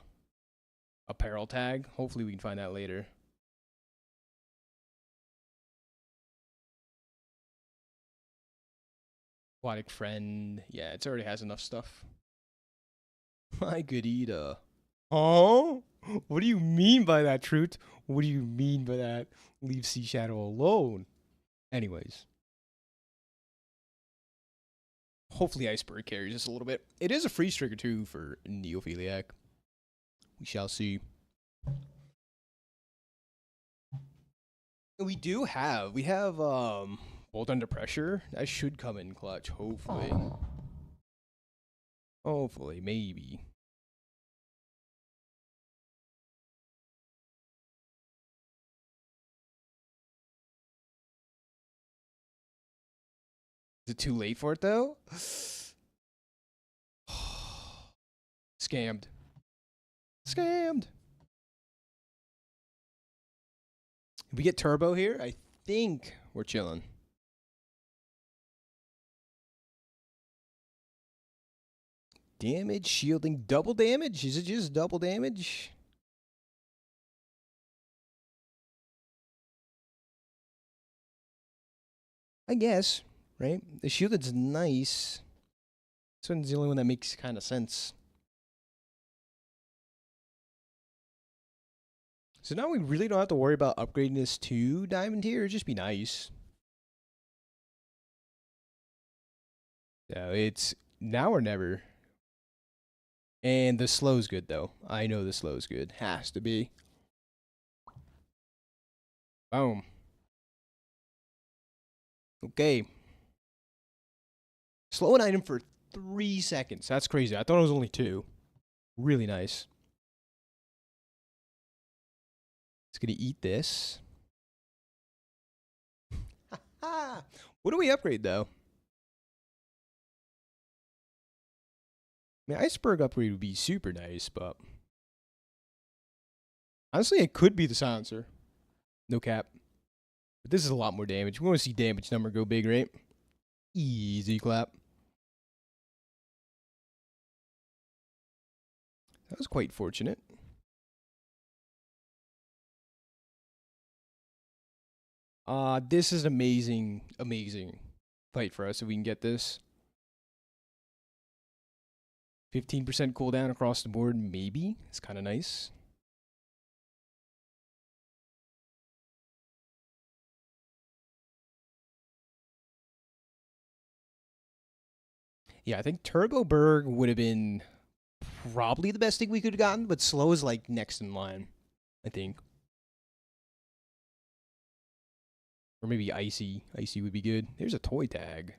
apparel tag. Hopefully we can find that later. Aquatic Friend. Yeah, it already has enough stuff. My good Ida. Oh? What do you mean by that, Truth? What do you mean by that? Leave Sea Shadow alone. Anyways. Hopefully Iceberg carries us a little bit. It is a freeze trigger too for Neophiliac. We shall see. We have Bolt Under Pressure. That should come in clutch, hopefully. Hopefully, maybe. Is it too late for it though? Scammed. Scammed. If we get turbo here, I think we're chilling. Damage, shielding, double damage? Is it just double damage? I guess, right? The shielded's nice. This one's the only one that makes kind of sense. So now we really don't have to worry about upgrading this to diamond tier. It'd just be nice. So it's now or never. And the slow's good though. I know the slow's good. Has to be. Boom. Okay. Slow an item for 3 seconds. That's crazy. I thought it was only 2. Really nice. It's gonna eat this. What do we upgrade though? I mean, Iceberg upgrade would be super nice, but honestly, it could be the silencer. No cap. But this is a lot more damage. We want to see damage number go big, right? Easy clap. That was quite fortunate. This is an amazing, amazing fight for us if we can get this. 15% cooldown across the board, maybe. It's kind of nice. Yeah, I think Turbo Berg would have been probably the best thing we could have gotten, but slow is like next in line, I think. Or maybe Icy. Icy would be good. There's a toy tag.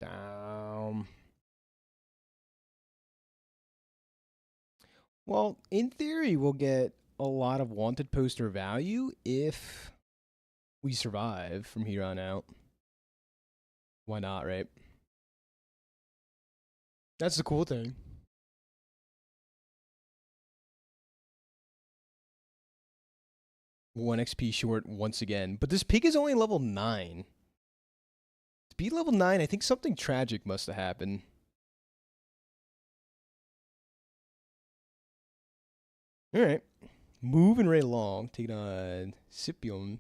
Down. Well, in theory, we'll get a lot of wanted poster value if we survive from here on out. Why not, right? That's the cool thing. One XP short once again. But this pig is only level 9. To be level 9, I think something tragic must have happened. Alright. Moving right along. Taking on Scipion.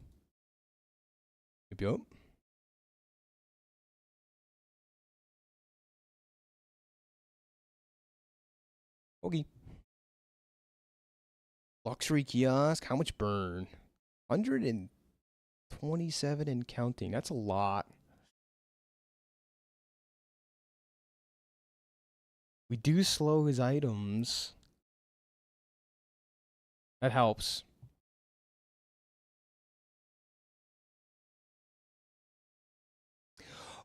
Yep. Okay. Luxury kiosk. How much burn? 127 and counting. That's a lot. We do slow his items. That helps.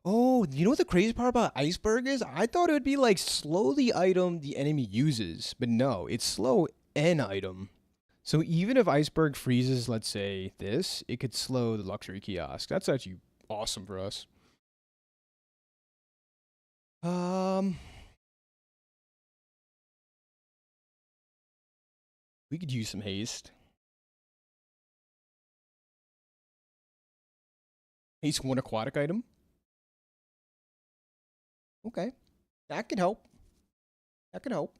Oh, you know what the crazy part about Iceberg is? I thought it would be like slow the item the enemy uses, but no, it's slow an item. So even if Iceberg freezes, let's say this, it could slow the luxury kiosk. That's actually awesome for us. We could use some haste. Haste one aquatic item. Okay, that could help. That could help.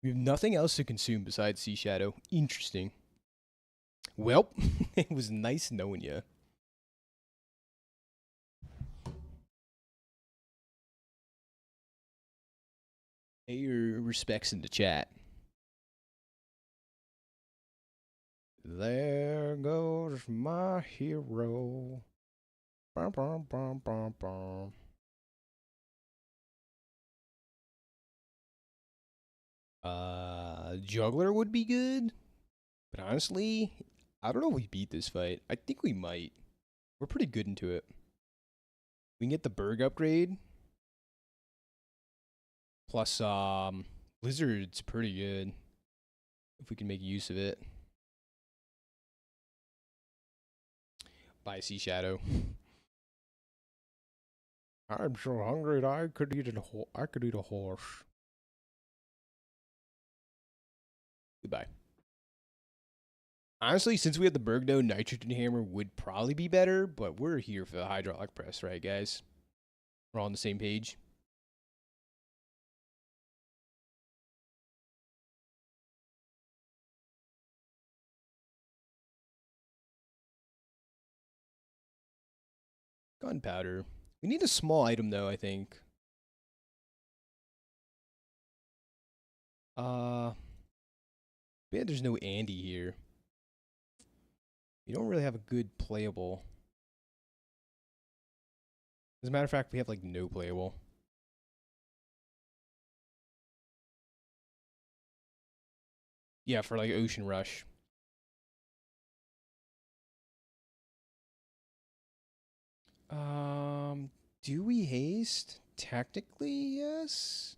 We have nothing else to consume besides Sea Shadow. Interesting. Well, it was nice knowing you. Pay your respects in the chat. There goes my hero. Bum, bum, bum, bum, bum. Juggler would be good. But honestly, I don't know if we beat this fight. I think we might. We're pretty good into it. We can get the Berg upgrade. Plus, Blizzard's pretty good. If we can make use of it. Buy Sea Shadow. I'm so hungry that I could eat a horse. Goodbye. Honestly, since we have the Bergno, Nitrogen Hammer would probably be better, but we're here for the Hydraulic Press, right, guys? We're all on the same page. Gunpowder. We need a small item, though, I think. Yeah, there's no Andy here. We don't really have a good playable. As a matter of fact, we have, like, no playable. Yeah, for, like, Ocean Rush. Do we haste? Technically, yes.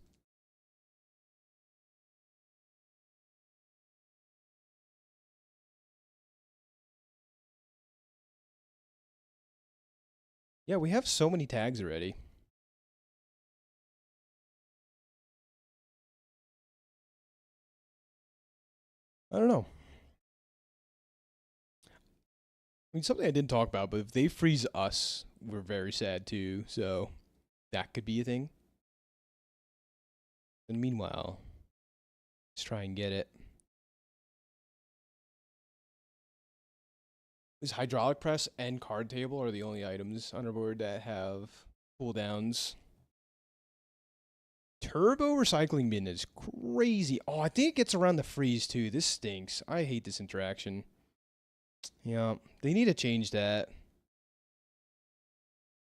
Yeah, we have so many tags already. I don't know. I mean, something I didn't talk about, but if they freeze us, we're very sad too. So that could be a thing. And meanwhile, Let's try and get it. This hydraulic press and card table are the only items on our board that have cooldowns. Turbo recycling bin is crazy. Oh, I think it gets around the freeze too. This stinks. I hate this interaction. Yeah, they need to change that.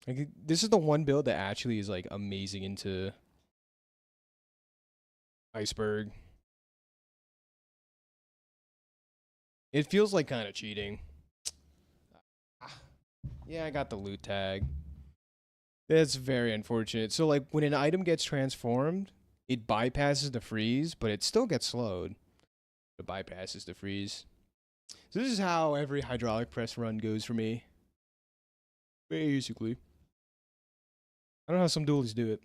Like, this is the one build that actually is like amazing into Iceberg. It feels like kind of cheating. Yeah, I got the loot tag. That's very unfortunate. So, like, when an item gets transformed, it bypasses the freeze, but it still gets slowed. It bypasses the freeze. So this is how every hydraulic press run goes for me. Basically. I don't know how some dualies do it.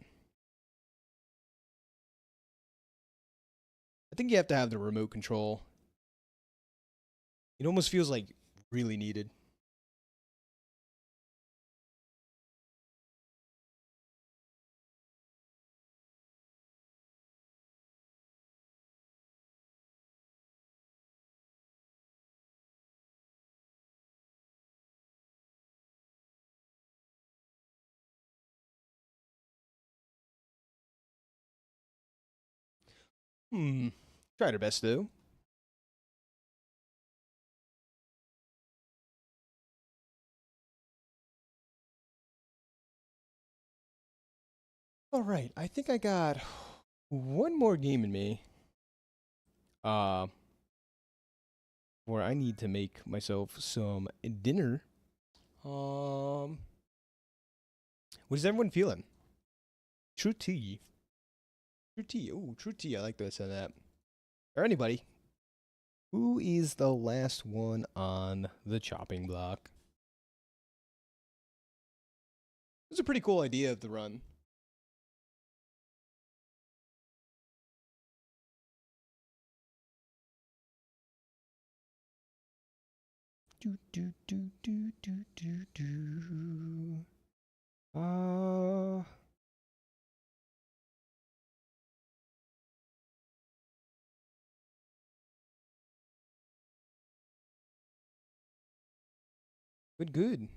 I think you have to have the remote control. It almost feels like really needed. Tried our best though. All right, I think I got one more game in me. Where I need to make myself some dinner. What is everyone feeling? True tea. True tea. Oh, true tea. I like the sound of that. Or anybody. Who is the last one on the chopping block? It's a pretty cool idea of the run. Do do do do do do do. Good.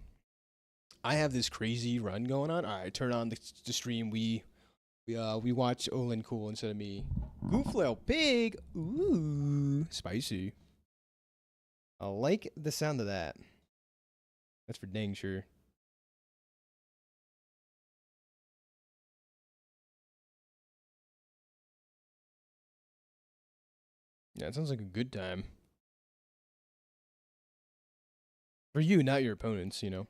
I have this crazy run going on. All right, turn on the stream. We watch Olin Cool instead of me. Gooflail Pig. Ooh, spicy. I like the sound of that. That's for dang sure. Yeah, it sounds like a good time. For you, not your opponents, you know.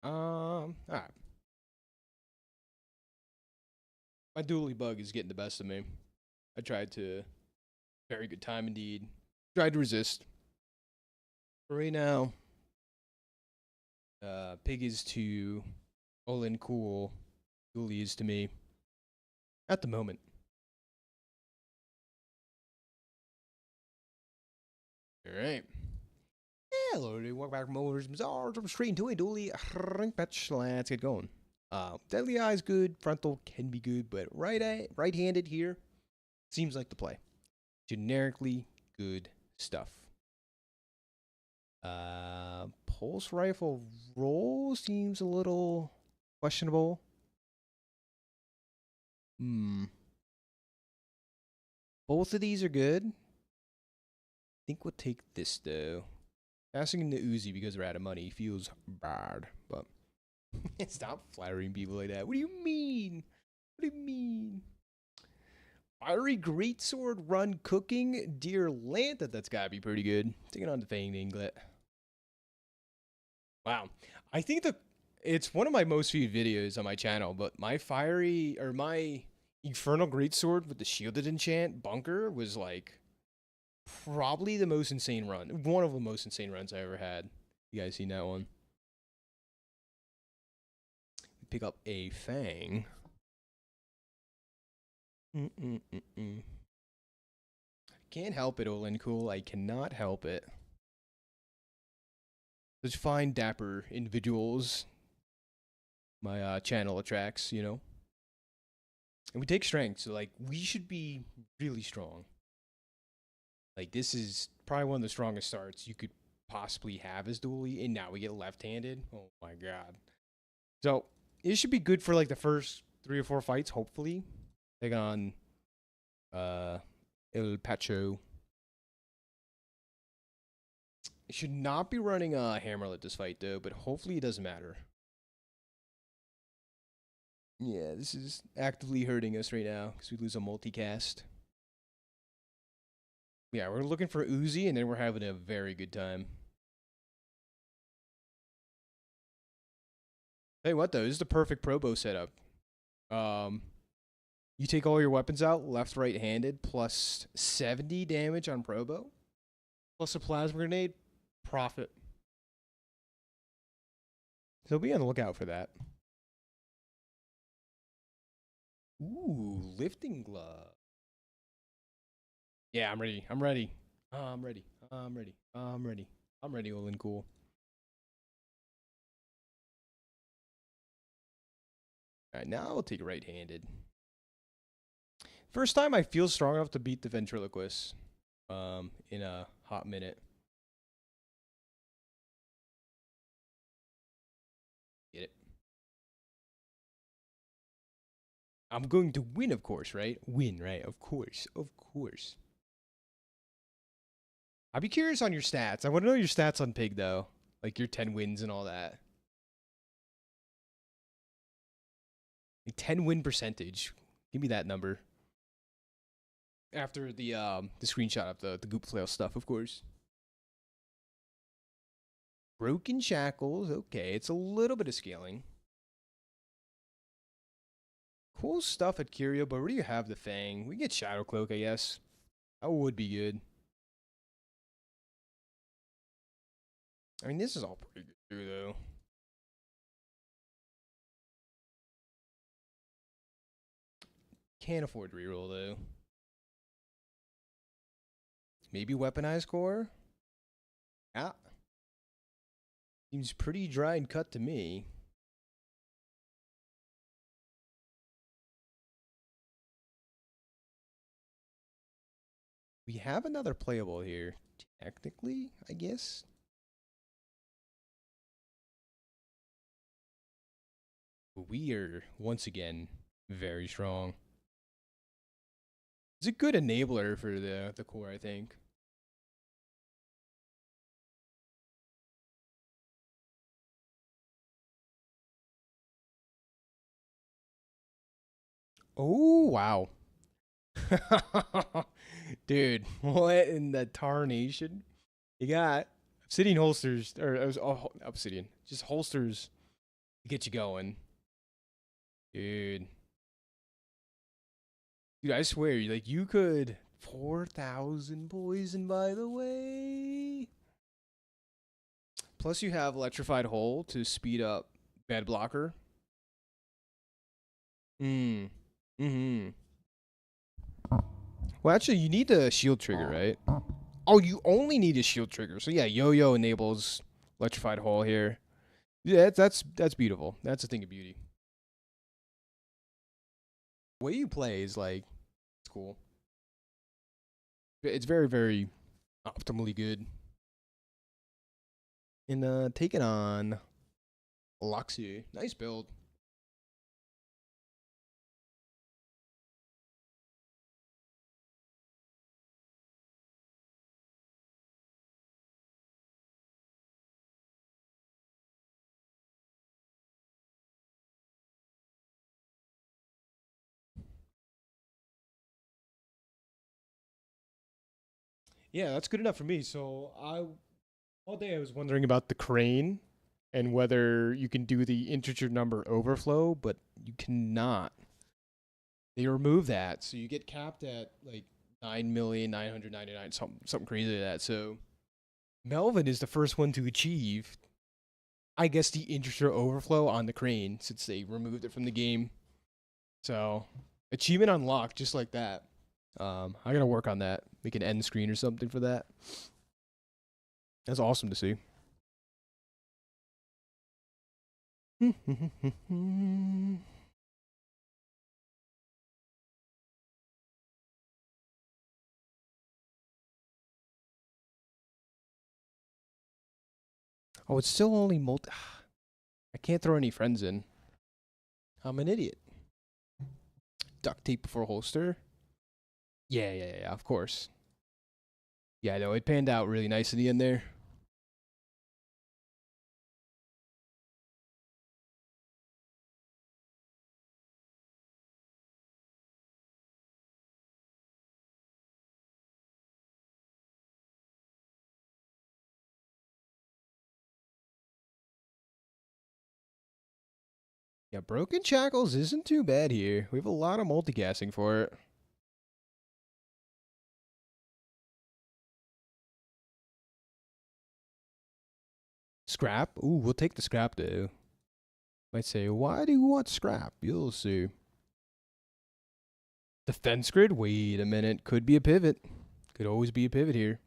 Alright. My dually bug is getting the best of me. I tried to. Very good time indeed. Tried to resist. For right now, Pig is to Olin Cool. Dually is to me. At the moment. Alright. Hello, everybody. Welcome back from MoMoVsTheBazaar. Jump straight into it. Dually. Let's get going. Deadly Eye is good. Frontal can be good, but right-handed here seems like the play. Generically good stuff. Pulse rifle roll seems a little questionable. Both of these are good. I think we'll take this though. Passing into Uzi because we're out of money feels bad, but stop flattering people like that. What do you mean? What do you mean? Fiery Greatsword Run Cooking Deer Lanta. That's gotta be pretty good. Taking on the Fanged Inglet. Wow. I think it's one of my most viewed videos on my channel, but my Infernal Greatsword with the shielded enchant bunker was like probably the most insane run. One of the most insane runs I ever had. You guys seen that one? Pick up a Fang. Can't help it, Olin Cool. I cannot help it. Such fine, dapper individuals. My channel attracts, you know. And we take strength, so like we should be really strong. Like this is probably one of the strongest starts you could possibly have as dually, and now we get left-handed. Oh my god. So it should be good for like the first 3 or 4 fights, hopefully. Take on El Pacho. It should not be running a Hammerlet this fight though, but hopefully it doesn't matter. Yeah, this is actively hurting us right now because we lose a multicast. Yeah, we're looking for Uzi, and then we're having a very good time. Hey, what though? This is the perfect Probo setup. You take all your weapons out, left, right-handed, plus 70 damage on Probo, plus a plasma grenade, profit. So be on the lookout for that. Ooh, lifting glove. Yeah, I'm ready. I'm ready. I'm ready. I'm ready. I'm ready. I'm ready, Olin Cool. Alright, now I'll take right-handed. First time I feel strong enough to beat the ventriloquist in a hot minute. Get it? I'm going to win, of course, right? Win, right? Of course. Of course. I'd be curious on your stats. I want to know your stats on Pig, though. Like your 10 wins and all that. Like 10 win percentage. Give me that number. After the screenshot of the Goop Flail stuff, of course. Broken Shackles. Okay, it's a little bit of scaling. Cool stuff at Curio, but where do you have the Fang? We get Shadow Cloak, I guess. That would be good. I mean, this is all pretty good too, though. Can't afford to reroll, though. Maybe Weaponized Core? Yeah. Seems pretty dry and cut to me. We have another playable here. Technically, I guess. We are, once again, very strong. It's a good enabler for the core, I think. Oh, wow. Dude, what in the tarnation? You got Obsidian holsters, or it was Obsidian, just holsters to get you going. Dude. Dude, I swear, like, you could 4,000 poison, by the way. Plus, you have Electrified Hole to speed up Bed Blocker. Mm-hmm. Well, actually, you need the shield trigger, right? Oh, you only need a shield trigger. So yeah, Yo-Yo enables Electrified Hole here. Yeah, that's beautiful. That's a thing of beauty. The way you play is like, it's cool. It's very, very optimally good. And taking on Loxy. Nice build. Yeah, that's good enough for me. So all day I was wondering about the crane and whether you can do the integer number overflow, but you cannot. They remove that, so you get capped at like 9,999,000, something crazy like that. So Melvin is the first one to achieve, I guess, the integer overflow on the crane since they removed it from the game. So, achievement unlocked just like that. I gotta work on that. Make an end screen or something for that. That's awesome to see. Oh, it's still only multi. I can't throw any friends in. I'm an idiot. Duct tape before holster. Yeah, of course. Yeah, no, it panned out really nice in the end there. Yeah, Broken Shackles isn't too bad here. We have a lot of multicasting for it. Scrap? Ooh, we'll take the scrap though. Might say, why do you want scrap? You'll see. Defense grid? Wait a minute. Could be a pivot. Could always be a pivot here.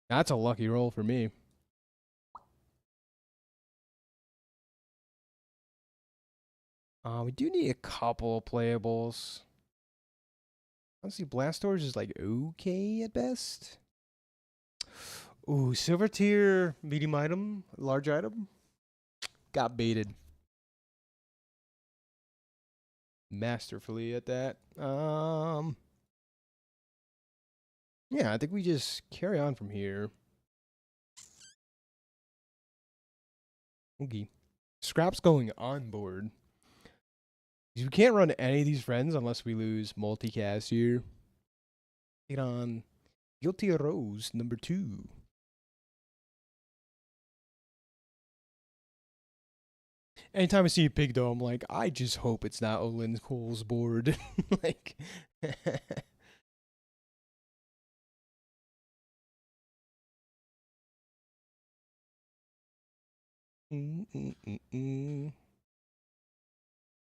That's a lucky roll for me. We do need a couple of playables. Honestly, Blast Doors is like okay at best. Ooh, silver tier, medium item, large item. Got baited. Masterfully at that. Yeah, I think we just carry on from here. Okay. Scrap's going on board. We can't run any of these friends unless we lose multicast here. Get on Guilty Rose number 2. Anytime I see a pig though, I'm like, I just hope it's not Olin Cole's board. Like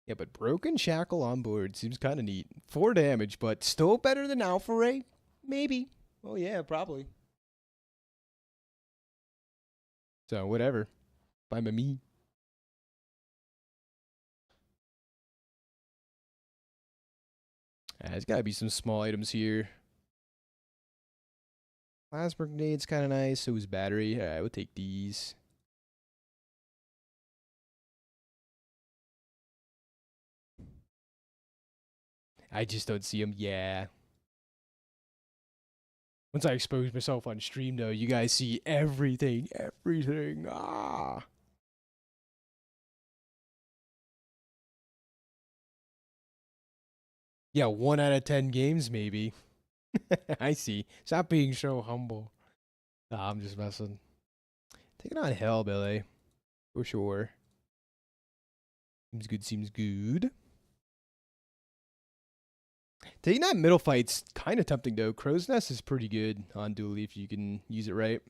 Yeah, but Broken Shackle on board seems kind of neat. 4 damage, but still better than Alpha Ray? Maybe. Oh yeah, probably. So, whatever. By me. There's gotta be some small items here. Plasma Grenade's kind of nice. So is Battery. Alright, we'll take these. I just don't see them. Yeah. Once I expose myself on stream, though, you guys see everything. Everything. Ah. Yeah, 1 out of 10 games, maybe. I see. Stop being so humble. Nah, I'm just messing. Taking on Hellbilly. For sure. Seems good, seems good. Taking that middle fight's kind of tempting, though. Crow's Nest is pretty good on Dually if you can use it right.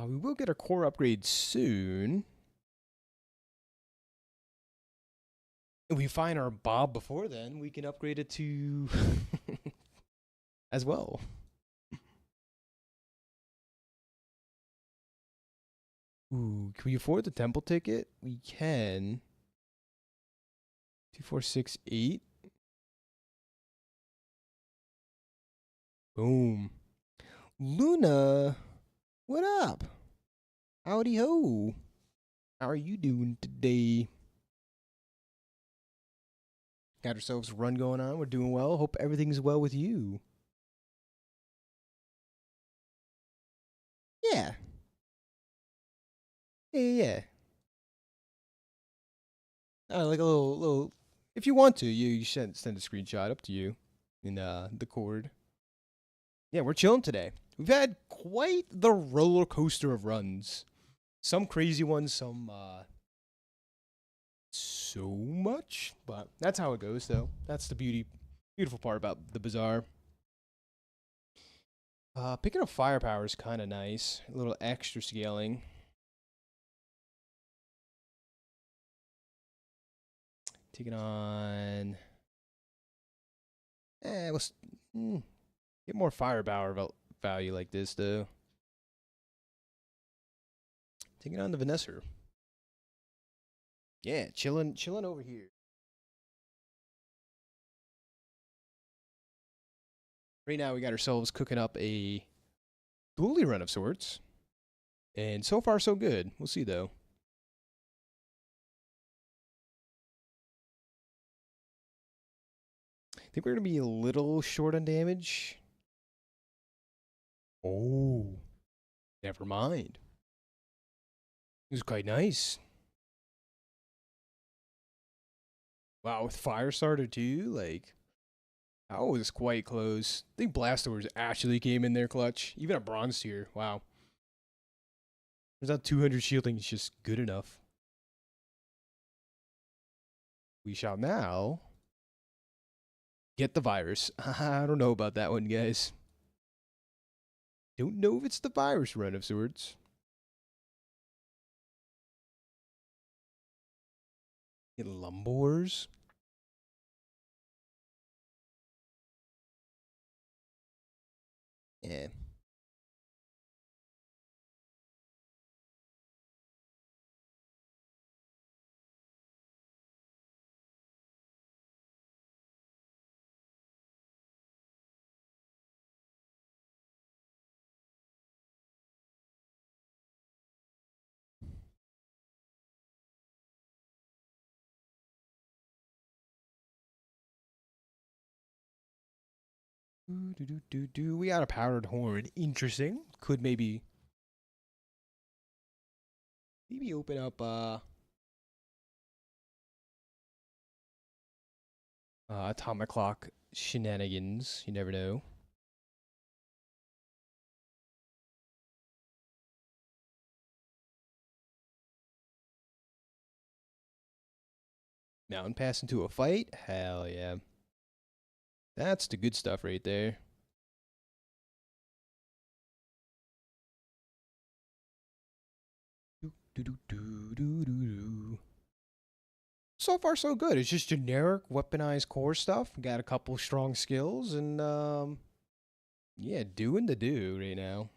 We will get a core upgrade soon. If we find our Bob before then, we can upgrade it to as well. Ooh, can we afford the temple ticket? We can. 2468. Boom. Luna, what up? Howdy ho. How are you doing today? Got ourselves a run going on. We're doing well. Hope everything's well with you. Yeah. Yeah. Like a little. If you want to, you send a screenshot. Up to you. In the cord. Yeah, we're chilling today. We've had quite the roller coaster of runs. Some crazy ones, some so much, but that's how it goes, though. That's the beautiful part about the Bazaar. Picking up firepower is kind of nice. A little extra scaling. Taking on... let's get more firepower value like this, though. Taking on the Vanessa. Yeah, chilling over here. Right now, we got ourselves cooking up a dually run of sorts. And so far, so good. We'll see, though. I think we're going to be a little short on damage. Oh. Never mind. It was quite nice. Wow, with fire starter, too? Like, that was quite close. I think Blastors actually came in there clutch. Even a bronze tier. Wow. Turns out 200 shielding is just good enough. We shall now get the virus. I don't know about that one, guys. Don't know if it's the virus run of sorts. Get Lumbors. Yeah. We got a powdered horn. Interesting. Could maybe open up atomic clock shenanigans. You never know. Mountain pass into a fight? Hell yeah. That's the good stuff right there. So far, so good. It's just generic weaponized core stuff. Got a couple strong skills and, yeah, doing the do right now.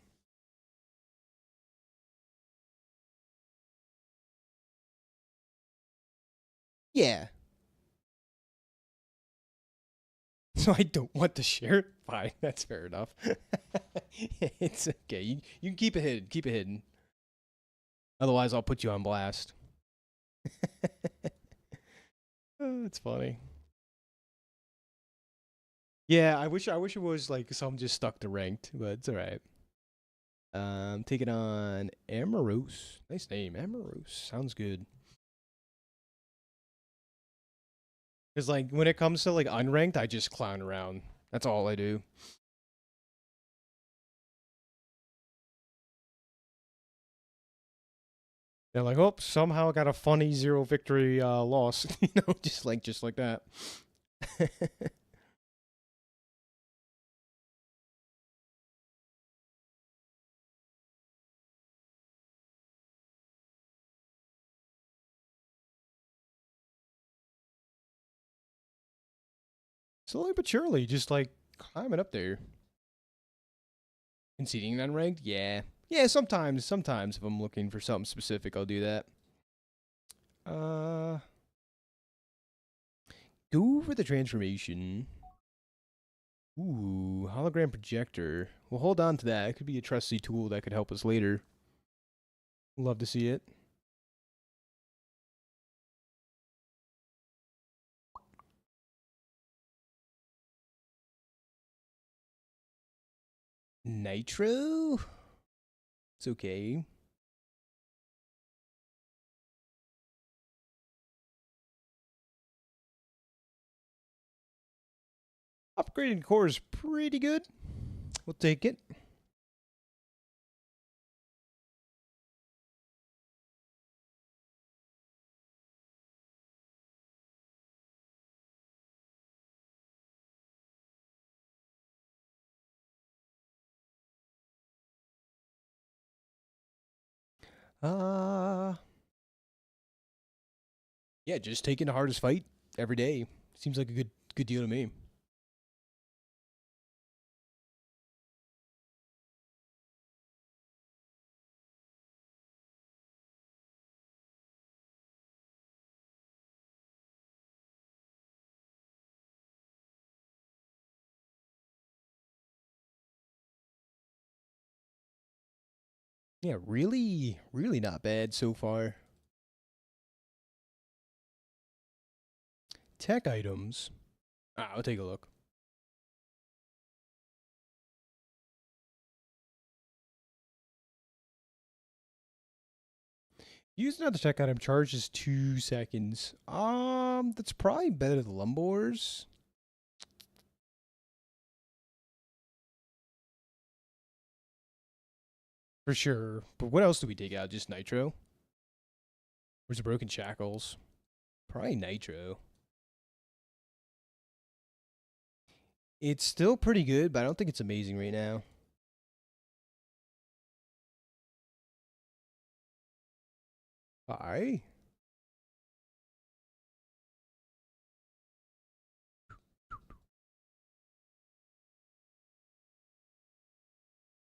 Yeah. So I don't want to share it? Fine, that's fair enough. It's okay. You can keep it hidden. Keep it hidden. Otherwise, I'll put you on blast. Oh, it's funny. Yeah, I wish it was like some just stuck to ranked, but it's alright. Taking on Amaros. Nice name, Amaros. Sounds good. Because like when it comes to like unranked, I just clown around. That's all I do. They're like, oh, somehow got a funny 0 victory loss. You know, just like that. Slowly but surely, just like climbing up there. Conceding unranked? Yeah. Yeah, sometimes if I'm looking for something specific, I'll do that. Go for the transformation. Ooh, hologram projector. We'll hold on to that. It could be a trusty tool that could help us later. Love to see it. Nitro? It's okay. Upgraded core is pretty good. We'll take it. Uh, yeah, just taking the hardest fight every day. Seems like a good deal to me. Yeah, really not bad so far. Tech items. I'll take a look. Use another tech item charges 2 seconds. That's probably better than Lumbors. For sure. But what else do we take out? Just Nitro? Where's the Broken Shackles? Probably Nitro. It's still pretty good, but I don't think it's amazing right now. Alright.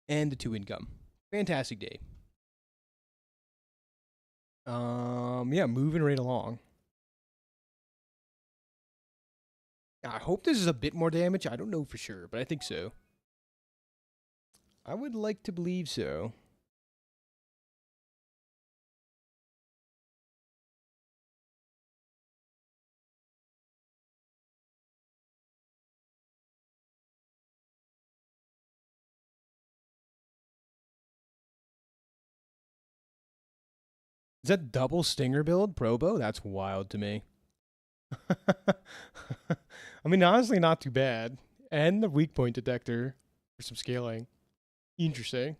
And the 2 income. Fantastic day. Yeah, moving right along. I hope this is a bit more damage. I don't know for sure, but I think so. I would like to believe so. Is that double stinger build, Probo? That's wild to me. I mean, honestly, not too bad. And the weak point detector for some scaling. Interesting.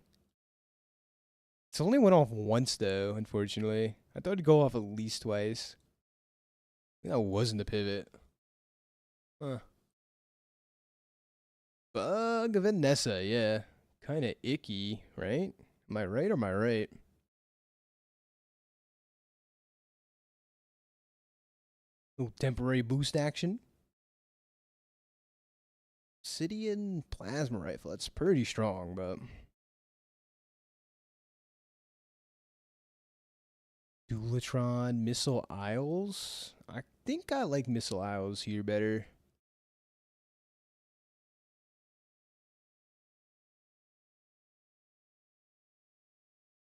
It's only went off once, though, unfortunately. I thought it'd go off at least twice. That wasn't the pivot. Huh. Bug Vanessa, yeah. Kind of icky, right? Am I right or am I right? Ooh, temporary boost action. Obsidian plasma rifle. That's pretty strong, but Dualitron Missile Isles. I think I like Missile Isles here better.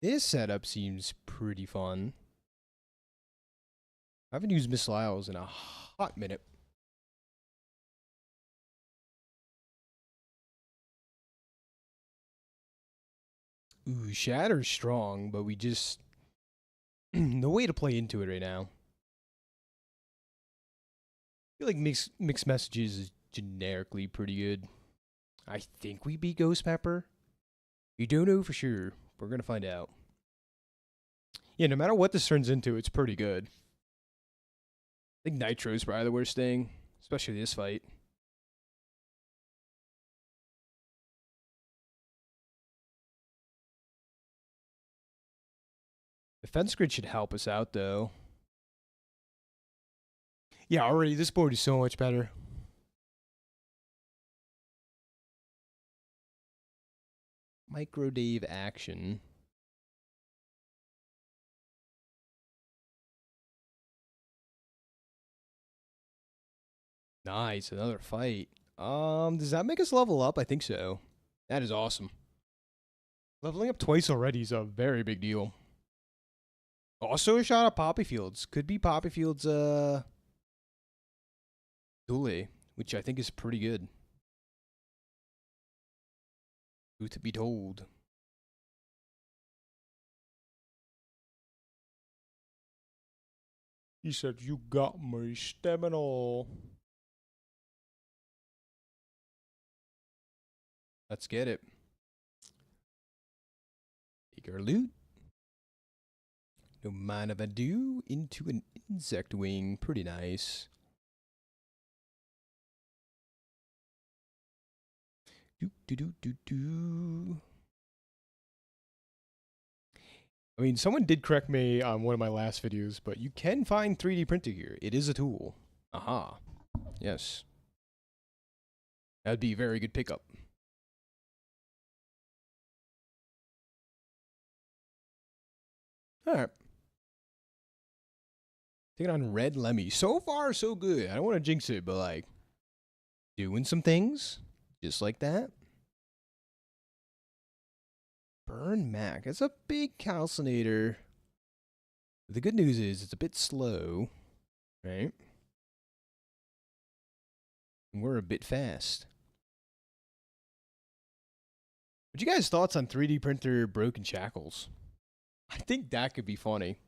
This setup seems pretty fun. I haven't used Missile Isles in a hot minute. Ooh, Shatter's strong, but we just no way to play into it right now. I feel like mixed messages is generically pretty good. I think we beat Ghost Pepper. You don't know for sure. We're gonna find out. Yeah, no matter what this turns into, it's pretty good. I think Nitro's probably the worst thing, especially this fight. Defense grid should help us out, though. Yeah, already this board is so much better. Micro Dave action. Nice, another fight. Does that make us level up? I think so. That is awesome. Leveling up twice already is a very big deal. Also a shot at Poppy Fields. Could be Poppy Fields Dule, which I think is pretty good. Truth to be told. He said, "You got my stamina." Let's get it. Take our loot. No mind if I do. Into an insect wing. Pretty nice. Do do do do do. I mean, someone did correct me on one of my last videos, but you can find 3D printer here. It is a tool. Aha. Yes. That'd be a very good pickup. Alright. Taking on Red Lemmy. So far, so good. I don't want to jinx it, but like, doing some things just like that. Burn Mac. It's a big calcinator. The good news is it's a bit slow, right? And we're a bit fast. What you guys' thoughts on 3D printer broken shackles? I think that could be funny.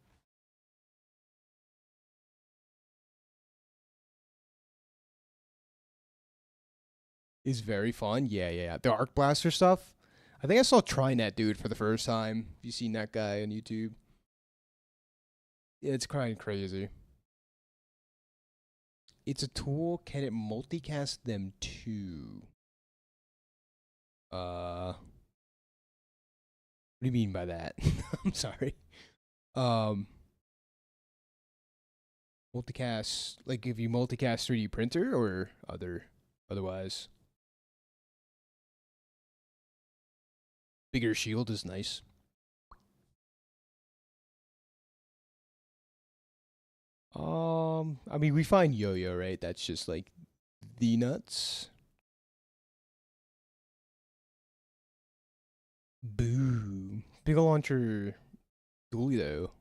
Is very fun. Yeah. The Arc Blaster stuff. I think I saw Trynet do it for the first time. Have you seen that guy on YouTube? Yeah, it's kind of crazy. It's a tool. Can it multicast them too? What do you mean by that? I'm sorry. Multicast, like if you multicast 3D printer or otherwise. Bigger shield is nice. I mean, we find Yo-Yo, right? That's just like the nuts. Boo. Big ol' launcher dually though.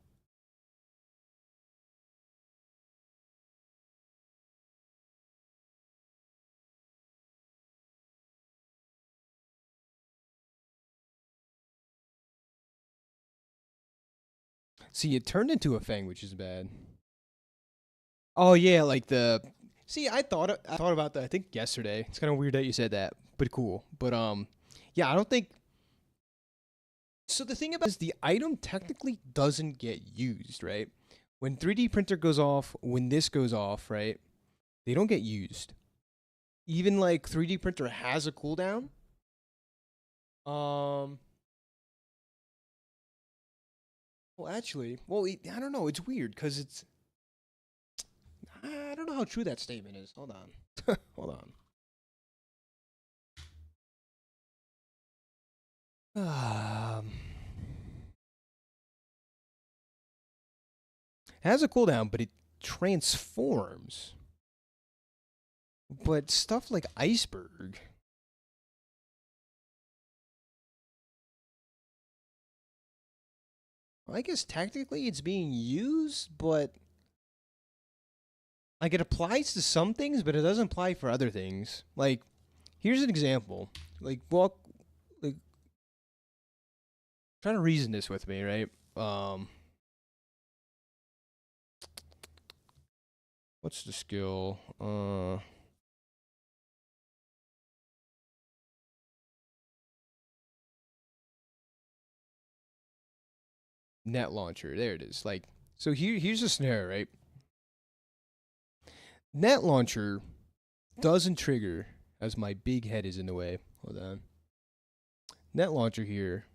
See, it turned into a Fang, which is bad. Oh yeah, like the. See, I thought about that. I think yesterday. It's kind of weird that you said that, but cool. But yeah, I don't think. So the thing about is the item technically doesn't get used, right? When 3D printer goes off, when this goes off, right? They don't get used. Even like 3D printer has a cooldown. Well, actually, I don't know. It's weird because it's. I don't know how true that statement is. Hold on. Hold on. It has a cooldown, but it transforms. But stuff like Iceberg. Well, I guess technically it's being used, but like it applies to some things, but it doesn't apply for other things. Like, here's an example. Like, trying to reason this with me, right? What's the skill? Net launcher. There it is. Like, so here's the scenario, right? Net launcher doesn't trigger as my big head is in the way. Hold on. Net launcher here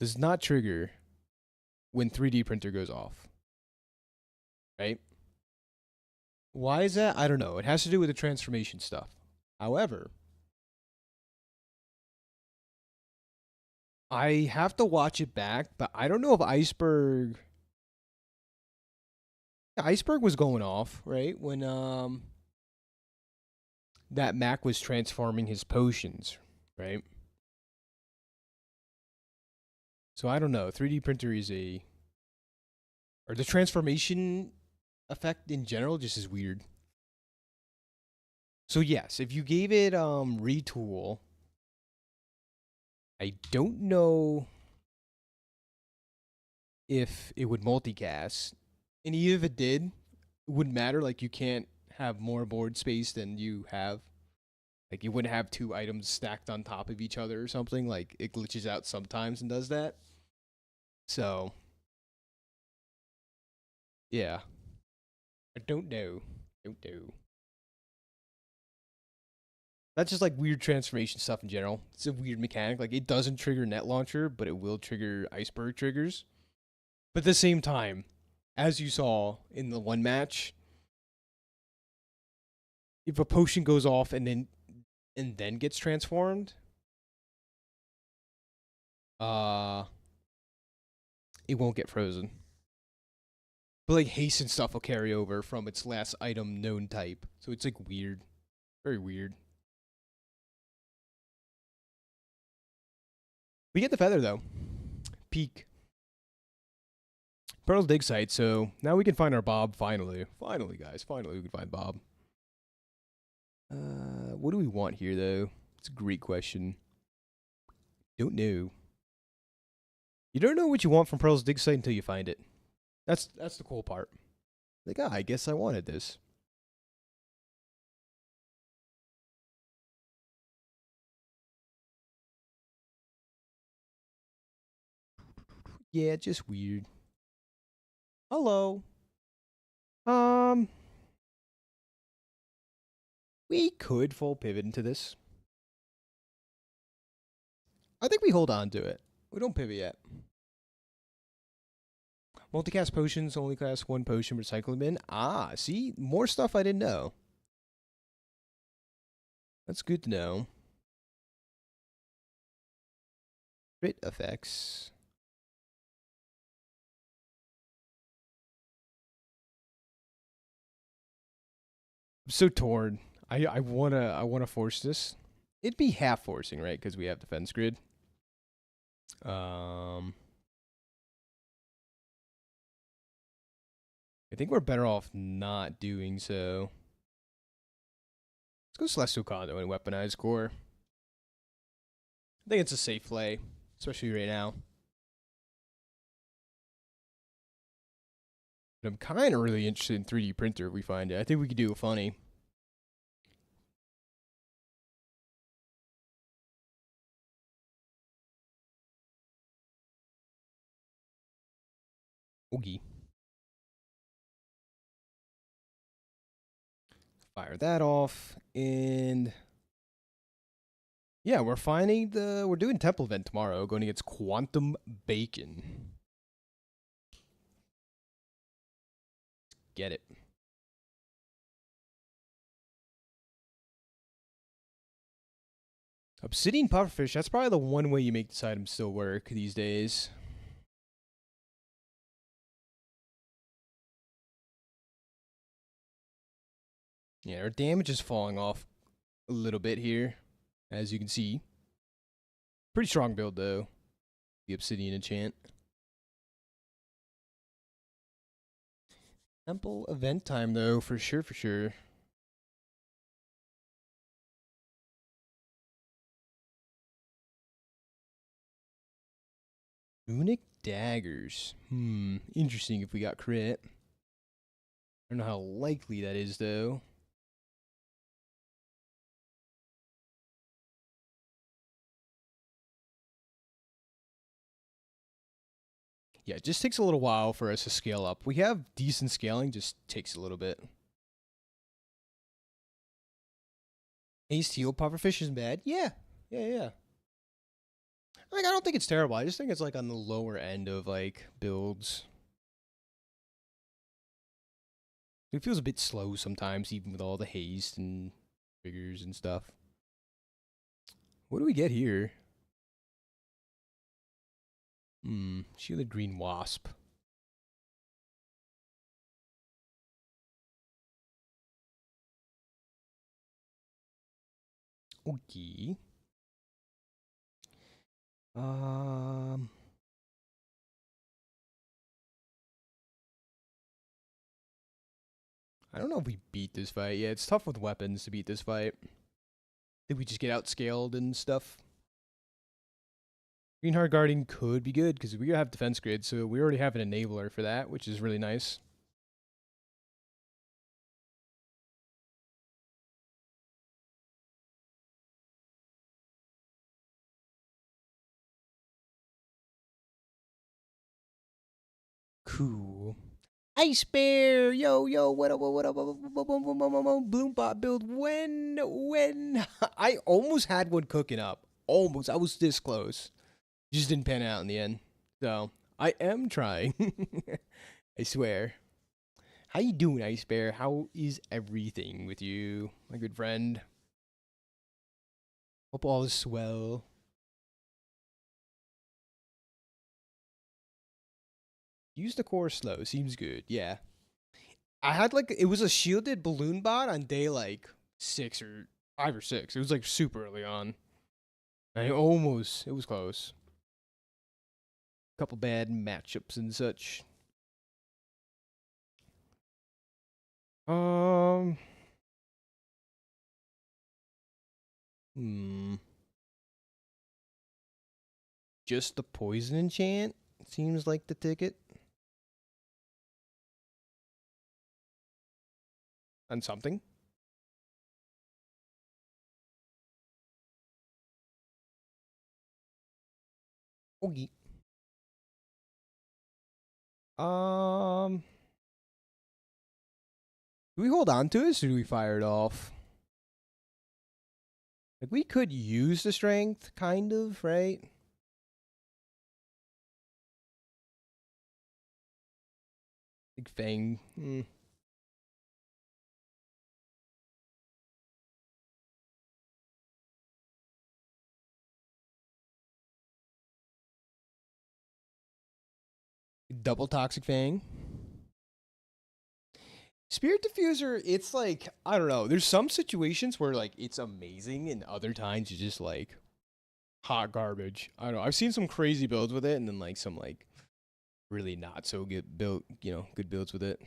does not trigger when 3D printer goes off. Right? Why is that? I don't know. It has to do with the transformation stuff. However, I have to watch it back, but I don't know if Iceberg was going off, right? When that Mac was transforming his potions, right? So I don't know. 3D printer is or the transformation effect in general just is weird. So yes, if you gave it retool, I don't know if it would multicast. And even if it did, it wouldn't matter. Like, you can't have more board space than you have. Like, you wouldn't have two items stacked on top of each other or something. Like, it glitches out sometimes and does that. So, yeah. I don't know. Don't know. That's just like weird transformation stuff in general. It's a weird mechanic. Like it doesn't trigger net launcher, but it will trigger iceberg triggers. But at the same time, as you saw in the one match, if a potion goes off and then gets transformed, uh it won't get frozen. But like haste and stuff will carry over from its last item known type. So it's like weird. Very weird. We get the feather though. Peak. Pearl's dig site, so now we can find our Bob finally. Finally, guys. Finally we can find Bob. What do we want here though? It's a great question. Don't know. You don't know what you want from Pearl's dig site until you find it. That's the cool part. Like, I guess I wanted this. Yeah, just weird. Hello. We could full pivot into this. I think we hold on to it. We don't pivot yet. Multicast potions, only cast one potion per cycle bin. Ah, see? More stuff I didn't know. That's good to know. Crit effects. I'm so torn. I wanna force this. It'd be half forcing, right? Because we have defense grid. I think we're better off not doing so. Let's go Celestial Condo and Weaponized Core. I think it's a safe play, especially right now. But I'm kind of really interested in 3D printer if we find it. I think we could do a funny. Oogie. Fire that off. And yeah, we're doing Temple event tomorrow, going against Quantum Bacon. Get it. Obsidian Pufferfish, that's probably the one way you make this item still work these days. Yeah, our damage is falling off a little bit here, as you can see. Pretty strong build, though. The Obsidian enchant. Temple event time, though, for sure, for sure. Runic daggers. Interesting if we got crit. I don't know how likely that is, though. Yeah, it just takes a little while for us to scale up. We have decent scaling, just takes a little bit. Ace Teal Pufferfish isn't bad. Yeah. Like, I don't think it's terrible. I just think it's like on the lower end of like builds. It feels a bit slow sometimes, even with all the haste and triggers and stuff. What do we get here? Shielded Green Wasp. Okay. I don't know if we beat this fight. Yeah, it's tough with weapons to beat this fight. Think we just get outscaled and stuff. Green Heart Guarding could be good because we have defense grid, so we already have an enabler for that, which is really nice. Cool. Ice Bear, yo, what up, Bloombot build, when? I almost had one cooking up. Almost. I was this close. Just didn't pan out in the end. So, I am trying. I swear. How you doing, Ice Bear? How is everything with you, my good friend? Hope all is well. Use the core slow. Seems good. Yeah. I had like it was a shielded balloon bot on day like 5 or 6. It was like super early on. I almost it was close. Couple bad matchups and such. Um hmm. Just the poison enchant seems like the ticket. On something. Okay. Do we hold on to this or do we fire it off? Like we could use the strength, kind of, right? Big Fang. Double Toxic Fang. Spirit Diffuser, it's like, I don't know. There's some situations where like it's amazing and other times it's just like hot garbage. I don't know. I've seen some crazy builds with it and then like some like really not so good build, good builds with it.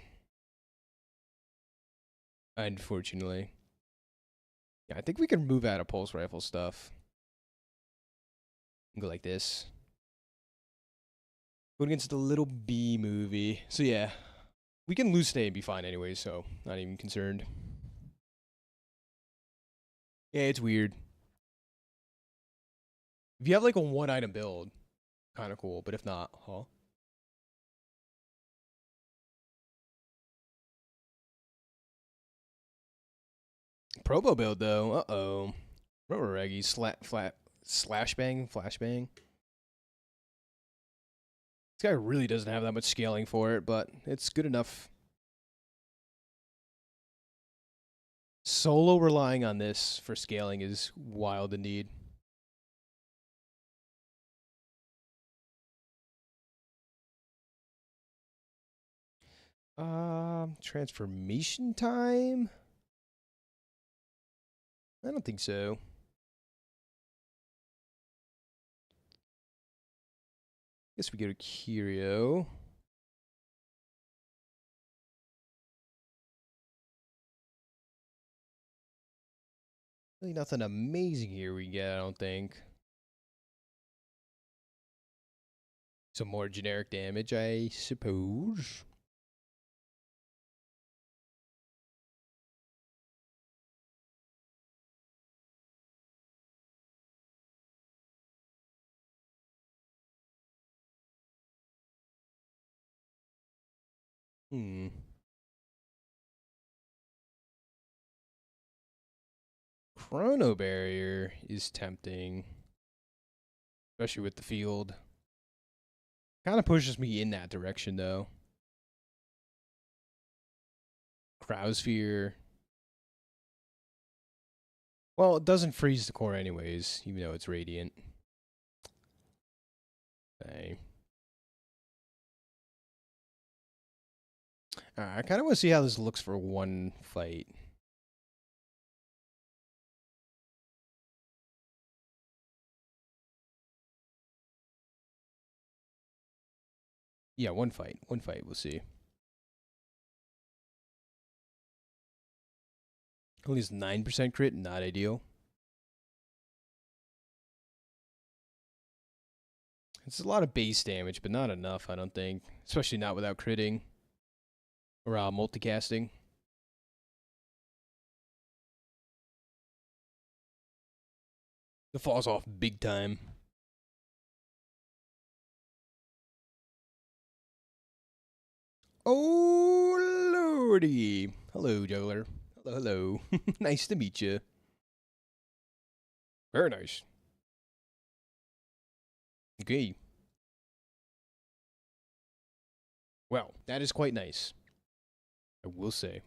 Unfortunately. Yeah, I think we can move out of pulse rifle stuff. Go like this. Go against the little B movie. So yeah. We can lose today and be fine anyway, so not even concerned. Yeah, it's weird. If you have like a 1-item build, kind of cool, but if not, huh? Probo build though, uh-oh. Robo Reggie, slash bang, flashbang. This guy really doesn't have that much scaling for it, but it's good enough. Solo relying on this for scaling is wild indeed. Transformation time? I don't think so. Guess we go to Curio. Really nothing amazing here we get, I don't think. Some more generic damage, I suppose. Chrono Barrier is tempting. Especially with the field. Kind of pushes me in that direction, though. Crowsphere. Well, it doesn't freeze the core anyways, even though it's radiant. Okay. Alright, I kind of want to see how this looks for one fight. Yeah, one fight. One fight, we'll see. At least 9% crit, not ideal. It's a lot of base damage, but not enough, I don't think. Especially not without critting. Or multicasting. It falls off big time. Oh, lordy. Hello, juggler. Hello, hello. Nice to meet you. Very nice. Okay. Well, that is quite nice, I will say.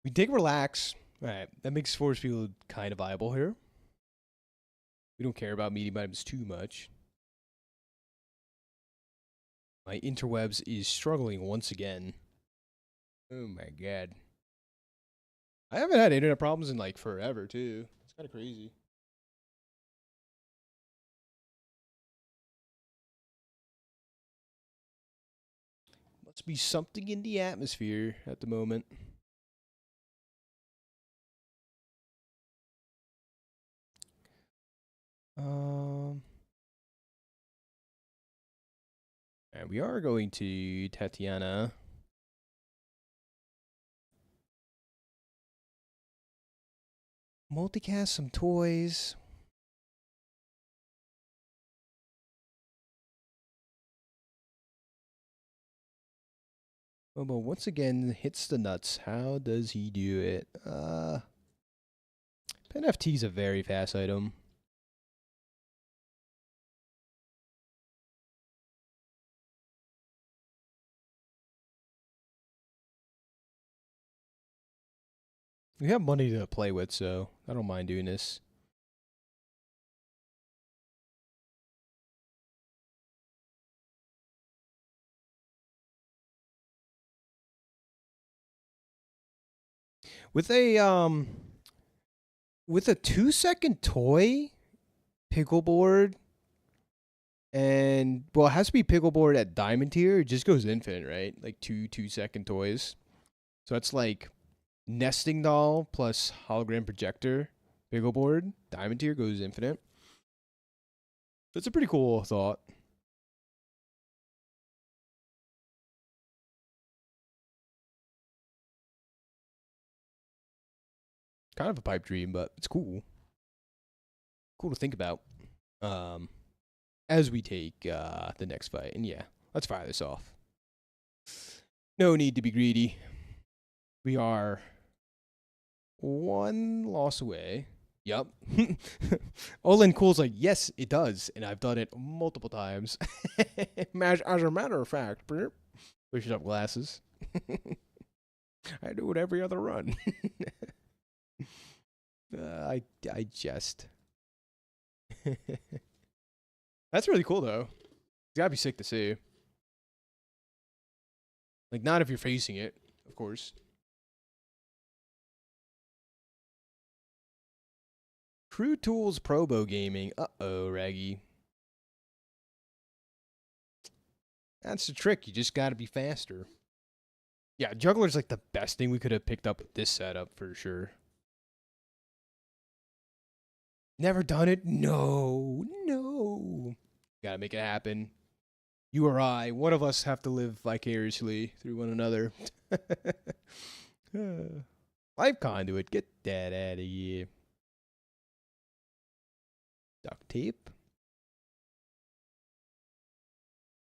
We take relax. Alright, that makes force field kind of viable here. We don't care about medium items too much. My interwebs is struggling once again. Oh my god. I haven't had internet problems in like forever too. It's kind of crazy. Must be something in the atmosphere at the moment. And we are going to Tatiana. Multicast some toys. Momo once again hits the nuts. How does he do it? Pen FT is a very fast item. We have money to play with, so I don't mind doing this. With a 2-second toy pickleboard, and well, it has to be pickleboard at diamond tier. It just goes infinite, right? Like 2-second toys. So that's like nesting doll plus hologram projector pickleboard. Diamond tier goes infinite. That's a pretty cool thought. Kind of a pipe dream, but it's cool. Cool to think about. As we take the next fight. And yeah, let's fire this off. No need to be greedy. We are one loss away. Yup. Olin Cool's like, yes, it does. And I've done it multiple times. As a matter of fact, pushes up glasses. I do it every other run. I jest. That's really cool, though. It's gotta be sick to see. Like, not if you're facing it, of course. Crew Tools Probo Gaming. Uh-oh, Raggy. That's the trick. You just gotta be faster. Yeah, Juggler's like the best thing we could have picked up with this setup, for sure. Never done it? No. No. Gotta make it happen. You or I, one of us have to live vicariously through one another. Life conduit, get that out of here. Duct tape.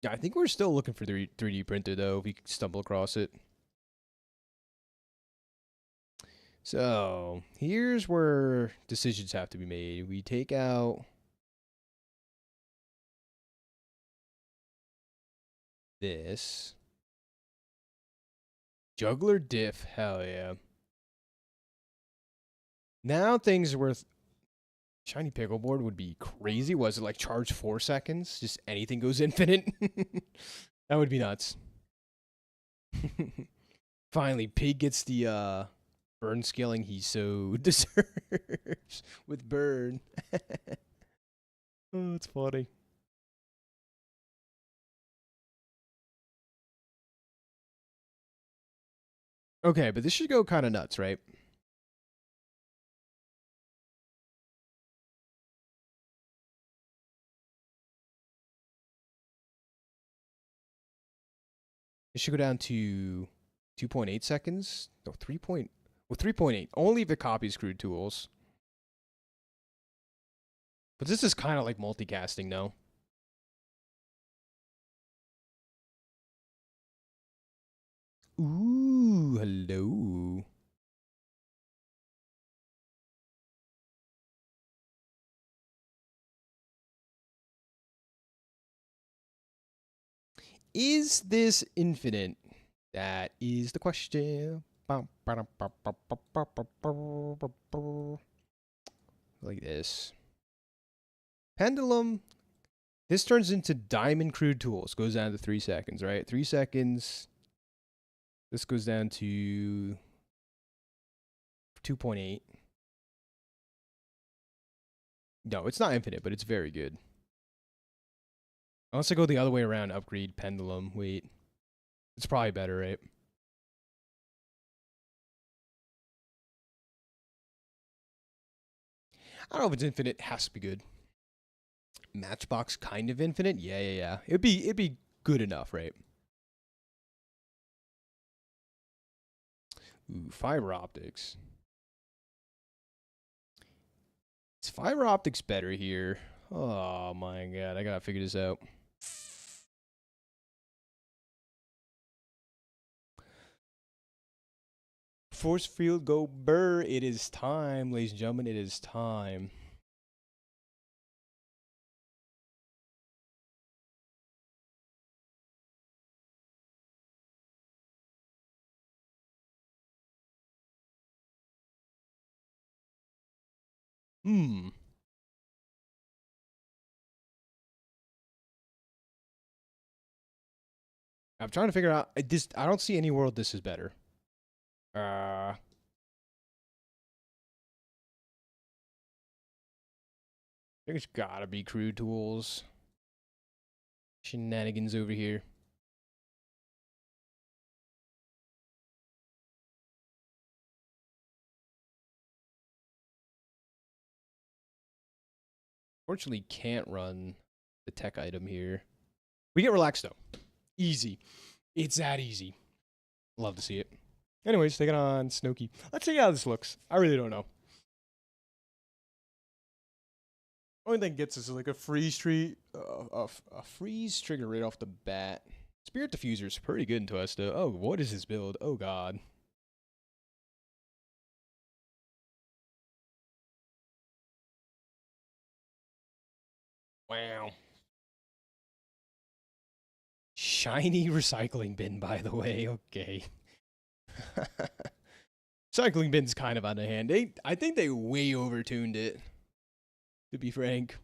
Yeah, I think we're still looking for 3D printer though, if we stumble across it. So, here's where decisions have to be made. We take out this. Juggler diff, hell yeah. Now things are worth... Shiny pickleboard would be crazy. Was it like charge 4 seconds? Just anything goes infinite? That would be nuts. Finally, Pig gets the burn scaling he so deserves with burn. Oh, it's funny. Okay, but this should go kind of nuts, right? It should go down to 2.8 seconds. No, 3. Well, 3.8. Only if it copies crude tools. But this is kind of like multicasting, no? Ooh, hello. Is this infinite? That is the question. Like this. Pendulum. This turns into diamond crude tools. Goes down to 3 seconds, right? 3 seconds. This goes down to 2.8. No, it's not infinite, but it's very good. Unless I go the other way around, upgrade pendulum. Wait. It's probably better, right? I don't know if it's infinite. It has to be good. Matchbox kind of infinite? Yeah. It'd be good enough, right? Ooh, fiber optics. Is fiber optics better here? Oh my god, I gotta figure this out. Force field go burr. It is time, ladies and gentlemen. It is time. Hmm. I'm trying to figure out this. I don't see any world this is better. There's gotta be crude tools. Shenanigans over here. Fortunately, can't run the tech item here. We get relaxed though. Easy. It's that easy. Love to see it. Anyways, taking on Snooki. Let's see how this looks. I really don't know. Only thing gets us is like a freeze a freeze trigger right off the bat. Spirit diffuser's pretty good in Tuesta. Oh, what is this build? Oh god. Wow. Shiny recycling bin, by the way. Okay. Recycling bin's kind of on the hand. I think they way overtuned it, to be frank.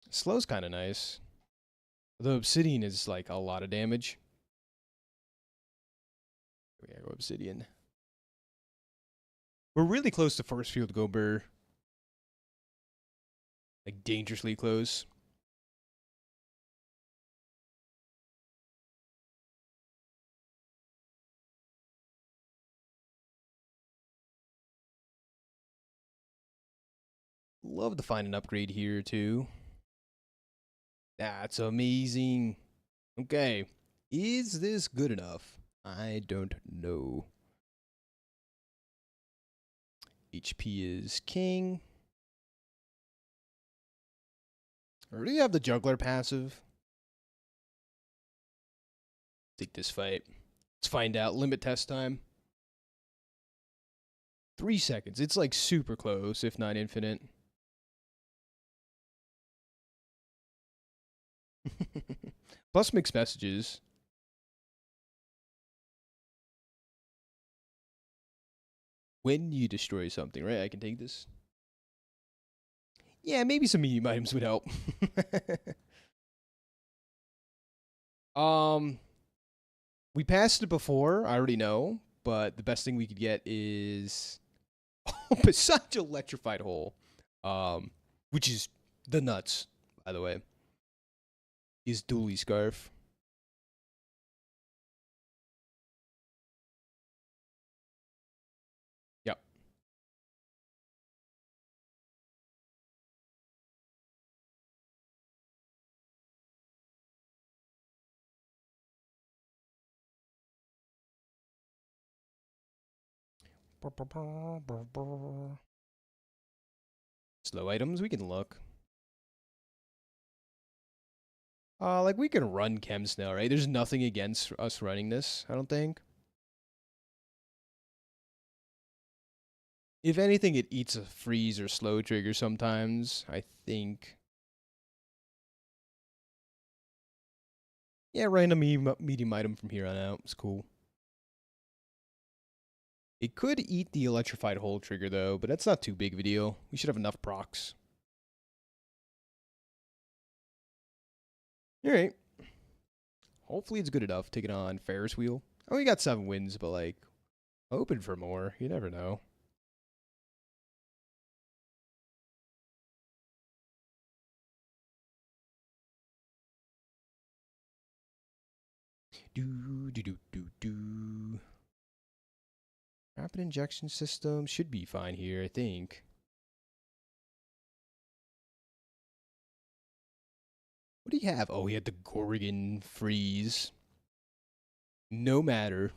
Slow's kind of nice. The obsidian is like a lot of damage. We gotta go obsidian. We're really close to force field go burr. Like dangerously close. Love to find an upgrade here too. That's amazing. Okay. Is this good enough? I don't know. HP is king. I already have the juggler passive. Take this fight. Let's find out. Limit test time. 3 seconds. It's like super close, if not infinite. Plus mixed messages. When you destroy something, right? I can take this. Yeah, maybe some medium items would help. We passed it before. I already know, but the best thing we could get is besides electrified hole, which is the nuts, by the way, is dually scarf. Yep. Slow items, we can look. Like we can run chems now, right? There's nothing against us running this, I don't think. If anything, it eats a freeze or slow trigger sometimes, I think. Yeah, random medium item from here on out. It's cool. It could eat the electrified hole trigger, though, but that's not too big of a deal. We should have enough procs. Alright. Hopefully it's good enough. Take it on Ferris wheel. Oh, we got 7 wins, but, like, hoping for more. You never know. Do. Rapid injection system should be fine here, I think. What do you have? Oh, he had the Gorgon freeze. No matter.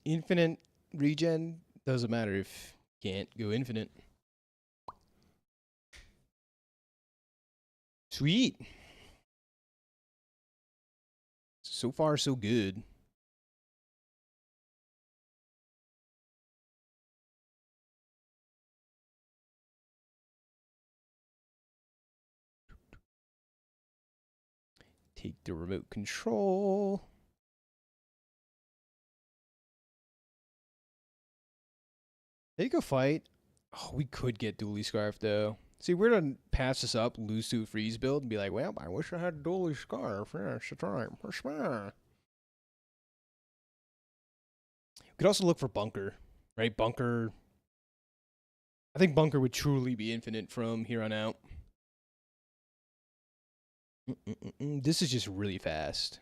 Infinite regen doesn't matter if you can't go infinite. Sweet. So far, so good. Take the remote control. Take a fight. Oh, we could get Dually Scarf, though. See, we're going to pass this up, lose to a freeze build, and be like, well, I wish I had Dually Scarf. Yeah, it's the time. We could also look for Bunker, right? Bunker. I think Bunker would truly be infinite from here on out. This is just really fast.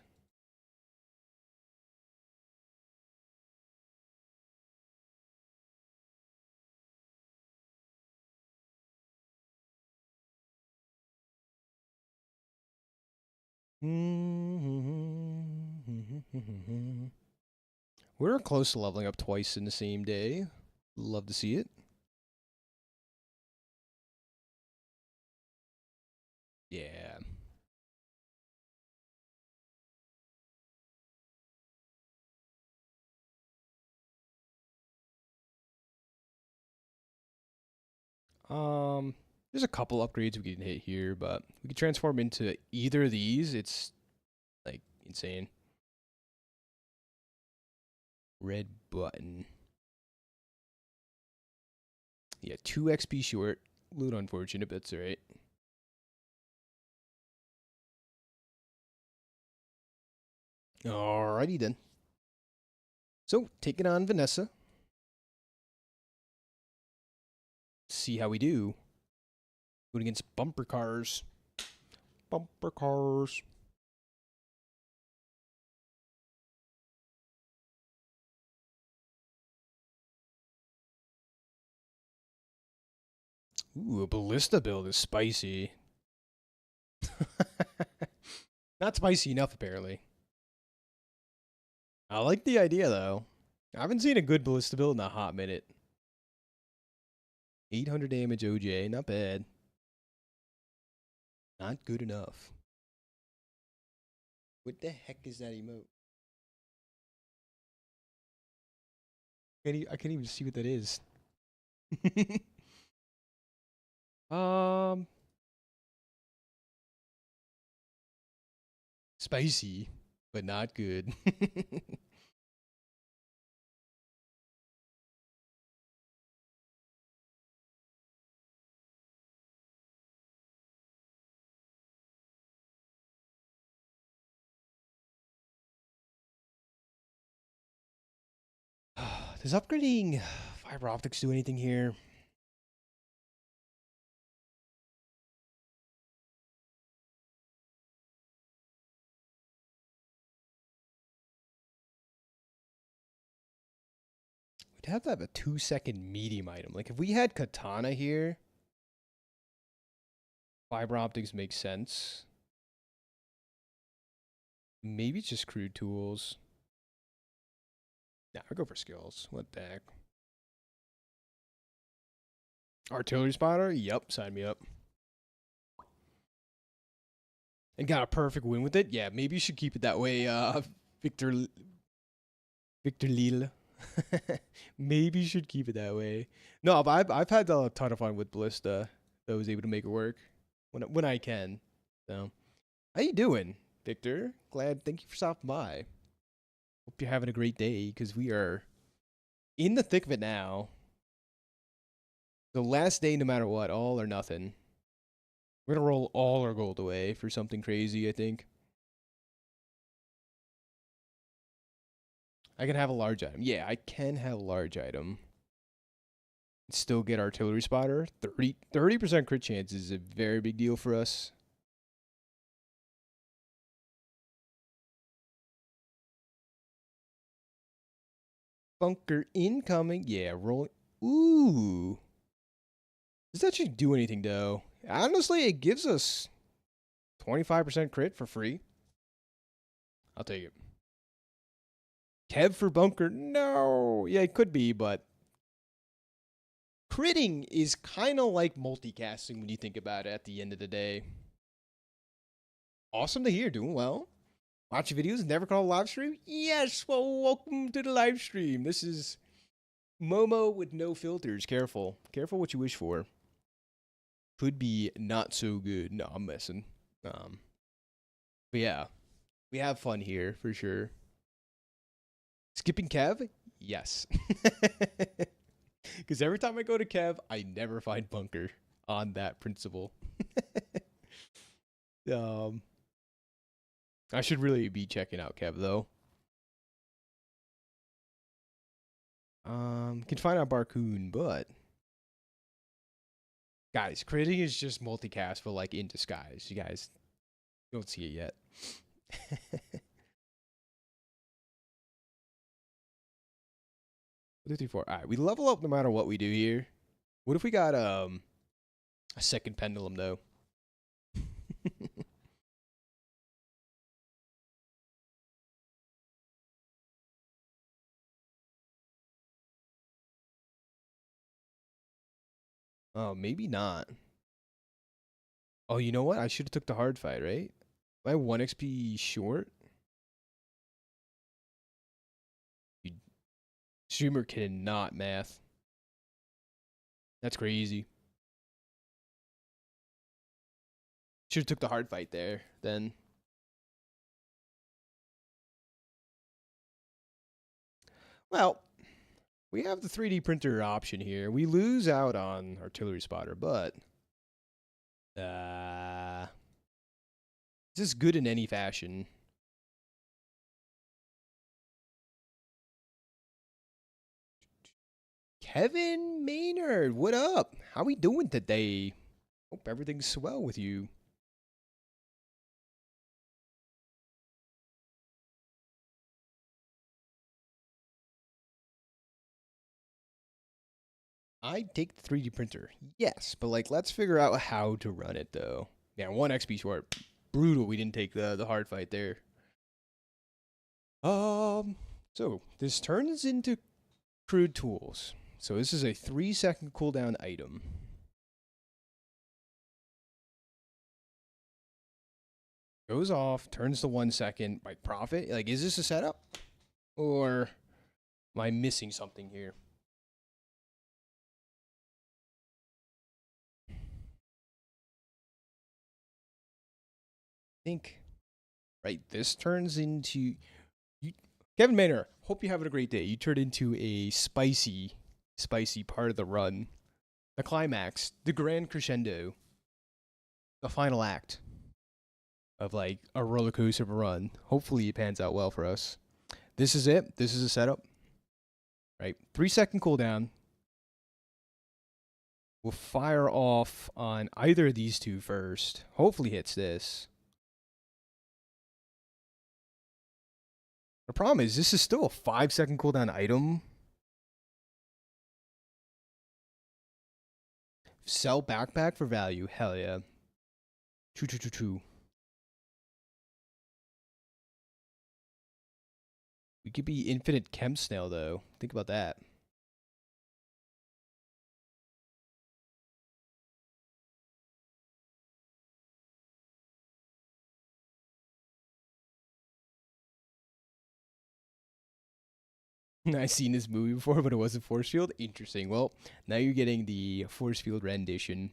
We're close to leveling up twice in the same day. Love to see it. Yeah. There's a couple upgrades we can hit here, but we can transform into either of these. It's like insane. Red button. Yeah, 2 XP short. A little unfortunate, but that's alright. Alrighty then. So, taking on Vanessa. See how we do. Going against bumper cars. Bumper cars. Ooh, a ballista build is spicy. Not spicy enough, apparently. I like the idea, though. I haven't seen a good ballista build in a hot minute. 800 damage OJ, not bad. Not good enough. What the heck is that emote? I can't even see what that is. Spicy, but not good. Does upgrading fiber optics do anything here? We'd have to have a 2-second medium item. Like if we had Katana here, fiber optics makes sense. Maybe it's just crude tools. Nah, I go for skills. What the heck? Artillery spotter? Yep, sign me up. And got a perfect win with it? Yeah, maybe you should keep it that way, Victor Lille. Maybe you should keep it that way. No, but I've had a ton of fun with Ballista. That I was able to make it work when I can. So, how you doing, Victor? Thank you for stopping by. Hope you're having a great day, because we are in the thick of it now. The last day, no matter what, all or nothing. We're gonna roll all our gold away for something crazy, I think. I can have a large item. Yeah, I can have a large item. Still get artillery spotter. 30% crit chance is a very big deal for us. Bunker incoming. Yeah, rolling. Ooh. Does that actually do anything, though? Honestly, it gives us 25% crit for free. I'll take it. Kev for bunker? No. Yeah, it could be, but critting is kind of like multicasting when you think about it at the end of the day. Awesome to hear. Doing well. Watch videos, never call a live stream? Yes, well, welcome to the live stream. This is Momo with no filters. Careful. Careful what you wish for. Could be not so good. No, I'm messing. But yeah, we have fun here for sure. Skipping Kev? Yes. Because every time I go to Kev, I never find bunker on that principle. I should really be checking out Kev though. Can find out Barcoon, but guys, critting is just multicast, but like in disguise. You guys don't see it yet. 54. All right, we level up no matter what we do here. What if we got a second pendulum though? Oh, maybe not. Oh, you know what? I should have took the hard fight, right? Am I 1 XP short? You streamer cannot math. That's crazy. Should have took the hard fight there, then. Well, we have the 3D printer option here. We lose out on artillery spotter, but this is good in any fashion. Kevin Maynard, what up? How we doing today? Hope everything's swell with you. I'd take the 3D printer. Yes, but like let's figure out how to run it though. Yeah, 1 XP short. Brutal we didn't take the hard fight there. So this turns into crude tools. So this is a 3-second cooldown item. Goes off, turns to 1 second. By profit? Like, is this a setup? Or am I missing something here? I think, right, this turns into... Kevin Maynard, hope you're having a great day. You turned into a spicy part of the run. The climax, the grand crescendo, the final act of like a roller coaster of a run. Hopefully it pans out well for us. This is it. This is a setup. Right? 3-second cooldown. We'll fire off on either of these two first. Hopefully hits this. The problem is this is still a 5-second cooldown item. Sell backpack for value. Hell yeah. True. We could be infinite chem snail though. Think about that. I've seen this movie before, but it wasn't force field. Interesting. Well, now you're getting the force field rendition.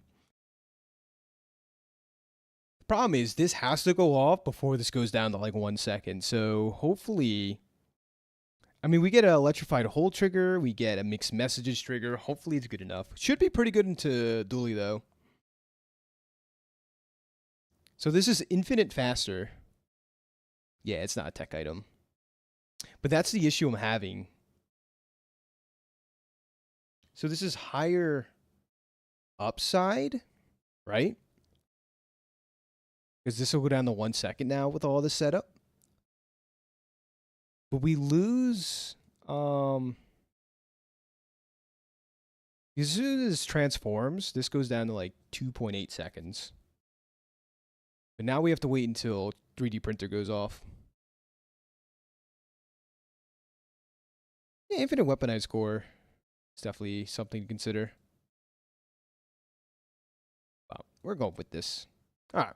The problem is this has to go off before this goes down to like 1 second. So hopefully, I mean, we get an electrified hole trigger. We get a mixed messages trigger. Hopefully it's good enough. Should be pretty good into dually though. So this is infinite faster. Yeah, it's not a tech item. But that's the issue I'm having. So this is higher upside, right? Because this will go down to 1 second now with all this setup. But we lose, as soon as this transforms, this goes down to like 2.8 seconds. But now we have to wait until 3D printer goes off. Yeah, infinite weaponized core is definitely something to consider. Wow, we're going with this. All right.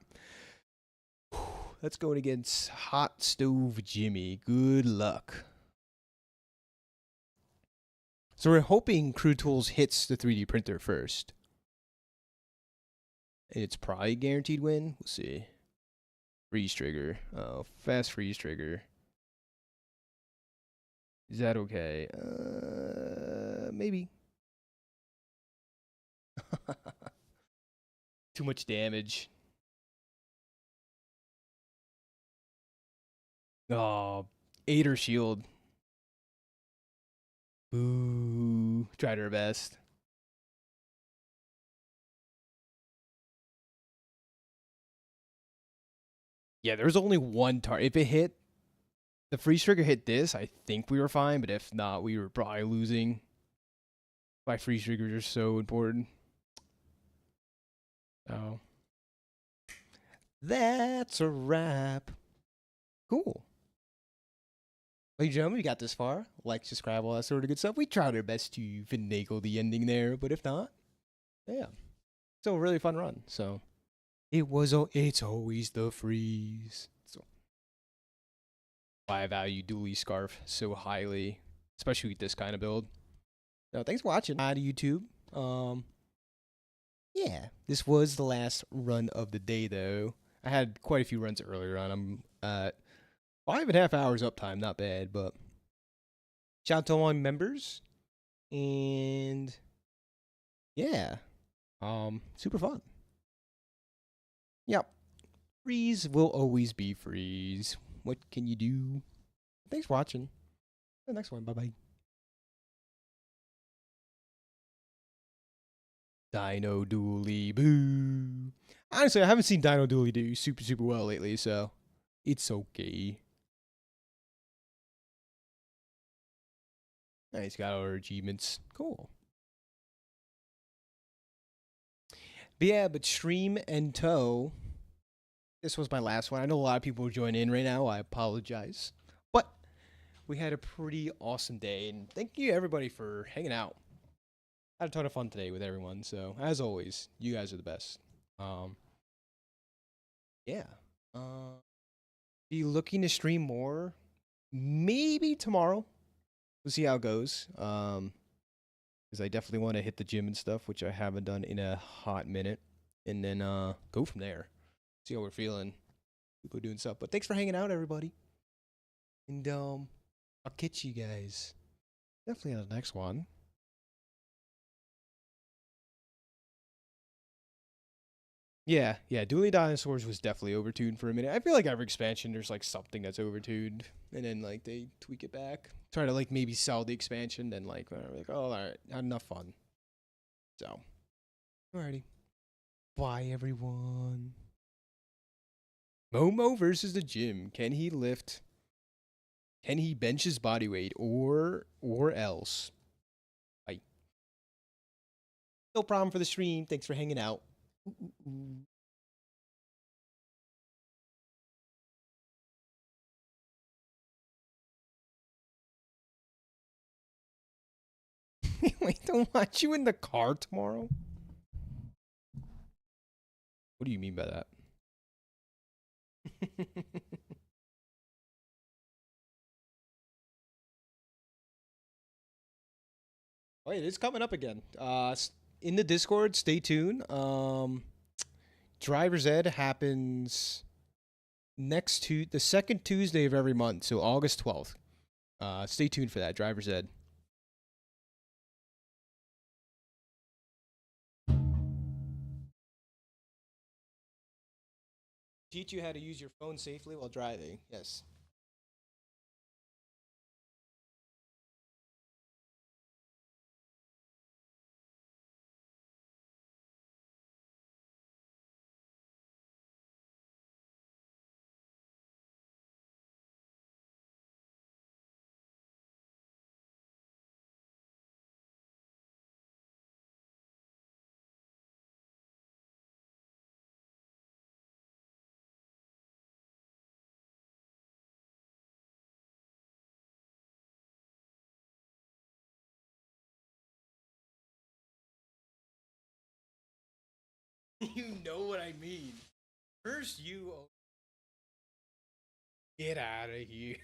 Let's go against Hot Stove Jimmy. Good luck. So we're hoping Crew Tools hits the 3D printer first. It's probably a guaranteed win. We'll see. Freeze trigger. Oh, fast freeze trigger. Is that okay? Maybe. Too much damage. Oh, 8 or shield. Boo. Tried our best. Yeah, there's only one target. If it hit, the freeze trigger hit this, I think we were fine. But if not, we were probably losing. My freeze triggers are so important. Oh. That's a wrap. Cool. Ladies and gentlemen, we got this far. Like, subscribe, all that sort of good stuff. We tried our best to finagle the ending there, but if not, yeah. Still a really fun run. So it's always the freeze. So why I value Dually Scarf so highly, especially with this kind of build. So thanks for watching. Hi to YouTube. Yeah, this was the last run of the day though. I had quite a few runs earlier on. I'm at 5.5 hours uptime, not bad, but shout out to all my members. And yeah, super fun. Yep. Freeze will always be freeze. What can you do? Thanks for watching. The next one. Bye bye. Dino Dooley boo. Honestly, I haven't seen Dino Dooley do super well lately, so it's okay. He's got our achievements. Cool. But yeah, but stream and tow. This was my last one. I know a lot of people are joining in right now. I apologize. But we had a pretty awesome day. And thank you, everybody, for hanging out. I had a ton of fun today with everyone. So, as always, you guys are the best. Yeah. Be looking to stream more. Maybe tomorrow. We'll see how it goes. Because I definitely want to hit the gym and stuff, which I haven't done in a hot minute. And then go from there. See how we're feeling. People doing stuff. But thanks for hanging out, everybody. And I'll catch you guys definitely on the next one. Yeah, Dueling Dinosaurs was definitely overtuned for a minute. I feel like every expansion there's like something that's overtuned, and then like they tweak it back, try to like maybe sell the expansion, then like oh all right, not enough fun. So, alrighty, bye everyone. Momo versus the gym. Can he lift? Can he bench his body weight or else? Bye. No problem for the stream. Thanks for hanging out. Ooh. Wait, don't watch you in the car tomorrow? What do you mean by that? Wait, it's coming up again. In the Discord, stay tuned. Driver's Ed happens the second Tuesday of every month, so August 12th. Stay tuned for that, Driver's Ed. Teach you how to use your phone safely while driving. Yes. You know what I mean. First, you get out of here.